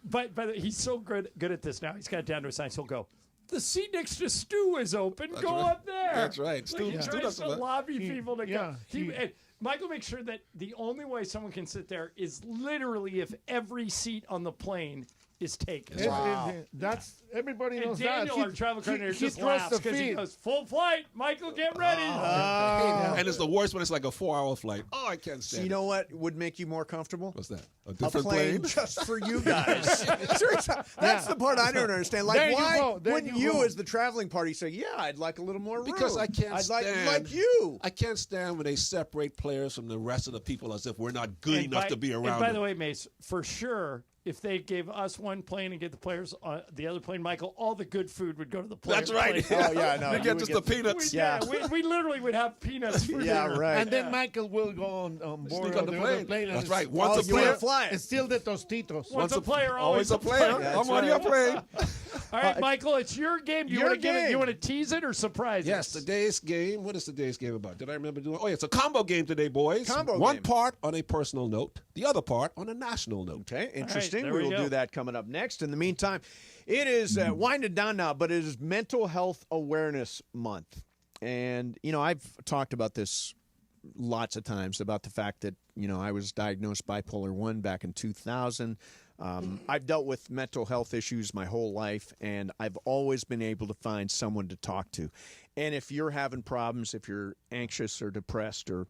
[SPEAKER 5] But he's so good at this now. He's got it down to a science. He'll go, the seat next to Stu is open. Go up there.
[SPEAKER 19] That's right.
[SPEAKER 5] He tries to lobby people to go.
[SPEAKER 1] Yeah,
[SPEAKER 5] Michael makes sure that the only way someone can sit there is literally if every seat on the plane is taken.
[SPEAKER 1] Wow. That's everybody knows
[SPEAKER 5] and Daniel,
[SPEAKER 1] that.
[SPEAKER 5] our travel coordinator,
[SPEAKER 1] he
[SPEAKER 5] just
[SPEAKER 1] trusts
[SPEAKER 5] laughs
[SPEAKER 1] the
[SPEAKER 5] because he
[SPEAKER 1] feed.
[SPEAKER 5] goes, full flight. Michael, get ready.
[SPEAKER 19] And it's the worst when it's like a 4-hour flight. Oh, I can't stand
[SPEAKER 6] So you know what would make you more comfortable?
[SPEAKER 19] What's that? A
[SPEAKER 6] A
[SPEAKER 19] different
[SPEAKER 6] plane just for you guys. Seriously, that's the part I don't understand. Like,
[SPEAKER 1] There you
[SPEAKER 6] why
[SPEAKER 1] go. There
[SPEAKER 6] wouldn't
[SPEAKER 1] you
[SPEAKER 6] you,
[SPEAKER 1] go.
[SPEAKER 6] as the traveling party, say, "Yeah, I'd like a little more room"?
[SPEAKER 19] Because I can't
[SPEAKER 6] I'd
[SPEAKER 19] stand.
[SPEAKER 6] like you.
[SPEAKER 19] I can't stand when they separate players from the rest of the people as if we're not good enough to be around.
[SPEAKER 5] And by
[SPEAKER 19] them.
[SPEAKER 5] the way, Mace, for sure, if they gave us one plane and gave the players the other plane, Michael, all the good food would go to the players.
[SPEAKER 19] That's right.
[SPEAKER 5] Plane.
[SPEAKER 6] Oh yeah, no,
[SPEAKER 19] We get just the peanuts.
[SPEAKER 5] We literally would have peanuts for dinner.
[SPEAKER 6] right.
[SPEAKER 1] And then Michael will go on board
[SPEAKER 19] Sneak on the
[SPEAKER 1] the
[SPEAKER 19] plane.
[SPEAKER 1] other plane.
[SPEAKER 19] That's
[SPEAKER 1] and
[SPEAKER 19] right. Once
[SPEAKER 6] you wanna fly it.
[SPEAKER 1] It's still the Tostitos.
[SPEAKER 5] Once a player,
[SPEAKER 19] always a player. I'm on your plane.
[SPEAKER 5] All right, Michael, it's your game. Do you want to give it? You want to tease it or surprise
[SPEAKER 19] Yes,
[SPEAKER 5] us?
[SPEAKER 19] today's game. What is today's game about? Did I remember doing? Oh, yeah, it's a combo game today, boys. One
[SPEAKER 6] game.
[SPEAKER 19] part on a personal note, the other part on a national note.
[SPEAKER 6] Okay, interesting.
[SPEAKER 5] there
[SPEAKER 6] we
[SPEAKER 5] we
[SPEAKER 6] will
[SPEAKER 5] go.
[SPEAKER 6] do that coming up next. In the meantime, it is winding down now, but it is Mental Health Awareness Month. And, I've talked about this lots of times about the fact that, I was diagnosed bipolar 1 back in 2000. I've dealt with mental health issues my whole life, and I've always been able to find someone to talk to. And if you're having problems, if you're anxious or depressed or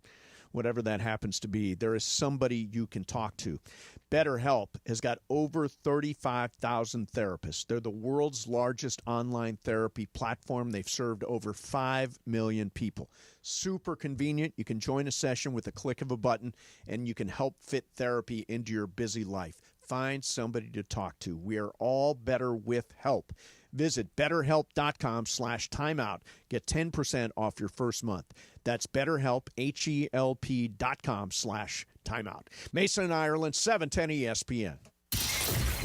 [SPEAKER 6] whatever that happens to be, there is somebody you can talk to. BetterHelp has got over 35,000 therapists. They're the world's largest online therapy platform. They've served over 5 million people. Super convenient. You can join a session with a click of a button, and you can help fit therapy into your busy life. Find somebody to talk to. We are all better with help. Visit BetterHelp.com/timeout. Get 10% off your first month. That's BetterHelp, HELP.com/timeout. Mason and Ireland, 710 ESPN.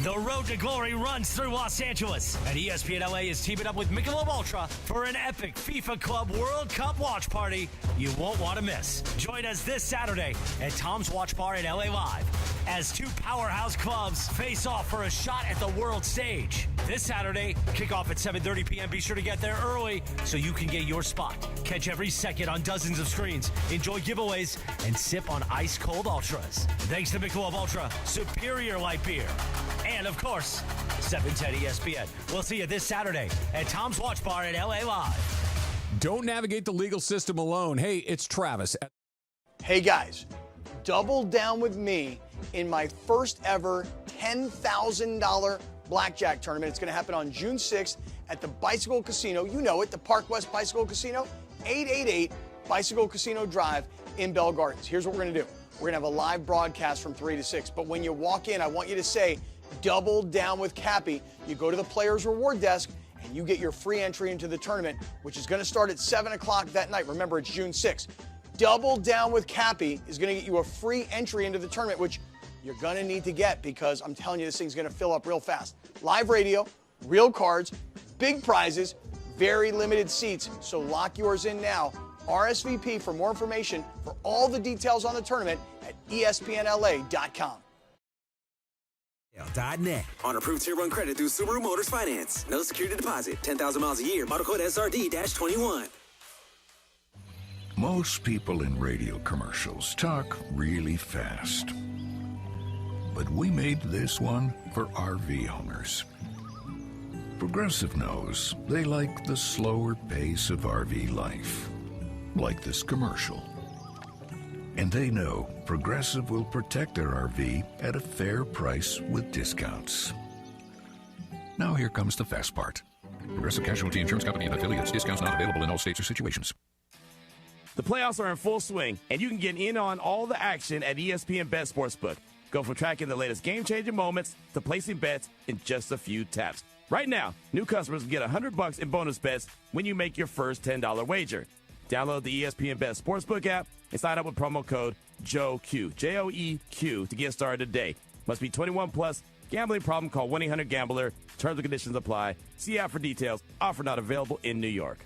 [SPEAKER 3] The road to glory runs through Los Angeles, and ESPN LA is teaming up with Mychal Ultra for an epic FIFA Club World Cup watch party you won't want to miss. Join us this Saturday at Tom's Watch Bar in LA Live as 2 powerhouse clubs face off for a shot at the world stage. This Saturday, kickoff at 7:30 p.m. Be sure to get there early so you can get your spot. Catch every second on dozens of screens, enjoy giveaways, and sip on ice-cold ultras. Thanks to Mychal Ultra, superior light beer. And, of course, 710 ESPN. We'll see you this Saturday at Tom's Watch Bar at LA Live.
[SPEAKER 11] Don't navigate the legal system alone. Hey, it's Travis.
[SPEAKER 16] Hey guys, double down with me in my first ever $10,000 blackjack tournament. It's going to happen on June 6th at the Bicycle Casino. You know it, the Park West Bicycle Casino, 888 Bicycle Casino Drive in Bell Gardens. Here's what we're going to do. We're going to have a live broadcast from 3 to 6. But when you walk in, I want you to say, double down with Cappy. You go to the Players Reward Desk and you get your free entry into the tournament, which is going to start at 7 o'clock that night. Remember, it's June 6th. Double down with Cappy is going to get you a free entry into the tournament, which you're going to need to get because I'm telling you, this thing's going to fill up real fast. Live radio, real cards, big prizes, very limited seats. So lock yours in now. RSVP for more information for all the details on the tournament at ESPNLA.com.
[SPEAKER 9] .net. On approved Tier 1 credit through Subaru Motors Finance. No security deposit. 10,000 miles a year. Model code SRD-21.
[SPEAKER 20] Most people in radio commercials talk really fast. But we made this one for RV owners. Progressive knows they like the slower pace of RV life, like this commercial. And they know Progressive will protect their RV at a fair price with discounts. Now here comes the fast part. Progressive Casualty Insurance Company and affiliates. Discounts not available in all states or situations.
[SPEAKER 13] The playoffs are in full swing, and you can get in on all the action at ESPN Bet Sportsbook. Go from tracking the latest game-changing moments to placing bets in just a few taps. Right now, new customers can get $100 in bonus bets when you make your first $10 wager. Download the ESPN Bet Sportsbook app and sign up with promo code JOEQ, J-O-E-Q, to get started today. Must be 21 plus. Gambling problem? Call 1-800-GAMBLER. Terms and conditions apply. See app for details. Offer not available in New York.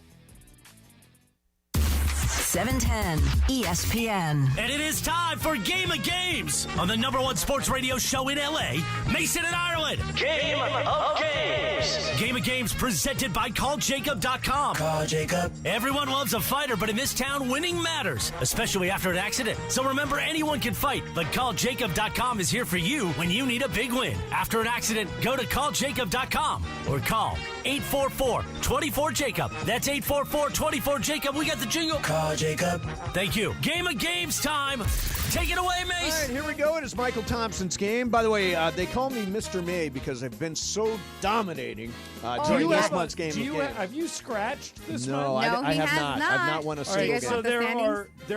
[SPEAKER 18] 710 ESPN.
[SPEAKER 3] And it is time for Game of Games on the #1 sports radio show in L.A., Mason and Ireland. Game of Games. Game of Games presented by CallJacob.com.
[SPEAKER 15] Call Jacob.
[SPEAKER 3] Everyone loves a fighter, but in this town, winning matters, especially after an accident. So remember, anyone can fight, but CallJacob.com is here for you when you need a big win. After an accident, go to CallJacob.com or call 844-24-JACOB. That's 844-24-JACOB. We got the jingle.
[SPEAKER 15] Call Jacob.
[SPEAKER 3] Thank you. Game of Games time. Take it away, Mace.
[SPEAKER 6] All right, here we go. It is Michael Thompson's game. By the way, they call me Mr. May because I've been so dominating during this month's game of games.
[SPEAKER 5] Have you scratched this
[SPEAKER 6] No,
[SPEAKER 5] month?
[SPEAKER 6] I have not. I've not won a single game.
[SPEAKER 5] So there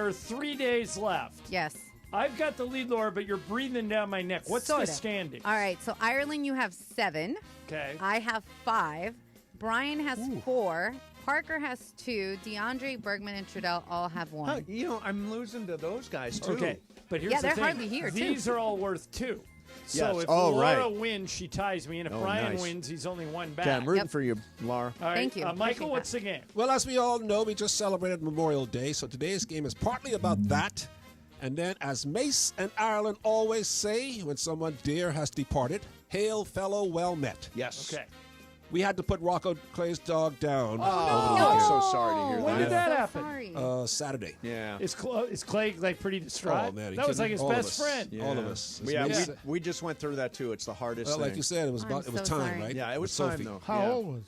[SPEAKER 5] are 3 days left.
[SPEAKER 10] Yes.
[SPEAKER 5] I've got the lead, Laura, but you're breathing down my neck. What's the standing?
[SPEAKER 10] All right, so Ireland, you have 7.
[SPEAKER 5] Okay.
[SPEAKER 10] I have 5. Brian has 4. Parker has 2. DeAndre, Bergman, and Trudell all have 1.
[SPEAKER 6] I'm losing to those guys, too.
[SPEAKER 5] Okay, but here's the
[SPEAKER 10] they're
[SPEAKER 5] thing.
[SPEAKER 10] hardly here, too.
[SPEAKER 5] These are all worth 2. So
[SPEAKER 6] Yes.
[SPEAKER 5] if
[SPEAKER 6] Oh,
[SPEAKER 5] Laura
[SPEAKER 6] right.
[SPEAKER 5] wins, she ties me, and if Brian wins, he's only 1 back.
[SPEAKER 6] Okay, I'm rooting for you, Laura.
[SPEAKER 5] All right,
[SPEAKER 10] Thank you.
[SPEAKER 5] Michael, what's the game?
[SPEAKER 19] Well, as we all know, we just celebrated Memorial Day, so today's game is partly about that. And then, as Mace and Ireland always say when someone dear has departed, hail, fellow, well met.
[SPEAKER 6] Yes.
[SPEAKER 5] Okay.
[SPEAKER 19] We had to put Rocco Clay's dog down.
[SPEAKER 6] I'm so sorry to hear
[SPEAKER 5] When
[SPEAKER 6] that.
[SPEAKER 5] did that happen?
[SPEAKER 19] Saturday.
[SPEAKER 6] Yeah.
[SPEAKER 5] Is Clay like pretty distraught?
[SPEAKER 19] Oh, man.
[SPEAKER 5] That was like his
[SPEAKER 19] all
[SPEAKER 5] best
[SPEAKER 19] of us.
[SPEAKER 5] friend.
[SPEAKER 19] All of us.
[SPEAKER 6] Yeah, we just went through that, too. It's the hardest
[SPEAKER 19] Well,
[SPEAKER 6] thing.
[SPEAKER 19] like you said, it was
[SPEAKER 10] I'm
[SPEAKER 19] it was
[SPEAKER 10] so
[SPEAKER 19] time,
[SPEAKER 10] sorry.
[SPEAKER 19] right?
[SPEAKER 6] Yeah, it was
[SPEAKER 19] With
[SPEAKER 6] time,
[SPEAKER 19] Sophie.
[SPEAKER 6] though.
[SPEAKER 1] How old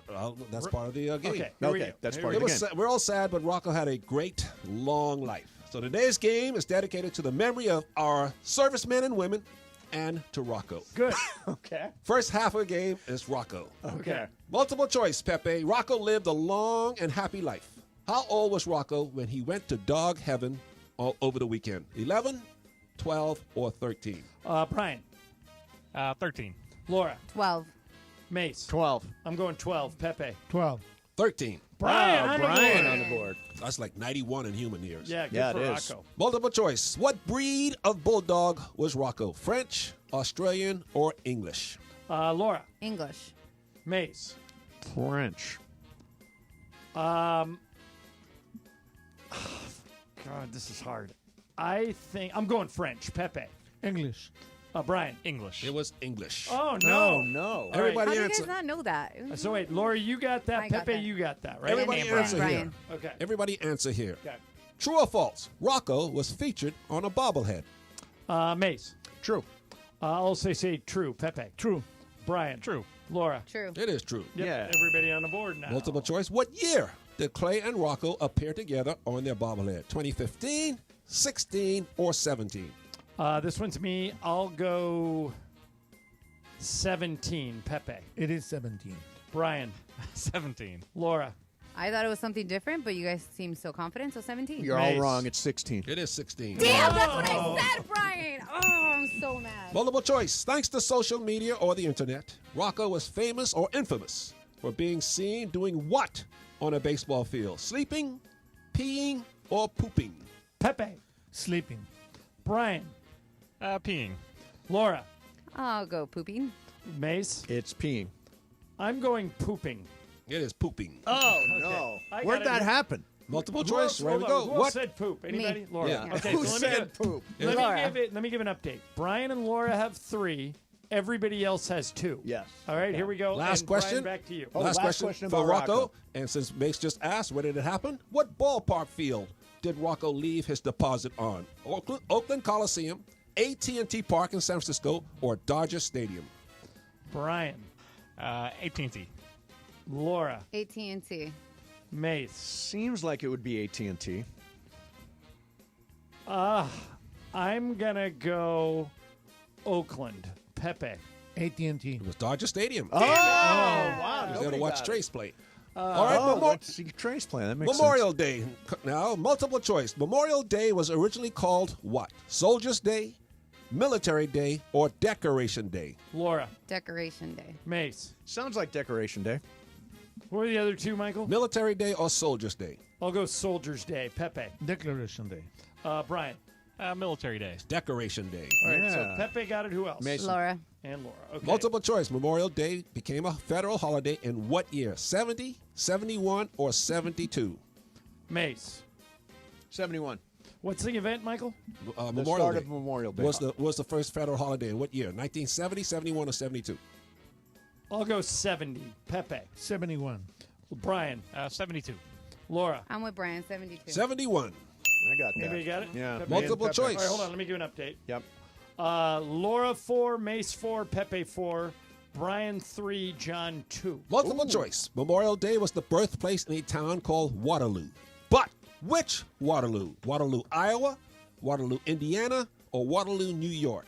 [SPEAKER 1] was?
[SPEAKER 19] That's part of the game.
[SPEAKER 5] Okay. Here we go.
[SPEAKER 6] That's
[SPEAKER 5] Here
[SPEAKER 6] part
[SPEAKER 5] we
[SPEAKER 6] of
[SPEAKER 5] go.
[SPEAKER 6] the game.
[SPEAKER 19] We're all sad, but Rocco had a great, long life. So today's game is dedicated to the memory of our servicemen and women and to Rocco.
[SPEAKER 5] Good. Okay.
[SPEAKER 19] First half of the game is Rocco.
[SPEAKER 5] Okay.
[SPEAKER 19] Multiple choice, Pepe. Rocco lived a long and happy life. How old was Rocco when he went to dog heaven all over the weekend? 11, 12, or 13?
[SPEAKER 5] Brian.
[SPEAKER 12] 13.
[SPEAKER 5] Laura.
[SPEAKER 10] 12.
[SPEAKER 5] Mace.
[SPEAKER 6] 12.
[SPEAKER 5] I'm going 12. Pepe.
[SPEAKER 1] 12.
[SPEAKER 19] 13.
[SPEAKER 5] Brian on the
[SPEAKER 6] Brian
[SPEAKER 5] board.
[SPEAKER 6] on the board.
[SPEAKER 19] That's like 91 in human years.
[SPEAKER 5] Yeah, good
[SPEAKER 6] Yeah,
[SPEAKER 5] for
[SPEAKER 6] it is.
[SPEAKER 5] Rocco.
[SPEAKER 19] Multiple choice. What breed of bulldog was Rocco? French, Australian, or English?
[SPEAKER 5] Laura.
[SPEAKER 10] English.
[SPEAKER 5] Mace.
[SPEAKER 6] French.
[SPEAKER 5] God, this is hard. I think I'm going French. Pepe.
[SPEAKER 1] English.
[SPEAKER 5] Brian.
[SPEAKER 12] English.
[SPEAKER 19] It was English.
[SPEAKER 5] Oh, no.
[SPEAKER 6] No.
[SPEAKER 5] All right.
[SPEAKER 19] Everybody
[SPEAKER 10] How do you
[SPEAKER 19] answer.
[SPEAKER 10] guys not know that?
[SPEAKER 5] So wait, Laura, you got that.
[SPEAKER 10] I got
[SPEAKER 5] Pepe,
[SPEAKER 10] that.
[SPEAKER 5] you got that, right?
[SPEAKER 19] Everybody
[SPEAKER 10] And
[SPEAKER 19] answer here.
[SPEAKER 10] Brian.
[SPEAKER 5] Okay.
[SPEAKER 19] Everybody answer here.
[SPEAKER 5] Okay.
[SPEAKER 19] True or false? Rocco was featured on a bobblehead.
[SPEAKER 5] Mace.
[SPEAKER 6] True.
[SPEAKER 5] I'll say true. Pepe.
[SPEAKER 1] True.
[SPEAKER 5] Brian.
[SPEAKER 12] True.
[SPEAKER 5] Laura.
[SPEAKER 10] True.
[SPEAKER 19] It is true.
[SPEAKER 5] Yep.
[SPEAKER 6] Yeah.
[SPEAKER 5] Everybody on the board now.
[SPEAKER 19] Multiple choice. What year did Clay and Rocco appear together on their bobblehead? 2015, 16, or 17?
[SPEAKER 5] This one's me. I'll go 17. Pepe.
[SPEAKER 1] It is 17.
[SPEAKER 5] Brian.
[SPEAKER 12] 17.
[SPEAKER 5] Laura.
[SPEAKER 10] I thought it was something different, but you guys seem so confident, so 17.
[SPEAKER 6] You're
[SPEAKER 5] Mace.
[SPEAKER 6] all wrong. It's 16.
[SPEAKER 19] It is 16.
[SPEAKER 10] Damn, that's what I said, Brian. Oh, I'm so mad.
[SPEAKER 19] Multiple choice. Thanks to social media or the internet, Rocco was famous or infamous for being seen doing what on a baseball field? Sleeping, peeing, or pooping?
[SPEAKER 5] Pepe.
[SPEAKER 1] Sleeping.
[SPEAKER 5] Brian.
[SPEAKER 12] Peeing.
[SPEAKER 5] Laura.
[SPEAKER 10] I'll go pooping.
[SPEAKER 5] Mace.
[SPEAKER 6] It's peeing.
[SPEAKER 5] I'm going pooping.
[SPEAKER 19] It is pooping.
[SPEAKER 6] Oh, no.
[SPEAKER 5] I
[SPEAKER 6] Where'd
[SPEAKER 5] gotta
[SPEAKER 6] that
[SPEAKER 5] do-
[SPEAKER 6] happen?
[SPEAKER 19] Multiple
[SPEAKER 5] Who
[SPEAKER 19] choice.
[SPEAKER 5] else-
[SPEAKER 19] Ready to
[SPEAKER 5] hold
[SPEAKER 19] go.
[SPEAKER 5] on, who else
[SPEAKER 19] What?
[SPEAKER 5] said poop? Anybody?
[SPEAKER 10] Me.
[SPEAKER 5] Laura.
[SPEAKER 19] Yeah.
[SPEAKER 5] Okay,
[SPEAKER 6] Who
[SPEAKER 5] so
[SPEAKER 6] said poop?
[SPEAKER 5] Let
[SPEAKER 10] Laura.
[SPEAKER 5] me give an update. Brian and Laura have 3. Everybody else has 2.
[SPEAKER 6] Yes.
[SPEAKER 5] All right, here we go.
[SPEAKER 19] Last
[SPEAKER 5] And
[SPEAKER 19] question.
[SPEAKER 5] Brian, back to you.
[SPEAKER 19] Last question for
[SPEAKER 6] about
[SPEAKER 19] Rocco. And since Mace just asked, where did it happen? What ballpark field did Rocco leave his deposit on? Oakland Coliseum, AT&T Park in San Francisco, or Dodger Stadium?
[SPEAKER 5] Brian.
[SPEAKER 12] AT&T.
[SPEAKER 5] Laura.
[SPEAKER 10] AT&T.
[SPEAKER 5] Mace.
[SPEAKER 6] Seems like it would be AT&T.
[SPEAKER 5] I'm going to go Oakland. Pepe.
[SPEAKER 1] AT&T.
[SPEAKER 19] It was Dodger Stadium.
[SPEAKER 6] Oh, wow.
[SPEAKER 19] He's going to watch Trace play. All
[SPEAKER 6] All
[SPEAKER 19] right,
[SPEAKER 6] let's see Trace play. That makes
[SPEAKER 19] Memorial Day. Now, multiple choice. Memorial Day was originally called what? Soldier's Day, Military Day, or Decoration Day?
[SPEAKER 5] Laura.
[SPEAKER 10] Decoration Day.
[SPEAKER 5] Mace.
[SPEAKER 6] Sounds like Decoration Day.
[SPEAKER 5] Who are the other 2, Michael?
[SPEAKER 19] Military Day or Soldier's Day?
[SPEAKER 5] I'll go Soldier's Day. Pepe.
[SPEAKER 1] Declaration Day.
[SPEAKER 5] Brian.
[SPEAKER 12] Military Day.
[SPEAKER 19] Decoration Day.
[SPEAKER 5] All right, so Pepe got it. Who else?
[SPEAKER 6] Mason.
[SPEAKER 10] Laura.
[SPEAKER 5] And Laura. Okay.
[SPEAKER 19] Multiple choice. Memorial Day became a federal holiday in what year? 70, 71, or 72?
[SPEAKER 5] Mace.
[SPEAKER 6] 71.
[SPEAKER 5] What's the event, Michael?
[SPEAKER 6] The
[SPEAKER 19] Memorial
[SPEAKER 6] start
[SPEAKER 19] Day.
[SPEAKER 6] of Memorial Day.
[SPEAKER 19] Was the first federal holiday in what year? 1970, 71, or 72?
[SPEAKER 5] I'll go 70. Pepe.
[SPEAKER 1] 71.
[SPEAKER 5] Brian.
[SPEAKER 12] 72.
[SPEAKER 5] Laura.
[SPEAKER 10] I'm with Brian. 72.
[SPEAKER 19] 71.
[SPEAKER 6] I got that.
[SPEAKER 5] Anybody got it?
[SPEAKER 6] Yeah.
[SPEAKER 5] Pepe
[SPEAKER 19] Multiple
[SPEAKER 5] and Pepe.
[SPEAKER 19] choice.
[SPEAKER 5] All right, hold on. Let me give an update.
[SPEAKER 6] Yep.
[SPEAKER 5] Laura 4, Mace 4, Pepe 4, Brian 3, John 2.
[SPEAKER 19] Multiple choice. Memorial Day was the birthplace in a town called Waterloo. But which Waterloo? Waterloo, Iowa, Waterloo, Indiana, or Waterloo, New York?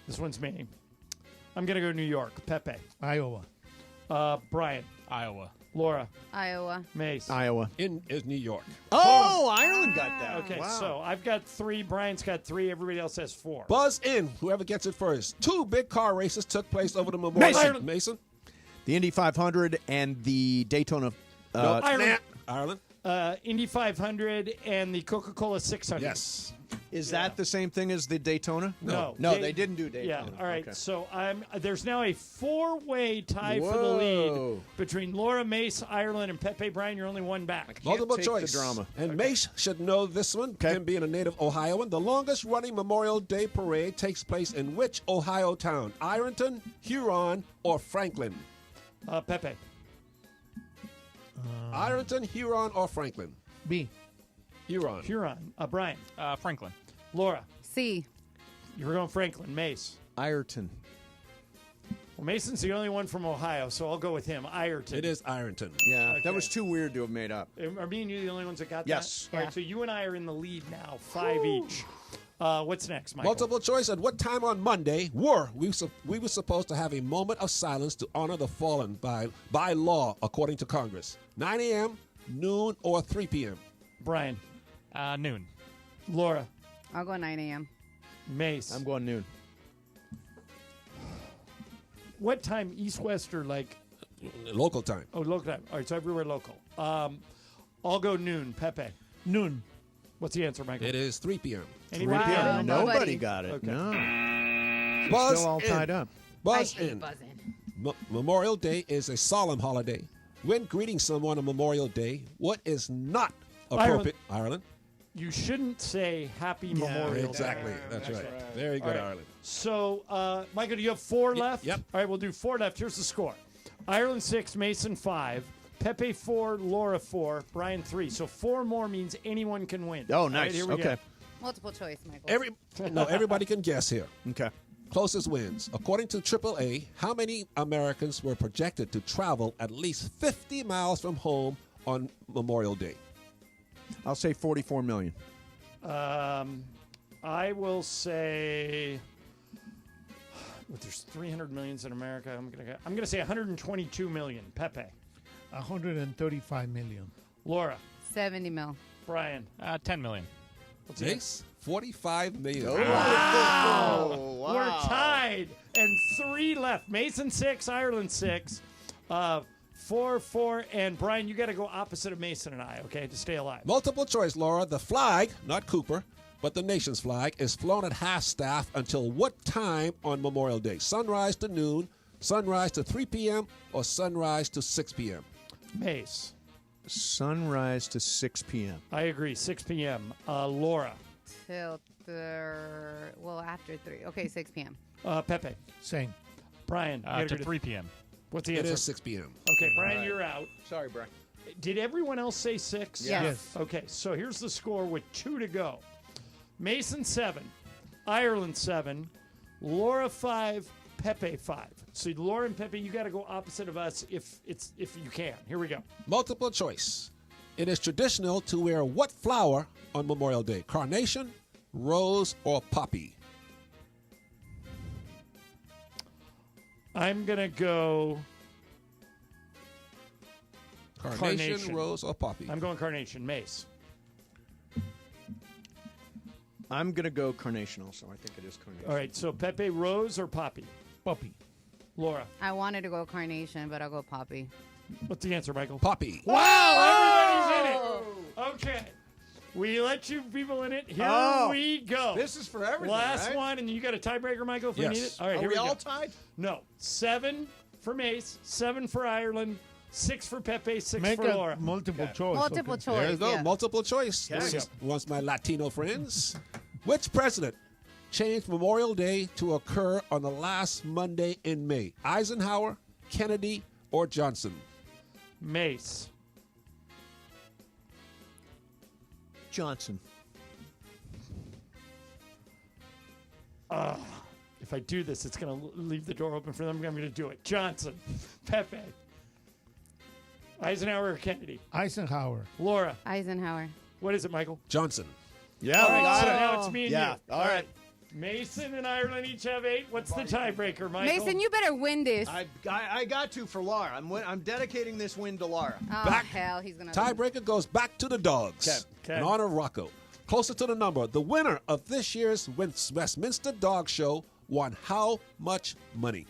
[SPEAKER 5] This one's me. I'm going to go New York. Pepe.
[SPEAKER 1] Iowa.
[SPEAKER 5] Brian.
[SPEAKER 12] Iowa.
[SPEAKER 5] Laura.
[SPEAKER 10] Iowa.
[SPEAKER 5] Mace.
[SPEAKER 6] Iowa.
[SPEAKER 19] Is New York.
[SPEAKER 6] Oh, Ireland got that.
[SPEAKER 5] Okay,
[SPEAKER 6] Wow.
[SPEAKER 5] so I've got 3. Brian's got 3. Everybody else has 4.
[SPEAKER 19] Buzz in. Whoever gets it first. 2 big car races took place over the Memorial. Mason.
[SPEAKER 6] The Indy 500 and the Daytona.
[SPEAKER 19] No,
[SPEAKER 5] Ireland.
[SPEAKER 19] Ireland.
[SPEAKER 5] Indy 500 and the Coca-Cola 600.
[SPEAKER 19] Yes.
[SPEAKER 6] Is that the same thing as the Daytona?
[SPEAKER 5] No.
[SPEAKER 6] they didn't do Daytona.
[SPEAKER 5] Yeah. All right.
[SPEAKER 6] Okay.
[SPEAKER 5] So there's now a 4-way tie for the
[SPEAKER 6] Whoa.
[SPEAKER 5] lead between Laura, Mace, Ireland, and Pepe. Brian, you're only one back.
[SPEAKER 19] Multiple
[SPEAKER 6] take
[SPEAKER 19] choice.
[SPEAKER 6] the drama.
[SPEAKER 19] And Mace should know this one. Him being a native Ohioan. The longest running Memorial Day parade takes place in which Ohio town? Ironton, Huron, or Franklin?
[SPEAKER 5] Pepe.
[SPEAKER 19] Ironton, Huron, or Franklin?
[SPEAKER 1] B.
[SPEAKER 19] Huron.
[SPEAKER 5] Huron. Brian.
[SPEAKER 12] Franklin.
[SPEAKER 5] Laura.
[SPEAKER 10] C.
[SPEAKER 5] You were going Franklin. Mace.
[SPEAKER 6] Ironton.
[SPEAKER 5] Well, Mason's the only one from Ohio, so I'll go with him. Ironton.
[SPEAKER 19] It is Ironton.
[SPEAKER 6] Yeah,
[SPEAKER 5] Okay.
[SPEAKER 6] that was too weird to have made up.
[SPEAKER 5] Are me and you the only ones that got
[SPEAKER 6] Yes.
[SPEAKER 5] that? All right, so you and I are in the lead now, 5 each. What's next, Michael?
[SPEAKER 19] Multiple choice. At what time on Monday were we were supposed to have a moment of silence to honor the fallen by law, according to Congress? 9 a.m., noon, or 3 p.m.?
[SPEAKER 5] Brian.
[SPEAKER 12] Noon.
[SPEAKER 5] Laura.
[SPEAKER 10] I'll go 9 a.m.
[SPEAKER 5] Mace.
[SPEAKER 6] I'm going noon.
[SPEAKER 5] What time? East, West, or like?
[SPEAKER 19] Local time.
[SPEAKER 5] Oh, local time. All right, so everywhere local. I'll go noon. Pepe.
[SPEAKER 1] Noon.
[SPEAKER 5] What's the answer, Michael?
[SPEAKER 19] It is 3 p.m.
[SPEAKER 5] Anybody?
[SPEAKER 10] Wow.
[SPEAKER 6] Nobody got it.
[SPEAKER 5] Okay.
[SPEAKER 6] No.
[SPEAKER 19] Buzz
[SPEAKER 6] Still all
[SPEAKER 19] in.
[SPEAKER 6] tied up.
[SPEAKER 19] Buzz
[SPEAKER 10] I hate
[SPEAKER 19] in.
[SPEAKER 10] buzzing.
[SPEAKER 19] Memorial Day is a solemn holiday. When greeting someone on Memorial Day, what is not appropriate? Ireland.
[SPEAKER 5] You shouldn't say Happy Memorial Day.
[SPEAKER 19] Exactly. That's right. Very good,
[SPEAKER 5] All right.
[SPEAKER 19] Ireland.
[SPEAKER 5] So, Michael, do you have 4 left?
[SPEAKER 19] Yep.
[SPEAKER 5] All right, we'll do 4 left. Here's the score. Ireland 6, Mason 5, Pepe 4, Laura 4, Brian 3. So 4 more means anyone can win.
[SPEAKER 6] Oh,
[SPEAKER 5] All right,
[SPEAKER 6] nice.
[SPEAKER 5] here we
[SPEAKER 6] Okay.
[SPEAKER 5] go.
[SPEAKER 10] Multiple choice, Michael.
[SPEAKER 19] Everybody can guess here.
[SPEAKER 6] Okay.
[SPEAKER 19] Closest wins. According to AAA, how many Americans were projected to travel at least 50 miles from home on Memorial Day?
[SPEAKER 6] I'll say 44 million.
[SPEAKER 5] I will say, there's 300 millions in America. I'm gonna say 122 million. Pepe.
[SPEAKER 1] 135 million.
[SPEAKER 5] Laura.
[SPEAKER 10] 70 mil.
[SPEAKER 5] Brian.
[SPEAKER 12] 10 million.
[SPEAKER 5] What's the
[SPEAKER 19] Jace, 45 million.
[SPEAKER 5] Wow.
[SPEAKER 6] wow.
[SPEAKER 5] We're tied. And 3 left. Mason 6, Ireland 6. 4, and Brian, you got to go opposite of Mason and I, okay, to stay alive.
[SPEAKER 19] Multiple choice, Laura. The flag, not Cooper, but the nation's flag, is flown at half-staff until what time on Memorial Day? Sunrise to noon, sunrise to 3 p.m., or sunrise to 6 p.m.?
[SPEAKER 5] Mace.
[SPEAKER 6] Sunrise to 6 p.m.
[SPEAKER 5] I agree, 6 p.m. Laura.
[SPEAKER 10] Till after 3. Okay, 6 p.m.
[SPEAKER 5] Pepe.
[SPEAKER 1] Same.
[SPEAKER 5] Brian.
[SPEAKER 12] After 3 p.m.
[SPEAKER 5] What's the
[SPEAKER 19] It
[SPEAKER 5] answer?
[SPEAKER 19] is 6 p.m.
[SPEAKER 5] Okay, Brian,
[SPEAKER 6] All right.
[SPEAKER 5] you're out.
[SPEAKER 6] Sorry, Brian.
[SPEAKER 5] Did everyone else say 6?
[SPEAKER 10] Yes.
[SPEAKER 5] Okay, so here's the score with 2 to go. Mason 7, Ireland 7, Laura 5, Pepe 5. So Laura and Pepe, you got to go opposite of us if you can. Here we go.
[SPEAKER 19] Multiple choice. It is traditional to wear what flower on Memorial Day? Carnation, rose, or poppy?
[SPEAKER 5] I'm going to go
[SPEAKER 19] Carnation, rose, or poppy?
[SPEAKER 5] I'm going carnation. Mace.
[SPEAKER 6] I'm going to go carnation also. I think it is carnation.
[SPEAKER 5] All right, so Pepe, rose, or poppy?
[SPEAKER 1] Poppy.
[SPEAKER 5] Laura.
[SPEAKER 10] I wanted to go carnation, but I'll go poppy.
[SPEAKER 5] What's the answer, Michael?
[SPEAKER 19] Poppy.
[SPEAKER 5] Wow, everybody's in it. Okay. We let you people in it. Here we go.
[SPEAKER 6] This is for everything,
[SPEAKER 5] Last
[SPEAKER 6] right?
[SPEAKER 5] one, and you got a tiebreaker, Michael, if we
[SPEAKER 19] Yes.
[SPEAKER 5] need it? All right,
[SPEAKER 6] Are
[SPEAKER 5] here
[SPEAKER 6] we
[SPEAKER 5] we
[SPEAKER 6] all
[SPEAKER 5] go.
[SPEAKER 6] tied?
[SPEAKER 5] No. 7 for Mace, 7 for Ireland, 6 for Pepe, 6
[SPEAKER 1] Make
[SPEAKER 5] for
[SPEAKER 1] a
[SPEAKER 5] Laura.
[SPEAKER 1] multiple choice.
[SPEAKER 10] Multiple
[SPEAKER 1] okay.
[SPEAKER 10] choice.
[SPEAKER 19] There you go.
[SPEAKER 10] yeah.
[SPEAKER 19] Multiple choice.
[SPEAKER 5] There
[SPEAKER 19] This
[SPEAKER 5] you
[SPEAKER 19] is once my Latino friends. Which president changed Memorial Day to occur on the last Monday in May? Eisenhower, Kennedy, or Johnson?
[SPEAKER 5] Mace.
[SPEAKER 6] Johnson.
[SPEAKER 5] If I do this, it's going to leave the door open for them. I'm going to do it. Johnson. Pepe. Eisenhower or Kennedy?
[SPEAKER 1] Eisenhower.
[SPEAKER 5] Laura.
[SPEAKER 10] Eisenhower.
[SPEAKER 5] What is it, Michael?
[SPEAKER 19] Johnson.
[SPEAKER 6] Yeah,
[SPEAKER 5] All
[SPEAKER 6] we
[SPEAKER 5] right,
[SPEAKER 6] got
[SPEAKER 5] so
[SPEAKER 6] it.
[SPEAKER 5] now it's me and
[SPEAKER 6] Yeah,
[SPEAKER 5] you.
[SPEAKER 6] all right.
[SPEAKER 5] Mason and Ireland each have 8. What's the tiebreaker, Michael?
[SPEAKER 10] Mason, you better win this.
[SPEAKER 6] I got to for Laura. I'm dedicating this win to Laura.
[SPEAKER 10] Oh, hell, he's going to
[SPEAKER 19] Tiebreaker goes back to the dogs.
[SPEAKER 5] Okay.
[SPEAKER 19] In honor of Rocco. Closer to the number, the winner of this year's Westminster Dog Show won how much money?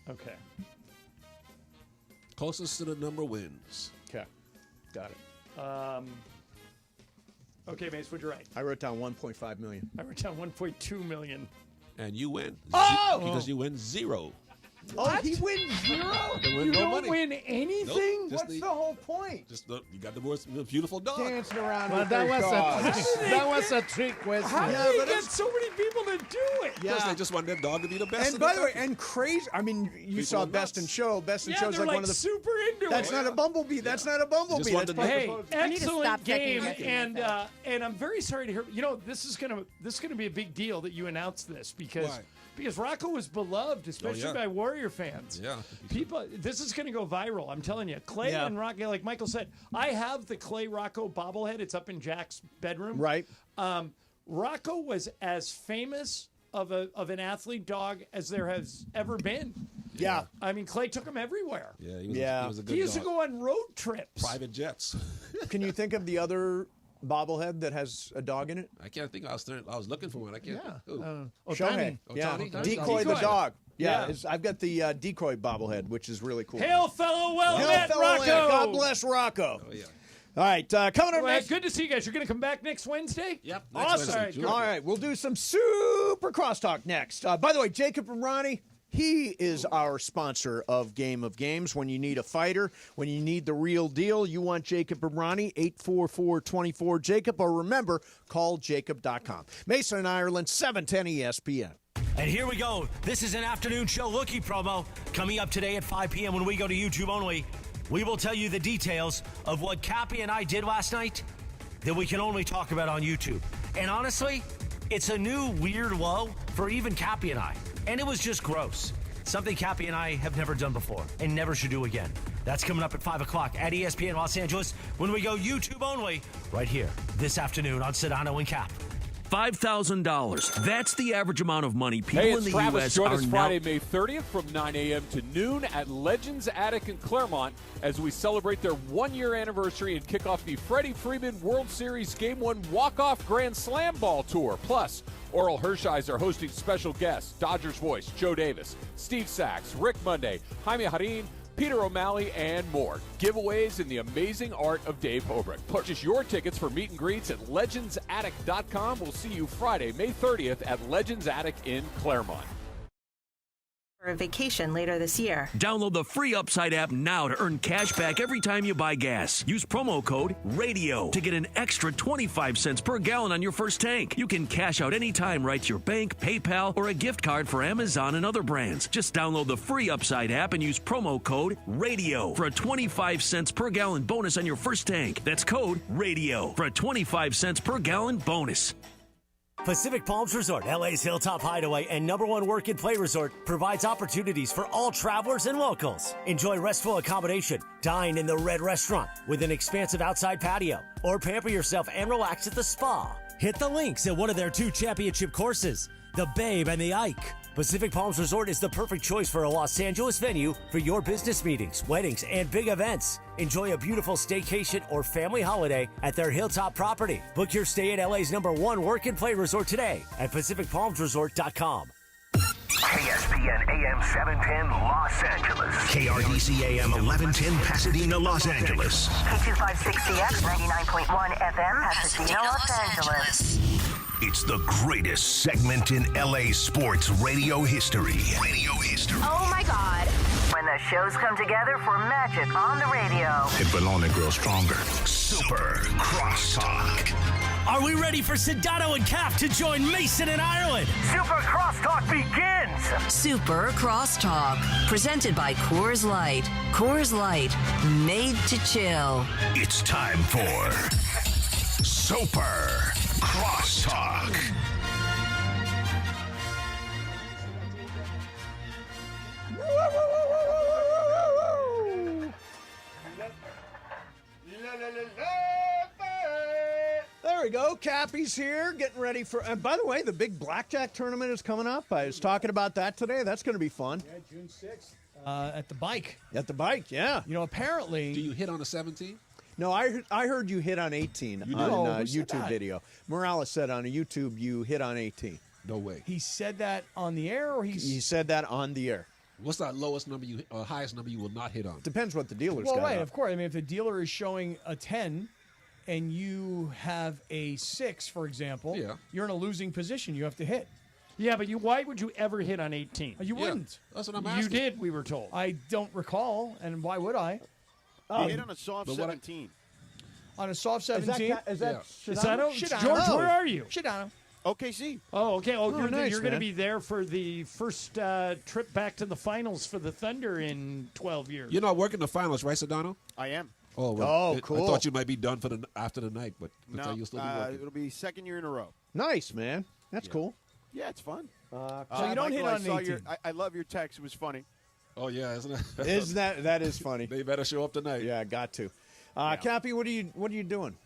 [SPEAKER 5] Okay.
[SPEAKER 19] Closest to the number wins.
[SPEAKER 6] Okay. Got it.
[SPEAKER 5] Okay, Mace, what'd you write?
[SPEAKER 6] I wrote down 1.5 million.
[SPEAKER 5] I wrote down 1.2 million.
[SPEAKER 19] And you win.
[SPEAKER 6] Oh!
[SPEAKER 19] Because you win 0.
[SPEAKER 6] Oh, he wins 0?
[SPEAKER 19] You win
[SPEAKER 5] You
[SPEAKER 19] no
[SPEAKER 5] don't
[SPEAKER 19] money.
[SPEAKER 5] win anything?
[SPEAKER 19] Nope, just
[SPEAKER 6] What's the whole point?
[SPEAKER 19] Just you got the most beautiful dog.
[SPEAKER 6] Dancing around
[SPEAKER 1] Well,
[SPEAKER 6] with
[SPEAKER 1] that
[SPEAKER 6] their
[SPEAKER 1] was
[SPEAKER 6] dogs.
[SPEAKER 1] that was a trick question.
[SPEAKER 5] How
[SPEAKER 6] Yeah,
[SPEAKER 5] do
[SPEAKER 6] but
[SPEAKER 5] you get
[SPEAKER 6] it's-
[SPEAKER 5] so many people to do it?
[SPEAKER 19] Because they just want their dog to be the best.
[SPEAKER 6] And
[SPEAKER 19] in
[SPEAKER 6] by the way,
[SPEAKER 19] country.
[SPEAKER 6] and crazy. I mean, you saw
[SPEAKER 19] are
[SPEAKER 6] Best in
[SPEAKER 19] nuts.
[SPEAKER 6] Show. Best in
[SPEAKER 5] Yeah,
[SPEAKER 6] Show's
[SPEAKER 5] they're
[SPEAKER 6] like one of the.
[SPEAKER 5] super into
[SPEAKER 6] That's
[SPEAKER 5] it.
[SPEAKER 6] not a bumblebee. That's not a bumblebee.
[SPEAKER 19] want
[SPEAKER 6] That's
[SPEAKER 19] to
[SPEAKER 5] Hey,
[SPEAKER 6] Pepe.
[SPEAKER 10] I need to
[SPEAKER 5] excellent
[SPEAKER 10] stop checking
[SPEAKER 5] game,
[SPEAKER 10] my feet
[SPEAKER 5] and
[SPEAKER 10] myself.
[SPEAKER 5] and I'm very sorry to hear. You know, this is gonna be a big deal that you announced this because
[SPEAKER 19] Why?
[SPEAKER 5] because Rocco was beloved, especially
[SPEAKER 19] yeah.
[SPEAKER 5] by Warrior fans.
[SPEAKER 19] Yeah.
[SPEAKER 5] People, this is going to go viral. I'm telling you, Clay
[SPEAKER 6] Yeah.
[SPEAKER 5] and Rocco, like Michael said, I have the Clay Rocco bobblehead. It's up in Jack's bedroom.
[SPEAKER 6] Right.
[SPEAKER 5] Rocco was as famous of an athlete dog as there has ever been.
[SPEAKER 6] Yeah.
[SPEAKER 5] I mean, Clay took him everywhere.
[SPEAKER 19] Yeah, he was,
[SPEAKER 6] Yeah.
[SPEAKER 19] he was a good
[SPEAKER 5] He used
[SPEAKER 19] dog.
[SPEAKER 5] to go on road trips.
[SPEAKER 19] Private jets.
[SPEAKER 6] Can you think of the other bobblehead that has a dog in it?
[SPEAKER 19] I can't think. I was looking for one. I can't.
[SPEAKER 5] Yeah.
[SPEAKER 19] think. Who?
[SPEAKER 6] Shohei. Yeah.
[SPEAKER 19] Otani?
[SPEAKER 6] Decoy the
[SPEAKER 5] Decoy.
[SPEAKER 6] dog. Yeah.
[SPEAKER 5] Yeah.
[SPEAKER 6] I've got the decoy bobblehead, which is really cool.
[SPEAKER 5] Hail, fellow, well
[SPEAKER 6] Hail,
[SPEAKER 5] met,
[SPEAKER 6] fellow
[SPEAKER 5] Rocco.
[SPEAKER 6] man. God bless Rocco.
[SPEAKER 19] Oh, yeah.
[SPEAKER 6] All right, coming up
[SPEAKER 5] Well,
[SPEAKER 6] next.
[SPEAKER 5] good to see you guys. You're going to come back next Wednesday?
[SPEAKER 19] Yep. next
[SPEAKER 5] Awesome.
[SPEAKER 19] Wednesday.
[SPEAKER 5] All right,
[SPEAKER 19] Sure.
[SPEAKER 5] good.
[SPEAKER 6] All right, we'll do some super crosstalk next. By the way, Jacob and Ronnie, he is our sponsor of Game of Games. When you need a fighter, when you need the real deal, you want Jacob and Ronnie, 844-24-JACOB, or remember, call jacob.com. Mason and Ireland, 710 ESPN.
[SPEAKER 3] And here we go. This is an afternoon show lookie promo coming up today at 5 p.m. when we go to YouTube only. We will tell you the details of what Cappy and I did last night that we can only talk about on YouTube. And honestly, it's a new weird low for even Cappy and I. And it was just gross. Something Cappy and I have never done before and never should do again. That's coming up at 5 o'clock at ESPN Los Angeles when we go YouTube only right here this afternoon on Sedano and Cap.
[SPEAKER 2] $5,000. That's the average amount of money people
[SPEAKER 11] Hey,
[SPEAKER 2] in
[SPEAKER 11] it's
[SPEAKER 2] the
[SPEAKER 11] Travis.
[SPEAKER 2] U.S.
[SPEAKER 11] Join
[SPEAKER 2] are
[SPEAKER 11] us
[SPEAKER 2] now.
[SPEAKER 11] Friday, May 30th from 9 a.m. to noon at Legends Attic in Claremont as we celebrate their one-year anniversary and kick off the Freddie Freeman World Series Game 1 Walk-Off Grand Slam Ball Tour. Plus, Oral Hershiser hosting special guests, Dodgers voice Joe Davis, Steve Sachs, Rick Monday, Jaime Harin, Peter O'Malley, and more. Giveaways in the amazing art of Dave Hobrick. Purchase your tickets for meet and greets at legendsattic.com. We'll see you Friday, May 30th at Legends Attic in Claremont.
[SPEAKER 18] For a vacation later this year.
[SPEAKER 2] Download the free Upside app now to earn cash back every time you buy gas. Use promo code RADIO to get an extra 25 cents per gallon on your first tank. You can cash out anytime right to your bank, PayPal, or a gift card for Amazon and other brands. Just download the free Upside app and use promo code RADIO for a 25 cents per gallon bonus on your first tank. That's code RADIO for a 25 cents per gallon bonus.
[SPEAKER 14] Pacific Palms Resort, LA's Hilltop Hideaway and #1 work and play resort, provides opportunities for all travelers and locals. Enjoy restful accommodation, dine in the Red Restaurant with an expansive outside patio, or pamper yourself and relax at the spa. Hit the links at one of their 2 championship courses, the Babe and the Ike. Pacific Palms Resort is the perfect choice for a Los Angeles venue for your business meetings, weddings, and big events. Enjoy a beautiful staycation or family holiday at their Hilltop property. Book your stay at LA's #1 work and play resort today at PacificPalmsResort.com.
[SPEAKER 17] KSPN AM 710 Los Angeles. KRDC AM 1110 Pasadena, Los Angeles.
[SPEAKER 18] K256CX 99.1 FM Pasadena, Los Angeles.
[SPEAKER 17] It's the greatest segment in LA sports radio history.
[SPEAKER 18] Oh my God. When the shows come together for magic on the radio.
[SPEAKER 17] It will only grow stronger. Super Crosstalk.
[SPEAKER 14] Are we ready for Sedano and Cap to join Mason in Ireland?
[SPEAKER 17] Super Crosstalk begins.
[SPEAKER 18] Super Crosstalk. Presented by Coors Light. Coors Light. Made to chill.
[SPEAKER 17] It's time for Super Crosstalk.
[SPEAKER 6] There we go. Cappy's here, getting ready for. And by the way, the big blackjack tournament is coming up. I was talking about that today. That's going to be fun.
[SPEAKER 8] Yeah, June 6th. At the bike.
[SPEAKER 6] At the bike, yeah.
[SPEAKER 8] You know, apparently.
[SPEAKER 19] Do you hit on a 17?
[SPEAKER 6] No, I heard you hit on 18
[SPEAKER 19] You
[SPEAKER 6] on
[SPEAKER 19] did?
[SPEAKER 6] a YouTube video. Morales said on a YouTube you hit on 18.
[SPEAKER 19] No way.
[SPEAKER 8] He said that on the air, or
[SPEAKER 6] He said that on the air.
[SPEAKER 19] What's that lowest number highest number you will not hit on?
[SPEAKER 6] Depends what the dealer's
[SPEAKER 8] Well,
[SPEAKER 6] got.
[SPEAKER 8] right,
[SPEAKER 6] up.
[SPEAKER 8] of course. I mean, if the dealer is showing a 10 and you have a 6, for example, you're in a losing position. You have to hit.
[SPEAKER 5] Yeah, but why would you ever hit on 18?
[SPEAKER 8] You wouldn't.
[SPEAKER 19] That's what I'm
[SPEAKER 5] You
[SPEAKER 19] asking.
[SPEAKER 5] did, we were told.
[SPEAKER 8] I don't recall, and why would I?
[SPEAKER 21] You hit on a soft 17.
[SPEAKER 8] On a soft 17?
[SPEAKER 6] Is that
[SPEAKER 5] George, where are you?
[SPEAKER 8] Shidano.
[SPEAKER 21] OKC.
[SPEAKER 5] Oh, okay. Oh, you're
[SPEAKER 6] nice,
[SPEAKER 5] going to
[SPEAKER 6] man.
[SPEAKER 5] be there for the first trip back to the finals for the Thunder in 12 years.
[SPEAKER 19] You're not working the finals, right, Sedano?
[SPEAKER 21] I am.
[SPEAKER 19] Oh, well,
[SPEAKER 6] Oh, cool.
[SPEAKER 19] I thought you might be done for after the night, but looks
[SPEAKER 21] No,
[SPEAKER 19] like you'll still be working.
[SPEAKER 21] it'll be second year in a row.
[SPEAKER 6] Nice, man. That's cool.
[SPEAKER 21] Yeah, it's fun.
[SPEAKER 8] So you don't hit
[SPEAKER 21] Michael,
[SPEAKER 8] on
[SPEAKER 21] I saw
[SPEAKER 8] 18.
[SPEAKER 21] I love your text. It was funny.
[SPEAKER 19] Oh yeah, isn't it?
[SPEAKER 6] Isn't that is funny?
[SPEAKER 19] They better show up tonight.
[SPEAKER 6] Yeah, got to. Cappy, what are you doing?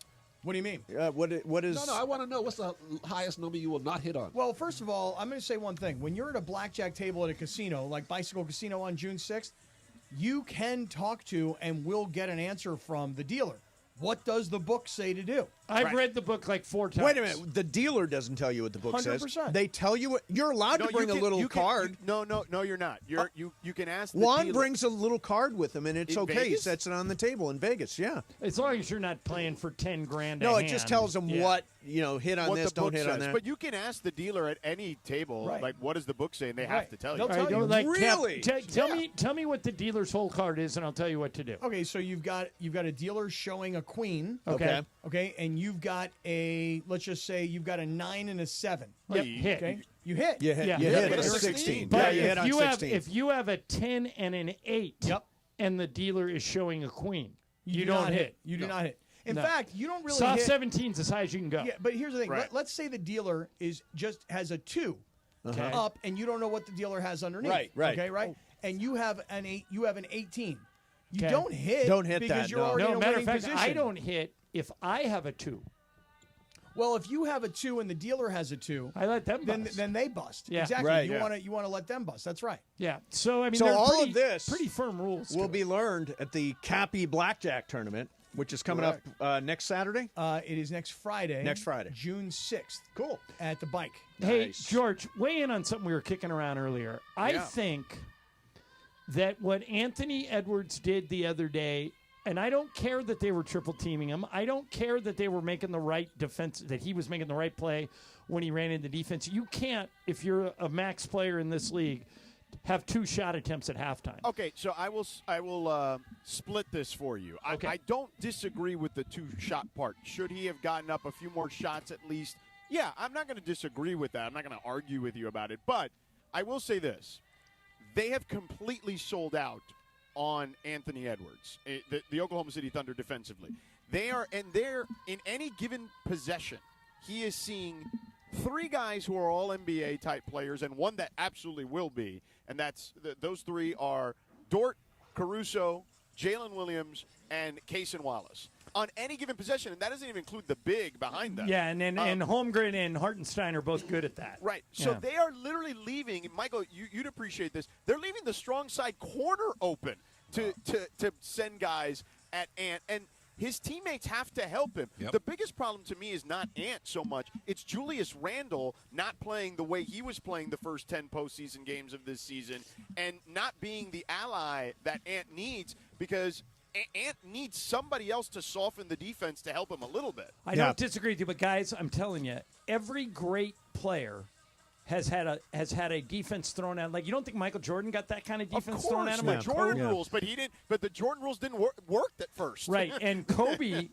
[SPEAKER 8] What do you mean?
[SPEAKER 6] What is?
[SPEAKER 19] No, I want to know what's the highest number you will not hit on.
[SPEAKER 8] Well, first of all, I'm going to say one thing. When you're at a blackjack table at a casino, like Bicycle Casino on June 6th, you can talk to and will get an answer from the dealer. What does the book say to do?
[SPEAKER 5] I've read the book like 4 times.
[SPEAKER 6] Wait a minute. The dealer doesn't tell you what the book says.
[SPEAKER 8] 100%.
[SPEAKER 6] They tell you what. You're allowed to bring a little card.
[SPEAKER 21] No, you're not. You can ask the
[SPEAKER 6] Juan
[SPEAKER 21] dealer.
[SPEAKER 6] brings a little card with him, and it's
[SPEAKER 21] In
[SPEAKER 6] okay. He
[SPEAKER 21] Vegas?
[SPEAKER 6] sets it on the table in Vegas. Yeah.
[SPEAKER 5] As long as you're not playing for 10 grand
[SPEAKER 6] No,
[SPEAKER 5] a
[SPEAKER 6] it just
[SPEAKER 5] hand.
[SPEAKER 6] tells them
[SPEAKER 5] Yeah.
[SPEAKER 6] what hit on
[SPEAKER 21] what
[SPEAKER 6] this,
[SPEAKER 21] the
[SPEAKER 6] don't
[SPEAKER 21] book
[SPEAKER 6] hit on
[SPEAKER 21] says.
[SPEAKER 6] that.
[SPEAKER 21] But you can ask the dealer at any table,
[SPEAKER 8] Right.
[SPEAKER 21] like, what does the book say? And they
[SPEAKER 8] Right.
[SPEAKER 21] have to tell
[SPEAKER 8] They'll
[SPEAKER 21] you.
[SPEAKER 8] tell
[SPEAKER 5] All right,
[SPEAKER 8] you.
[SPEAKER 5] don't like Cap-
[SPEAKER 6] Really?
[SPEAKER 5] tell me what the dealer's whole card is, and I'll tell you what to do.
[SPEAKER 8] Okay, so you've got a dealer showing a queen.
[SPEAKER 5] Okay.
[SPEAKER 8] Okay, and you've got let's just say you've got a 9 and a 7.
[SPEAKER 5] Yep, hit.
[SPEAKER 8] Okay, you hit.
[SPEAKER 6] You hit.
[SPEAKER 5] Yeah.
[SPEAKER 6] You
[SPEAKER 5] Yeah,
[SPEAKER 6] hit
[SPEAKER 5] but
[SPEAKER 6] on
[SPEAKER 5] it's
[SPEAKER 6] 16.
[SPEAKER 5] But
[SPEAKER 6] Yeah, you hit
[SPEAKER 5] if
[SPEAKER 6] on
[SPEAKER 5] you
[SPEAKER 6] 16.
[SPEAKER 5] if you have a 10 and an 8,
[SPEAKER 8] Yep.
[SPEAKER 5] and the dealer is showing a queen, you
[SPEAKER 8] do
[SPEAKER 5] don't
[SPEAKER 8] not
[SPEAKER 5] hit.
[SPEAKER 8] You do
[SPEAKER 5] No.
[SPEAKER 8] not hit. In
[SPEAKER 5] No.
[SPEAKER 8] fact, you don't really
[SPEAKER 5] Soft
[SPEAKER 8] hit.
[SPEAKER 5] 17's as high as you can go.
[SPEAKER 8] Yeah, but here's the thing.
[SPEAKER 21] Right.
[SPEAKER 8] Let's say the dealer has a 2
[SPEAKER 5] Okay.
[SPEAKER 8] up, and you don't know what the dealer has underneath.
[SPEAKER 6] Right.
[SPEAKER 8] Okay, right. And you have an 8. You have an 18. You
[SPEAKER 5] Okay.
[SPEAKER 8] don't hit.
[SPEAKER 6] Don't hit
[SPEAKER 8] because
[SPEAKER 6] that,
[SPEAKER 8] you're
[SPEAKER 6] no.
[SPEAKER 8] already in
[SPEAKER 5] No,
[SPEAKER 8] a
[SPEAKER 5] matter of
[SPEAKER 8] winning
[SPEAKER 5] fact,
[SPEAKER 8] position.
[SPEAKER 5] I don't hit if I have a 2.
[SPEAKER 8] Well, if you have a 2 and the dealer has a 2,
[SPEAKER 5] I let them
[SPEAKER 8] then
[SPEAKER 5] bust.
[SPEAKER 8] then they bust.
[SPEAKER 5] Yeah.
[SPEAKER 8] Exactly.
[SPEAKER 6] Right.
[SPEAKER 8] You want to let them bust. That's right.
[SPEAKER 5] Yeah. So I mean,
[SPEAKER 6] So
[SPEAKER 5] they're
[SPEAKER 6] all
[SPEAKER 5] pretty,
[SPEAKER 6] of this
[SPEAKER 5] pretty firm rules.
[SPEAKER 6] will
[SPEAKER 5] to
[SPEAKER 6] be
[SPEAKER 5] it.
[SPEAKER 6] learned at the Cappy Blackjack Tournament, which is coming up next Saturday.
[SPEAKER 8] It is next Friday.
[SPEAKER 6] Next Friday.
[SPEAKER 8] June 6th.
[SPEAKER 6] Cool.
[SPEAKER 8] At the bike.
[SPEAKER 5] Hey,
[SPEAKER 6] Nice.
[SPEAKER 5] George, weigh in on something we were kicking around earlier. I think that what Anthony Edwards did the other day, and I don't care that they were triple teaming him. I don't care that they were making the right defense, that he was making the right play when he ran into defense. You can't, if you're a max player in this league, have 2 shot attempts at halftime.
[SPEAKER 21] Okay, so I will split this for you.
[SPEAKER 5] Okay.
[SPEAKER 21] I don't disagree with the 2-shot part. Should he have gotten up a few more shots at least? Yeah, I'm not going to disagree with that. I'm not going to argue with you about it. But I will say this. They have completely sold out on Anthony Edwards, the Oklahoma City Thunder defensively. They're in any given possession, he is seeing 3 guys who are all NBA type players and one that absolutely will be, and those 3 are Dort, Caruso, Jalen Williams, and Cason Wallace. On any given possession, and that doesn't even include the big behind them.
[SPEAKER 5] Yeah, and Holmgren and Hartenstein are both good at that.
[SPEAKER 21] Right. So they are literally leaving, Michael, you'd appreciate this, they're leaving the strong side corner open to send guys at Ant. And his teammates have to help him.
[SPEAKER 19] Yep.
[SPEAKER 21] The biggest problem to me is not Ant so much. It's Julius Randle not playing the way he was playing the first 10 postseason games of this season and not being the ally that Ant needs, because Ant needs somebody else to soften the defense to help him a little bit.
[SPEAKER 5] I don't disagree with you, but guys, I'm telling you, every great player has had a defense thrown at him. Like, you don't think Michael Jordan got that kind of defense thrown at him?
[SPEAKER 21] Like Jordan rules, but he didn't. But the Jordan rules didn't work at first.
[SPEAKER 5] Right, and Kobe,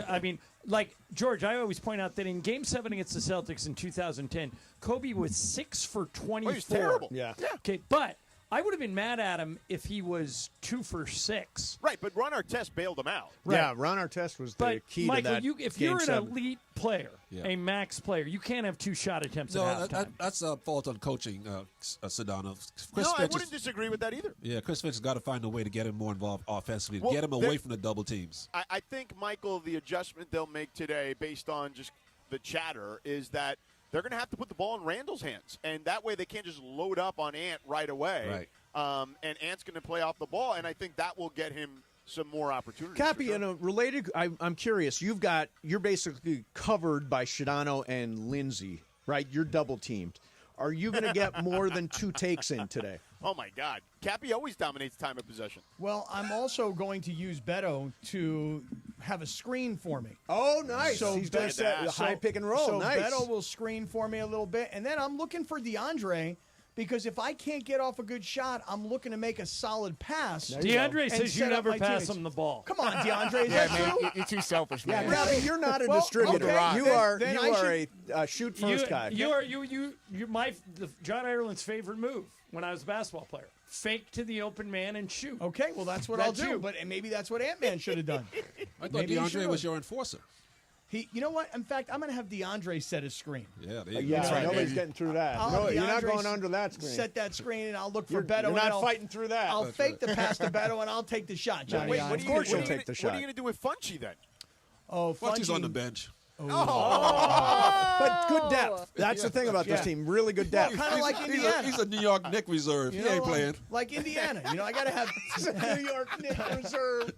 [SPEAKER 5] I mean, like, George, I always point out that in Game 7 against the Celtics in 2010, Kobe was 6 for 24.
[SPEAKER 21] Oh, he was terrible.
[SPEAKER 6] Yeah.
[SPEAKER 5] Okay, but I would have been mad at him if he was 2 for 6.
[SPEAKER 21] Right, but Ron Artest bailed him out.
[SPEAKER 5] Right.
[SPEAKER 6] Yeah, Ron Artest was the key
[SPEAKER 5] Michael,
[SPEAKER 6] to that.
[SPEAKER 5] if
[SPEAKER 6] Game
[SPEAKER 5] you're an
[SPEAKER 6] 7.
[SPEAKER 5] elite player, a max player, you can't have 2 shot attempts at halftime.
[SPEAKER 19] That's a fault on coaching, Sedano.
[SPEAKER 21] I wouldn't disagree with that either.
[SPEAKER 19] Yeah, Chris Finch has got to find a way to get him more involved offensively,
[SPEAKER 21] Well,
[SPEAKER 19] get him away from the double teams.
[SPEAKER 21] I think, Michael, the adjustment they'll make today based on just the chatter is that they're going to have to put the ball in Randall's hands, and that way they can't just load up on Ant right away.
[SPEAKER 19] Right.
[SPEAKER 21] And Ant's going to play off the ball, and I think that will get him some more opportunities.
[SPEAKER 6] Cappy, in a related, I'm curious. You're basically covered by Shadano and Lindsay, right? You're double teamed. Are you going to get more than 2 takes in today?
[SPEAKER 21] Oh my God, Cappy always dominates time of possession.
[SPEAKER 8] Well, I'm also going to use Beto to have a screen for me.
[SPEAKER 6] Oh, nice.
[SPEAKER 8] So
[SPEAKER 6] he's going to set a high pick and roll.
[SPEAKER 8] So
[SPEAKER 6] nice.
[SPEAKER 8] Beto will screen for me a little bit, and then I'm looking for DeAndre. Because if I can't get off a good shot, I'm looking to make a solid pass.
[SPEAKER 5] DeAndre says you never pass him the ball.
[SPEAKER 8] Come on, DeAndre. Is that true?
[SPEAKER 7] You're too selfish, man.
[SPEAKER 6] Yeah, Robbie, you're not a distributor.
[SPEAKER 8] okay.
[SPEAKER 6] You are
[SPEAKER 8] Then
[SPEAKER 6] a shoot first guy.
[SPEAKER 5] You're John Ireland's favorite move when I was a basketball player. Fake to the open man and shoot.
[SPEAKER 8] Okay, well, that's what I'll do. But maybe that's what Ant-Man should have done.
[SPEAKER 19] I thought DeAndre was your enforcer.
[SPEAKER 8] You know what? In fact, I'm going to have DeAndre set his screen.
[SPEAKER 19] Yeah, there you
[SPEAKER 6] Yeah,
[SPEAKER 19] go.
[SPEAKER 6] nobody's getting through that. You're not going under that screen.
[SPEAKER 8] Set that screen, and I'll look for Beto.
[SPEAKER 6] You're not fighting through that.
[SPEAKER 8] I'll fake the pass to Beto, and I'll take the shot, Johnny.
[SPEAKER 21] Wait,
[SPEAKER 8] Of
[SPEAKER 21] course
[SPEAKER 6] you'll take the shot.
[SPEAKER 21] What are you going to do with Funchy then?
[SPEAKER 8] Oh,
[SPEAKER 19] Funch's
[SPEAKER 8] Funchie.
[SPEAKER 19] on the bench.
[SPEAKER 6] But good depth. That's the thing about this team. Really good depth.
[SPEAKER 8] Kind of like Indiana.
[SPEAKER 19] He's a New York Knicks reserve. He ain't playing.
[SPEAKER 8] Like Indiana. I got to have
[SPEAKER 6] New York Knicks reserve.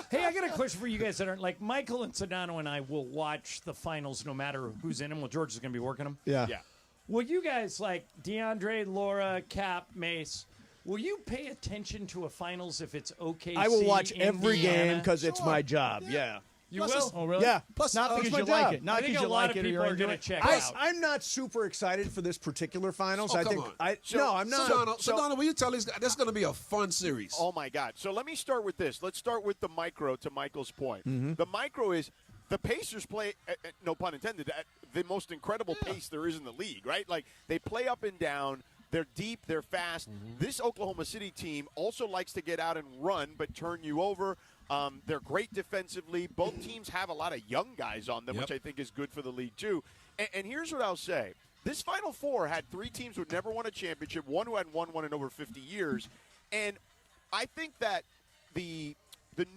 [SPEAKER 5] Hey, I got a question for you guys that aren't like Michael and Sedano and I will watch the finals no matter who's in them. Well, George is going to be working them.
[SPEAKER 6] Yeah.
[SPEAKER 5] Will you guys, like DeAndre, Laura, Cap, Mace, will you pay attention to a finals if it's OKC?
[SPEAKER 6] I will watch every
[SPEAKER 5] Indiana?
[SPEAKER 6] game because it's my job. Yeah.
[SPEAKER 5] You will?
[SPEAKER 8] Oh, really?
[SPEAKER 6] Yeah.
[SPEAKER 8] Plus, not
[SPEAKER 6] it's
[SPEAKER 8] because
[SPEAKER 6] my
[SPEAKER 8] you
[SPEAKER 6] job.
[SPEAKER 8] like it. Not
[SPEAKER 5] I think
[SPEAKER 8] because
[SPEAKER 5] a
[SPEAKER 8] you
[SPEAKER 5] lot
[SPEAKER 8] like
[SPEAKER 5] of
[SPEAKER 8] it or
[SPEAKER 5] people
[SPEAKER 8] you're
[SPEAKER 5] are
[SPEAKER 8] into
[SPEAKER 5] going
[SPEAKER 8] it.
[SPEAKER 5] to check
[SPEAKER 6] I,
[SPEAKER 5] out.
[SPEAKER 6] I'm not super excited for this particular finals.
[SPEAKER 19] Oh,
[SPEAKER 6] I
[SPEAKER 19] come
[SPEAKER 6] think.
[SPEAKER 19] on.
[SPEAKER 6] No, I'm not.
[SPEAKER 19] Sedano, will you tell us that's going to be a fun series?
[SPEAKER 21] Oh my God! So let me start with this. Let's start with the micro. To Michael's point, the micro is the Pacers play. No pun intended. At the most incredible pace there is in the league. Right? Like they play up and down. They're deep. They're fast. This Oklahoma City team also likes to get out and run, but turn you over. They're great defensively. Both teams have a lot of young guys on them, which I think is good for the league, too. And here's what I'll say. This Final Four had 3 teams who had never won a championship, one who hadn't won one in over 50 years. And I think that the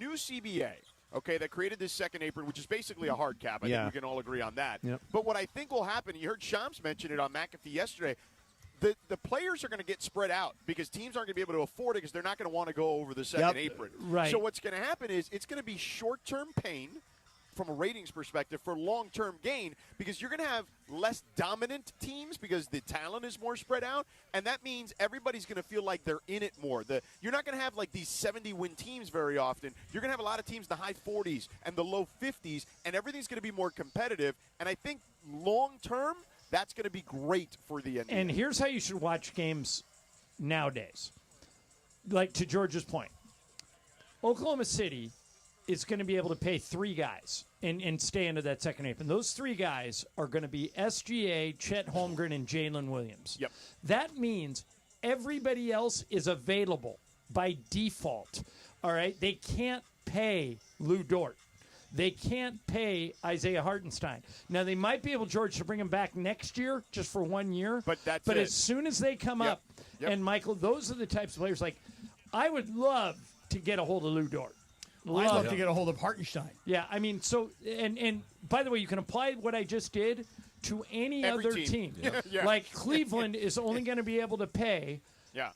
[SPEAKER 21] new CBA, that created this second apron, which is basically a hard cap. I think we can all agree on that.
[SPEAKER 6] Yep.
[SPEAKER 21] But what I think will happen, you heard Shams mention it on McAfee yesterday, the players are going to get spread out because teams aren't going to be able to afford it because they're not going to want to go over the second apron.
[SPEAKER 5] Right.
[SPEAKER 21] So what's going to happen is it's going to be short-term pain from a ratings perspective for long-term gain because you're going to have less dominant teams because the talent is more spread out, and that means everybody's going to feel like they're in it more. You're not going to have like these 70-win teams very often. You're going to have a lot of teams in the high 40s and the low 50s, and everything's going to be more competitive. And I think long-term, that's going to be great for the NBA.
[SPEAKER 5] And here's how you should watch games nowadays, like to George's point, Oklahoma City is going to be able to pay 3 guys and stay into that second apron. Those 3 guys are going to be SGA, Chet Holmgren, and Jalen Williams.
[SPEAKER 21] Yep.
[SPEAKER 5] That means everybody else is available by default. All right? They can't pay Lou Dort. They can't pay Isaiah Hartenstein. Now, they might be able, George, to bring him back next year just for 1 year.
[SPEAKER 21] But that's
[SPEAKER 5] But
[SPEAKER 21] it.
[SPEAKER 5] as soon as they come up, and Michael, those are the types of players, like, I would love to get a hold of Lou Dort.
[SPEAKER 8] I'd love to get a hold of Hartenstein.
[SPEAKER 5] Yeah, I mean, so, and by the way, you can apply what I just did to any
[SPEAKER 21] Every
[SPEAKER 5] other
[SPEAKER 21] team.
[SPEAKER 5] team.
[SPEAKER 21] Yeah.
[SPEAKER 5] Like Cleveland is only going to be able to pay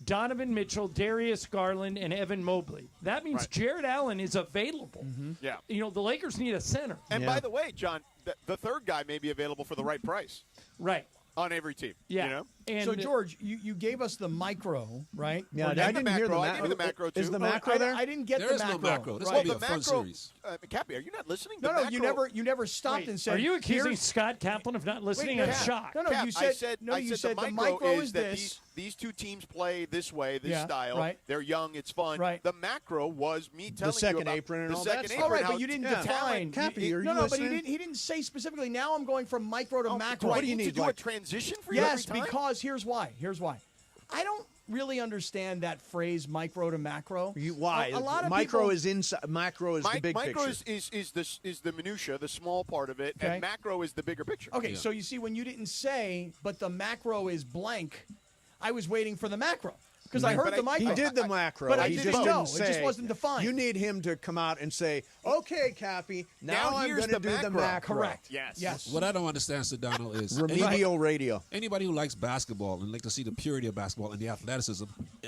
[SPEAKER 5] Donovan Mitchell, Darius Garland, and Evan Mobley. That means Jared Allen is available.
[SPEAKER 21] Yeah.
[SPEAKER 5] You know, the Lakers need a center.
[SPEAKER 21] And by the way, John, the third guy may be available for the right price.
[SPEAKER 5] Right.
[SPEAKER 21] On every team.
[SPEAKER 5] Yeah.
[SPEAKER 21] You know?
[SPEAKER 5] And
[SPEAKER 8] so, George, you gave us the micro, right?
[SPEAKER 6] Yeah,
[SPEAKER 8] Or
[SPEAKER 6] I didn't hear the macro.
[SPEAKER 21] I gave you the macro, too.
[SPEAKER 6] Is the macro there?
[SPEAKER 8] I didn't get
[SPEAKER 19] There
[SPEAKER 8] the
[SPEAKER 19] is no
[SPEAKER 8] macro.
[SPEAKER 19] macro. This
[SPEAKER 8] Right.
[SPEAKER 19] will be a fun series.
[SPEAKER 21] Cappy, are you not listening?
[SPEAKER 8] No,
[SPEAKER 21] The
[SPEAKER 8] no,
[SPEAKER 21] macro-
[SPEAKER 8] you never stopped and said.
[SPEAKER 5] Are you accusing
[SPEAKER 8] "Here's-"
[SPEAKER 5] Scott Kaplan of not listening?
[SPEAKER 8] Wait,
[SPEAKER 5] I'm
[SPEAKER 8] Cap,
[SPEAKER 5] shocked.
[SPEAKER 8] No,
[SPEAKER 21] Cap,
[SPEAKER 8] you said.
[SPEAKER 21] I said
[SPEAKER 8] the micro is
[SPEAKER 21] that
[SPEAKER 8] this.
[SPEAKER 21] these two teams play this way, this
[SPEAKER 8] Yeah,
[SPEAKER 21] style.
[SPEAKER 8] right.
[SPEAKER 21] They're young, it's fun.
[SPEAKER 8] Right.
[SPEAKER 21] The macro was me telling
[SPEAKER 6] second
[SPEAKER 21] you about
[SPEAKER 6] apron and
[SPEAKER 21] the
[SPEAKER 6] all
[SPEAKER 21] second
[SPEAKER 6] that
[SPEAKER 21] apron.
[SPEAKER 6] stuff.
[SPEAKER 8] All right,
[SPEAKER 21] how
[SPEAKER 8] but you didn't
[SPEAKER 21] talent-
[SPEAKER 8] define.
[SPEAKER 6] Cappy, are you
[SPEAKER 8] no, but
[SPEAKER 6] listening?
[SPEAKER 8] he didn't say specifically. Now I'm going from micro to macro.
[SPEAKER 21] Do I need to do a transition for you
[SPEAKER 8] Yes,
[SPEAKER 21] every time?
[SPEAKER 8] because here's why. I don't really understand that phrase micro to macro.
[SPEAKER 6] Why?
[SPEAKER 8] A lot of
[SPEAKER 6] micro
[SPEAKER 8] people,
[SPEAKER 6] is inside. Macro is the big
[SPEAKER 21] micro
[SPEAKER 6] picture.
[SPEAKER 21] is the minutia, the small part of it,
[SPEAKER 8] Okay.
[SPEAKER 21] and macro is the bigger picture.
[SPEAKER 8] Okay, so you see, when you didn't say, but the macro is blank, I was waiting for the macro. Because I heard the micro.
[SPEAKER 6] He did the macro.
[SPEAKER 8] But I
[SPEAKER 6] he
[SPEAKER 8] didn't
[SPEAKER 6] just
[SPEAKER 8] know.
[SPEAKER 6] didn't say.
[SPEAKER 8] It just wasn't defined.
[SPEAKER 6] You need him to come out and say, "Okay, Cappy, now I'm
[SPEAKER 21] here's
[SPEAKER 6] going to
[SPEAKER 21] the
[SPEAKER 6] do the
[SPEAKER 21] macro."
[SPEAKER 6] macro."
[SPEAKER 8] Correct.
[SPEAKER 21] Yes.
[SPEAKER 19] What I don't understand, Sedano, is
[SPEAKER 6] Remedial radio.
[SPEAKER 19] Anybody who likes basketball and like to see the purity of basketball and the athleticism,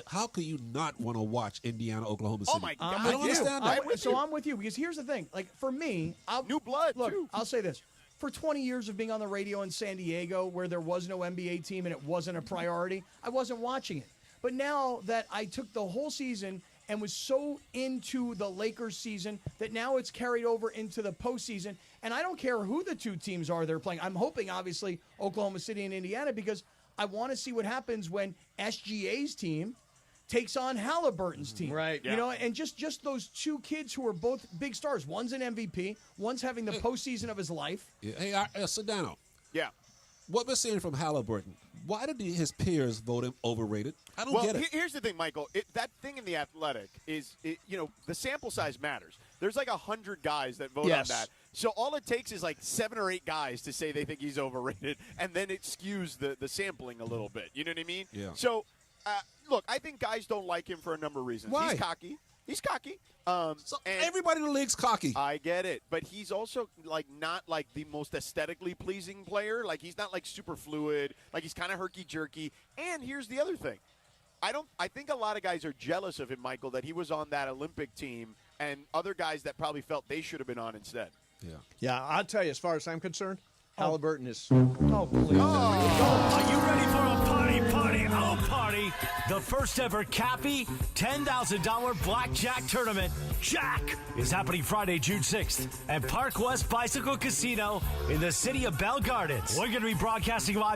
[SPEAKER 19] how can you not want to watch Indiana, Oklahoma City?
[SPEAKER 21] Oh my God!
[SPEAKER 19] I don't understand that.
[SPEAKER 8] I'm with you because here's the thing. Like for me,
[SPEAKER 21] New blood.
[SPEAKER 8] Look,
[SPEAKER 21] too.
[SPEAKER 8] I'll say this. For 20 years of being on the radio in San Diego where there was no NBA team and it wasn't a priority, I wasn't watching it. But now that I took the whole season and was so into the Lakers season that now it's carried over into the postseason, and I don't care who the two teams are they're playing. I'm hoping, obviously, Oklahoma City and Indiana because I want to see what happens when SGA's team takes on Halliburton's team.
[SPEAKER 6] Right.
[SPEAKER 8] You know, and just those two kids who are both big stars. One's an MVP. One's having the postseason of his life.
[SPEAKER 19] Yeah. Hey, Sedano,
[SPEAKER 21] Yeah.
[SPEAKER 19] what we're seeing from Halliburton, why did his peers vote him overrated? I don't
[SPEAKER 21] Well,
[SPEAKER 19] get it.
[SPEAKER 21] here's the thing, Michael. That thing in the Athletic is, the sample size matters. There's like 100 guys that vote
[SPEAKER 6] Yes.
[SPEAKER 21] on that. So all it takes is like 7 or 8 guys to say they think he's overrated, and then it skews the sampling a little bit. You know what I mean?
[SPEAKER 19] Yeah.
[SPEAKER 21] So, look, I think guys don't like him for a number of reasons.
[SPEAKER 19] Why?
[SPEAKER 21] He's cocky.
[SPEAKER 19] So
[SPEAKER 21] and
[SPEAKER 19] everybody in the league's cocky.
[SPEAKER 21] I get it, but he's also not like the most aesthetically pleasing player. Like he's not like super fluid. Like he's kind of herky jerky. And here's the other thing. I think a lot of guys are jealous of him, Michael, that he was on that Olympic team and other guys that probably felt they should have been on instead.
[SPEAKER 6] Yeah, I'll tell you. As far as I'm concerned, Halliburton is.
[SPEAKER 8] Oh, please.
[SPEAKER 14] Are you ready for a party? The first ever Cappy $10,000 blackjack tournament, Jack, is happening Friday, June 6th at Park West Bicycle Casino in the city of Bell Gardens. We're going to be broadcasting live